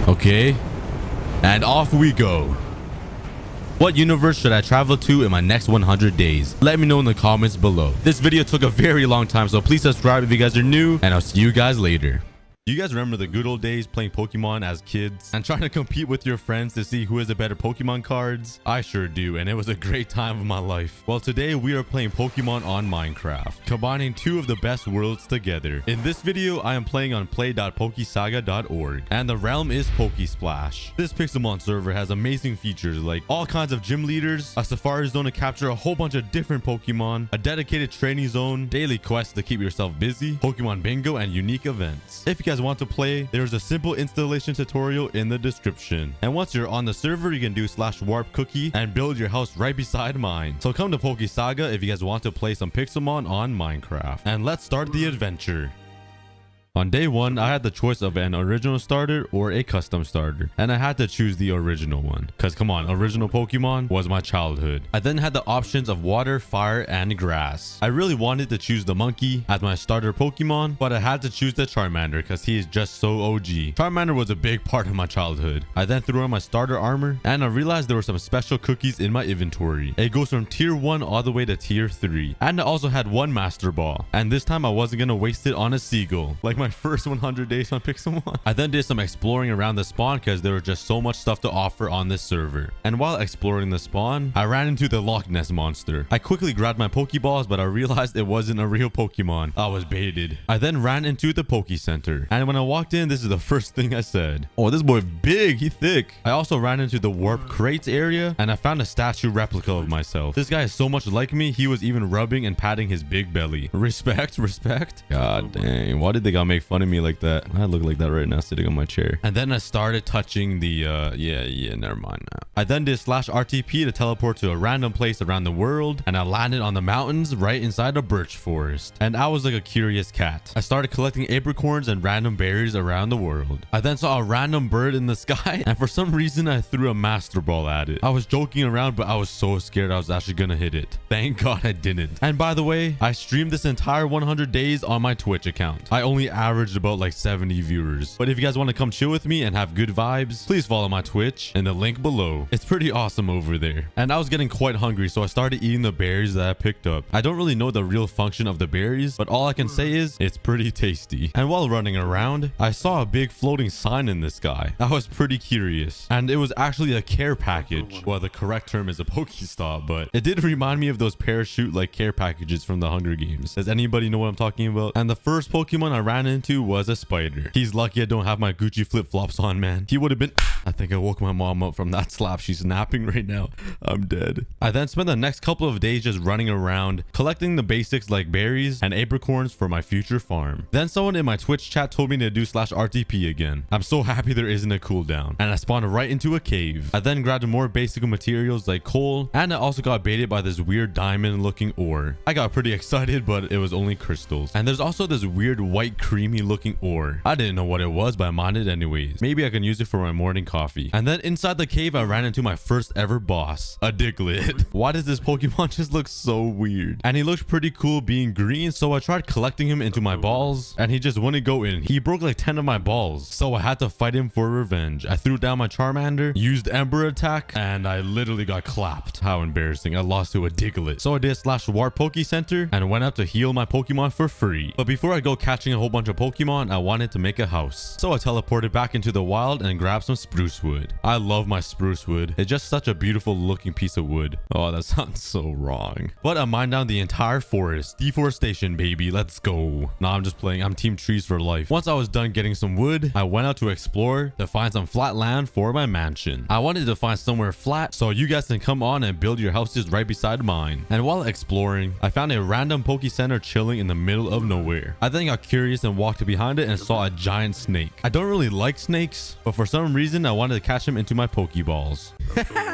Okay, and off we go. What universe should I travel to in my next 100 days? Let me know in the comments below. This video took a very long time, so please subscribe if you guys are new, and I'll see you guys later. You guys remember the good old days playing Pokemon as kids and trying to compete with your friends to see who has the better Pokemon cards? I sure do, and it was a great time of my life. Well, today we are playing Pokemon on Minecraft, combining 2 of the best worlds together. In this video, I am playing on play.pokesaga.org, and the realm is Pokesplash. This Pixelmon server has amazing features like all kinds of gym leaders, a safari zone to capture a whole bunch of different Pokemon, a dedicated training zone, daily quests to keep yourself busy, Pokemon bingo, and unique events. If you guys want to play, there's a simple installation tutorial in the description. And once you're on the server, you can do /warp cookie and build your house right beside mine. So come to Pokesaga if you guys want to play some Pixelmon on Minecraft. And let's start the adventure. On day 1, I had the choice of an original starter or a custom starter, and I had to choose the original one, because come on, original Pokemon was my childhood. I then had the options of water, fire, and grass. I really wanted to choose the monkey as my starter Pokemon, but I had to choose the Charmander because he is just so OG. Charmander was a big part of my childhood. I then threw on my starter armor, and I realized there were some special cookies in my inventory. It goes from tier 1 all the way to tier 3, and I also had 1 Master Ball, and this time I wasn't going to waste it on a seagull, like my first 100 days on Pixelmon. I then did some exploring around the spawn because there was just so much stuff to offer on this server. And while exploring the spawn, I ran into the Loch Ness monster. I quickly grabbed my Pokeballs, but I realized it wasn't a real Pokemon. I was baited. I then ran into the Poke Center, and when I walked in, this is the first thing I said. Oh, this boy big, he thick. I also ran into the Warp Crates area, and I found a statue replica of myself. This guy is so much like me, he was even rubbing and patting his big belly. Respect, respect. God dang, why did they gotta make fun of me like that? I look like that right now sitting on my chair. And then I started touching the never mind now. I then did /RTP to teleport to a random place around the world, and I landed on the mountains right inside a birch forest. And I was like a curious cat. I started collecting apricorns and random berries around the world. I then saw a random bird in the sky, and for some reason I threw a Master Ball at it. I was joking around, but I was so scared I was actually gonna hit it. Thank God I didn't. And by the way, I streamed this entire 100 days on my Twitch account. I only averaged about like 70 viewers. But if you guys want to come chill with me and have good vibes, please follow my Twitch in the link below. It's pretty awesome over there. And I was getting quite hungry, so I started eating the berries that I picked up. I don't really know the real function of the berries, but all I can say is it's pretty tasty. And while running around, I saw a big floating sign in the sky. I was pretty curious, and it was actually a care package. Well, the correct term is a Pokestop, but it did remind me of those parachute like care packages from the Hunger Games. Does anybody know what I'm talking about? And the first Pokemon I ran into was a spider. He's lucky I don't have my Gucci flip-flops on, man. He would have been... I think I woke my mom up from that slap. She's napping right now. I'm dead. I then spent the next couple of days just running around, collecting the basics like berries and apricorns for my future farm. Then someone in my Twitch chat told me to do /RTP again. I'm so happy there isn't a cooldown. And I spawned right into a cave. I then grabbed more basic materials like coal, and I also got baited by this weird diamond looking ore. I got pretty excited, but it was only crystals. And there's also this weird white creamy looking ore. I didn't know what it was, but I mined it anyways. Maybe I can use it for my morning coffee. And then inside the cave, I ran into my first ever boss, a Diglett. Why does this Pokemon just look so weird? And he looked pretty cool being green, so I tried collecting him into my balls, and he just wouldn't go in. He broke like 10 of my balls, so I had to fight him for revenge. I threw down my Charmander, used Ember Attack, and I literally got clapped. How embarrassing. I lost to a Diglett. So I did /War Poke Center and went out to heal my Pokemon for free. But before I go catching a whole bunch of Pokemon, I wanted to make a house. So I teleported back into the wild and grabbed some spruce wood. I love my spruce wood. It's just such a beautiful looking piece of wood. Oh, that sounds so wrong. But I mined down the entire forest. Deforestation, baby. Let's go. Nah, I'm just playing. I'm team trees for life. Once I was done getting some wood, I went out to explore to find some flat land for my mansion. I wanted to find somewhere flat so you guys can come on and build your houses right beside mine. And while exploring, I found a random Poke Center chilling in the middle of nowhere. I then got curious and walked behind it and saw a giant snake. I don't really like snakes, but for some reason I wanted to catch him into my Pokeballs.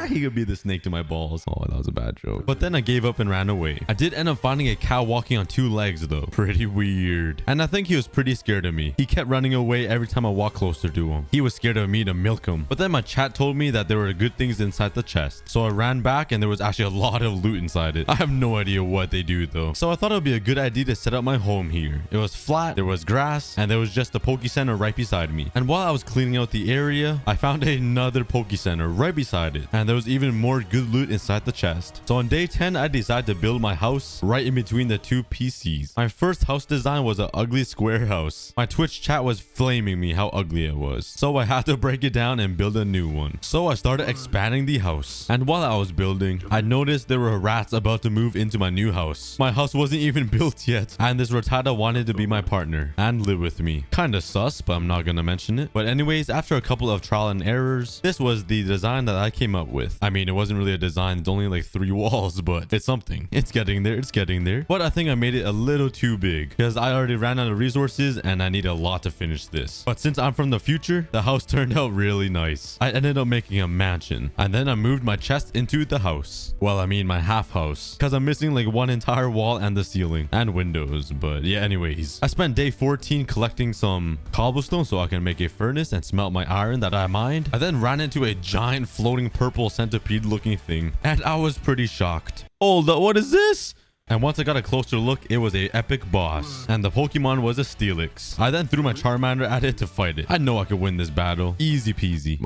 He could be the snake to my balls. Oh, that was a bad joke. But then I gave up and ran away. I did end up finding a cow walking on 2 legs though. Pretty weird. And I think he was pretty scared of me. He kept running away every time I walked closer to him. He was scared of me to milk him. But then my chat told me that there were good things inside the chest. So I ran back and there was actually a lot of loot inside it. I have no idea what they do though. So I thought it would be a good idea to set up my home here. It was flat, there was grass, and there was just a Poke Center right beside me. And while I was cleaning out the area, I found another Poke Center right beside it. And there was even more good loot inside the chest. So on day 10, I decided to build my house right in between the 2 PCs. My first house design was an ugly square house. My Twitch chat was flaming me how ugly it was. So I had to break it down and build a new one. So I started expanding the house. And while I was building, I noticed there were rats about to move into my new house. My house wasn't even built yet. And this Rattata wanted to be my partner and live with me. Kinda sus, but I'm not gonna mention it. But anyways, after a couple of trial and errors, this was the design that I came up with. I mean, it wasn't really a design. It's only like 3 walls, but it's something. It's getting there. It's getting there. But I think I made it a little too big because I already ran out of resources and I need a lot to finish this. But since I'm from the future, the house turned out really nice. I ended up making a mansion, and then I moved my chest into the house. Well, I mean my half house, because I'm missing like one entire wall and the ceiling and windows. But yeah, anyways, I spent day 14 collecting some cobblestone so I can make a furnace and smelt my iron that I mined. I then ran into a giant floating purple centipede looking thing, and I was pretty shocked. Hold up, what is this? And once I got a closer look, it was a epic boss, and the Pokemon was a Steelix. I then threw my Charmander at it to fight it. I know I could win this battle. Easy peasy.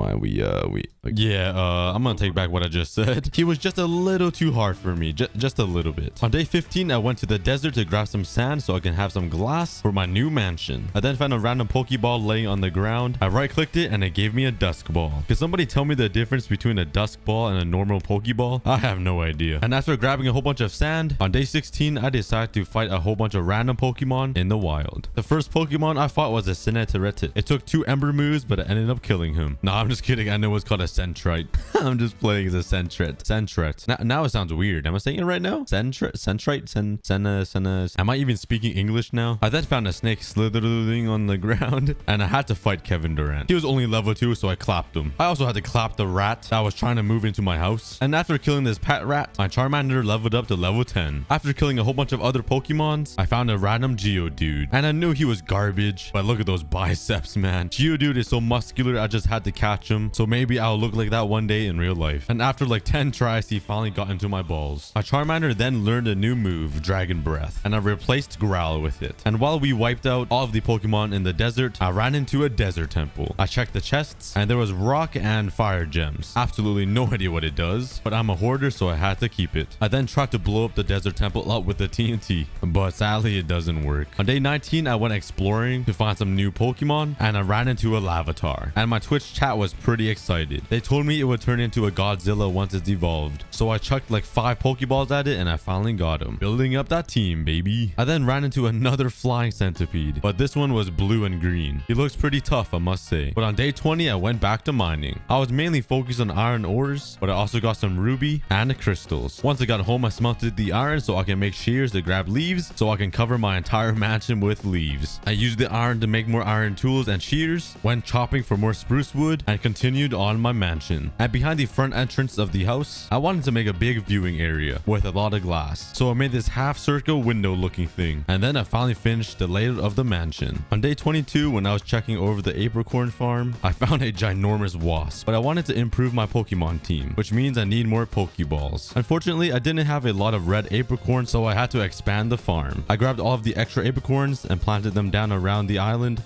I'm gonna take back what I just said. He was just a little too hard for me, just a little bit. On day 15, I went to the desert to grab some sand so I can have some glass for my new mansion. I then found a random Pokeball laying on the ground. I right-clicked it and it gave me a Dusk Ball. Could somebody tell me the difference between a Dusk Ball and a normal Pokeball? I have no idea. And after grabbing a whole bunch of sand, on day 16, I decided to fight a whole bunch of random Pokemon in the wild. The first Pokemon I fought was a Cineteretit. It took 2 Ember moves, but I ended up killing him. Nah, I'm just kidding. I know it's called a Centrite. I'm just playing as a Centret. Now it sounds weird. Am I saying it right now? Centrite? Am I even speaking English now? I then found a snake slithering on the ground, and I had to fight Kevin Durant. He was only level 2, so I clapped him. I also had to clap the rat that was trying to move into my house. And after killing this pet rat, my Charmander leveled up to level 10. After killing a whole bunch of other Pokemons, I found a random Geodude, and I knew he was garbage, but look at those biceps, man. Geodude is so muscular, I just had to catch him, so maybe I'll look like that one day in real life. And after like 10 tries, he finally got into my balls. My Charmander then learned a new move, Dragon Breath, and I replaced Growl with it. And while we wiped out all of the Pokemon in the desert, I ran into a desert temple. I checked the chests, and there was rock and fire gems. Absolutely no idea what it does, but I'm a hoarder, so I had to keep it. I then tried to blow up the desert temple up with the TNT, but sadly it doesn't work. On day 19, I went exploring to find some new Pokemon, and I ran into a Lavatar, and my Twitch chat was pretty excited. They told me it would turn into a Godzilla once it's evolved, so I chucked like 5 Pokeballs at it, and I finally got him. Building up that team, baby. I then ran into another flying centipede, but this one was blue and green. He looks pretty tough, I must say. But on day 20, I went back to mining. I was mainly focused on iron ores, but I also got some ruby and crystals. Once I got home, I smelted the iron so I can make shears to grab leaves, so I can cover my entire mansion with leaves. I used the iron to make more iron tools and shears, went chopping for more spruce wood, and continued on my mansion. And behind the front entrance of the house, I wanted to make a big viewing area with a lot of glass, so I made this half circle window looking thing. And then I finally finished the layout of the mansion. On day 22, when I was checking over the apricorn farm, I found a ginormous wasp, but I wanted to improve my Pokemon team, which means I need more Pokeballs. Unfortunately, I didn't have a lot of red apricorns, so I had to expand the farm. I grabbed all of the extra apricorns and planted them down around the island.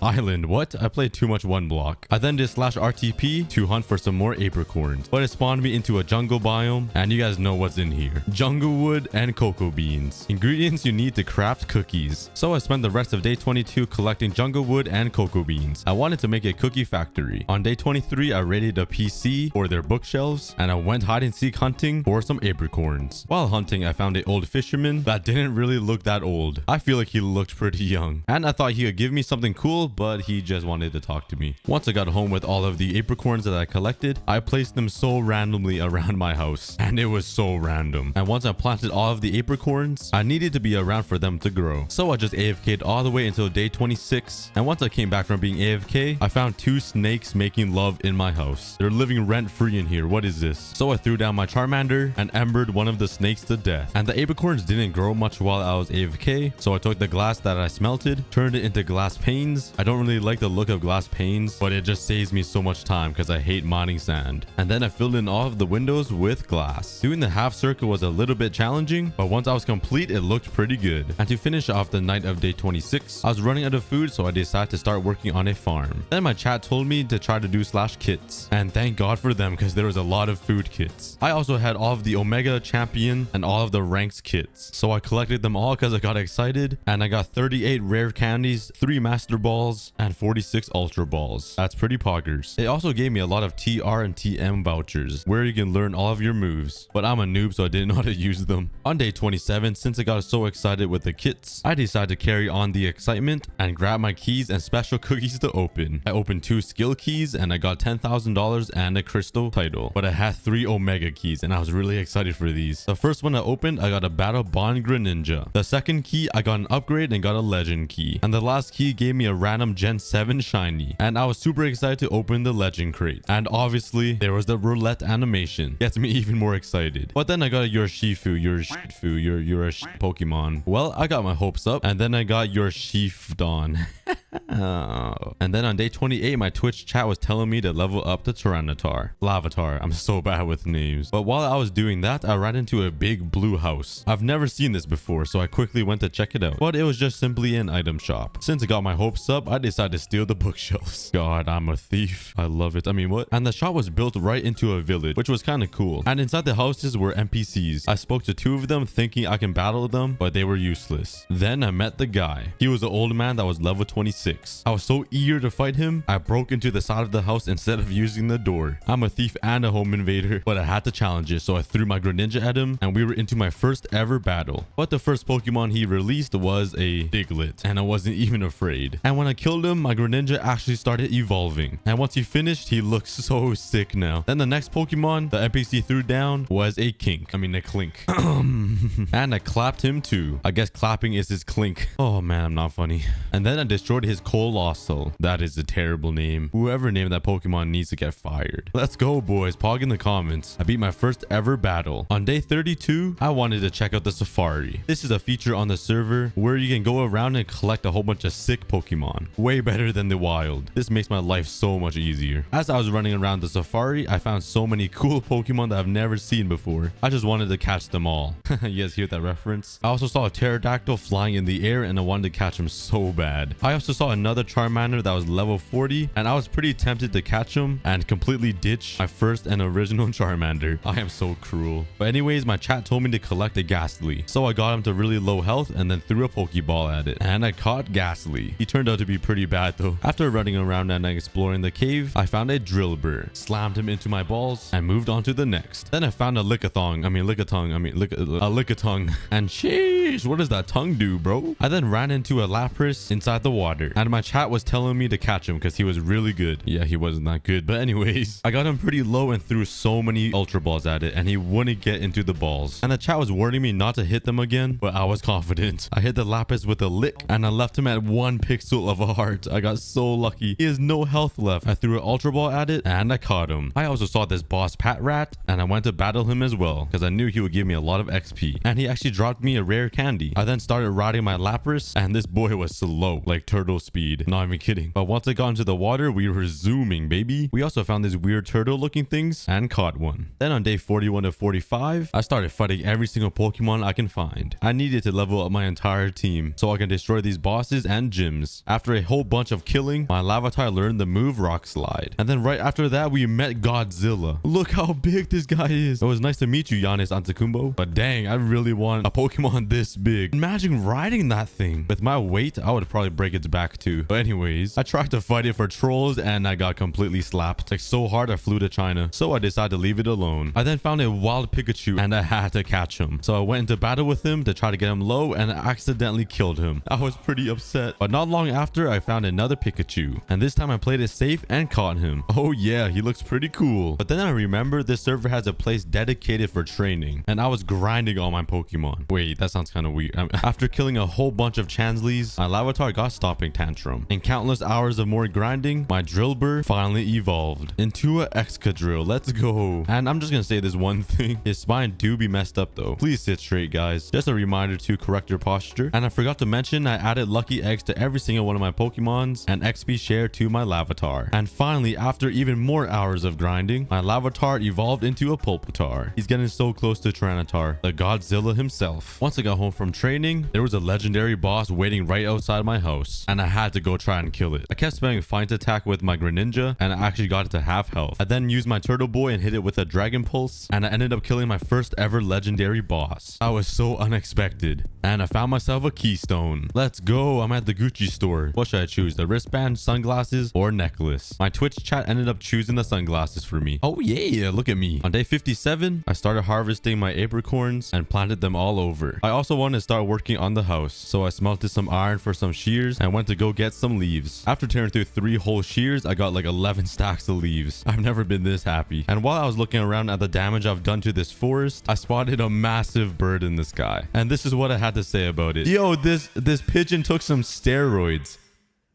What? I played too much one block. I then did /RTP to hunt for some more apricorns, but it spawned me into a jungle biome, and you guys know what's in here. Jungle wood and cocoa beans. Ingredients you need to craft cookies. So I spent the rest of day 22 collecting jungle wood and cocoa beans. I wanted to make a cookie factory. On day 23, I raided a PC for their bookshelves, and I went hide and seek hunting for some apricorns. While hunting, I found an old fisherman that didn't really look that old. I feel like he looked pretty young, and I thought he would give me something cool, but he just wanted to talk to me. Once I got home with all of the apricorns that I collected, I placed them so randomly around my house, and it was so random. And once I planted all of the apricorns, I needed to be around for them to grow. So I just AFK'd all the way until day 26, and once I came back from being AFK, I found 2 snakes making love in my house. They're living rent-free in here. What is this? So I threw down my Charmander and embered one of the snakes to death. And the apricorns didn't grow much while I was AFK, so I took the glass that I smelted, turned it into glass panes. I don't really like the look of glass panes, but it just saves me so much time because I hate mining sand. And then I filled in all of the windows with glass. Doing the half circle was a little bit challenging, but once I was complete, it looked pretty good. And to finish off the night of day 26, I was running out of food, so I decided to start working on a farm. Then my chat told me to try to do /kits, and thank God for them because there was a lot of food kits. I also had all of the Omega Champion and all of the ranks kits, so I collected them all because I got excited, and I got 38 rare candies, 3 master balls, and 46 ultra balls. That's pretty poggers. They also gave me a lot of TR and TM vouchers where you can learn all of your moves, but I'm a noob, so I didn't know how to use them. On day 27, since I got so excited with the kits, I decided to carry on the excitement and grab my keys and special cookies to open. I opened 2 skill keys and I got $10,000 and a crystal title, but I had 3 Omega keys and I was really excited for these. The first one I opened, I got a Battle Bond Greninja. The second key, I got an upgrade and got a legend key. And the last key gave me a random Gen 7 shiny. And I was super excited to open the legend crate. And obviously, there was the roulette animation. Gets me even more excited. But then I got a Urshifu, you're a Pokemon. Well, I got my hopes up, and then I got Urshifdon. Oh. And then on day 28, my Twitch chat was telling me to level up the Lavatar. I'm so bad with names. But while I was doing that, I ran into a big blue house. I've never seen this before, so I quickly went to check it out. But it was just simply an item shop. Since I got my hopes up, I decided to steal the bookshelves. God, I'm a thief. I love it. I mean, what? And the shop was built right into a village, which was kind of cool. And inside the houses were NPCs. I spoke to 2 of them thinking I can battle them, but they were useless. Then I met the guy. He was an old man that was level 26. I was so eager to fight him, I broke into the side of the house instead of using the door. I'm a thief and a home invader, but I had to challenge it, so I threw my Greninja at him, and we were into my first ever battle. But the first Pokemon he released was a Diglett, and I wasn't even afraid. And when I killed him, my Greninja actually started evolving. And once he finished, he looked so sick now. Then the next Pokemon the NPC threw down was a Clink. And I clapped him too. I guess clapping is his clink. Oh man, I'm not funny. And then I destroyed his Colossal. That is a terrible name. Whoever named that Pokemon needs to get fired. Let's go, boys. Pog in the comments. I beat my first ever battle. On day 32, I wanted to check out the Safari. This is a feature on the server where you can go around and collect a whole bunch of sick Pokemon. Way better than the wild. This makes my life so much easier. As I was running around the Safari, I found so many cool Pokemon that I've never seen before. I just wanted to catch them all. You guys hear that reference? I also saw a pterodactyl flying in the air and I wanted to catch him so bad. I also saw another Charmander that was level 40 and I was pretty tempted to catch him and completely ditch my first and original Charmander. I am so cruel. But anyways, my chat told me to collect a Ghastly. So I got him to really low health and then threw a Pokeball at it. And I caught Ghastly. He turned out to be pretty bad though. After running around and exploring the cave, I found a Drillbur, slammed him into my balls, and moved on to the next. Then I found a Lickitung. And sheesh, what does that tongue do, bro? I then ran into a Lapras inside the water, and my chat was telling me to catch him because he was really good. Yeah, he wasn't that good, but anyways, I got him pretty low and threw so many Ultra Balls at it, and he wouldn't get into the balls. And the chat was warning me not to hit them again, but I was confident. I hit the Lapras with a lick, and I left him at 1 pixel of a heart. I got so lucky. He has no health left. I threw an Ultra Ball at it, and I caught him. I also saw this boss Patrat, and I went to battle him as well, because I knew he would give me a lot of XP. And he actually dropped me a rare candy. I then started riding my Lapras, and this boy was slow, like turtle speed. Not even kidding. But once I got into the water, we were zooming, baby. We also found these weird turtle looking things, and caught one. Then on day 41 to 45, I started fighting every single Pokemon I can find. I needed to level up my entire team, so I can destroy these bosses and gyms. After a whole bunch of killing, my Lavatar learned the move Rock Slide. And then right after that, we met Godzilla. Look how big this guy is. It was nice to meet you, Giannis Antetokounmpo. But dang, I really want a Pokemon this big. Imagine riding that thing. With my weight, I would probably break its back too. But anyways, I tried to fight it for trolls and I got completely slapped. Like so hard I flew to China. So I decided to leave it alone. I then found a wild Pikachu and I had to catch him. So I went into battle with him to try to get him low and I accidentally killed him. I was pretty upset. But not long after, I found another Pikachu. And this time I played it safe and caught him. Oh yeah, he looks pretty cool. But then I remember this server has a place dedicated for training. And I was grinding all my Pokemon. Wait, that sounds kind of weird. After killing a whole bunch of Chansleys, my Lavatar got Stomping Tantrum. In countless hours of more grinding, my Drillbur finally evolved into a Excadrill. Let's go. And I'm just gonna say this one thing. His spine do be messed up though. Please sit straight, guys. Just a reminder to correct your posture. And I forgot to mention I added lucky eggs to every single one of my Pokemons and XP share to my Lavatar. And finally, after even more hours of grinding, my Lavatar evolved into a Pulpitar. He's getting so close to Tyranitar, the Godzilla himself. Once I got home from training, there was a legendary boss waiting right outside my house, and I had to go try and kill it. I kept spamming Fight Attack with my Greninja, and I actually got it to half health. I then used my Turtle Boy and hit it with a Dragon Pulse, and I ended up killing my first ever legendary boss. I was so unexpected, and I found myself a Keystone. Let's go. I'm at the Gucci store. What should I choose? The wristband, sunglasses, or necklace? My Twitch chat ended up choosing the sunglasses for me. Oh yeah, look at me. On day 57, I started harvesting my apricorns and planted them all over. I also wanted to start working on the house, so I smelted some iron for some shears and went to go get some leaves. After tearing through 3 whole shears, I got like 11 stacks of leaves. I've never been this happy. And while I was looking around at the damage I've done to this forest, I spotted a massive bird in the sky. And this is what I had to say about it. Yo, this pigeon took some steroids.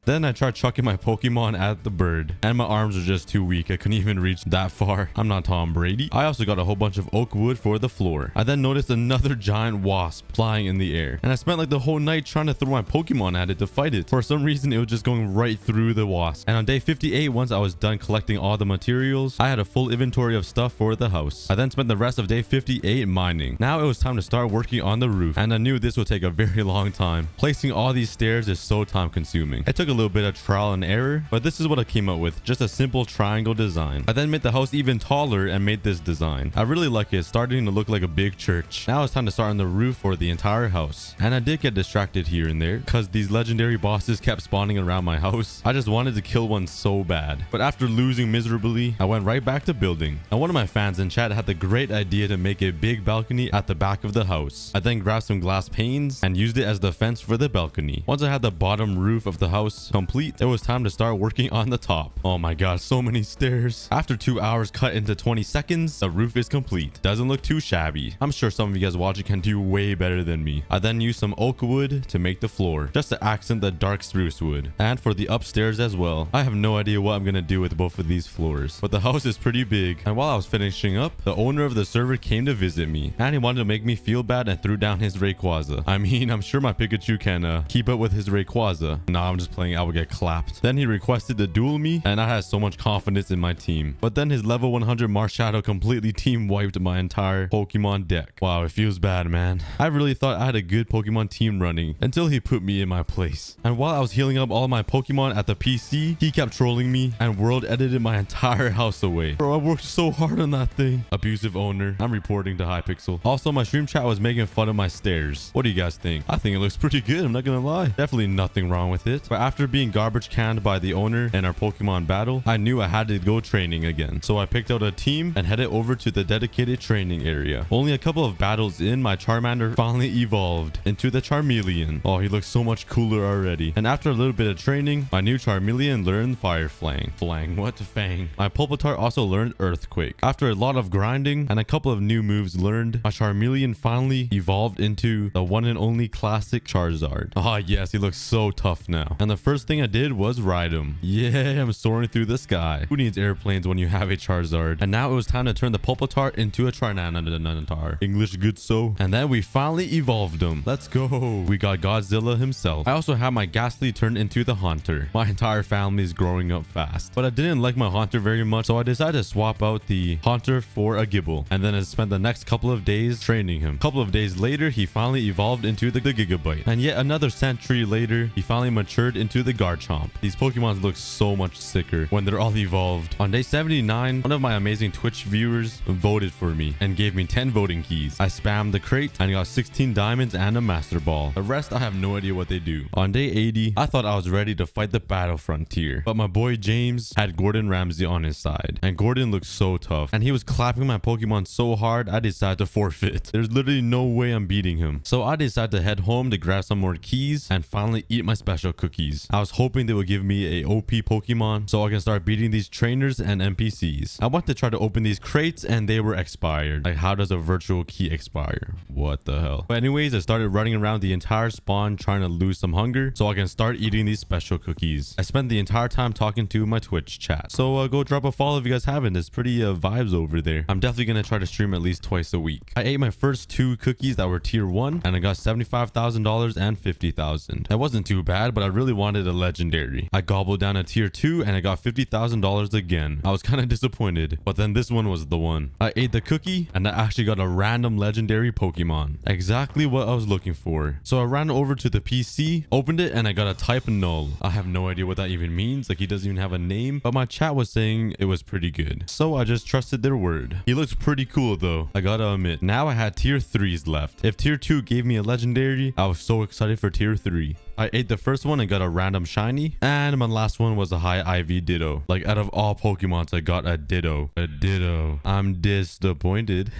Then I tried chucking my Pokemon at the bird, and my arms were just too weak. I couldn't even reach that far. I'm not Tom Brady. I also got a whole bunch of oak wood for the floor. I then noticed another giant wasp flying in the air, and I spent like the whole night trying to throw my Pokemon at it to fight it. For some reason, it was just going right through the wasp. And on day 58, once I was done collecting all the materials, I had a full inventory of stuff for the house. I then spent the rest of day 58 mining. Now it was time to start working on the roof, and I knew this would take a very long time. Placing all these stairs is so time consuming. It took a little bit of trial and error, but this is what I came up with, just a simple triangle design. I then made the house even taller and made this design. I really like it. It's starting to look like a big church. Now it's time to start on the roof for the entire house. And I did get distracted here and there because these legendary bosses kept spawning around my house. I just wanted to kill one so bad. But after losing miserably, I went right back to building. And one of my fans in chat had the great idea to make a big balcony at the back of the house. I then grabbed some glass panes and used it as the fence for the balcony. Once I had the bottom roof of the house was complete, it was time to start working on the top. Oh my god, so many stairs. After 2 hours cut into 20 seconds, the roof is complete. Doesn't look too shabby. I'm sure some of you guys watching can do way better than me. I then used some oak wood to make the floor, just to accent the dark spruce wood. And for the upstairs as well. I have no idea what I'm gonna do with both of these floors, but the house is pretty big. And while I was finishing up, the owner of the server came to visit me, and he wanted to make me feel bad and threw down his Rayquaza. I mean, I'm sure my Pikachu can keep up with his Rayquaza. Nah, I'm just playing. I would get clapped. Then he requested to duel me, and I had so much confidence in my team. But then his level 100 Marshadow completely team wiped my entire Pokemon deck. Wow, it feels bad, man. I really thought I had a good Pokemon team running until he put me in my place. And while I was healing up all my Pokemon at the PC, he kept trolling me and world edited my entire house away. Bro, I worked so hard on that thing. Abusive owner. I'm reporting to Hypixel. Also, my stream chat was making fun of my stairs. What do you guys think? I think it looks pretty good. I'm not gonna lie. Definitely nothing wrong with it. But after being garbage canned by the owner in our Pokemon battle, I knew I had to go training again. So I picked out a team and headed over to the dedicated training area. Only a couple of battles in, my Charmander finally evolved into the Charmeleon. Oh, he looks so much cooler already. And after a little bit of training, my new Charmeleon learned Fire Fang. What? Fang. My Pupitar also learned Earthquake. After a lot of grinding and a couple of new moves learned, my Charmeleon finally evolved into the one and only classic Charizard. Ah, yes, he looks so tough now. And the first thing I did was ride him. Yeah, I'm soaring through the sky. Who needs airplanes when you have a Charizard? And now it was time to turn the Pupitar into a Trinanitar. English good so. And then we finally evolved him. Let's go. We got Godzilla himself. I also have my Ghastly turned into the Haunter. My entire family is growing up fast. But I didn't like my Haunter very much, so I decided to swap out the Haunter for a Gibble. And then I spent the next couple of days training him. A couple of days later, he finally evolved into the Gigabyte. And yet another century later, he finally matured into the Garchomp. These Pokemons look so much sicker when they're all evolved. On day 79, one of my amazing Twitch viewers voted for me and gave me 10 voting keys. I spammed the crate and got 16 diamonds and a Master Ball. The rest, I have no idea what they do. On day 80, I thought I was ready to fight the Battle Frontier, but my boy James had Gordon Ramsay on his side, and Gordon looked so tough, and he was clapping my Pokemon so hard, I decided to forfeit. There's literally no way I'm beating him. So I decided to head home to grab some more keys and finally eat my special cookies. I was hoping they would give me a OP Pokemon so I can start beating these trainers and NPCs. I went to try to open these crates and they were expired. Like, how does a virtual key expire? What the hell? But anyways, I started running around the entire spawn trying to lose some hunger so I can start eating these special cookies. I spent the entire time talking to my Twitch chat. So go drop a follow if you guys haven't. It's pretty vibes over there. I'm definitely gonna try to stream at least twice a week. I ate my first 2 cookies that were tier 1 and I got $75,000 and $50,000. That wasn't too bad, but I really wanted a legendary. I gobbled down a tier 2 and I got $50,000 again. I was kind of disappointed, but then this one was the one. I ate the cookie and I actually got a random legendary Pokemon. Exactly what I was looking for. So I ran over to the PC, opened it, and I got a type null. I have no idea what that even means. Like, he doesn't even have a name, but my chat was saying it was pretty good. So I just trusted their word. He looks pretty cool though, I gotta admit. Now I had tier 3s left. If tier 2 gave me a legendary, I was so excited for tier 3. I ate the first one and got a random shiny, and my last one was a high IV Ditto. Like, out of all Pokemons, I got a Ditto. A Ditto. I'm disappointed.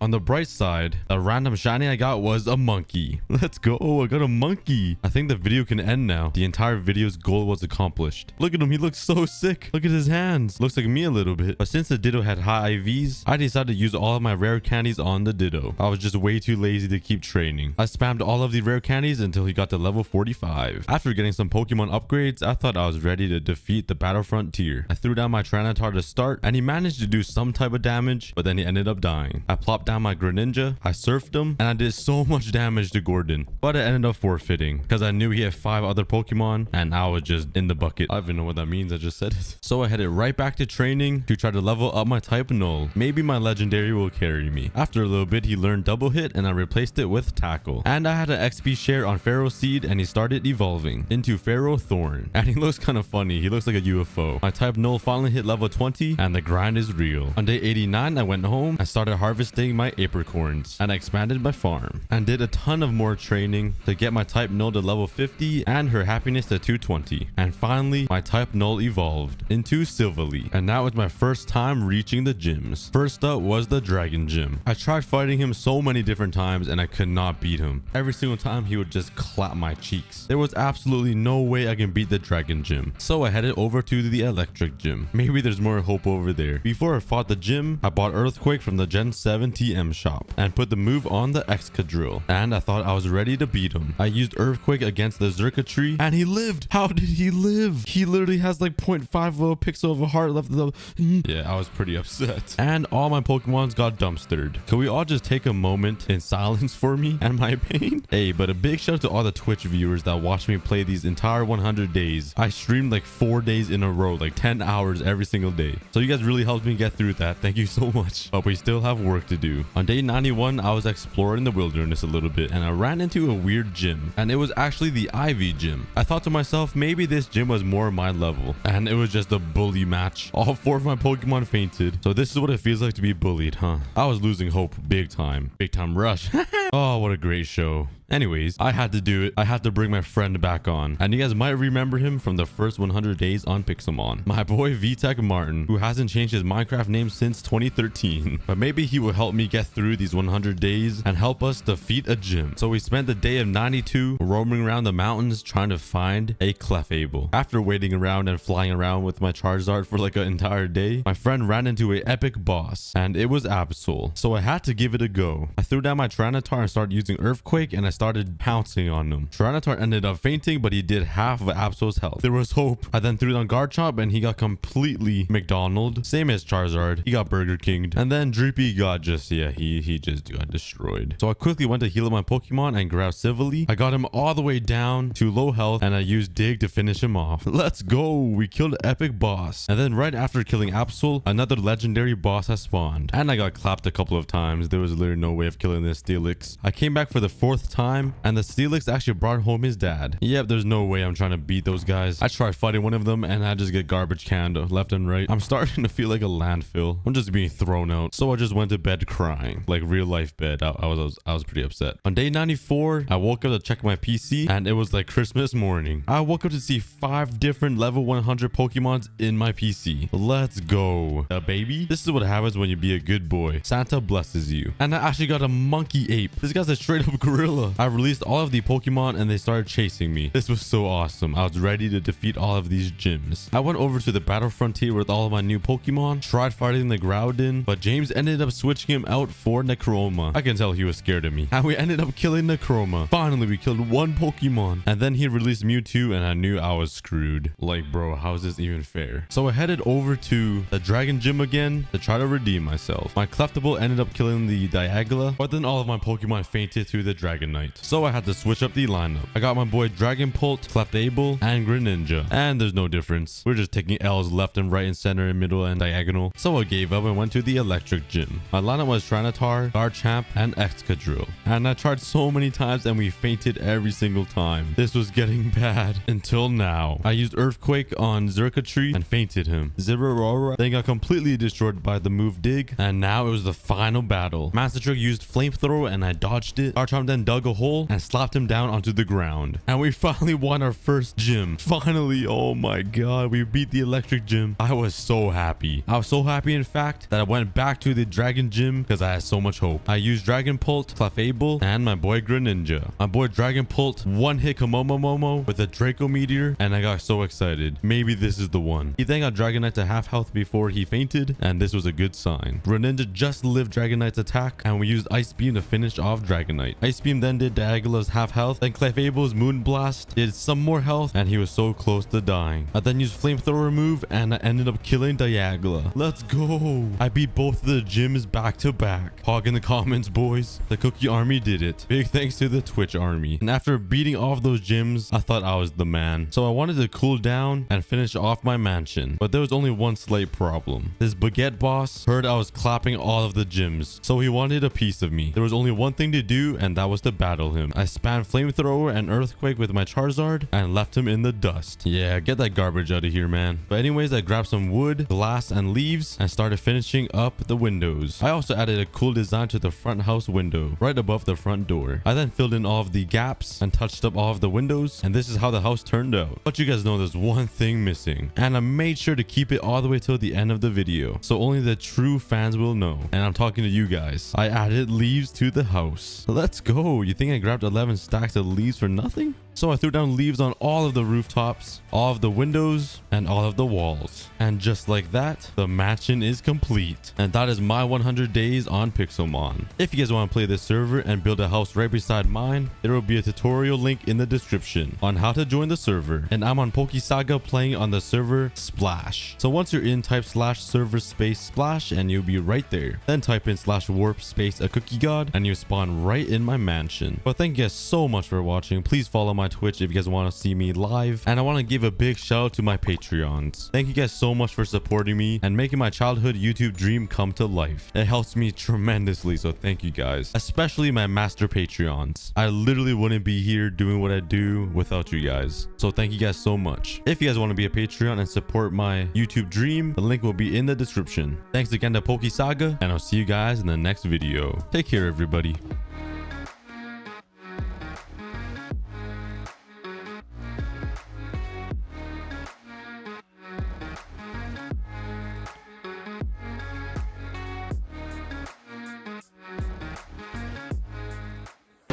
On the bright side, the random shiny I got was a monkey. Let's go. I got a monkey. I think the video can end now. The entire video's goal was accomplished. Look at him. He looks so sick. Look at his hands. Looks like me a little bit. But since the Ditto had high IVs, I decided to use all of my rare candies on the Ditto. I was just way too lazy to keep training. I spammed all of the rare candies until he got to level 45. After getting some Pokemon upgrades, I thought I was ready to defeat the Battle Frontier. I threw down my Tyranitar to start, and he managed to do some type of damage, but then he ended up dying. I plopped down my Greninja, I surfed him, and I did so much damage to Gordon, but I ended up forfeiting because I knew he had 5 other Pokemon and I was just in the bucket. I don't even know what that means. I just said it. So I headed right back to training to try to level up my type null. Maybe my legendary will carry me. After a little bit, he learned double hit and I replaced it with tackle. And I had an XP share on Pharaoh Seed and he started evolving into Pharaoh Thorn. And he looks kind of funny. He looks like a UFO. My type null finally hit level 20 and the grind is real. On day 89, I went home and started harvesting my apricorns and I expanded my farm and did a ton of more training to get my type null to level 50 and her happiness to 220. And finally, my type null evolved into Silvally. And that was my first time reaching the gyms. First up was the Dragon Gym. I tried fighting him so many different times and I could not beat him. Every every single time he would just clap my cheeks. There was absolutely no way I can beat the dragon gym. So I headed over to the electric gym. Maybe there's more hope over there. Before I fought the gym, I bought Earthquake from the Gen 7 TM shop and put the move on the aCookieGod. And I thought I was ready to beat him. I used Earthquake against the Zerka tree and he lived. How did he live? He literally has like 0.5 of a pixel of a heart left. Yeah, I was pretty upset. And all my Pokemons got dumpstered. Can we all just take a moment in silence for me and my pain? Hey, but a big shout out to all the Twitch viewers that watched me play these entire 100 days. I streamed like 4 days in a row, like 10 hours every single day. So you guys really helped me get through that. Thank you so much. But we still have work to do. On day 91, I was exploring the wilderness a little bit and I ran into a weird gym. And it was actually the Ivy gym. I thought to myself, maybe this gym was more my level. And it was just a bully match. All 4 of my Pokemon fainted. So this is what it feels like to be bullied, huh? I was losing hope big time. Big time rush. Oh, what a great show. Anyways, I had to do it. I had to bring my friend back on. And you guys might remember him from the first 100 days on Pixelmon. My boy VTech Martin, who hasn't changed his Minecraft name since 2013. But maybe he will help me get through these 100 days and help us defeat a gym. So we spent the day of 92 roaming around the mountains trying to find a Clefable. After waiting around and flying around with my Charizard for like an entire day, my friend ran into an epic boss and it was Absol. So I had to give it a go. I threw down my Tyranitar and started using Earthquake and I started pouncing on him. Tyranitar ended up fainting, but he did half of Absol's health. There was hope. I then threw down Garchomp and he got completely McDonald. Same as Charizard. He got Burger Kinged. And then Dreepy got just, yeah, he just got destroyed. So I quickly went to heal up my Pokemon and grabbed Civilly. I got him all the way down to low health and I used Dig to finish him off. Let's go. We killed the epic boss. And then right after killing Absol, another legendary boss has spawned. And I got clapped a couple of times. There was literally no way of killing this Steelix. I came back for the 4th time and the Steelix actually brought home his dad. Yep, there's no way I'm trying to beat those guys. I tried fighting one of them and I just get garbage canned left and right. I'm starting to feel like a landfill. I'm just being thrown out. So I just went to bed crying, like real life bed. I was pretty upset. On day 94, I woke up to check my PC and it was like Christmas morning. I woke up to see 5 different level 100 Pokemons in my PC. Let's go. Baby. This is what happens when you be a good boy. Santa blesses you. And I actually got a monkey ape. This guy's a straight up gorilla. I released all of the Pokemon and they started chasing me. This was so awesome. I was ready to defeat all of these gyms. I went over to the battle frontier with all of my new Pokemon, tried fighting the Groudon, but James ended up switching him out for Necroma. I can tell he was scared of me. And we ended up killing Necroma. Finally, we killed 1 Pokemon. And then he released Mewtwo and I knew I was screwed. Like, bro, how is this even fair? So I headed over to the Dragon Gym again to try to redeem myself. My Clefable ended up killing the Diagla, but then all of my Pokemon fainted through the Dragonite. So I had to switch up the lineup. I got my boy Dragonpult, Clefable, and Greninja. And there's no difference. We're just taking L's left and right and center and middle and diagonal. So I gave up and went to the electric gym. My lineup was Tyranitar, Garchomp, and aCookieGod. And I tried so many times and we fainted every single time. This was getting bad until now. I used Earthquake on Zerka tree and fainted him. Zeraora then got completely destroyed by the move Dig. And now it was the final battle. Master Trick used Flamethrower and I dodged it. Garchomp then dug a hole and slapped him down onto the ground. And we finally won our first gym. Finally, oh my god, we beat the electric gym. I was so happy. I was so happy, in fact, that I went back to the dragon gym because I had so much hope. I used Dragonpult, Clefable, and my boy Greninja. My boy Dragonpult one-hit Komomomomo with a Draco Meteor, and I got so excited. Maybe this is the one. He then got Dragonite to half health before he fainted, and this was a good sign. Greninja just lived Dragonite's attack, and we used Ice Beam to finish off Dragonite. Ice Beam then did Diagla's half health, then Clefable's Moonblast did some more health, and he was so close to dying. I then used Flamethrower move, and I ended up killing Diagla. Let's go. I beat both of the gyms back to back. Hog in the comments, boys. The Cookie Army did it. Big thanks to the Twitch Army. And after beating all of those gyms, I thought I was the man. So I wanted to cool down and finish off my mansion. But there was only one slight problem. This baguette boss heard I was clapping all of the gyms, so he wanted a piece of me. There was only one thing to do, and that was to battle him. I spammed Flamethrower and Earthquake with my Charizard and left him in the dust. Yeah, get that garbage out of here, man. But anyways, I grabbed some wood, glass, and leaves and started finishing up the windows. I also added a cool design to the front house window right above the front door. I then filled in all of the gaps and touched up all of the windows, and this is how the house turned out. But you guys know there's one thing missing, and I made sure to keep it all the way till the end of the video, so only the true fans will know. And I'm talking to you guys. I added leaves to the house. Let's go. You think I grabbed 11 stacks of leaves for nothing? So I threw down leaves on all of the rooftops, all of the windows, and all of the walls. And just like that, the mansion is complete. And that is my 100 days on Pixelmon. If you guys want to play this server and build a house right beside mine, there will be a tutorial link in the description on how to join the server. And I'm on PokeSaga playing on the server Splash. So once you're in, type /server space splash and you'll be right there. Then type in /warp space aCookieGod and you spawn right in my mansion. But thank you guys so much for watching. Please follow my Twitch if you guys want to see me live, and I want to give a big shout out to my Patreons. Thank you guys so much for supporting me and making my childhood YouTube dream come to life. It helps me tremendously, so thank you guys, especially my master Patreons. I literally wouldn't be here doing what I do without you guys, so thank you guys so much. If you guys want to be a Patreon and support my YouTube dream, the link will be in the description. Thanks again to PokeSaga, and I'll see you guys in the next video. Take care, everybody.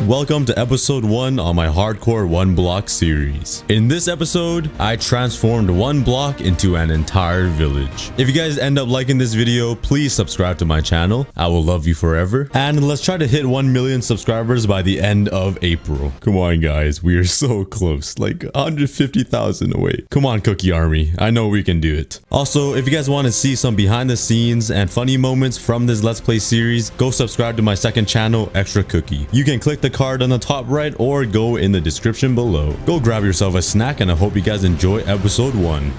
Welcome to episode 1 on my hardcore 1 block series. In this episode, I transformed 1 block into an entire village. If you guys end up liking this video, please subscribe to my channel. I will love you forever. And let's try to hit 1 million subscribers by the end of April. Come on guys, we are so close, like 150,000 away. Come on Cookie Army, I know we can do it. Also, if you guys want to see some behind the scenes and funny moments from this Let's Play series, go subscribe to my second channel, Extra Cookie. You can click the card on the top right or go in the description below. Go grab yourself a snack and I hope you guys enjoy episode 1.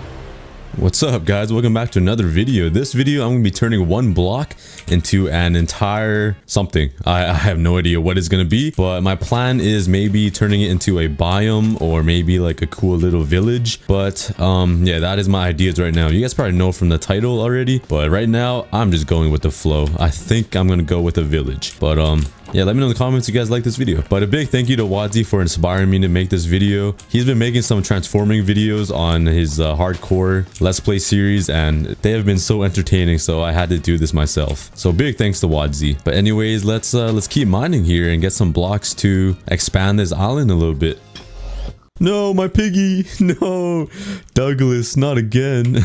What's up guys, welcome back to another video. This video I'm gonna be turning 1 block into an entire something. I have no idea what it's gonna be, but my plan is maybe turning it into a biome or maybe like a cool little village. But yeah, that is my ideas right now. You guys probably know from the title already, but right now I'm just going with the flow. I think I'm gonna go with a village, but yeah, let me know in the comments if you guys like this video. But a big thank you to Wadzi for inspiring me to make this video. He's been making some transforming videos on his hardcore Let's Play series, and they have been so entertaining, so I had to do this myself. So big thanks to Wadzi. But anyways, let's keep mining here and get some blocks to expand this island a little bit. No, my piggy. No, Douglas, not again.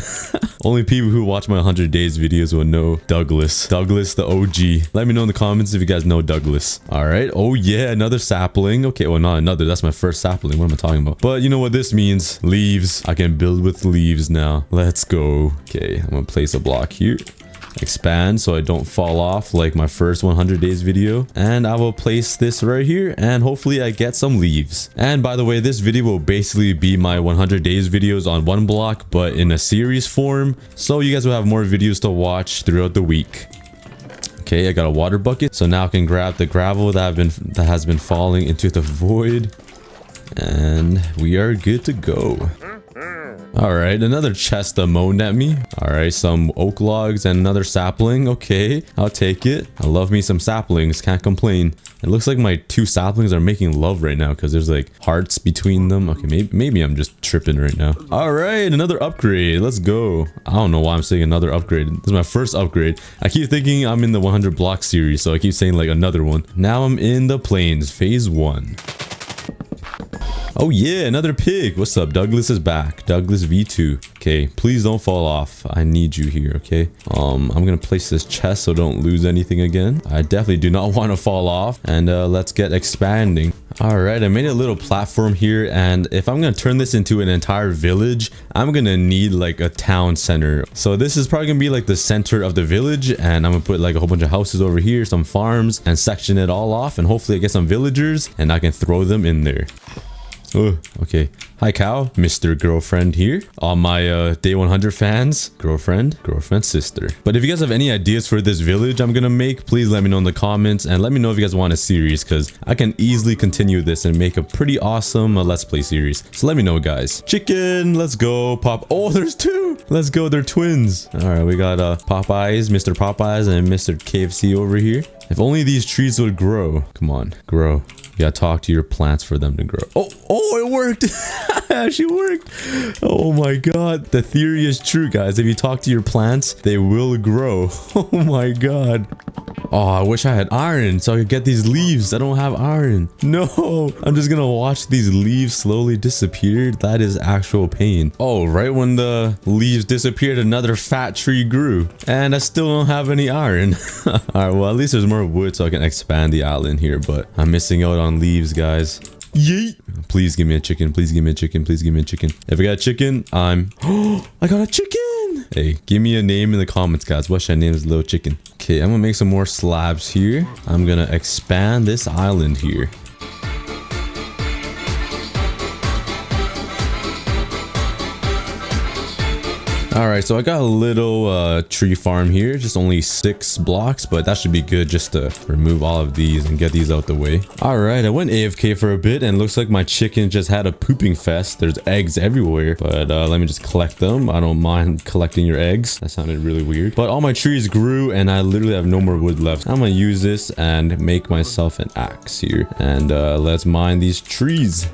Only people who watch my 100 days videos will know Douglas. Douglas, the OG. Let me know in the comments if you guys know Douglas. All right. Oh yeah, another sapling. Okay, well, not another. That's my first sapling. What am I talking about? But you know what this means? Leaves. I can build with leaves now. Let's go. Okay, I'm gonna place a block here. Expand so I don't fall off like my first 100 days video, and I will place this right here and hopefully I get some leaves. And by the way, this video will basically be my 100 days videos on 1 block but in a series form, so you guys will have more videos to watch throughout the week. Okay, I got a water bucket, so now I can grab the gravel that has been falling into the void, and we are good to go. All right, another chest moaned at me. All right, some oak logs and another sapling. Okay, I'll take it. I love me some saplings, can't complain. It looks like my 2 saplings are making love right now because there's like hearts between them. Okay, maybe I'm just tripping right now. All right, another upgrade. Let's go. I don't know why I'm saying another upgrade. This is my first upgrade. I keep thinking I'm in the 100 block series, so I keep saying like another one. Now I'm in the plains, phase 1. Oh yeah, another pig. What's up? Douglas is back. Douglas V2. Okay, please don't fall off. I need you here, okay? I'm gonna place this chest so don't lose anything again. I definitely do not want to fall off. And let's get expanding. All right, I made a little platform here, and if I'm gonna turn this into an entire village, I'm gonna need like a town center. So this is probably gonna be like the center of the village, and I'm gonna put like a whole bunch of houses over here, some farms, and section it all off, and hopefully I get some villagers and I can throw them in there. Oh, okay. Hi, cow. Mr. Girlfriend here. All my day 100 fans. Girlfriend, sister. But if you guys have any ideas for this village I'm gonna make, please let me know in the comments, and let me know if you guys want a series, because I can easily continue this and make a pretty awesome Let's Play series. So let me know, guys. Chicken, let's go. Pop. Oh, there's 2. Let's go. They're twins. All right, we got Popeyes, Mr. Popeyes, and Mr. KFC over here. If only these trees would grow. Come on, grow. You gotta talk to your plants for them to grow. Oh, it worked. It actually worked. Oh my god, the theory is true, guys. If you talk to your plants, they will grow. Oh my god. Oh, I wish I had iron so I could get these leaves. I don't have iron. No, I'm just gonna watch these leaves slowly disappear. That is actual pain. Oh, right when the leaves disappeared, another fat tree grew. And I still don't have any iron. All right, well, at least there's more wood so I can expand the island here, but I'm missing out on leaves, guys. Yeet. Please give me a chicken. Please give me a chicken. Please give me a chicken. If I got a chicken, I got a chicken. Hey, give me a name in the comments, guys. What should I name this little chicken? Okay, I'm gonna make some more slabs here. I'm gonna expand this island here. All right, so I got a little tree farm here, just only 6 blocks, but that should be good just to remove all of these and get these out the way. All right, I went AFK for a bit and looks like my chicken just had a pooping fest. There's eggs everywhere, but let me just collect them. I don't mind collecting your eggs. That sounded really weird, but all my trees grew and I literally have no more wood left. I'm gonna use this and make myself an axe here, and let's mine these trees.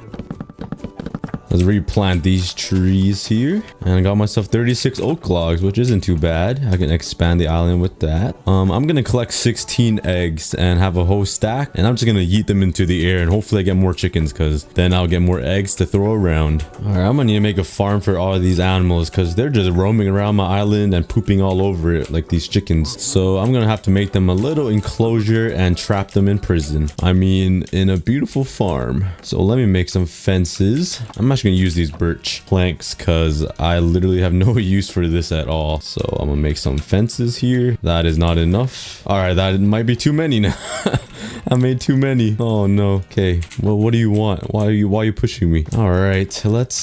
Let's replant these trees here. And I got myself 36 oak logs, which isn't too bad. I can expand the island with that. I'm gonna collect 16 eggs and have a whole stack. And I'm just gonna yeet them into the air and hopefully I get more chickens, because then I'll get more eggs to throw around. All right, I'm gonna need to make a farm for all of these animals because they're just roaming around my island and pooping all over it like these chickens. So I'm gonna have to make them a little enclosure and trap them in prison. I mean, in a beautiful farm. So let me make some fences. I'm actually gonna use these birch planks because I literally have no use for this at all. So I'm gonna make some fences here. That is not enough. All right, that might be too many now. I made too many. Oh no. Okay, well, what do you want? Why are you pushing me? All right, let's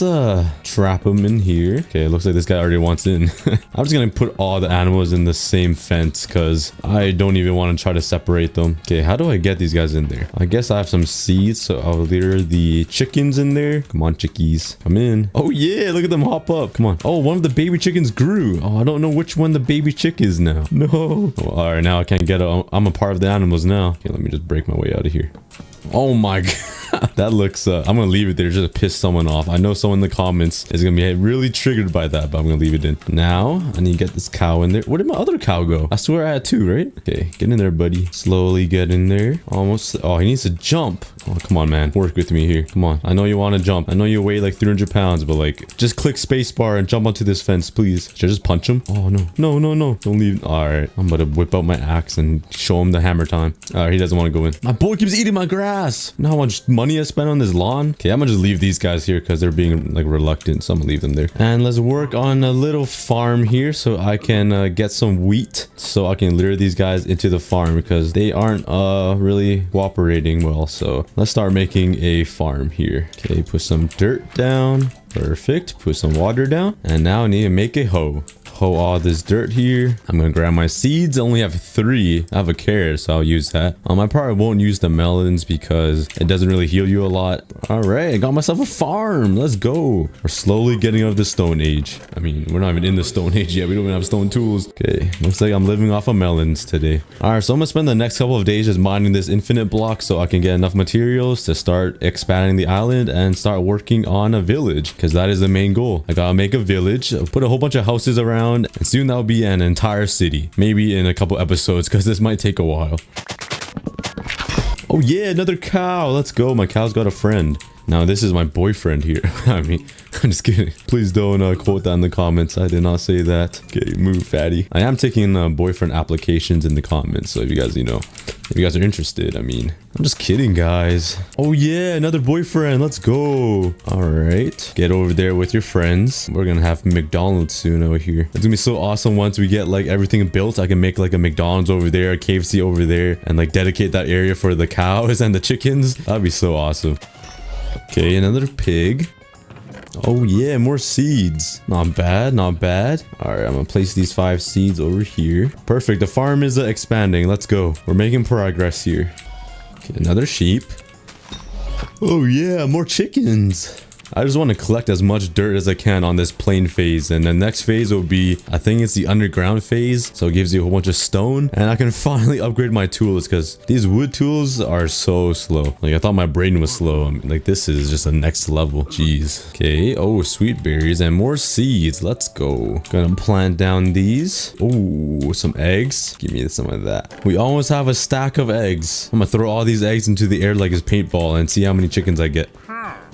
trap them in here. Okay, it looks like this guy already wants in. I'm just gonna put all the animals in the same fence because I don't even want to try to separate them. Okay, how do I get these guys in there? I guess I have some seeds, so I'll lure the chickens in there. Come on, chickies, come in. Oh yeah, look at them hop up. Come on. Oh, one of the baby chickens grew. Oh, I don't know which one the baby chick is now. No. Oh, all right, now I can't get it. I'm a part of the animals now. Okay, let me just break my way out of here. Oh my god. That looks I'm gonna leave it there just to piss someone off. I know someone in the comments is gonna be really triggered by that, but I'm gonna leave it in. Now I need to get this cow in there. Where did my other cow go? I swear I had 2, right? Okay, get in there, buddy. Slowly get in there. Almost. Oh, he needs to jump. Oh, come on, man, work with me here. Come on, I know you want to jump. I know you weigh like 300 pounds, but like just click spacebar and jump onto this fence, please. Should I just punch him? Oh no, no, no, no, don't leave. All right, I'm about to whip out my axe and show him the hammer time. All right, he doesn't want to go in. My boy keeps eating my grass. Know how much money I spent on this lawn? Okay, I'm gonna just leave these guys here because they're being like reluctant, so I'm gonna leave them there. And let's work on a little farm here so I can get some wheat so I can lure these guys into the farm because they aren't really cooperating well. So let's start making a farm here. Okay, put some dirt down. Perfect. Put some water down. And now I need to make a hoe. Hoe all this dirt here. I'm gonna grab my seeds. I only have 3. I have a carrot, so I'll use that. I probably won't use the melons because it doesn't really heal you a lot. All right, I got myself a farm. Let's go. We're slowly getting out of the stone age. I mean, we're not even in the stone age yet. We don't even have stone tools. Okay, looks like I'm living off of melons today. All right, so I'm gonna spend the next couple of days just mining this infinite block so I can get enough materials to start expanding the island and start working on a village, because that is the main goal. I gotta make a village, put a whole bunch of houses around, and soon that'll be an entire city. Maybe in a couple episodes, because this might take a while. Oh yeah, another cow. Let's go. My cow's got a friend. Now this is my boyfriend here. I mean, I'm just kidding. Please don't quote that in the comments. I did not say that. Okay, move, fatty. I am taking boyfriend applications in the comments, so if you guys, if you guys are interested, I mean, I'm just kidding, guys. Oh yeah, another boyfriend. Let's go. All right, get over there with your friends. We're gonna have McDonald's soon over here. It's gonna be so awesome once we get like everything built. I can make like a McDonald's over there, a KFC over there, and like dedicate that area for the cows and the chickens. That'd be so awesome. Okay, another pig. Oh yeah, more seeds. Not bad, not bad. All right, I'm gonna place these 5 seeds over here. Perfect, the farm is expanding. Let's go. We're making progress here. Okay, another sheep. Oh yeah, more chickens. I just want to collect as much dirt as I can on this plain phase, and the next phase will be, I think it's the underground phase, so it gives you a whole bunch of stone, and I can finally upgrade my tools because these wood tools are so slow. Like, I thought my brain was slow. I mean, like, this is just a next level. Jeez. Okay. Oh, sweet berries and more seeds. Let's go. Gonna plant down these. Oh, some eggs. Give me some of that. We almost have a stack of eggs. I'm gonna throw all these eggs into the air like it's paintball and see how many chickens I get.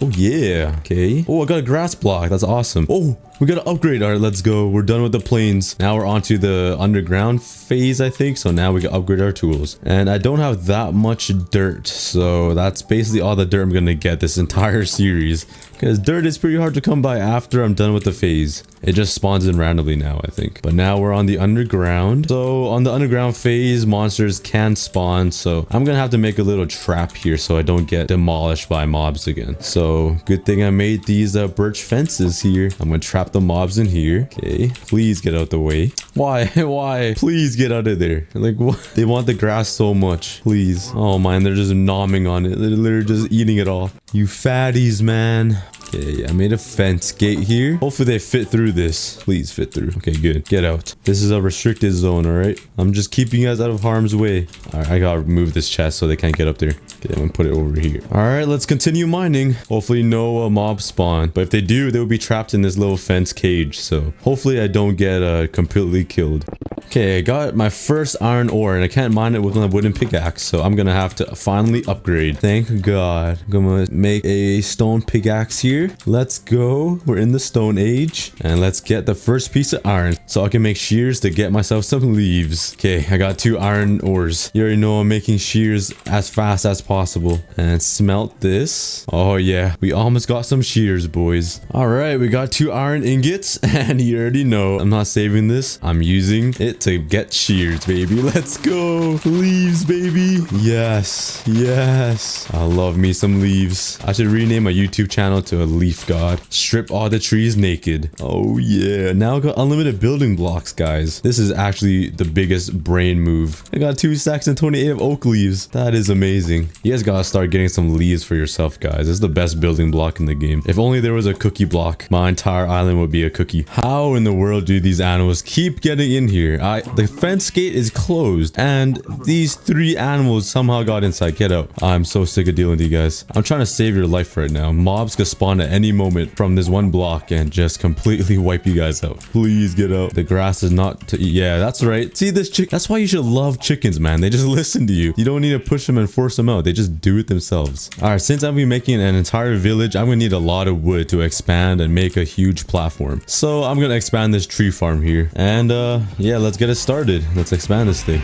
Oh, yeah. Okay. Oh, I got a grass block. That's awesome. Oh, we got to upgrade. All right, let's go. We're done with the plains. Now we're on to the underground phase, I think. So now we can upgrade our tools. And I don't have that much dirt. So that's basically all the dirt I'm going to get this entire series. Because dirt is pretty hard to come by after I'm done with the phase. It just spawns in randomly now, I think. But now we're on the underground. So on the underground phase, monsters can spawn. So I'm going to have to make a little trap here so I don't get demolished by mobs again. So good thing I made these birch fences here. I'm going to trap the mobs in here. Okay, please get out the way. Why? Why? Please get out of there. Like, what? They want the grass so much. Please. Oh, man, they're just nomming on it. They're literally just eating it all. You fatties, man. Okay, I made a fence gate here. Hopefully they fit through this. Please fit through. Okay, good. Get out. This is a restricted zone, all right? I'm just keeping you guys out of harm's way. All right, I gotta remove this chest so they can't get up there. Okay, I'm gonna put it over here. All right, let's continue mining. Hopefully no mob spawn. But if they do, they'll be trapped in this little fence cage. So hopefully I don't get completely killed. Okay, I got my first iron ore and I can't mine it with a wooden pickaxe. So I'm gonna have to finally upgrade. Thank God. I'm gonna make a stone pickaxe here. Let's go. We're in the stone age and let's get the first piece of iron so I can make shears to get myself some leaves. Okay, I got 2 iron ores. You already know I'm making shears as fast as possible. And smelt this. Oh yeah, we almost got some shears, boys. All right, we got 2 iron ingots and you already know I'm not saving this. I'm using it to get shears, baby. Let's go. Leaves, baby. Yes, yes. I love me some leaves. I should rename my YouTube channel to a leaf god. Strip all the trees naked. Oh yeah, now I got unlimited building blocks, guys. This is actually the biggest brain move. I got 2 stacks and 28 of oak leaves. That is amazing. You guys gotta start getting some leaves for yourself, guys. This is the best building block in the game. If only there was a cookie block, my entire island would be a cookie. How in the world do these animals keep getting in here? The fence gate is closed and these 3 animals somehow got inside. Get out. I'm so sick of dealing with you guys. I'm trying to save your life right now. Mobs could spawn at any moment from this one block and just completely wipe you guys out. Please get out. The grass is not to eat. Yeah, that's right. See this chick? That's why you should love chickens, man. They just listen to you. You don't need to push them and force them out. They just do it themselves. All right, since I'm making an entire village, I'm gonna need a lot of wood to expand and make a huge platform. So I'm gonna expand this tree farm here. And yeah, let's get it started. Let's expand this thing.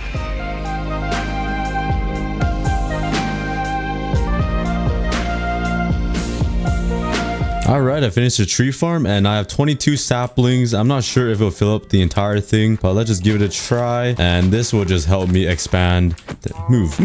All right, I finished the tree farm and I have 22 saplings. I'm not sure if it'll fill up the entire thing, but let's just give it a try. And this will just help me expand. Move,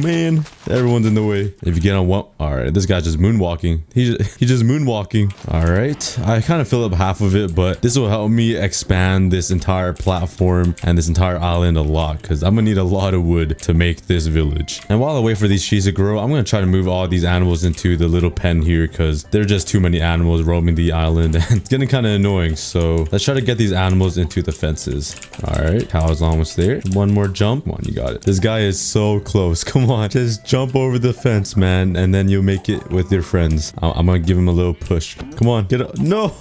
man. Everyone's in the way. If you get on one, all right, this guy's just moonwalking. He's just moonwalking. All right, I kind of fill up half of it, but this will help me expand this entire platform and this entire island a lot because I'm gonna need a lot of wood to make this village. And while I wait for these trees to grow, I'm gonna try to move all these animals into the little pen here because there are just too many animals roaming the island and it's getting kind of annoying. So let's try to get these animals into the fences. All right, cow's almost there. One more jump. Come on, you got it. This guy is so close. Come on, just jump over the fence, man, and then you'll make it with your friends. I'm gonna give him a little push. Come on, get up. No,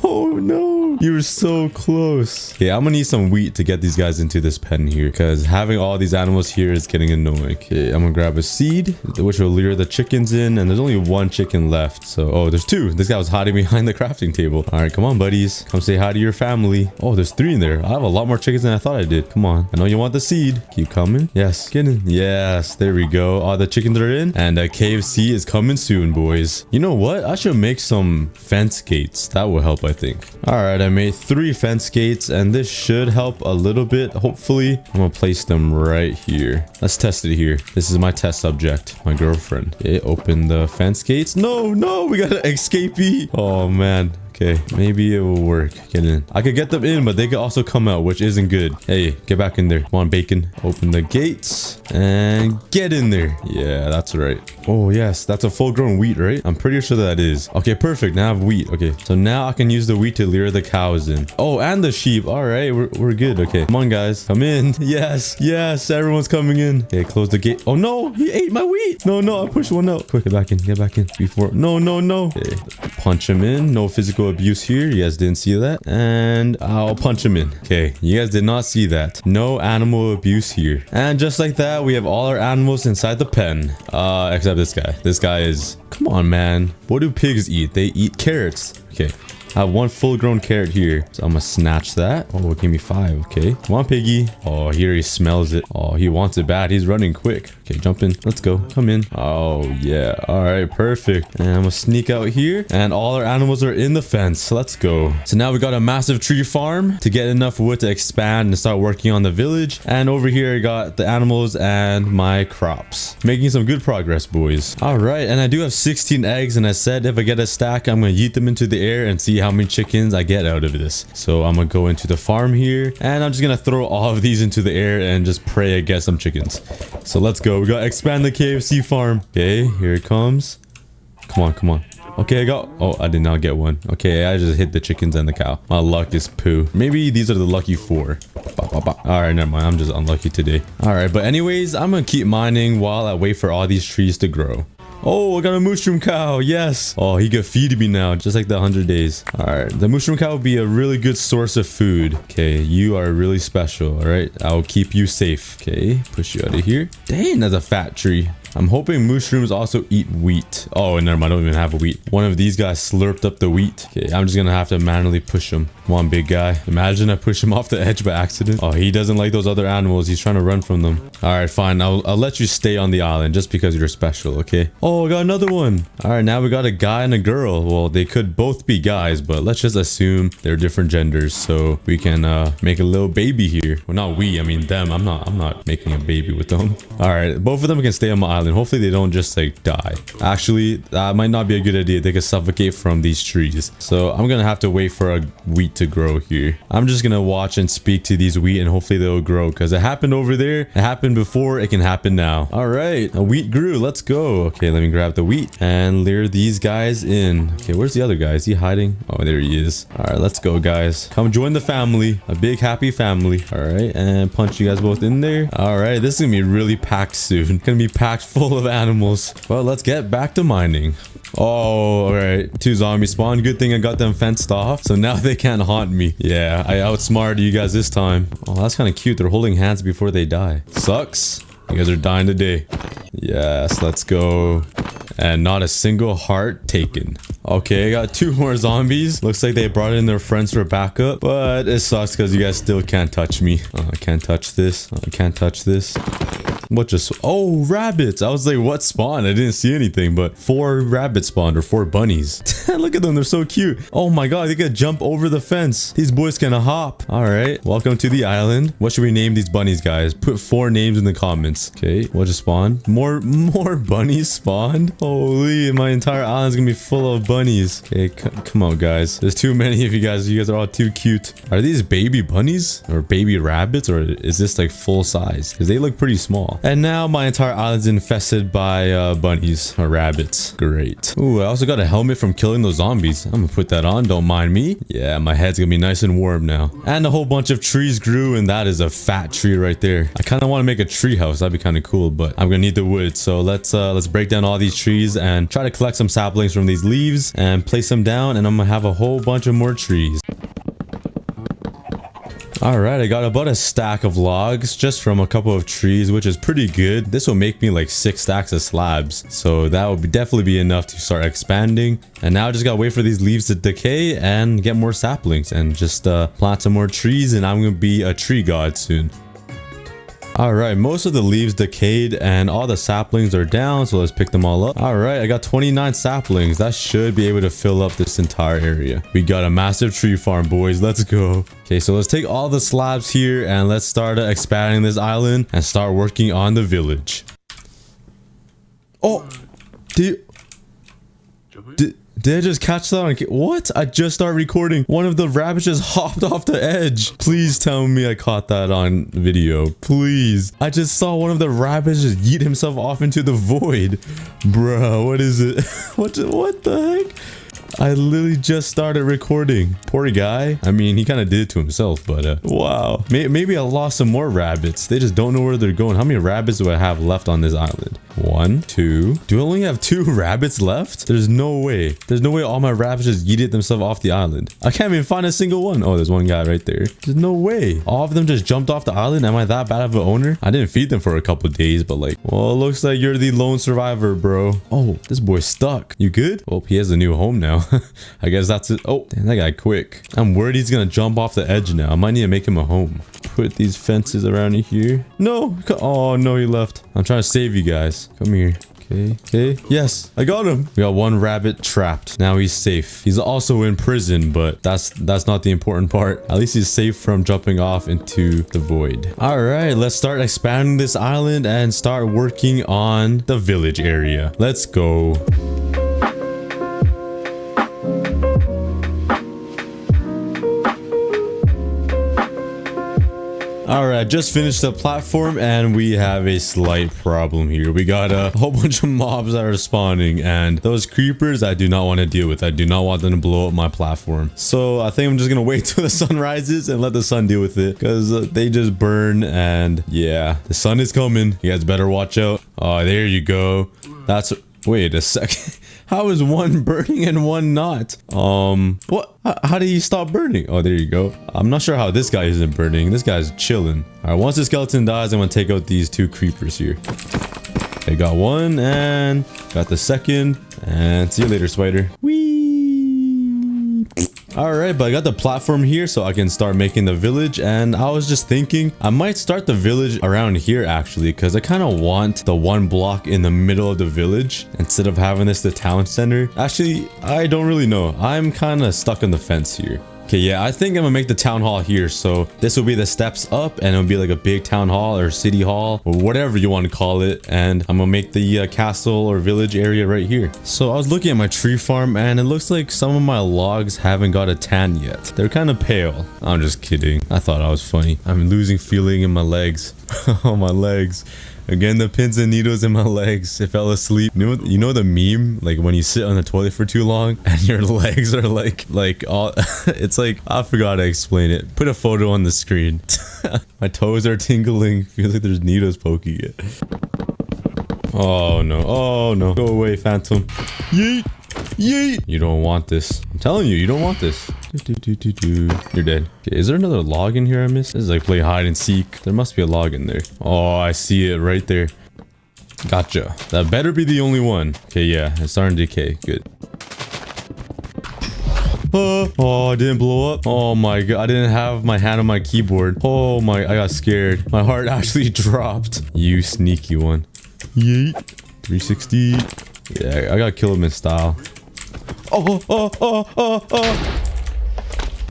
you were so close. Okay, I'm gonna need some wheat to get these guys into this pen here because having all these animals here is getting annoying. Okay, I'm gonna grab a seed which will lure the chickens in, and there's only 1 chicken left. So oh, there's 2. This guy was hiding behind the crafting table. All right, come on, buddies, come say hi to your family. Oh, there's 3 in there. I have a lot more chickens than I thought I did. Come on, I know you want the seed. Keep coming. Yes, get in. Yes, there we go. All the chickens are in, and KFC is coming soon, boys. You know what? I should make some fence gates. That will help, I think. All right, I made 3 fence gates, and this should help a little bit. Hopefully, I'm gonna place them right here. Let's test it here. This is my test subject, my girlfriend. Okay, open the fence gates. No, we got an escapee. Oh man. Okay, maybe it will work. Get in. I could get them in, but they could also come out, which isn't good. Hey, get back in there. Come on, bacon. Open the gates and get in there. Yeah, that's right. Oh, yes. That's a full-grown wheat, right? I'm pretty sure that is. Okay, perfect. Now I have wheat. Okay, so now I can use the wheat to lure the cows in. Oh, and the sheep. All right, we're good. Okay, come on, guys. Come in. Yes, yes. Everyone's coming in. Okay, close the gate. Oh, no. He ate my wheat. No, no. I pushed one out. Quick, get back in. Get back in. Before. No, no, no. Okay, punch him in. No physical abuse here. You guys didn't see that. And I'll punch him in. Okay, you guys did not see that. No animal abuse here. And just like that, we have all our animals inside the pen. Except this guy. This guy is... Come on, man. What do pigs eat? They eat carrots. Okay. I have one full-grown carrot here. So I'm gonna snatch that. Oh, give me 5. Okay. Come on, piggy. Oh, here he smells it. Oh, he wants it bad. He's running quick. Okay, jump in. Let's go. Come in. Oh, yeah. All right, perfect. And I'm gonna sneak out here. And all our animals are in the fence. Let's go. So now we got a massive tree farm to get enough wood to expand and start working on the village. And over here, I got the animals and my crops. Making some good progress, boys. All right. And I do have 16 eggs. And I said if I get a stack, I'm gonna yeet them into the air and see how many chickens I get out of this. So I'm gonna go into the farm here and I'm just gonna throw all of these into the air and just pray I get some chickens. So let's go. We gotta expand the KFC farm. Okay, here it comes. Come on, come on. Okay, I got... Oh, I did not get one. Okay, I just hit the chickens and the cow. My luck is poo. Maybe these are the lucky 4. All right, never mind. I'm just unlucky today. All right, but anyways, I'm gonna keep mining while I wait for all these trees to grow. Oh, I got a mushroom cow. Yes. Oh, he could feed me now, just like the 100 days. All right. The mushroom cow will be a really good source of food. Okay. You are really special. All right. I'll keep you safe. Okay. Push you out of here. Dang, that's a fat tree. I'm hoping mushrooms also eat wheat. Oh, never mind. I don't even have a wheat. One of these guys slurped up the wheat. Okay, I'm just gonna have to manually push him. Come on, big guy. Imagine I push him off the edge by accident. Oh, he doesn't like those other animals. He's trying to run from them. All right, fine. I'll let you stay on the island just because you're special, okay? Oh, I got another one. All right, now we got a guy and a girl. Well, they could both be guys, but let's just assume they're different genders so we can make a little baby here. Well, not we. I mean them. I'm not making a baby with them. All right, both of them can stay on my island. Hopefully they don't just like die. Actually, that might not be a good idea. They could suffocate from these trees. So I'm gonna have to wait for a wheat to grow here. I'm just gonna watch and speak to these wheat and hopefully they'll grow because it happened over there. It happened before. It can happen now. All right, a wheat grew. Let's go. Okay, let me grab the wheat and lure these guys in. Okay, where's the other guy? Is he hiding? Oh, there he is. All right, let's go, guys. Come join the family. A big happy family. All right, and punch you guys both in there. All right, this is gonna be really packed soon. It's gonna be packed full of animals. Well, let's get back to mining. Oh, all right. 2 zombies spawned. Good thing I got them fenced off. So now they can't haunt me. Yeah, I outsmarted you guys this time. Oh, that's kind of cute. They're holding hands before they die. Sucks. You guys are dying today. Yes, let's go. And not a single heart taken. Okay, I got 2 more zombies. Looks like they brought in their friends for backup. But it sucks because you guys still can't touch me. I can't touch this. I can't touch this. What just... Oh, rabbits. I was like, what spawned? I didn't see anything, but 4 rabbits spawned or 4 bunnies. Look at them. They're so cute. Oh my god, they can jump over the fence. These boys can hop. All right. Welcome to the island. What should we name these bunnies, guys? Put 4 names in the comments. Okay, what just spawned? More bunnies spawned? Holy, my entire island's gonna be full of bunnies. Okay, come on, guys. There's too many of you guys. You guys are all too cute. Are these baby bunnies or baby rabbits, or is this like full size? Because they look pretty small. And now my entire island's infested by bunnies or rabbits. Great. Ooh, I also got a helmet from killing those zombies. I'm gonna put that on. Don't mind me. Yeah, my head's gonna be nice and warm now. And a whole bunch of trees grew, and that is a fat tree right there. I kind of want to make a tree house. That'd be kind of cool, but I'm gonna need the wood. So let's break down all these trees and try to collect some saplings from these leaves and place them down, and I'm gonna have a whole bunch of more trees. All right, I got about a stack of logs just from a couple of trees, which is pretty good. This will make me like 6 stacks of slabs. So that would definitely be enough to start expanding. And now I just gotta wait for these leaves to decay and get more saplings and just plant some more trees, and I'm gonna be a tree god soon. All right, most of the leaves decayed and all the saplings are down, so let's pick them all up. All right, I got 29 saplings. That should be able to fill up this entire area. We got a massive tree farm, boys. Let's go. Okay, so let's take all the slabs here and let's start expanding this island and start working on the village. Oh, Did I just catch that on what? I just started recording. One of the rabbits just hopped off the edge. Please tell me I caught that on video. Please. I just saw one of the rabbits just yeet himself off into the void. Bro, what is it? What the heck? I literally just started recording. Poor guy. I mean, he kind of did it to himself, but wow. Maybe I lost some more rabbits. They just don't know where they're going. How many rabbits do I have left on this island? 1, 2. Do I only have 2 rabbits left? There's no way. There's no way all my rabbits just yeeted themselves off the island. I can't even find a single one. Oh, there's one guy right there. There's no way. All of them just jumped off the island. Am I that bad of an owner? I didn't feed them for a couple days, but like, well, it looks like you're the lone survivor, bro. Oh, this boy's stuck. You good? Oh, he has a new home now. I guess that's it. Oh, damn, that guy quick. I'm worried he's gonna jump off the edge now. I might need to make him a home. Put these fences around here. No. Oh, no, he left. I'm trying to save you guys. Come here. Okay. Yes, I got him. We got one rabbit trapped. Now he's safe. He's also in prison, but that's not the important part. At least he's safe from jumping off into the void. All right, let's start expanding this island and start working on the village area. Let's go. Alright, just finished the platform and we have a slight problem here. We got a whole bunch of mobs that are spawning, and those creepers I do not want to deal with. I do not want them to blow up my platform. So I think I'm just gonna wait till the sun rises and let the sun deal with it, because they just burn. And yeah, the sun is coming. You guys better watch out. Oh, there you go. That's... Wait a second. How is one burning and one not? What? How do you stop burning? Oh, there you go. I'm not sure how this guy isn't burning. This guy's chilling. All right, once the skeleton dies, I'm gonna take out these 2 creepers here. Okay, got one and got the second. And see you later, spider. Whee! All right, but I got the platform here so I can start making the village. And I was just thinking I might start the village around here actually, because I kind of want the 1 block in the middle of the village instead of having this the town center. Actually, I don't really know. I'm kind of stuck on the fence here. Okay, yeah, I think I'm gonna make the town hall here. So this will be the steps up, and it'll be like a big town hall or city hall or whatever you want to call it. And I'm gonna make the castle or village area right here. So I was looking at my tree farm, and it looks like some of my logs haven't got a tan yet. They're kind of pale. I'm just kidding. I thought I was funny. I'm losing feeling in my legs. Oh, my legs. Again, the pins and needles in my legs. I fell asleep. You know the meme, like when you sit on the toilet for too long and your legs are like all it's like, I forgot to explain it. Put a photo on the screen. My toes are tingling. Feels like there's needles poking it. Oh no. Oh no. Go away, Phantom. Yeet. Yeet. You don't want this. I'm telling you, you don't want this. You're dead. Okay, is there another log in here I missed? This is like play hide and seek. There must be a log in there. Oh, I see it right there. Gotcha. That better be the only one. Okay, yeah, it's starting to decay. Good. Oh, it didn't blow up. Oh my god, I didn't have my hand on my keyboard. Oh my, I got scared. My heart actually dropped. You sneaky one. Yeet. 360. Yeah, I gotta kill him in style. Oh.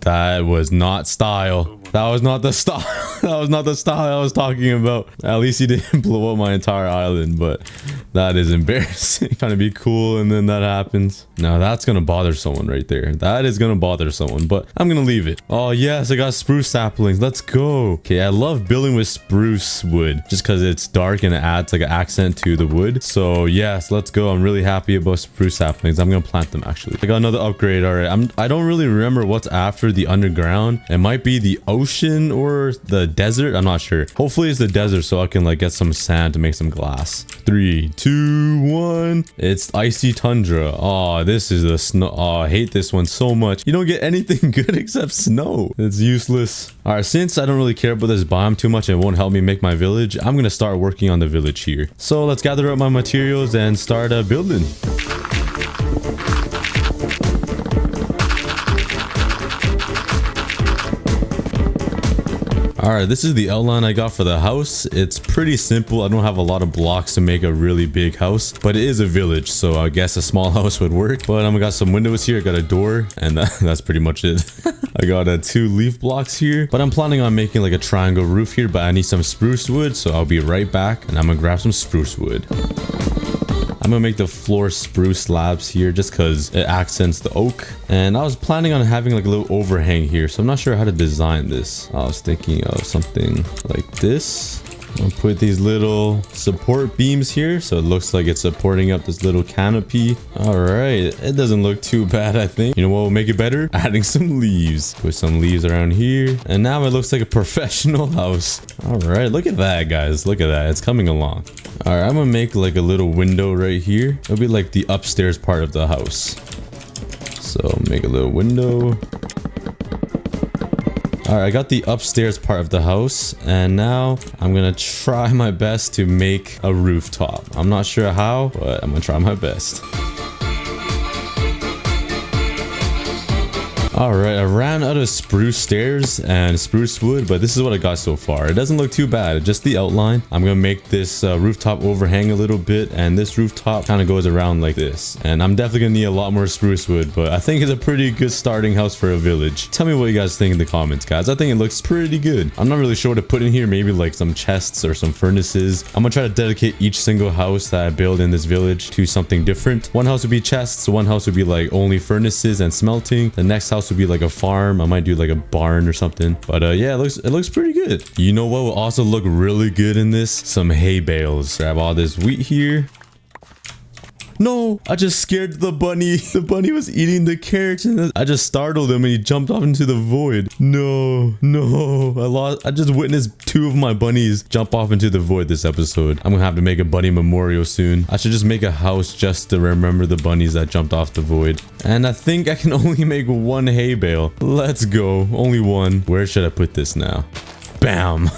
That was not style. That was not the style. That was not the style I was talking about. At least he didn't blow up my entire island, but that is embarrassing. Trying to be cool and then that happens. Now that's gonna bother someone right there. That is gonna bother someone, but I'm gonna leave it. Oh yes, I got spruce saplings. Let's go. Okay, I love building with spruce wood just because it's dark and it adds like an accent to the wood. So yes, let's go. I'm really happy about spruce saplings. I'm gonna plant them actually. I got another upgrade. All right, I don't really remember what's after the underground. It might be the ocean or the desert. I'm not sure. Hopefully it's the desert so I can like get some sand to make some glass. 3, 2, 1. It's icy tundra. Oh, this is the snow. Oh, I hate this one so much. You don't get anything good except snow. It's useless. All right, since I don't really care about this biome too much and it won't help me make my village, I'm gonna start working on the village here. So let's gather up my materials and start building. Alright, this is the outline I got for the house. It's pretty simple. I don't have a lot of blocks to make a really big house, but it is a village, so I guess a small house would work. But I got some windows here, I got a door, and that's pretty much it. I got 2 leaf blocks here, but I'm planning on making like a triangle roof here, but I need some spruce wood, so I'll be right back, and I'm gonna grab some spruce wood. I'm gonna make the floor spruce slabs here just because it accents the oak. And I was planning on having like a little overhang here, so I'm not sure how to design this. I was thinking of something like this. I'll put these little support beams here so it looks like it's supporting up this little canopy. All right, it doesn't look too bad, I think. You know what will make it better? Adding some leaves. Put some leaves around here, and now it looks like a professional house. All right, look at that, guys. Look at that. It's coming along. All right, I'm gonna make like a little window right here. It'll be like the upstairs part of the house. So make a little window. All right, I got the upstairs part of the house, and now I'm gonna try my best to make a rooftop. I'm not sure how, but I'm gonna try my best. All right, I ran out of spruce stairs and spruce wood, but this is what I got so far. It doesn't look too bad, just the outline. I'm gonna make this rooftop overhang a little bit, and this rooftop kind of goes around like this. And I'm definitely gonna need a lot more spruce wood, but I think it's a pretty good starting house for a village. Tell me what you guys think in the comments, guys. I think it looks pretty good. I'm not really sure what to put in here, maybe like some chests or some furnaces. I'm gonna try to dedicate each single house that I build in this village to something different. One house would be chests, one house would be like only furnaces and smelting. The next house would be like a farm. I might do like a barn or something, but yeah, it looks pretty good. You know what will also look really good in this? Some hay bales. Grab all this wheat here. No, I just scared the bunny. The bunny was eating the carrots and I just startled him and he jumped off into the void. No, I just witnessed 2 of my bunnies jump off into the void this episode. I'm gonna have to make a bunny memorial soon. I should just make a house just to remember the bunnies that jumped off the void. And I think I can only make 1 hay bale. Let's go, only 1. Where should I put this now? Bam.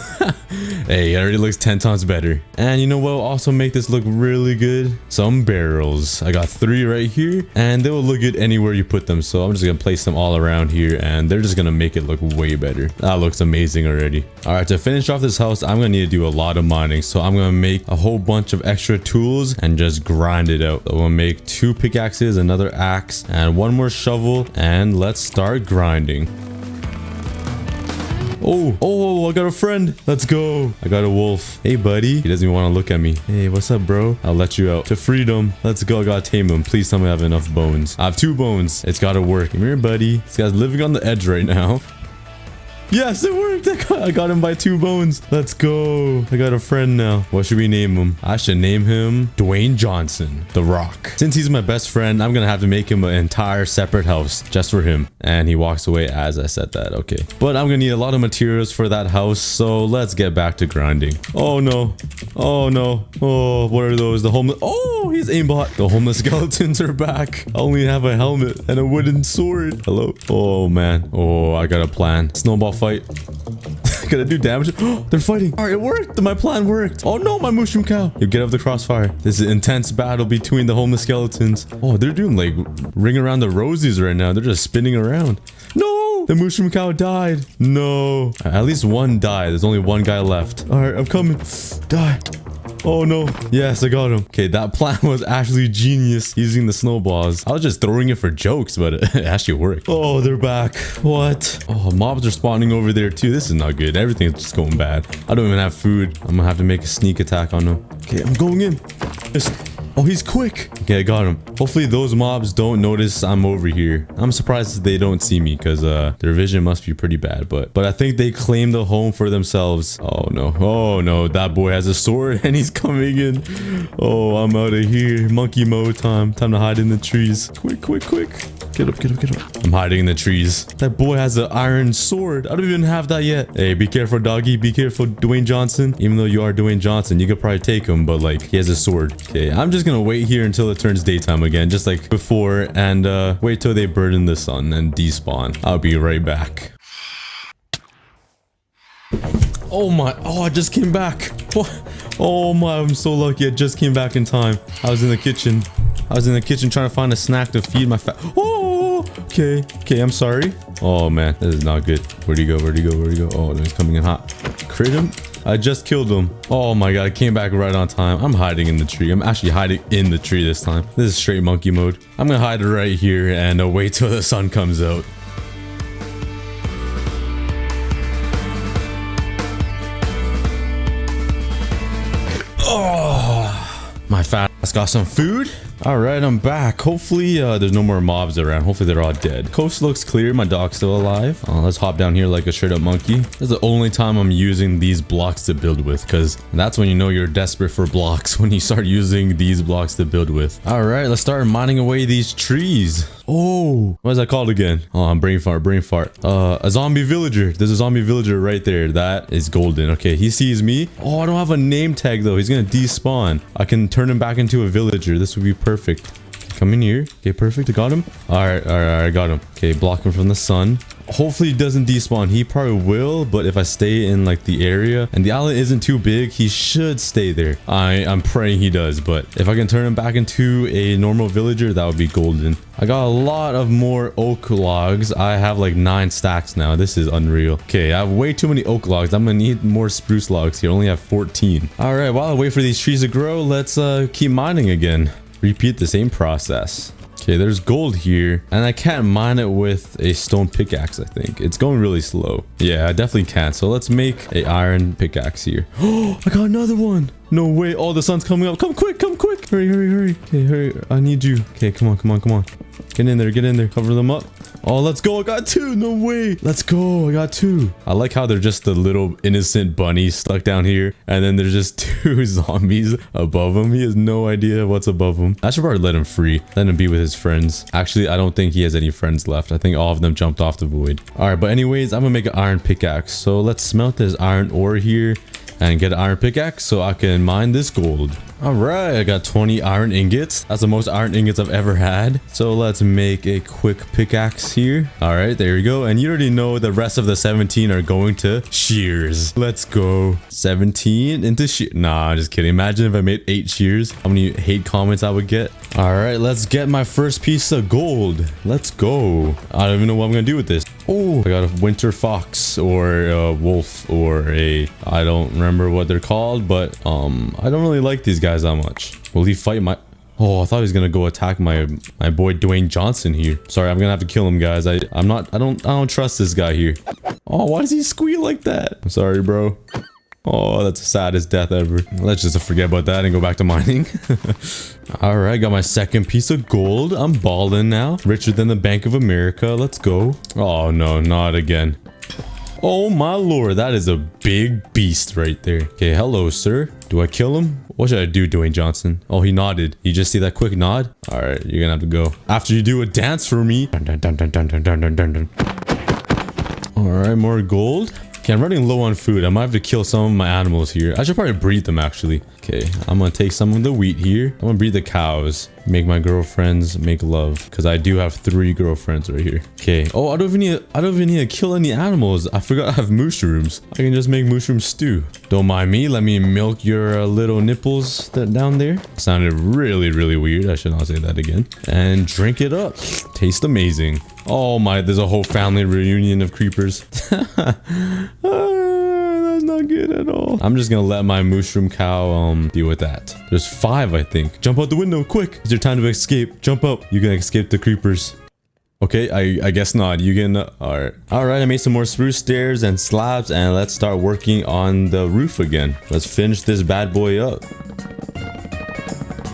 Hey, it already looks 10 times better. And you know what will also make this look really good? Some barrels. I got 3 right here, and they will look good anywhere you put them. So I'm just gonna place them all around here, and they're just gonna make it look way better. That looks amazing already. All right, to finish off this house, I'm gonna need to do a lot of mining. So I'm gonna make a whole bunch of extra tools and just grind it out. So I'm gonna make 2 pickaxes, another axe, and 1 more shovel, and let's start grinding. Oh, I got a friend. Let's go. I got a wolf. Hey, buddy. He doesn't even want to look at me. Hey, what's up, bro? I'll let you out to freedom. Let's go. I gotta tame him. Please tell me I have enough bones. I have 2 bones. It's gotta work. Come here, buddy. This guy's living on the edge right now. Yes, it worked. I got him by 2 bones. Let's go. I got a friend now. What should we name him? I should name him Dwayne Johnson, The Rock. Since he's my best friend, I'm gonna have to make him an entire separate house just for him. And he walks away as I said that. Okay. But I'm gonna need a lot of materials for that house. So let's get back to grinding. Oh, no. Oh, no. Oh, what are those? The homeless. Oh, he's aimbot. The homeless skeletons are back. I only have a helmet and a wooden sword. Hello? Oh, man. Oh, I got a plan. Snowball fight. Gonna do damage. They're fighting. All right, it worked. My plan worked. Oh no, my mushroom cow. You get off the crossfire. This is an intense battle between the homeless skeletons. Oh, they're doing like ring around the roses right now. They're just spinning around. No, the mushroom cow died. No, at least 1 died. There's only 1 guy left. All right, I'm coming. Die. Oh no. Yes, I got him. Okay, that plan was actually genius using the snowballs. I was just throwing it for jokes, but it actually worked. Oh, they're back. What? Oh, mobs are spawning over there too. This is not good. Everything's just going bad. I don't even have food. I'm gonna have to make a sneak attack on them. Okay, I'm going in. Oh, he's quick. Okay, I got him. Hopefully those mobs don't notice I'm over here. I'm surprised they don't see me because their vision must be pretty bad. But I think they claim the home for themselves. Oh no. Oh no. That boy has a sword and he's coming in. Oh, I'm out of here. Monkey mode time. Time to hide in the trees. Quick. Get up. I'm hiding in the trees. That boy has an iron sword. I don't even have that yet. Hey, be careful, doggy. Be careful, Dwayne Johnson. Even though you are Dwayne Johnson, you could probably take him, but like he has a sword. Okay, I'm just gonna wait here until it turns daytime again, just like before, and wait till they burn the sun and despawn. I'll be right back. Oh my, oh, I just came back. What? Oh my, I'm so lucky. I just came back in time. I was in the kitchen. Trying to find a snack to feed my Oh, okay, I'm sorry. Oh man, this is not good. Where'd he go? Oh, he's coming in hot. Crit him. I just killed him. Oh my god, I came back right on time. I'm hiding in the tree. I'm actually hiding in the tree this time. This is straight monkey mode. I'm gonna hide right here and wait till the sun comes out. Oh, my fat Let's got some food. All right, I'm back. Hopefully there's no more mobs around. Hopefully they're all dead. Coast looks clear. My dog's still alive. Let's hop down here like a straight up monkey. This is the only time I'm using these blocks to build with, because that's when you know you're desperate for blocks, when you start using these blocks to build with. All right, let's start mining away these trees. Oh, what is that called again? Oh, I'm brain fart. A zombie villager. There's a zombie villager right there. That is golden. Okay, he sees me. Oh, I don't have a name tag though. He's gonna despawn. I can turn him back into a villager. This would be perfect. Come in here. Okay, perfect. I got him. All right, I got him. Okay, block him from the sun. Hopefully he doesn't despawn. He probably will, but if I stay in like the area and the island isn't too big, he should stay there. I'm praying he does, but if I can turn him back into a normal villager, that would be golden. I got a lot of more oak logs. I have like 9 stacks now. This is unreal. Okay, I have way too many oak logs. I'm gonna need more spruce logs here. I only have 14. All right, while I wait for these trees to grow, let's keep mining again. Repeat the same process. Okay, there's gold here, and I can't mine it with a stone pickaxe. I think it's going really slow. Yeah, I definitely can't. So let's make a iron pickaxe here. Oh, I got another one. No way. Oh, the sun's coming up. Come quick, come quick. Hurry. Okay, hurry. I need you. Okay, come on. Get in there. Cover them up. Oh, let's go. I got 2. No way. Let's go. I got 2. I like how they're just the little innocent bunny stuck down here, and then there's just 2 zombies above him. He has no idea what's above him. I should probably let him free. Let him be with his friends. Actually, I don't think he has any friends left. I think all of them jumped off the void. All right, but anyways, I'm gonna make an iron pickaxe. So let's smelt this iron ore here and get an iron pickaxe so I can mine this gold. All right, I got 20 iron ingots. That's the most iron ingots I've ever had. So let's make a quick pickaxe here. All right, there we go. And you already know the rest of the 17 are going to shears. Let's go. 17 into shears. Nah, just kidding. Imagine if I made 8 shears. How many hate comments I would get. All right, let's get my first piece of gold. Let's go. I don't even know what I'm gonna do with this. Oh, I got a winter fox or a wolf or I don't remember what they're called, but I don't really like these guys that much. Will he fight my... Oh, I thought he was gonna go attack my boy Dwayne Johnson here. Sorry, I'm gonna have to kill him, guys. I don't trust this guy here. Oh, why does he squeal like that? I'm sorry, bro. Oh, that's the saddest death ever. Let's just forget about that and go back to mining. All right, got my second piece of gold. I'm balling now. Richer than the Bank of America. Let's go. Oh no, not again. Oh my lord, that is a big beast right there. Okay, hello, sir. Do I kill him? What should I do, Dwayne Johnson? Oh, he nodded. You just see that quick nod? All right, you're gonna have to go. After you do a dance for me. Dun, dun, dun, dun, dun, dun, dun, dun, dun. All right, more gold. Okay, I'm running low on food. I might have to kill some of my animals here. I should probably breed them, actually. Okay, I'm gonna take some of the wheat here. I'm gonna breed the cows. Make my girlfriends make love, because I do have 3 girlfriends right here. Okay. Oh, I don't even need to kill any animals. I forgot I have mushrooms. I can just make mushroom stew. Don't mind me. Let me milk your little nipples down there. Sounded really, really weird. I should not say that again. And drink it up. Tastes amazing. Oh my, there's a whole family reunion of creepers. That's not good at all. I'm just gonna let my mushroom cow deal with that. There's 5, I think. Jump out the window, quick. It's your time to escape. Jump up. You can escape the creepers. Okay, I guess not. You can... Alright, I made some more spruce stairs and slabs, and let's start working on the roof again. Let's finish this bad boy up.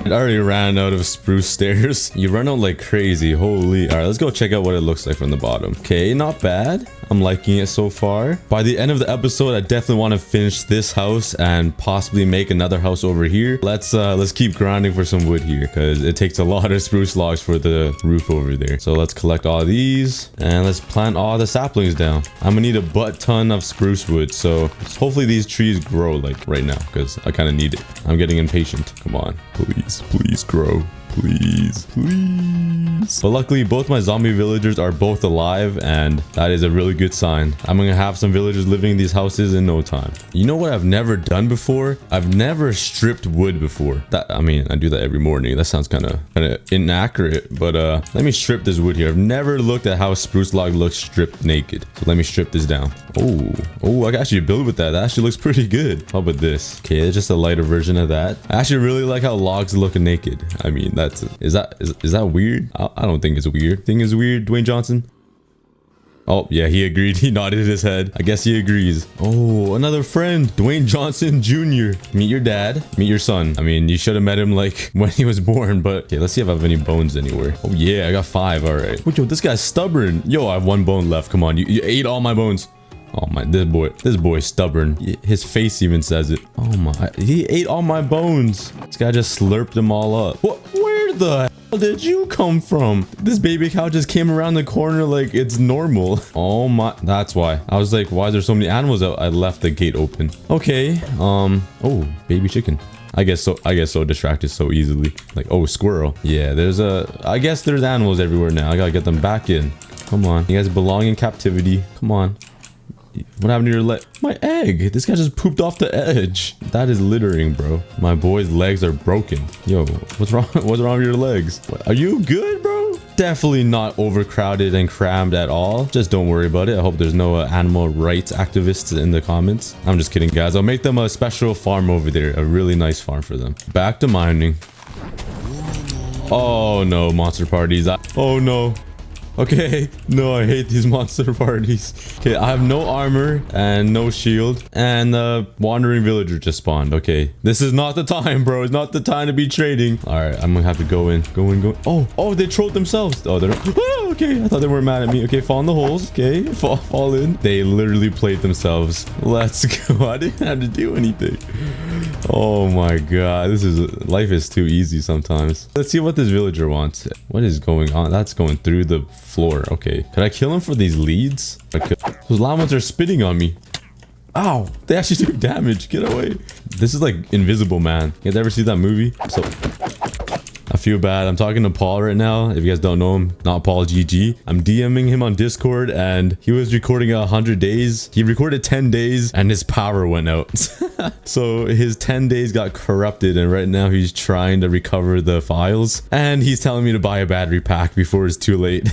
I already ran out of spruce stairs. You run out like crazy. Holy. All right, let's go check out what it looks like from the bottom. Okay, not bad. I'm liking it so far. By the end of the episode, I definitely want to finish this house and possibly make another house over here. Let's keep grinding for some wood here, because it takes a lot of spruce logs for the roof over there. So let's collect all these and let's plant all the saplings down. I'm gonna need a butt ton of spruce wood, so hopefully these trees grow like right now, because I kind of need it. I'm getting impatient. Come on, please grow. Please. But luckily, both my zombie villagers are both alive, and that is a really good sign. I'm gonna have some villagers living in these houses in no time. You know what I've never done before? I've never stripped wood before. I mean, I do that every morning. That sounds kind of inaccurate, but let me strip this wood here. I've never looked at how a spruce log looks stripped naked. So let me strip this down. Oh, I can actually build with that. That actually looks pretty good. How about this? Okay, it's just a lighter version of that. I actually really like how logs look naked. I mean, is that weird? I don't think it's weird. Think it's weird, Dwayne Johnson? Oh, yeah, he agreed. He nodded his head. I guess he agrees. Oh, another friend. Dwayne Johnson Jr. Meet your dad. Meet your son. I mean, you should have met him like when he was born, but okay, let's see if I have any bones anywhere. Oh, yeah, I got 5. All right. Wait, yo, this guy's stubborn. Yo, I have 1 bone left. Come on. You ate all my bones. Oh my, this boy's stubborn. His face even says it. Oh my, he ate all my bones. This guy just slurped them all up. What? Where the hell did you come from? This baby cow just came around the corner like it's normal. Oh my, that's why. I was like, why is there so many animals out? I left the gate open. Okay, oh, baby chicken. I get so distracted so easily. Like, oh, squirrel. Yeah, I guess there's animals everywhere now. I gotta get them back in. Come on, you guys belong in captivity. Come on. What happened to your leg? My egg. This guy just pooped off the edge. That is littering, bro. My boy's legs are broken. Yo, what's wrong? What's wrong with your legs? What, are you good, bro? Definitely not overcrowded and crammed at all. Just don't worry about it. I hope there's no animal rights activists in the comments. I'm just kidding, guys. I'll make them a special farm over there. A really nice farm for them. Back to mining. Oh, no. Monster parties. Oh, no. Okay, no, I hate these monster parties. Okay, I have no armor and no shield, and the wandering villager just spawned. Okay, this is not the time, bro. It's not the time to be trading. All right, I'm gonna have to go in. Oh, they trolled themselves. Oh, they're okay. I thought they weren't mad at me. Okay, fall in the holes. Okay, fall in. They literally played themselves. Let's go. I didn't have to do anything. Oh my god, life is too easy sometimes. Let's see what this villager wants. What is going on? That's going through the floor. Okay, could I kill him for these leads? Those llamas are spitting on me. Ow, they actually do damage. Get away. This is like Invisible Man. You guys ever see that movie? So I feel bad. I'm talking to Paul right now. If you guys don't know him, not Paul GG. I'm DMing him on Discord, and he was recording 100 days. He recorded 10 days and his power went out. So his 10 days got corrupted, and right now he's trying to recover the files, and he's telling me to buy a battery pack before it's too late.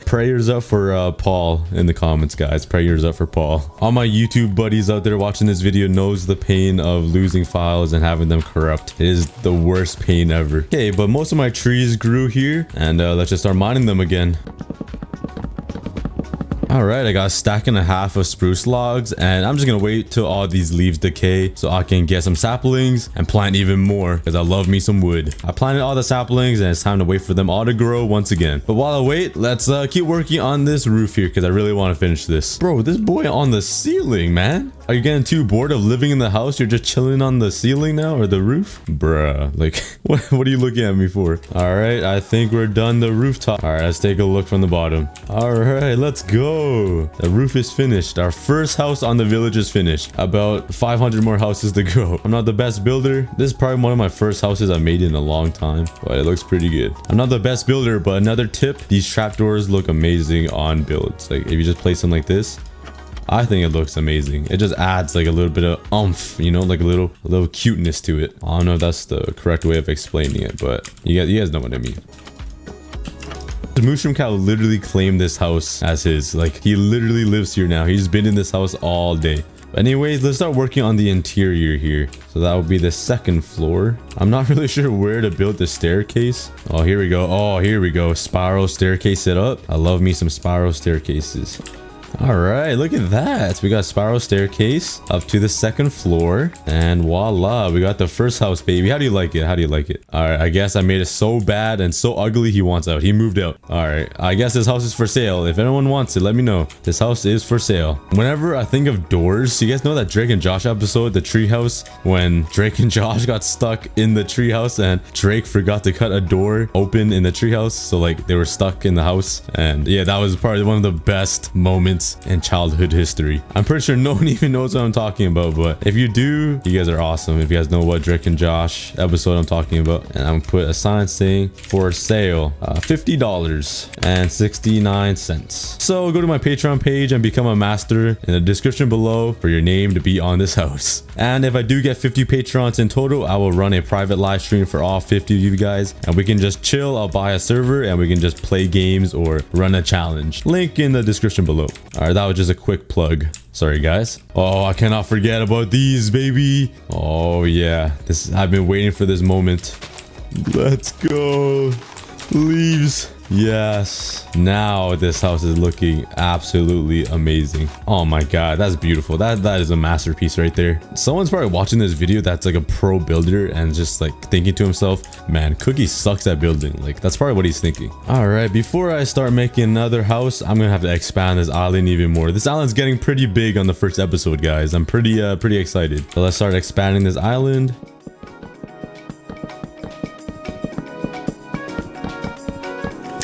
Prayers up for Paul in the comments, guys. Prayers up for Paul. All my YouTube buddies out there watching this video knows the pain of losing files and having them corrupt. It is the worst pain ever. Okay, but most of my trees grew here, and let's just start mining them again. All right, I got a stack and a half of spruce logs, and I'm just gonna wait till all these leaves decay so I can get some saplings and plant even more, because I love me some wood. I planted all the saplings, and it's time to wait for them all to grow once again. But while I wait, let's keep working on this roof here, because I really want to finish this. Bro, this boy on the ceiling, man. Are you getting too bored of living in the house? You're just chilling on the ceiling now, or the roof? Bruh, like, what are you looking at me for? All right, I think we're done the rooftop. All right, let's take a look from the bottom. All right, let's go. The roof is finished. Our first house on the village is finished. About 500 more houses to go. I'm not the best builder. This is probably one of my first houses I made in a long time, but it looks pretty good. I'm not the best builder, but another tip, these trapdoors look amazing on builds. Like, if you just place them like this, I think it looks amazing. It just adds like a little bit of oomph, you know, like a little cuteness to it. I don't know if that's the correct way of explaining it, but you guys know what I mean. The Mushroom Cow literally claimed this house as his. Like, he literally lives here now. He's been in this house all day. But anyways, let's start working on the interior here. So that would be the second floor. I'm not really sure where to build the staircase. Oh, here we go. Oh, here we go. Spiral staircase set up. I love me some spiral staircases. All right, look at that. We got a spiral staircase up to the second floor, and voila, we got the first house, baby. How do you like it? How do you like it? All right, I guess I made it so bad and so ugly he wants out. He moved out. All right, I guess this house is for sale. If anyone wants it, let me know. This house is for sale. Whenever I think of doors, you guys know that Drake and Josh episode, the treehouse, when Drake and Josh got stuck in the treehouse and Drake forgot to cut a door open in the treehouse, so like they were stuck in the house. And yeah, that was probably one of the best moments in childhood history. I'm pretty sure no one even knows what I'm talking about, but if you do, you guys are awesome. If you guys know what Drake and Josh episode I'm talking about, and I'm gonna put a sign saying for sale, $50.69. So go to my Patreon page and become a master in the description below for your name to be on this house. And if I do get 50 patrons in total, I will run a private live stream for all 50 of you guys, and we can just chill. I'll buy a server and we can just play games or run a challenge. Link in the description below. All right, that was just a quick plug. Sorry, guys. Oh, I cannot forget about these, baby. Oh yeah, I've been waiting for this moment. Let's go. Leaves. Yes. Now this house is looking absolutely amazing. Oh my god, that's beautiful. That is a masterpiece right there. Someone's probably watching this video that's like a pro builder and just like thinking to himself, man, Cookie sucks at building. Like that's probably what he's thinking. All right, before I start making another house, I'm gonna have to expand this island even more. This island's getting pretty big on the first episode, guys. I'm pretty excited. So let's start expanding this island.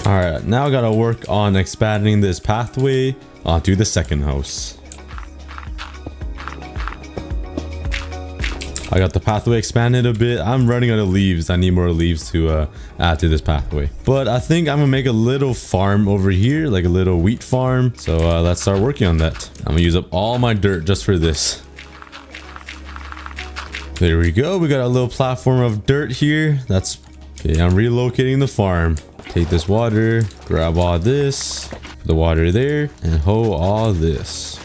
All right, now I gotta work on expanding this pathway onto the second house. I got the pathway expanded a bit. I'm running out of leaves. I need more leaves to add to this pathway. But I think I'm gonna make a little farm over here, like a little wheat farm. So let's start working on that. I'm gonna use up all my dirt just for this. There we go. We got a little platform of dirt here. That's okay. I'm relocating the farm. Take this water, grab all this, put the water there, and hoe all this.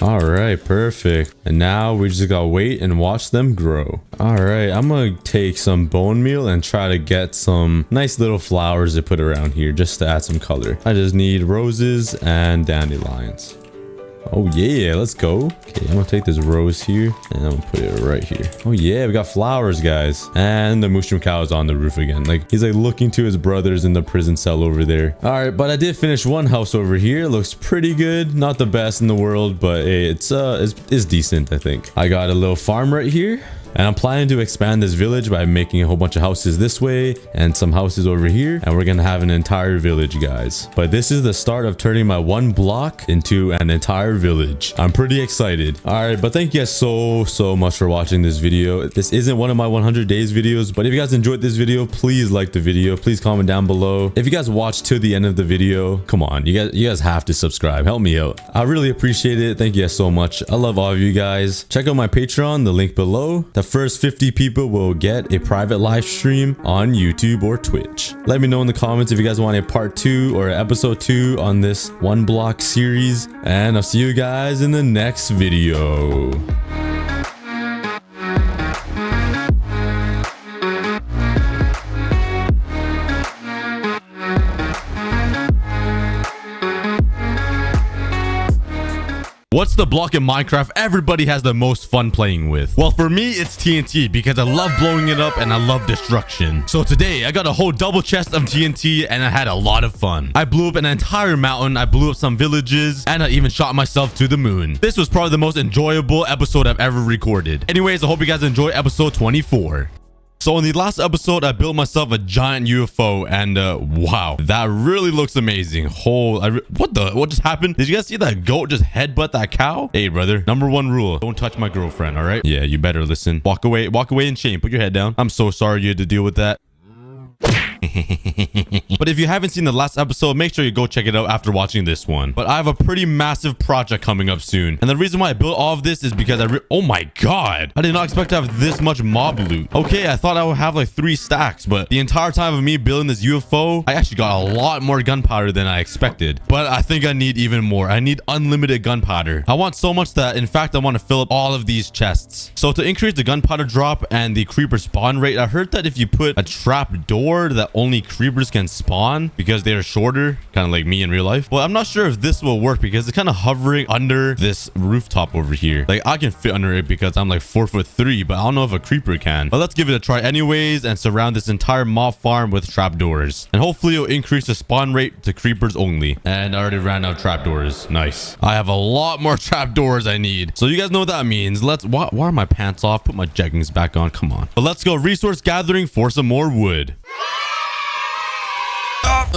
All right, perfect. And now we just gotta wait and watch them grow. All right, I'm gonna take some bone meal and try to get some nice little flowers to put around here just to add some color. I just need roses and dandelions. Oh yeah, let's go. Okay, I'm gonna take this rose here and I'm gonna put it right here. Oh yeah, we got flowers, guys. And the mushroom cow is on the roof again. Like he's like looking to his brothers in the prison cell over there. All right, but I did finish one house over here. It looks pretty good. Not the best in the world, but hey, it's decent, I think. I got a little farm right here. And I'm planning to expand this village by making a whole bunch of houses this way and some houses over here. And we're going to have an entire village, guys. But this is the start of turning my one block into an entire village. I'm pretty excited. All right, but thank you guys so much for watching this video. This isn't one of my 100 days videos, but if you guys enjoyed this video, please like the video. Please comment down below. If you guys watched to the end of the video, come on, you guys have to subscribe. Help me out. I really appreciate it. Thank you guys so much. I love all of you guys. Check out my Patreon, the link below. The first 50 people will get a private live stream on YouTube or Twitch. Let me know in the comments if you guys want a part 2 or episode 2 on this one block series, and I'll see you guys in the next video. What's the block in Minecraft everybody has the most fun playing with? Well, for me, it's TNT because I love blowing it up and I love destruction. So today, I got a whole double chest of TNT and I had a lot of fun. I blew up an entire mountain, I blew up some villages, and I even shot myself to the moon. This was probably the most enjoyable episode I've ever recorded. Anyways, I hope you guys enjoy episode 24. So in the last episode, I built myself a giant UFO and wow, that really looks amazing. What just happened? Did you guys see that goat just headbutt that cow? Hey brother, #1 rule, don't touch my girlfriend, all right? Yeah, you better listen. Walk away in shame. Put your head down. I'm so sorry you had to deal with that. But if you haven't seen the last episode, make sure you go check it out after watching this one. But I have a pretty massive project coming up soon, and the reason why I built all of this is because oh my god, I did not expect to have this much mob loot. Okay, I thought I would have like 3 stacks, but the entire time of me building this UFO, I actually got a lot more gunpowder than I expected. But I think I need even more. I need unlimited gunpowder. I want so much that in fact I want to fill up all of these chests. So to increase the gunpowder drop and the creeper spawn rate, I heard that if you put a trap door that only creepers can spawn because they are shorter, kind of like me in real life. Well, I'm not sure if this will work because it's kind of hovering under this rooftop over here. Like I can fit under it because I'm like 4'3", but I don't know if a creeper can. But let's give it a try anyways and surround this entire mob farm with trapdoors. And hopefully it'll increase the spawn rate to creepers only. And I already ran out of trapdoors. Nice. I have a lot more trapdoors I need. So you guys know what that means. Why are my pants off? Put my jeggings back on. Come on. But let's go resource gathering for some more wood.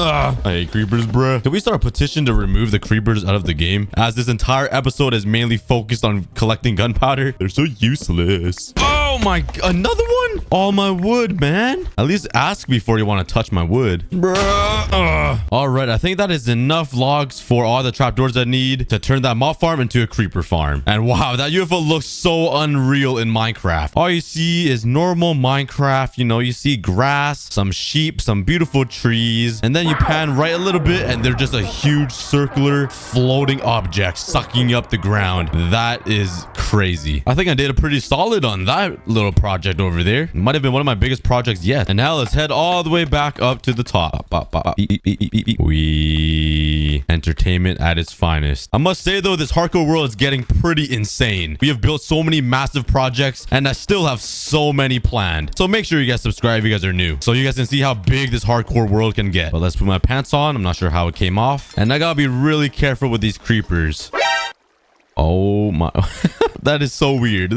I hate creepers, bruh. Can we start a petition to remove the creepers out of the game? As this entire episode is mainly focused on collecting gunpowder. They're so useless. Oh my, another one? All my wood, man. At least ask before you want to touch my wood. Bruh. All right, I think that is enough logs for all the trapdoors I need to turn that mob farm into a creeper farm. And wow, that UFO looks so unreal in Minecraft. All you see is normal Minecraft. You know, you see grass, some sheep, some beautiful trees, and then you pan right a little bit and they're just a huge circular floating object sucking up the ground. That is crazy. crazy. I think I did a pretty solid on that little project over there. It might have been one of my biggest projects yet. And now let's head all the way back up to the top. We entertainment at its finest. I must say though, this hardcore world is getting pretty insane. We have built so many massive projects and I still have so many planned. So make sure you guys subscribe if you guys are new, so you guys can see how big this hardcore world can get. But let's put my pants on. I'm not sure how it came off. And I gotta be really careful with these creepers. Oh my. That is so weird.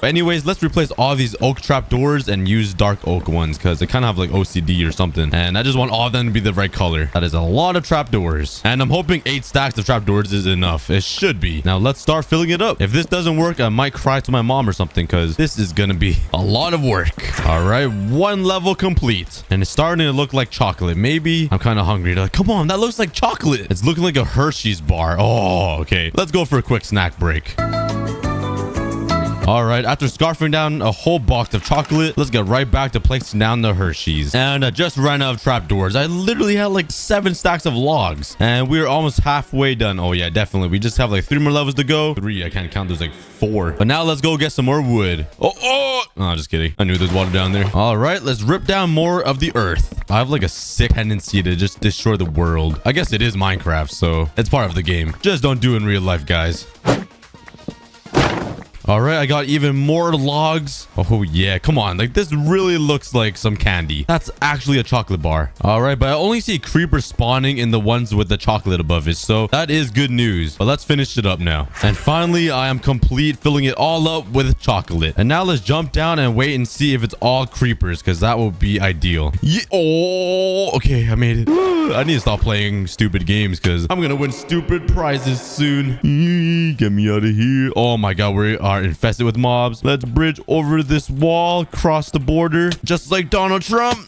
Anyways, let's replace all these oak trap doors and use dark oak ones because they kind of have like OCD or something. And I just want all of them to be the right color. That is a lot of trap doors. And I'm hoping 8 stacks of trap doors is enough. It should be. Now let's start filling it up. If this doesn't work, I might cry to my mom or something because this is going to be a lot of work. All right. 1 level complete. And it's starting to look like chocolate. Maybe I'm kind of hungry. Like, come on, that looks like chocolate. It's looking like a Hershey's bar. Oh, okay. Let's go for a quick snack break. All right, after scarfing down a whole box of chocolate, let's get right back to placing down the Hershey's. And I just ran out of trapdoors. I literally had like 7 stacks of logs and we're almost halfway done. Oh yeah, definitely. We just have like 3 more levels to go. 3, I can't count. There's like 4. But now let's go get some more wood. Oh, just kidding. I knew there's water down there. All right, let's rip down more of the earth. I have like a sick tendency to just destroy the world. I guess it is Minecraft, so it's part of the game. Just don't do it in real life, guys. All right, I got even more logs. Oh yeah, come on. Like this really looks like some candy. That's actually a chocolate bar. All right, but I only see creepers spawning in the ones with the chocolate above it. So that is good news. But let's finish it up now. And finally, I am complete filling it all up with chocolate. And now let's jump down and wait and see if it's all creepers because that will be ideal. Yeah. Oh, okay, I made it. I need to stop playing stupid games because I'm going to win stupid prizes soon. Get me out of here. Oh my God, we are infested with mobs. Let's bridge over this wall, cross the border, just like Donald Trump.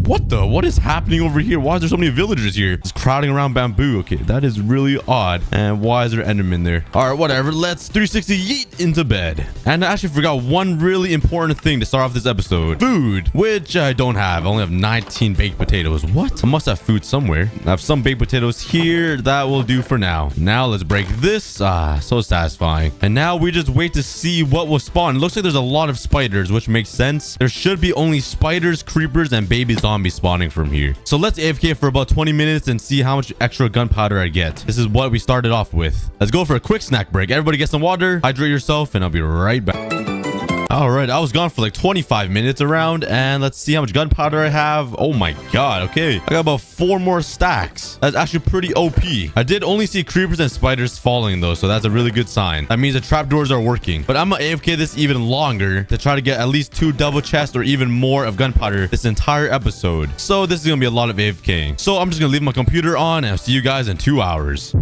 What is happening over here? Why is there so many villagers here? Just crowding around bamboo. Okay, that is really odd. And why is there Enderman there? All right, whatever. Let's 360 yeet into bed. And I actually forgot one really important thing to start off this episode. Food, which I don't have. I only have 19 baked potatoes. What? I must have food somewhere. I have some baked potatoes here. That will do for now. Now let's break this. So satisfying. And now we just wait to see what will spawn. It looks like there's a lot of spiders, which makes sense. There should be only spiders, creepers, and baby zombies spawning from here. So let's AFK for about 20 minutes and see how much extra gunpowder I get. This is what we started off with. Let's go for a quick snack break. Everybody get some water, hydrate yourself, and I'll be right back. All right, I was gone for like 25 minutes around, and let's see how much gunpowder I have. Oh my God, okay. I got about 4 more stacks. That's actually pretty OP. I did only see creepers and spiders falling though, so that's a really good sign. That means the trapdoors are working. But I'm gonna AFK this even longer to try to get at least 2 double chests or even more of gunpowder this entire episode. So this is gonna be a lot of AFKing. So I'm just gonna leave my computer on, and I'll see you guys in 2 hours.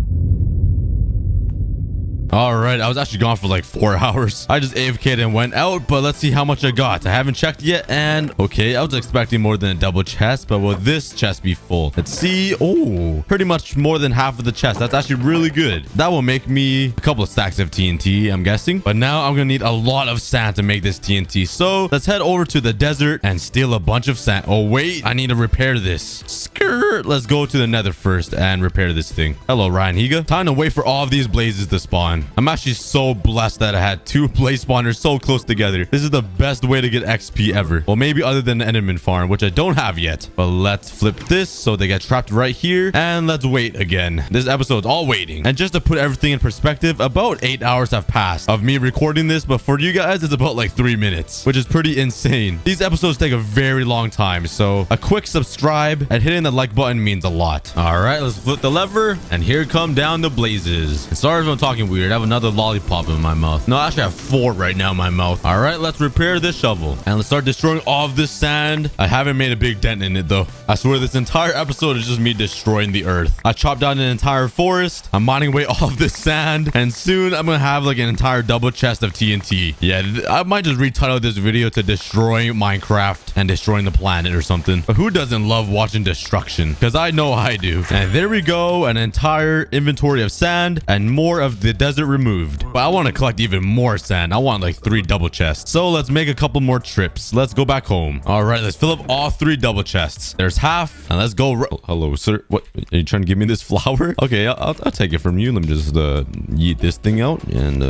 All right, I was actually gone for like 4 hours. I just AFK'd and went out, but let's see how much I got. I haven't checked yet, and okay, I was expecting more than a double chest, but will this chest be full? Let's see. Oh, pretty much more than half of the chest. That's actually really good. That will make me a couple of stacks of TNT, I'm guessing. But now I'm gonna need a lot of sand to make this TNT. So let's head over to the desert and steal a bunch of sand. Oh wait, I need to repair this. Skirt. Let's go to the nether first and repair this thing. Hello, Ryan Higa. Time to wait for all of these blazes to spawn. I'm actually so blessed that I had 2 blaze spawners so close together. This is the best way to get XP ever. Well, maybe other than the Enderman farm, which I don't have yet. But let's flip this so they get trapped right here. And let's wait again. This episode's all waiting. And just to put everything in perspective, about 8 hours have passed of me recording this. But for you guys, it's about like 3 minutes, which is pretty insane. These episodes take a very long time. So a quick subscribe and hitting the like button means a lot. All right, let's flip the lever. And here come down the blazes. And sorry if I'm talking weird. I have another lollipop in my mouth. No, I actually have 4 right now in my mouth. All right, let's repair this shovel and let's start destroying all of this sand. I haven't made a big dent in it though. I swear this entire episode is just me destroying the earth. I chopped down an entire forest. I'm mining away all of this sand, and soon I'm gonna have like an entire double chest of TNT. Yeah, I might just retitle this video to destroying Minecraft and destroying the planet or something. But who doesn't love watching destruction? Because I know I do. And there we go, an entire inventory of sand and more of the desert desert removed. But I want to collect even more sand. I want like 3 double chests. So let's make a couple more trips. Let's go back home. All right, let's fill up all 3 double chests. There's half, and let's go. Oh, hello, sir. What? Are you trying to give me this flower? Okay, I'll take it from you. Let me just yeet this thing out and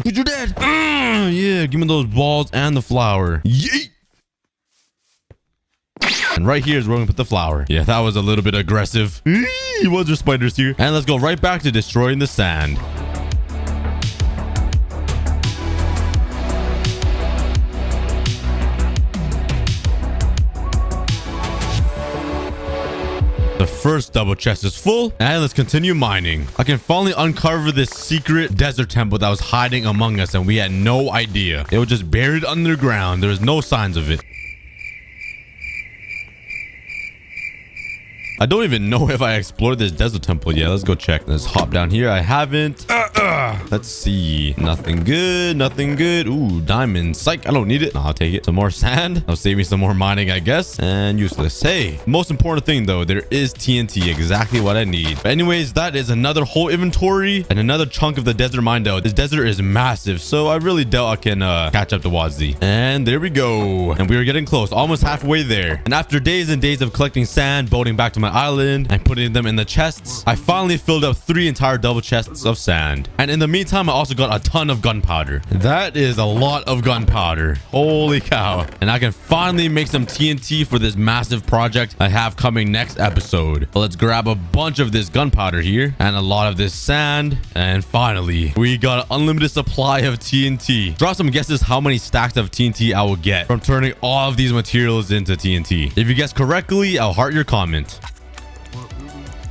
you're dead. Yeah, give me those balls and the flower. Yeet. And right here is where we put the flower. Yeah, that was a little bit aggressive. Was there spiders here? And let's go right back to destroying the sand. The first double chest is full, and let's continue mining. I can finally uncover this secret desert temple that was hiding among us, and we had no idea. It was just buried underground. There was no signs of it. I don't even know if I explored this desert temple yet. Let's go check. Let's hop down here. I haven't. Let's see. Nothing good. Nothing good. Ooh, diamonds. Psych. I don't need it. No, I'll take it. Some more sand. I'll save me some more mining, I guess. And useless. Hey, most important thing though, there is TNT. Exactly what I need. But anyways, that is another whole inventory and another chunk of the desert mine though. This desert is massive, so I really doubt I can catch up to Wazzy. And there we go. And we are getting close. Almost halfway there. And after days and days of collecting sand, boating back to my island and putting them in the chests, I finally filled up 3 entire double chests of sand. And in the meantime, I also got a ton of gunpowder. That is a lot of gunpowder. Holy cow. And I can finally make some TNT for this massive project I have coming next episode. But let's grab a bunch of this gunpowder here and a lot of this sand. And finally, we got an unlimited supply of TNT. Draw some guesses how many stacks of TNT I will get from turning all of these materials into TNT. If you guess correctly, I'll heart your comment.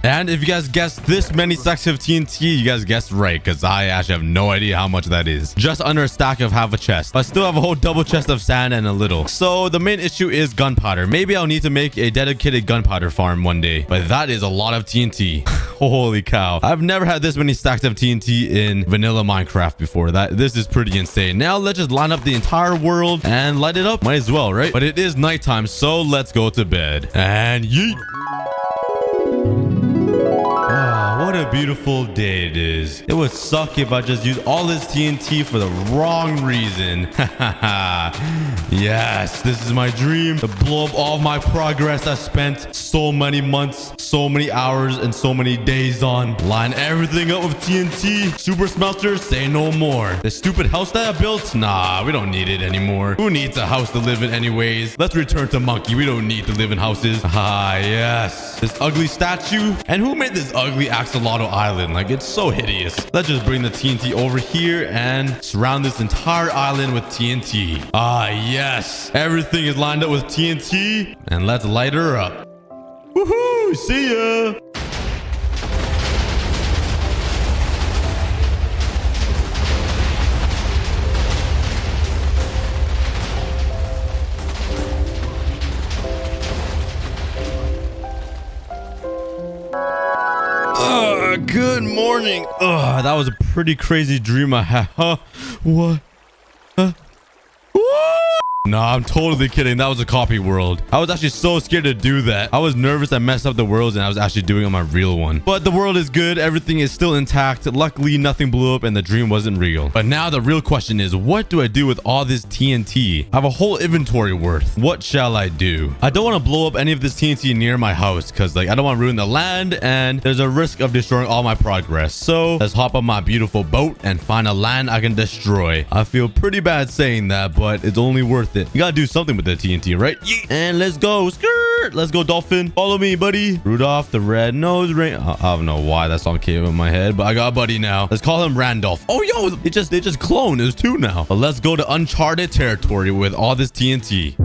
And if you guys guessed this many stacks of TNT, you guys guessed right, because I actually have no idea how much that is. Just under a stack of half a chest. But I still have a whole double chest of sand and a little. So the main issue is gunpowder. Maybe I'll need to make a dedicated gunpowder farm one day. But that is a lot of TNT. Holy cow. I've never had this many stacks of TNT in vanilla Minecraft before. This is pretty insane. Now let's just line up the entire world and light it up. Might as well, right? But it is nighttime, so let's go to bed. And yeet. What a beautiful day it is. It would suck if I just used all this TNT for the wrong reason. Yes, this is my dream, to blow up all my progress I spent so many months, so many hours, and so many days on. Line everything up with TNT. Super smelter, say no more. This stupid house that I built? Nah, we don't need it anymore. Who needs a house to live in anyways? Let's return to Monkey. We don't need to live in houses. Ah, yes. This ugly statue. And who made this ugly axolotl island? Like, it's so hideous. Let's just bring the TNT over here and surround this entire island with TNT. Ah, yes. Everything is lined up with TNT. And let's light her up. Woohoo! See ya! Good morning. That was a pretty crazy dream I had. Huh? What? Huh? Nah, I'm totally kidding. That was a copy world. I was actually so scared to do that. I was nervous I messed up the worlds and I was actually doing on my real one. But the world is good. Everything is still intact. Luckily, nothing blew up and the dream wasn't real. But now the real question is, what do I do with all this TNT? I have a whole inventory worth. What shall I do? I don't want to blow up any of this TNT near my house because I don't want to ruin the land and there's a risk of destroying all my progress. So let's hop on my beautiful boat and find a land I can destroy. I feel pretty bad saying that, but it's only worth it. You gotta do something with the TNT, right? Yeah. And let's go. Skirt. Let's go, dolphin. Follow me, buddy. Rudolph the Red-Nosed Reindeer. I don't know why that song came in my head, but I got a buddy now. Let's call him Randolph. Oh, yo, they just cloned. There's 2 now. But let's go to uncharted territory with all this TNT.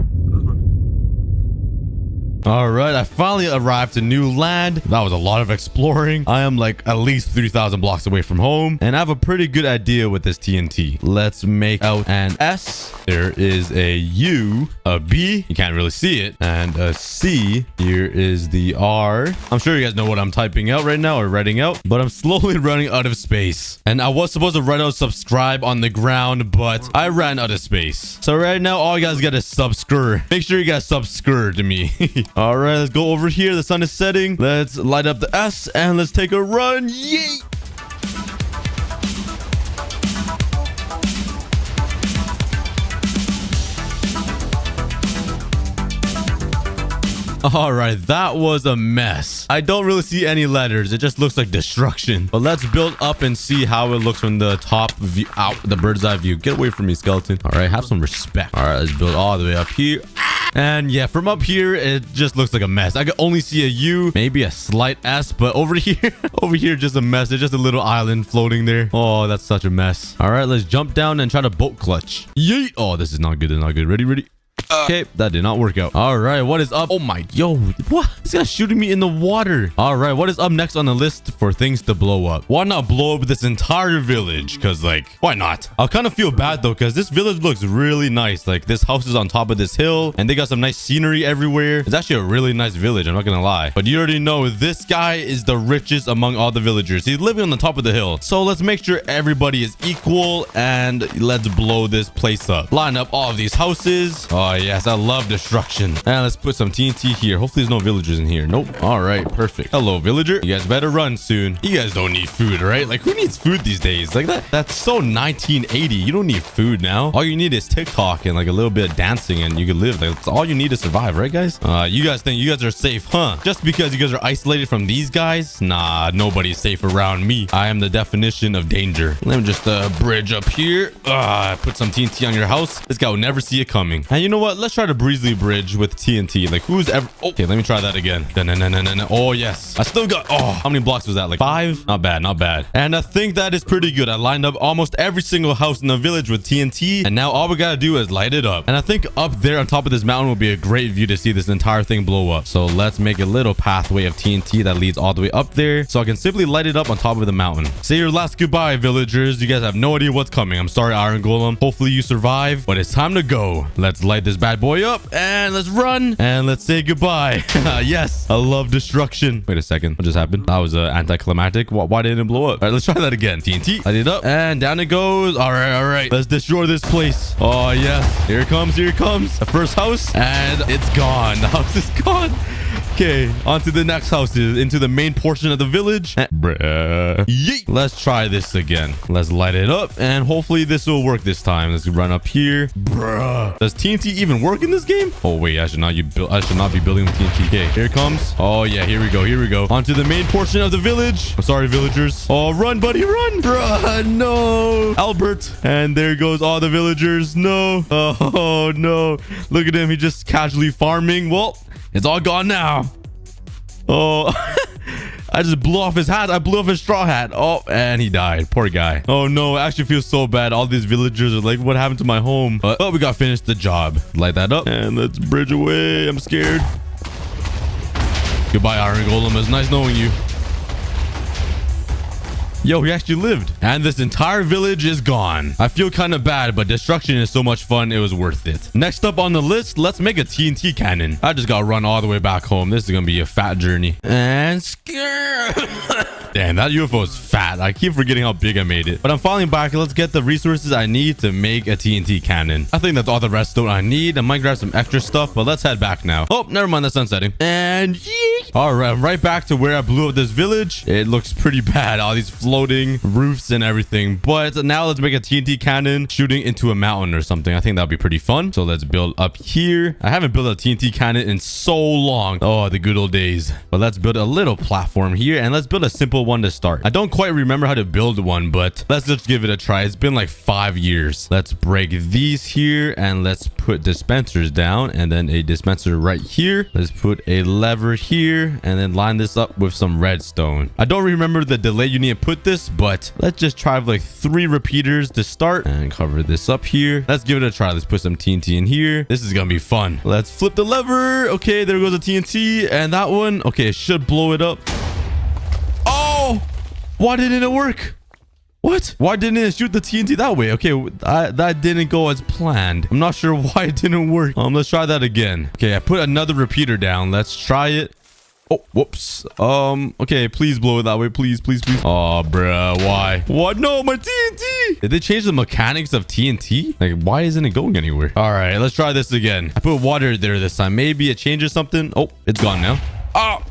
All right, I finally arrived to new land. That was a lot of exploring. I am like at least 3,000 blocks away from home, and I have a pretty good idea with this TNT. Let's make out an S. There is a U, a B. You can't really see it, and a C. Here is the R. I'm sure you guys know what I'm typing out right now or writing out, but I'm slowly running out of space. And I was supposed to write out subscribe on the ground, but I ran out of space. So right now, all you guys got to subscribe. Make sure you guys subscribe to me. All right, let's go over here. The sun is setting. Let's light up the S and let's take a run. Yay! All right, that was a mess. I don't really see any letters. It just looks like destruction. But let's build up and see how it looks from the top view, out the bird's eye view. Get away from me, skeleton. All right, have some respect. All right, let's build all the way up here. And yeah, from up here, it just looks like a mess. I can only see a U, maybe a slight S, but over here, just a mess. It's just a little island floating there. Oh, that's such a mess. All right, let's jump down and try to boat clutch. Yeet. Oh, this is not good. This is not good. Ready? Okay, that did not work out. All right, what is up? Oh my, yo, what? This guy's shooting me in the water. All right, what is up next on the list for things to blow up? Why not blow up this entire village? Because, like, why not? I'll kind of feel bad, though, because this village looks really nice. Like, this house is on top of this hill, and they got some nice scenery everywhere. It's actually a really nice village, I'm not going to lie. But you already know this guy is the richest among all the villagers. He's living on the top of the hill. So let's make sure everybody is equal, and let's blow this place up. Line up all of these houses. Oh, yes, I love destruction. And let's put some TNT here. Hopefully there's no villagers in here. Nope. All right, perfect. Hello, villager. You guys better run soon. You guys don't need food, right? Like, who needs food these days? Like, that's so 1980. You don't need food now. All you need is TikTok and like a little bit of dancing, and you can live. Like, that's all you need to survive, right, guys? You guys think you guys are safe, huh? Just because you guys are isolated from these guys? Nah, nobody's safe around me. I am the definition of danger. Let me just bridge up here. Put some TNT on your house. This guy will never see it coming. And you know what? Let's try to breezely bridge with TNT. Like, who's ever... Okay, let me try that again. No. Oh, yes. I still got... Oh, how many blocks was that? Like 5? Not bad, not bad. And I think that is pretty good. I lined up almost every single house in the village with TNT. And now all we gotta do is light it up. And I think up there on top of this mountain will be a great view to see this entire thing blow up. So let's make a little pathway of TNT that leads all the way up there, so I can simply light it up on top of the mountain. Say your last goodbye, villagers. You guys have no idea what's coming. I'm sorry, Iron Golem. Hopefully you survive, but it's time to go. Let's light this bad boy up and let's run and let's say goodbye. Yes, I love destruction. Wait a second, what just happened? That was anticlimactic. Why didn't it blow up? All right, let's try that again. TNT, light it up and down it goes. All right, let's destroy this place. Oh yes, here it comes, the first house, and it's gone. The house is gone. Okay, on to the next houses, into the main portion of the village. Bruh. Yeet. Let's try this again. Let's light it up, and hopefully this will work this time. Let's run up here. Bruh. Does TNT even work in this game? Oh wait, I should not be building with TNT. Okay, here it comes. Oh yeah, here we go. On to the main portion of the village. I'm sorry, villagers. Oh, run, buddy, run. Bruh, no. Albert. And there goes all the villagers. No. Oh no. Look at him. He just casually farming. Well, it's all gone now. Oh, I just blew off his hat. I blew off his straw hat. Oh, and he died. Poor guy. Oh, no. I actually feel so bad. All these villagers are like, what happened to my home? But we got finished the job. Light that up and let's bridge away. I'm scared. Goodbye, Iron Golem. It's nice knowing you. Yo, he actually lived. And this entire village is gone. I feel kind of bad, but destruction is so much fun, it was worth it. Next up on the list, let's make a TNT cannon. I just got to run all the way back home. This is going to be a fat journey. And scare. Damn, that UFO is fat. I keep forgetting how big I made it. But I'm falling back. Let's get the resources I need to make a TNT cannon. I think that's all the redstone I need. I might grab some extra stuff, but let's head back now. Oh, never mind. The sun's setting. And yeet. All right, I'm right back to where I blew up this village. It looks pretty bad. All these floating roofs and everything. But now let's make a TNT cannon shooting into a mountain or something. I think that'll be pretty fun. So let's build up here. I haven't built a TNT cannon in so long. Oh, the good old days. But let's build a little platform here and let's build a simple one to start. I don't quite remember how to build one, but let's just give it a try. It's been like 5 years. Let's break these here and let's put dispensers down and then a dispenser right here. Let's put a lever here and then line this up with some redstone. I don't remember the delay you need to put this, but let's just try like 3 repeaters to start and cover this up here. Let's give it a try. Let's put some TNT in here. This is gonna be fun. Let's flip the lever. Okay, there goes the TNT and that one. Okay, it should blow it up. Oh, why didn't it work? What? Why didn't it shoot the TNT that way? Okay, that didn't go as planned. I'm not sure why it didn't work. Let's try that again. Okay, I put another repeater down. Let's try it. Oh, whoops. Okay, please blow it that way. Please. Oh, bruh, why? What? No, my TNT! Did they change the mechanics of TNT? Like, why isn't it going anywhere? All right, let's try this again. I put water there this time. Maybe it changes something. Oh, it's gone now. Oh,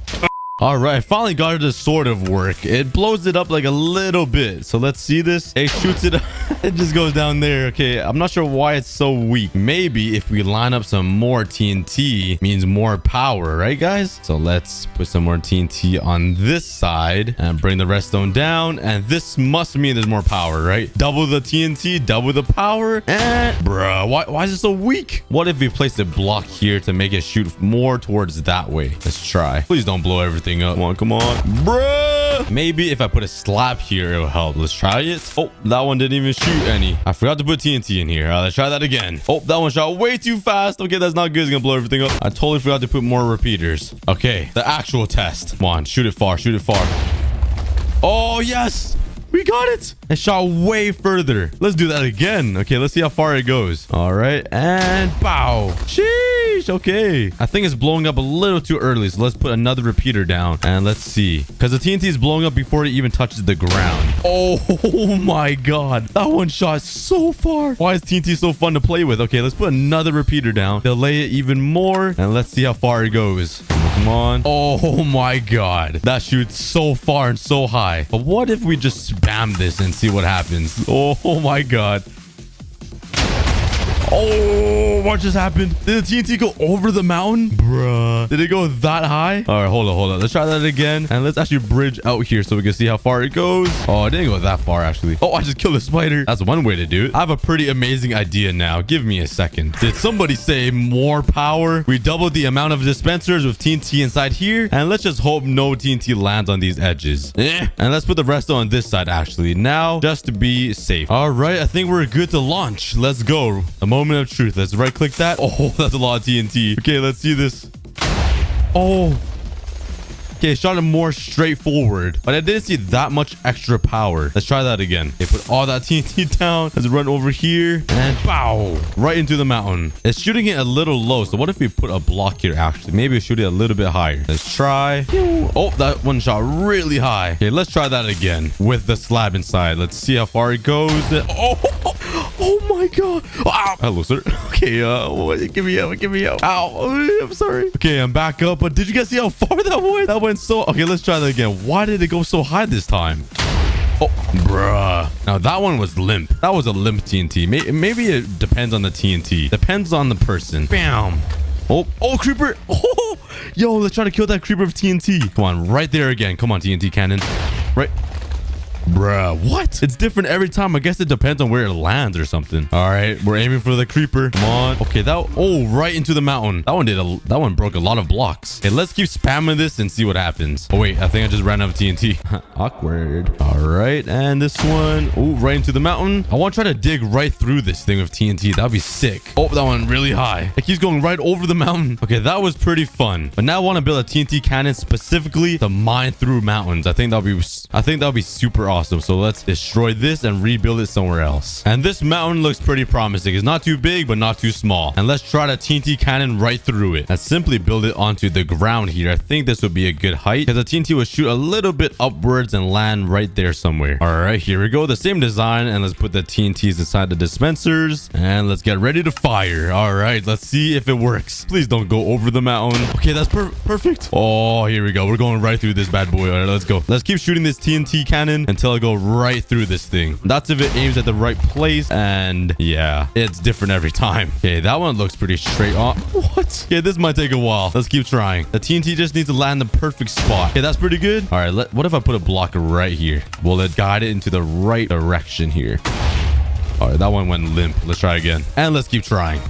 All right, finally got it to sort of work. It blows it up like a little bit. So let's see this. It shoots it. It just goes down there. Okay, I'm not sure why it's so weak. Maybe if we line up some more TNT means more power, right, guys? So let's put some more TNT on this side and bring the redstone down. And this must mean there's more power, right? Double the TNT, double the power. And bruh, why is it so weak? What if we place a block here to make it shoot more towards that way? Let's try. Please don't blow everything up. Come on, bruh. Maybe if I put a slab here, it'll help. Let's try it. Oh, that one didn't even shoot any. I forgot to put TNT in here. Let's try that again. Oh, that one shot way too fast. Okay, that's not good. It's gonna blow everything up. I totally forgot to put more repeaters. Okay, the actual test. Come on, shoot it far. Shoot it far. Oh, yes. We got it. It shot way further. Let's do that again. Okay, let's see how far it goes. All right, and pow. Sheesh. Okay, I think it's blowing up a little too early, so let's put another repeater down and let's see, because the TNT is blowing up before it even touches the ground. Oh my god, that one shot so far. Why is TNT so fun to play with? Okay, let's put another repeater down, delay it even more, and let's see how far it goes. Come on. Oh my god, that shoots so far and so high. But what if we just spam this and see what happens? Oh my god. Oh, what just happened? Did the TNT go over the mountain? Bruh. Did it go that high? All right, hold on. Let's try that again. And let's actually bridge out here so we can see how far it goes. Oh, it didn't go that far, actually. Oh, I just killed a spider. That's one way to do it. I have a pretty amazing idea now. Give me a second. Did somebody say more power? We doubled the amount of dispensers with TNT inside here. And let's just hope no TNT lands on these edges. And let's put the rest on this side, actually. Now, just to be safe. All right, I think we're good to launch. Let's go. The moment of truth. Let's right click that. Oh, that's a lot of TNT. Okay, let's see this. Oh, okay, shot it more straightforward, but I didn't see that much extra power. Let's try that again. Okay, put all that TNT down. Let's run over here and pow, right into the mountain. It's shooting it a little low, so what if we put a block here? Actually, maybe shoot it a little bit higher. Let's try. Oh, that one shot really high. Okay, let's try that again with the slab inside. Let's see how far it goes. Oh my god. Ow. Hello, sir. Okay, give me out. Ow, I'm sorry. Okay, I'm back up, but did you guys see how far that went? That went so... Okay, let's try that again. Why did it go so high this time? Oh, bruh. Now, that one was limp. That was a limp TNT. Maybe it depends on the TNT. Depends on the person. Bam. Oh, creeper. Oh, yo, let's try to kill that creeper with TNT. Come on, right there again. Come on, TNT cannon. Right. Bruh, what? It's different every time. I guess it depends on where it lands or something. All right, we're aiming for the creeper. Come on. Okay, right into the mountain. That one broke a lot of blocks. Okay, let's keep spamming this and see what happens. Oh wait, I think I just ran out of TNT. Awkward. All right, and this one. Oh, right into the mountain. I want to try to dig right through this thing with TNT. That'd be sick. Oh, that one really high. It keeps going right over the mountain. Okay, that was pretty fun. But now I want to build a TNT cannon specifically to mine through mountains. I think that'll be super awesome. So let's destroy this and rebuild it somewhere else. And this mountain looks pretty promising. It's not too big, but not too small. And let's try the TNT cannon right through it and simply build it onto the ground here. I think this would be a good height because the TNT will shoot a little bit upwards and land right there somewhere. All right, here we go. The same design, and let's put the TNTs inside the dispensers and let's get ready to fire. All right, let's see if it works. Please don't go over the mountain. Okay, that's perfect. Oh, here we go. We're going right through this bad boy. All right, let's go. Let's keep shooting this TNT cannon until I go right through this thing. That's if it aims at the right place. And yeah, it's different every time. Okay, that one looks pretty straight on. What? Okay, this might take a while. Let's keep trying. The TNT just needs to land in the perfect spot. Okay, that's pretty good. All right, what if I put a block right here? Will it guide it into the right direction here? All right, that one went limp. Let's try again. And let's keep trying.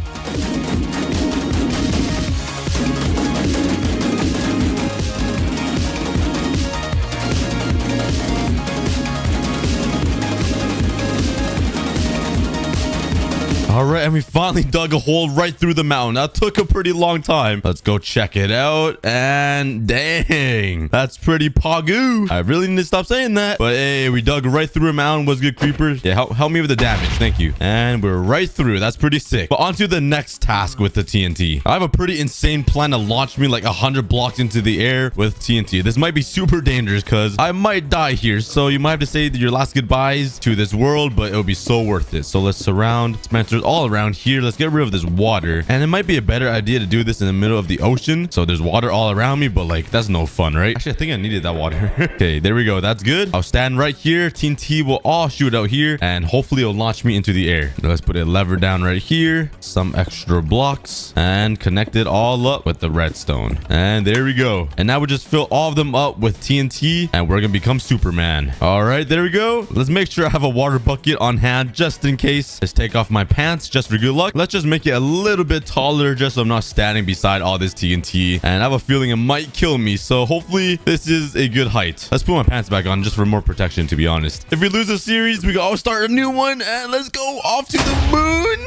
All right, and we finally dug a hole right through the mountain. That took a pretty long time. Let's go check it out. And dang, that's pretty pogoo. I really need to stop saying that. But hey, we dug right through a mountain. Was good, creepers. Yeah, help me with the damage. Thank you. And we're right through. That's pretty sick. But on to the next task with the TNT. I have a pretty insane plan to launch me like 100 blocks into the air with TNT. This might be super dangerous because I might die here. So you might have to say your last goodbyes to this world, but it'll be so worth it. So let's surround dispensers all around here. Let's get rid of this water. And it might be a better idea to do this in the middle of the ocean. So there's water all around me, but like that's no fun, right? Actually, I think I needed that water. Okay, there we go. That's good. I'll stand right here. TNT will all shoot out here and hopefully it'll launch me into the air. Let's put a lever down right here. Some extra blocks and connect it all up with the redstone. And there we go. And now we just fill all of them up with TNT and we're gonna become Superman. All right, there we go. Let's make sure I have a water bucket on hand just in case. Let's take off my pants just for good luck. Let's just make it a little bit taller just so I'm not standing beside all this TNT. And I have a feeling it might kill me. So hopefully this is a good height. Let's put my pants back on just for more protection, to be honest. If we lose a series, we can always start a new one and let's go off to the moon.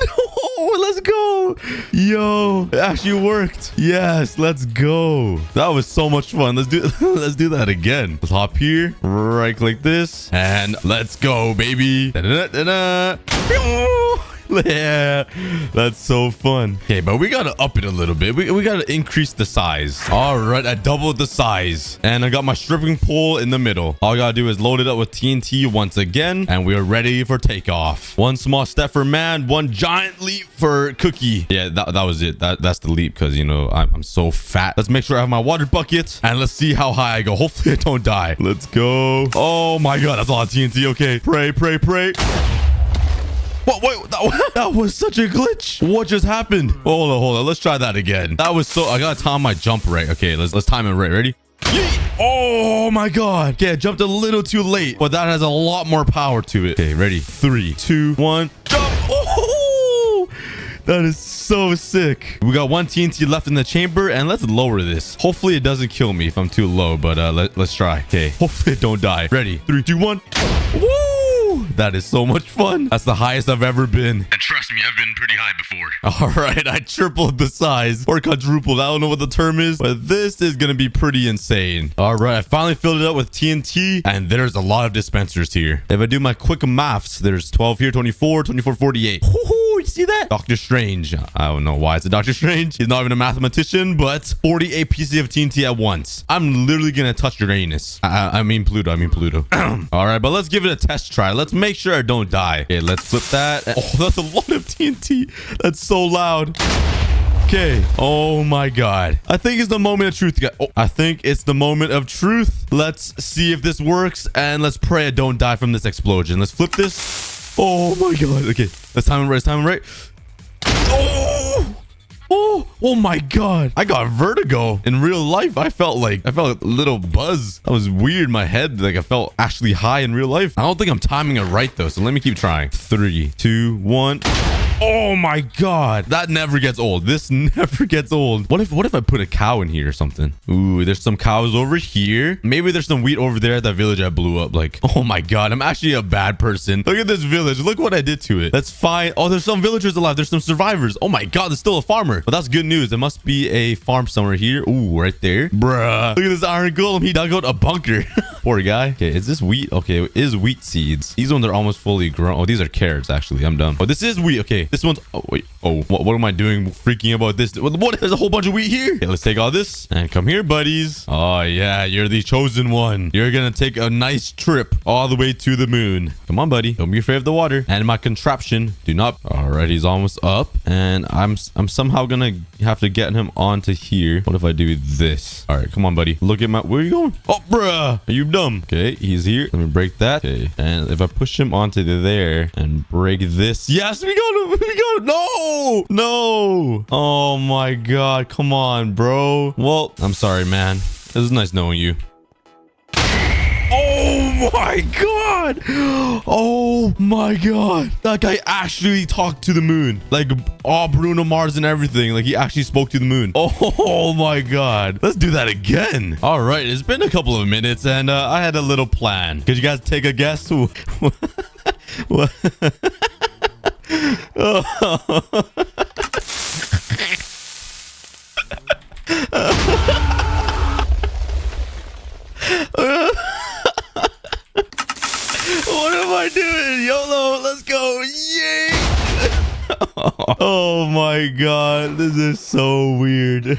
Oh, let's go. Yo, it actually worked. Yes, let's go. That was so much fun. Let's do let's do that again. Let's hop here, right click this, and let's go, baby. Da-da-da-da-da. Yeah, that's so fun. Okay, but we gotta up it a little bit. We gotta increase the size. All right, I doubled the size and I got my stripping pole in the middle. All I gotta do is load it up with TNT once again and we're ready for takeoff. One small step for man, one giant leap for Cookie. Yeah, that was it. That's the leap because, you know, I'm so fat. Let's make sure I have my water bucket and let's see how high I go. Hopefully I don't die. Let's go. Oh my god, that's a lot of TNT. Okay, pray, pray, pray. Wait, that was such a glitch. What just happened? Hold on. Let's try that again. That was so... I gotta time my jump right. Okay, let's time it right. Ready? Yeet! Oh my god. Okay, I jumped a little too late, but that has a lot more power to it. Okay, ready? 3, 2, 1, jump! Oh! That is so sick. We got one TNT left in the chamber, and let's lower this. Hopefully, it doesn't kill me if I'm too low, but let's try. Okay, hopefully it don't die. Ready? 3, 2, 1. Woo! That is so much fun. That's the highest I've ever been. And trust me, I've been pretty high before. All right, I tripled the size or quadrupled. I don't know what the term is, but this is going to be pretty insane. All right, I finally filled it up with TNT and there's a lot of dispensers here. If I do my quick maths, there's 12 here, 24, 24, 48. You see that? Doctor Strange. I don't know why it's a Doctor Strange. He's not even a mathematician, but 48 pieces of TNT at once. I'm literally going to touch Uranus. I mean Pluto. All right, but let's give it a test try. Let's make sure I don't die. Okay, let's flip that. Oh, that's a lot of TNT. That's so loud. Okay. Oh my god. I think it's the moment of truth. Oh, I think it's the moment of truth. Let's see if this works and let's pray I don't die from this explosion. Let's flip this. Oh my god. Okay, let's time it right. Oh my god. I got vertigo in real life. I felt a little buzz. That was weird. My head, like I felt actually high in real life. I don't think I'm timing it right though, so let me keep trying. 3, 2, 1. Oh my god. That never gets old. This never gets old. What if I put a cow in here or something? Ooh, there's some cows over here. Maybe there's some wheat over there at that village I blew up. Like, oh my god, I'm actually a bad person. Look at this village. Look what I did to it. That's fine. Oh, there's some villagers alive. There's some survivors. Oh my god, there's still a farmer. But that's good news. There must be a farm somewhere here. Ooh, right there. Bruh. Look at this iron golem. He dug out a bunker. Poor guy. Okay, is this wheat? Okay, it is wheat seeds. These ones are almost fully grown. Oh, these are carrots, actually. I'm dumb. Oh, this is wheat. Okay, this one's... Oh, wait. Oh, what am I doing freaking about this? What? There's a whole bunch of wheat here. Okay, let's take all this and come here, buddies. Oh, yeah, you're the chosen one. You're gonna take a nice trip all the way to the moon. Come on, buddy. Don't be afraid of the water. And my contraption, do not... All right, he's almost up. And I'm somehow gonna have to get him onto here. What if I do this? All right, come on, buddy. Look at my... Where are you going? Oh, bruh. Are you dumb? Okay, he's here. Let me break that. Okay, and if I push him onto there and break this... Yes, we got him. We got him. No. Oh, my God. Come on, bro. Well, I'm sorry, man. It was nice knowing you. Oh my god. Oh my god. That guy actually talked to the moon. Like all Bruno Mars and everything. Like he actually spoke to the moon. Oh my god. Let's do that again. All right. It's been a couple of minutes and I had a little plan. Could you guys take a guess? What? What am I doing? YOLO, let's go. Yay. Oh my god, this is so weird.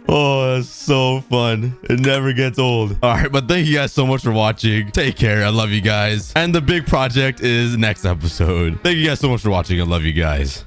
Oh, was so fun. It never gets old. All right, but thank you guys so much for watching. Take care. I love you guys. And the big project is next episode. Thank you guys so much for watching. I love you guys.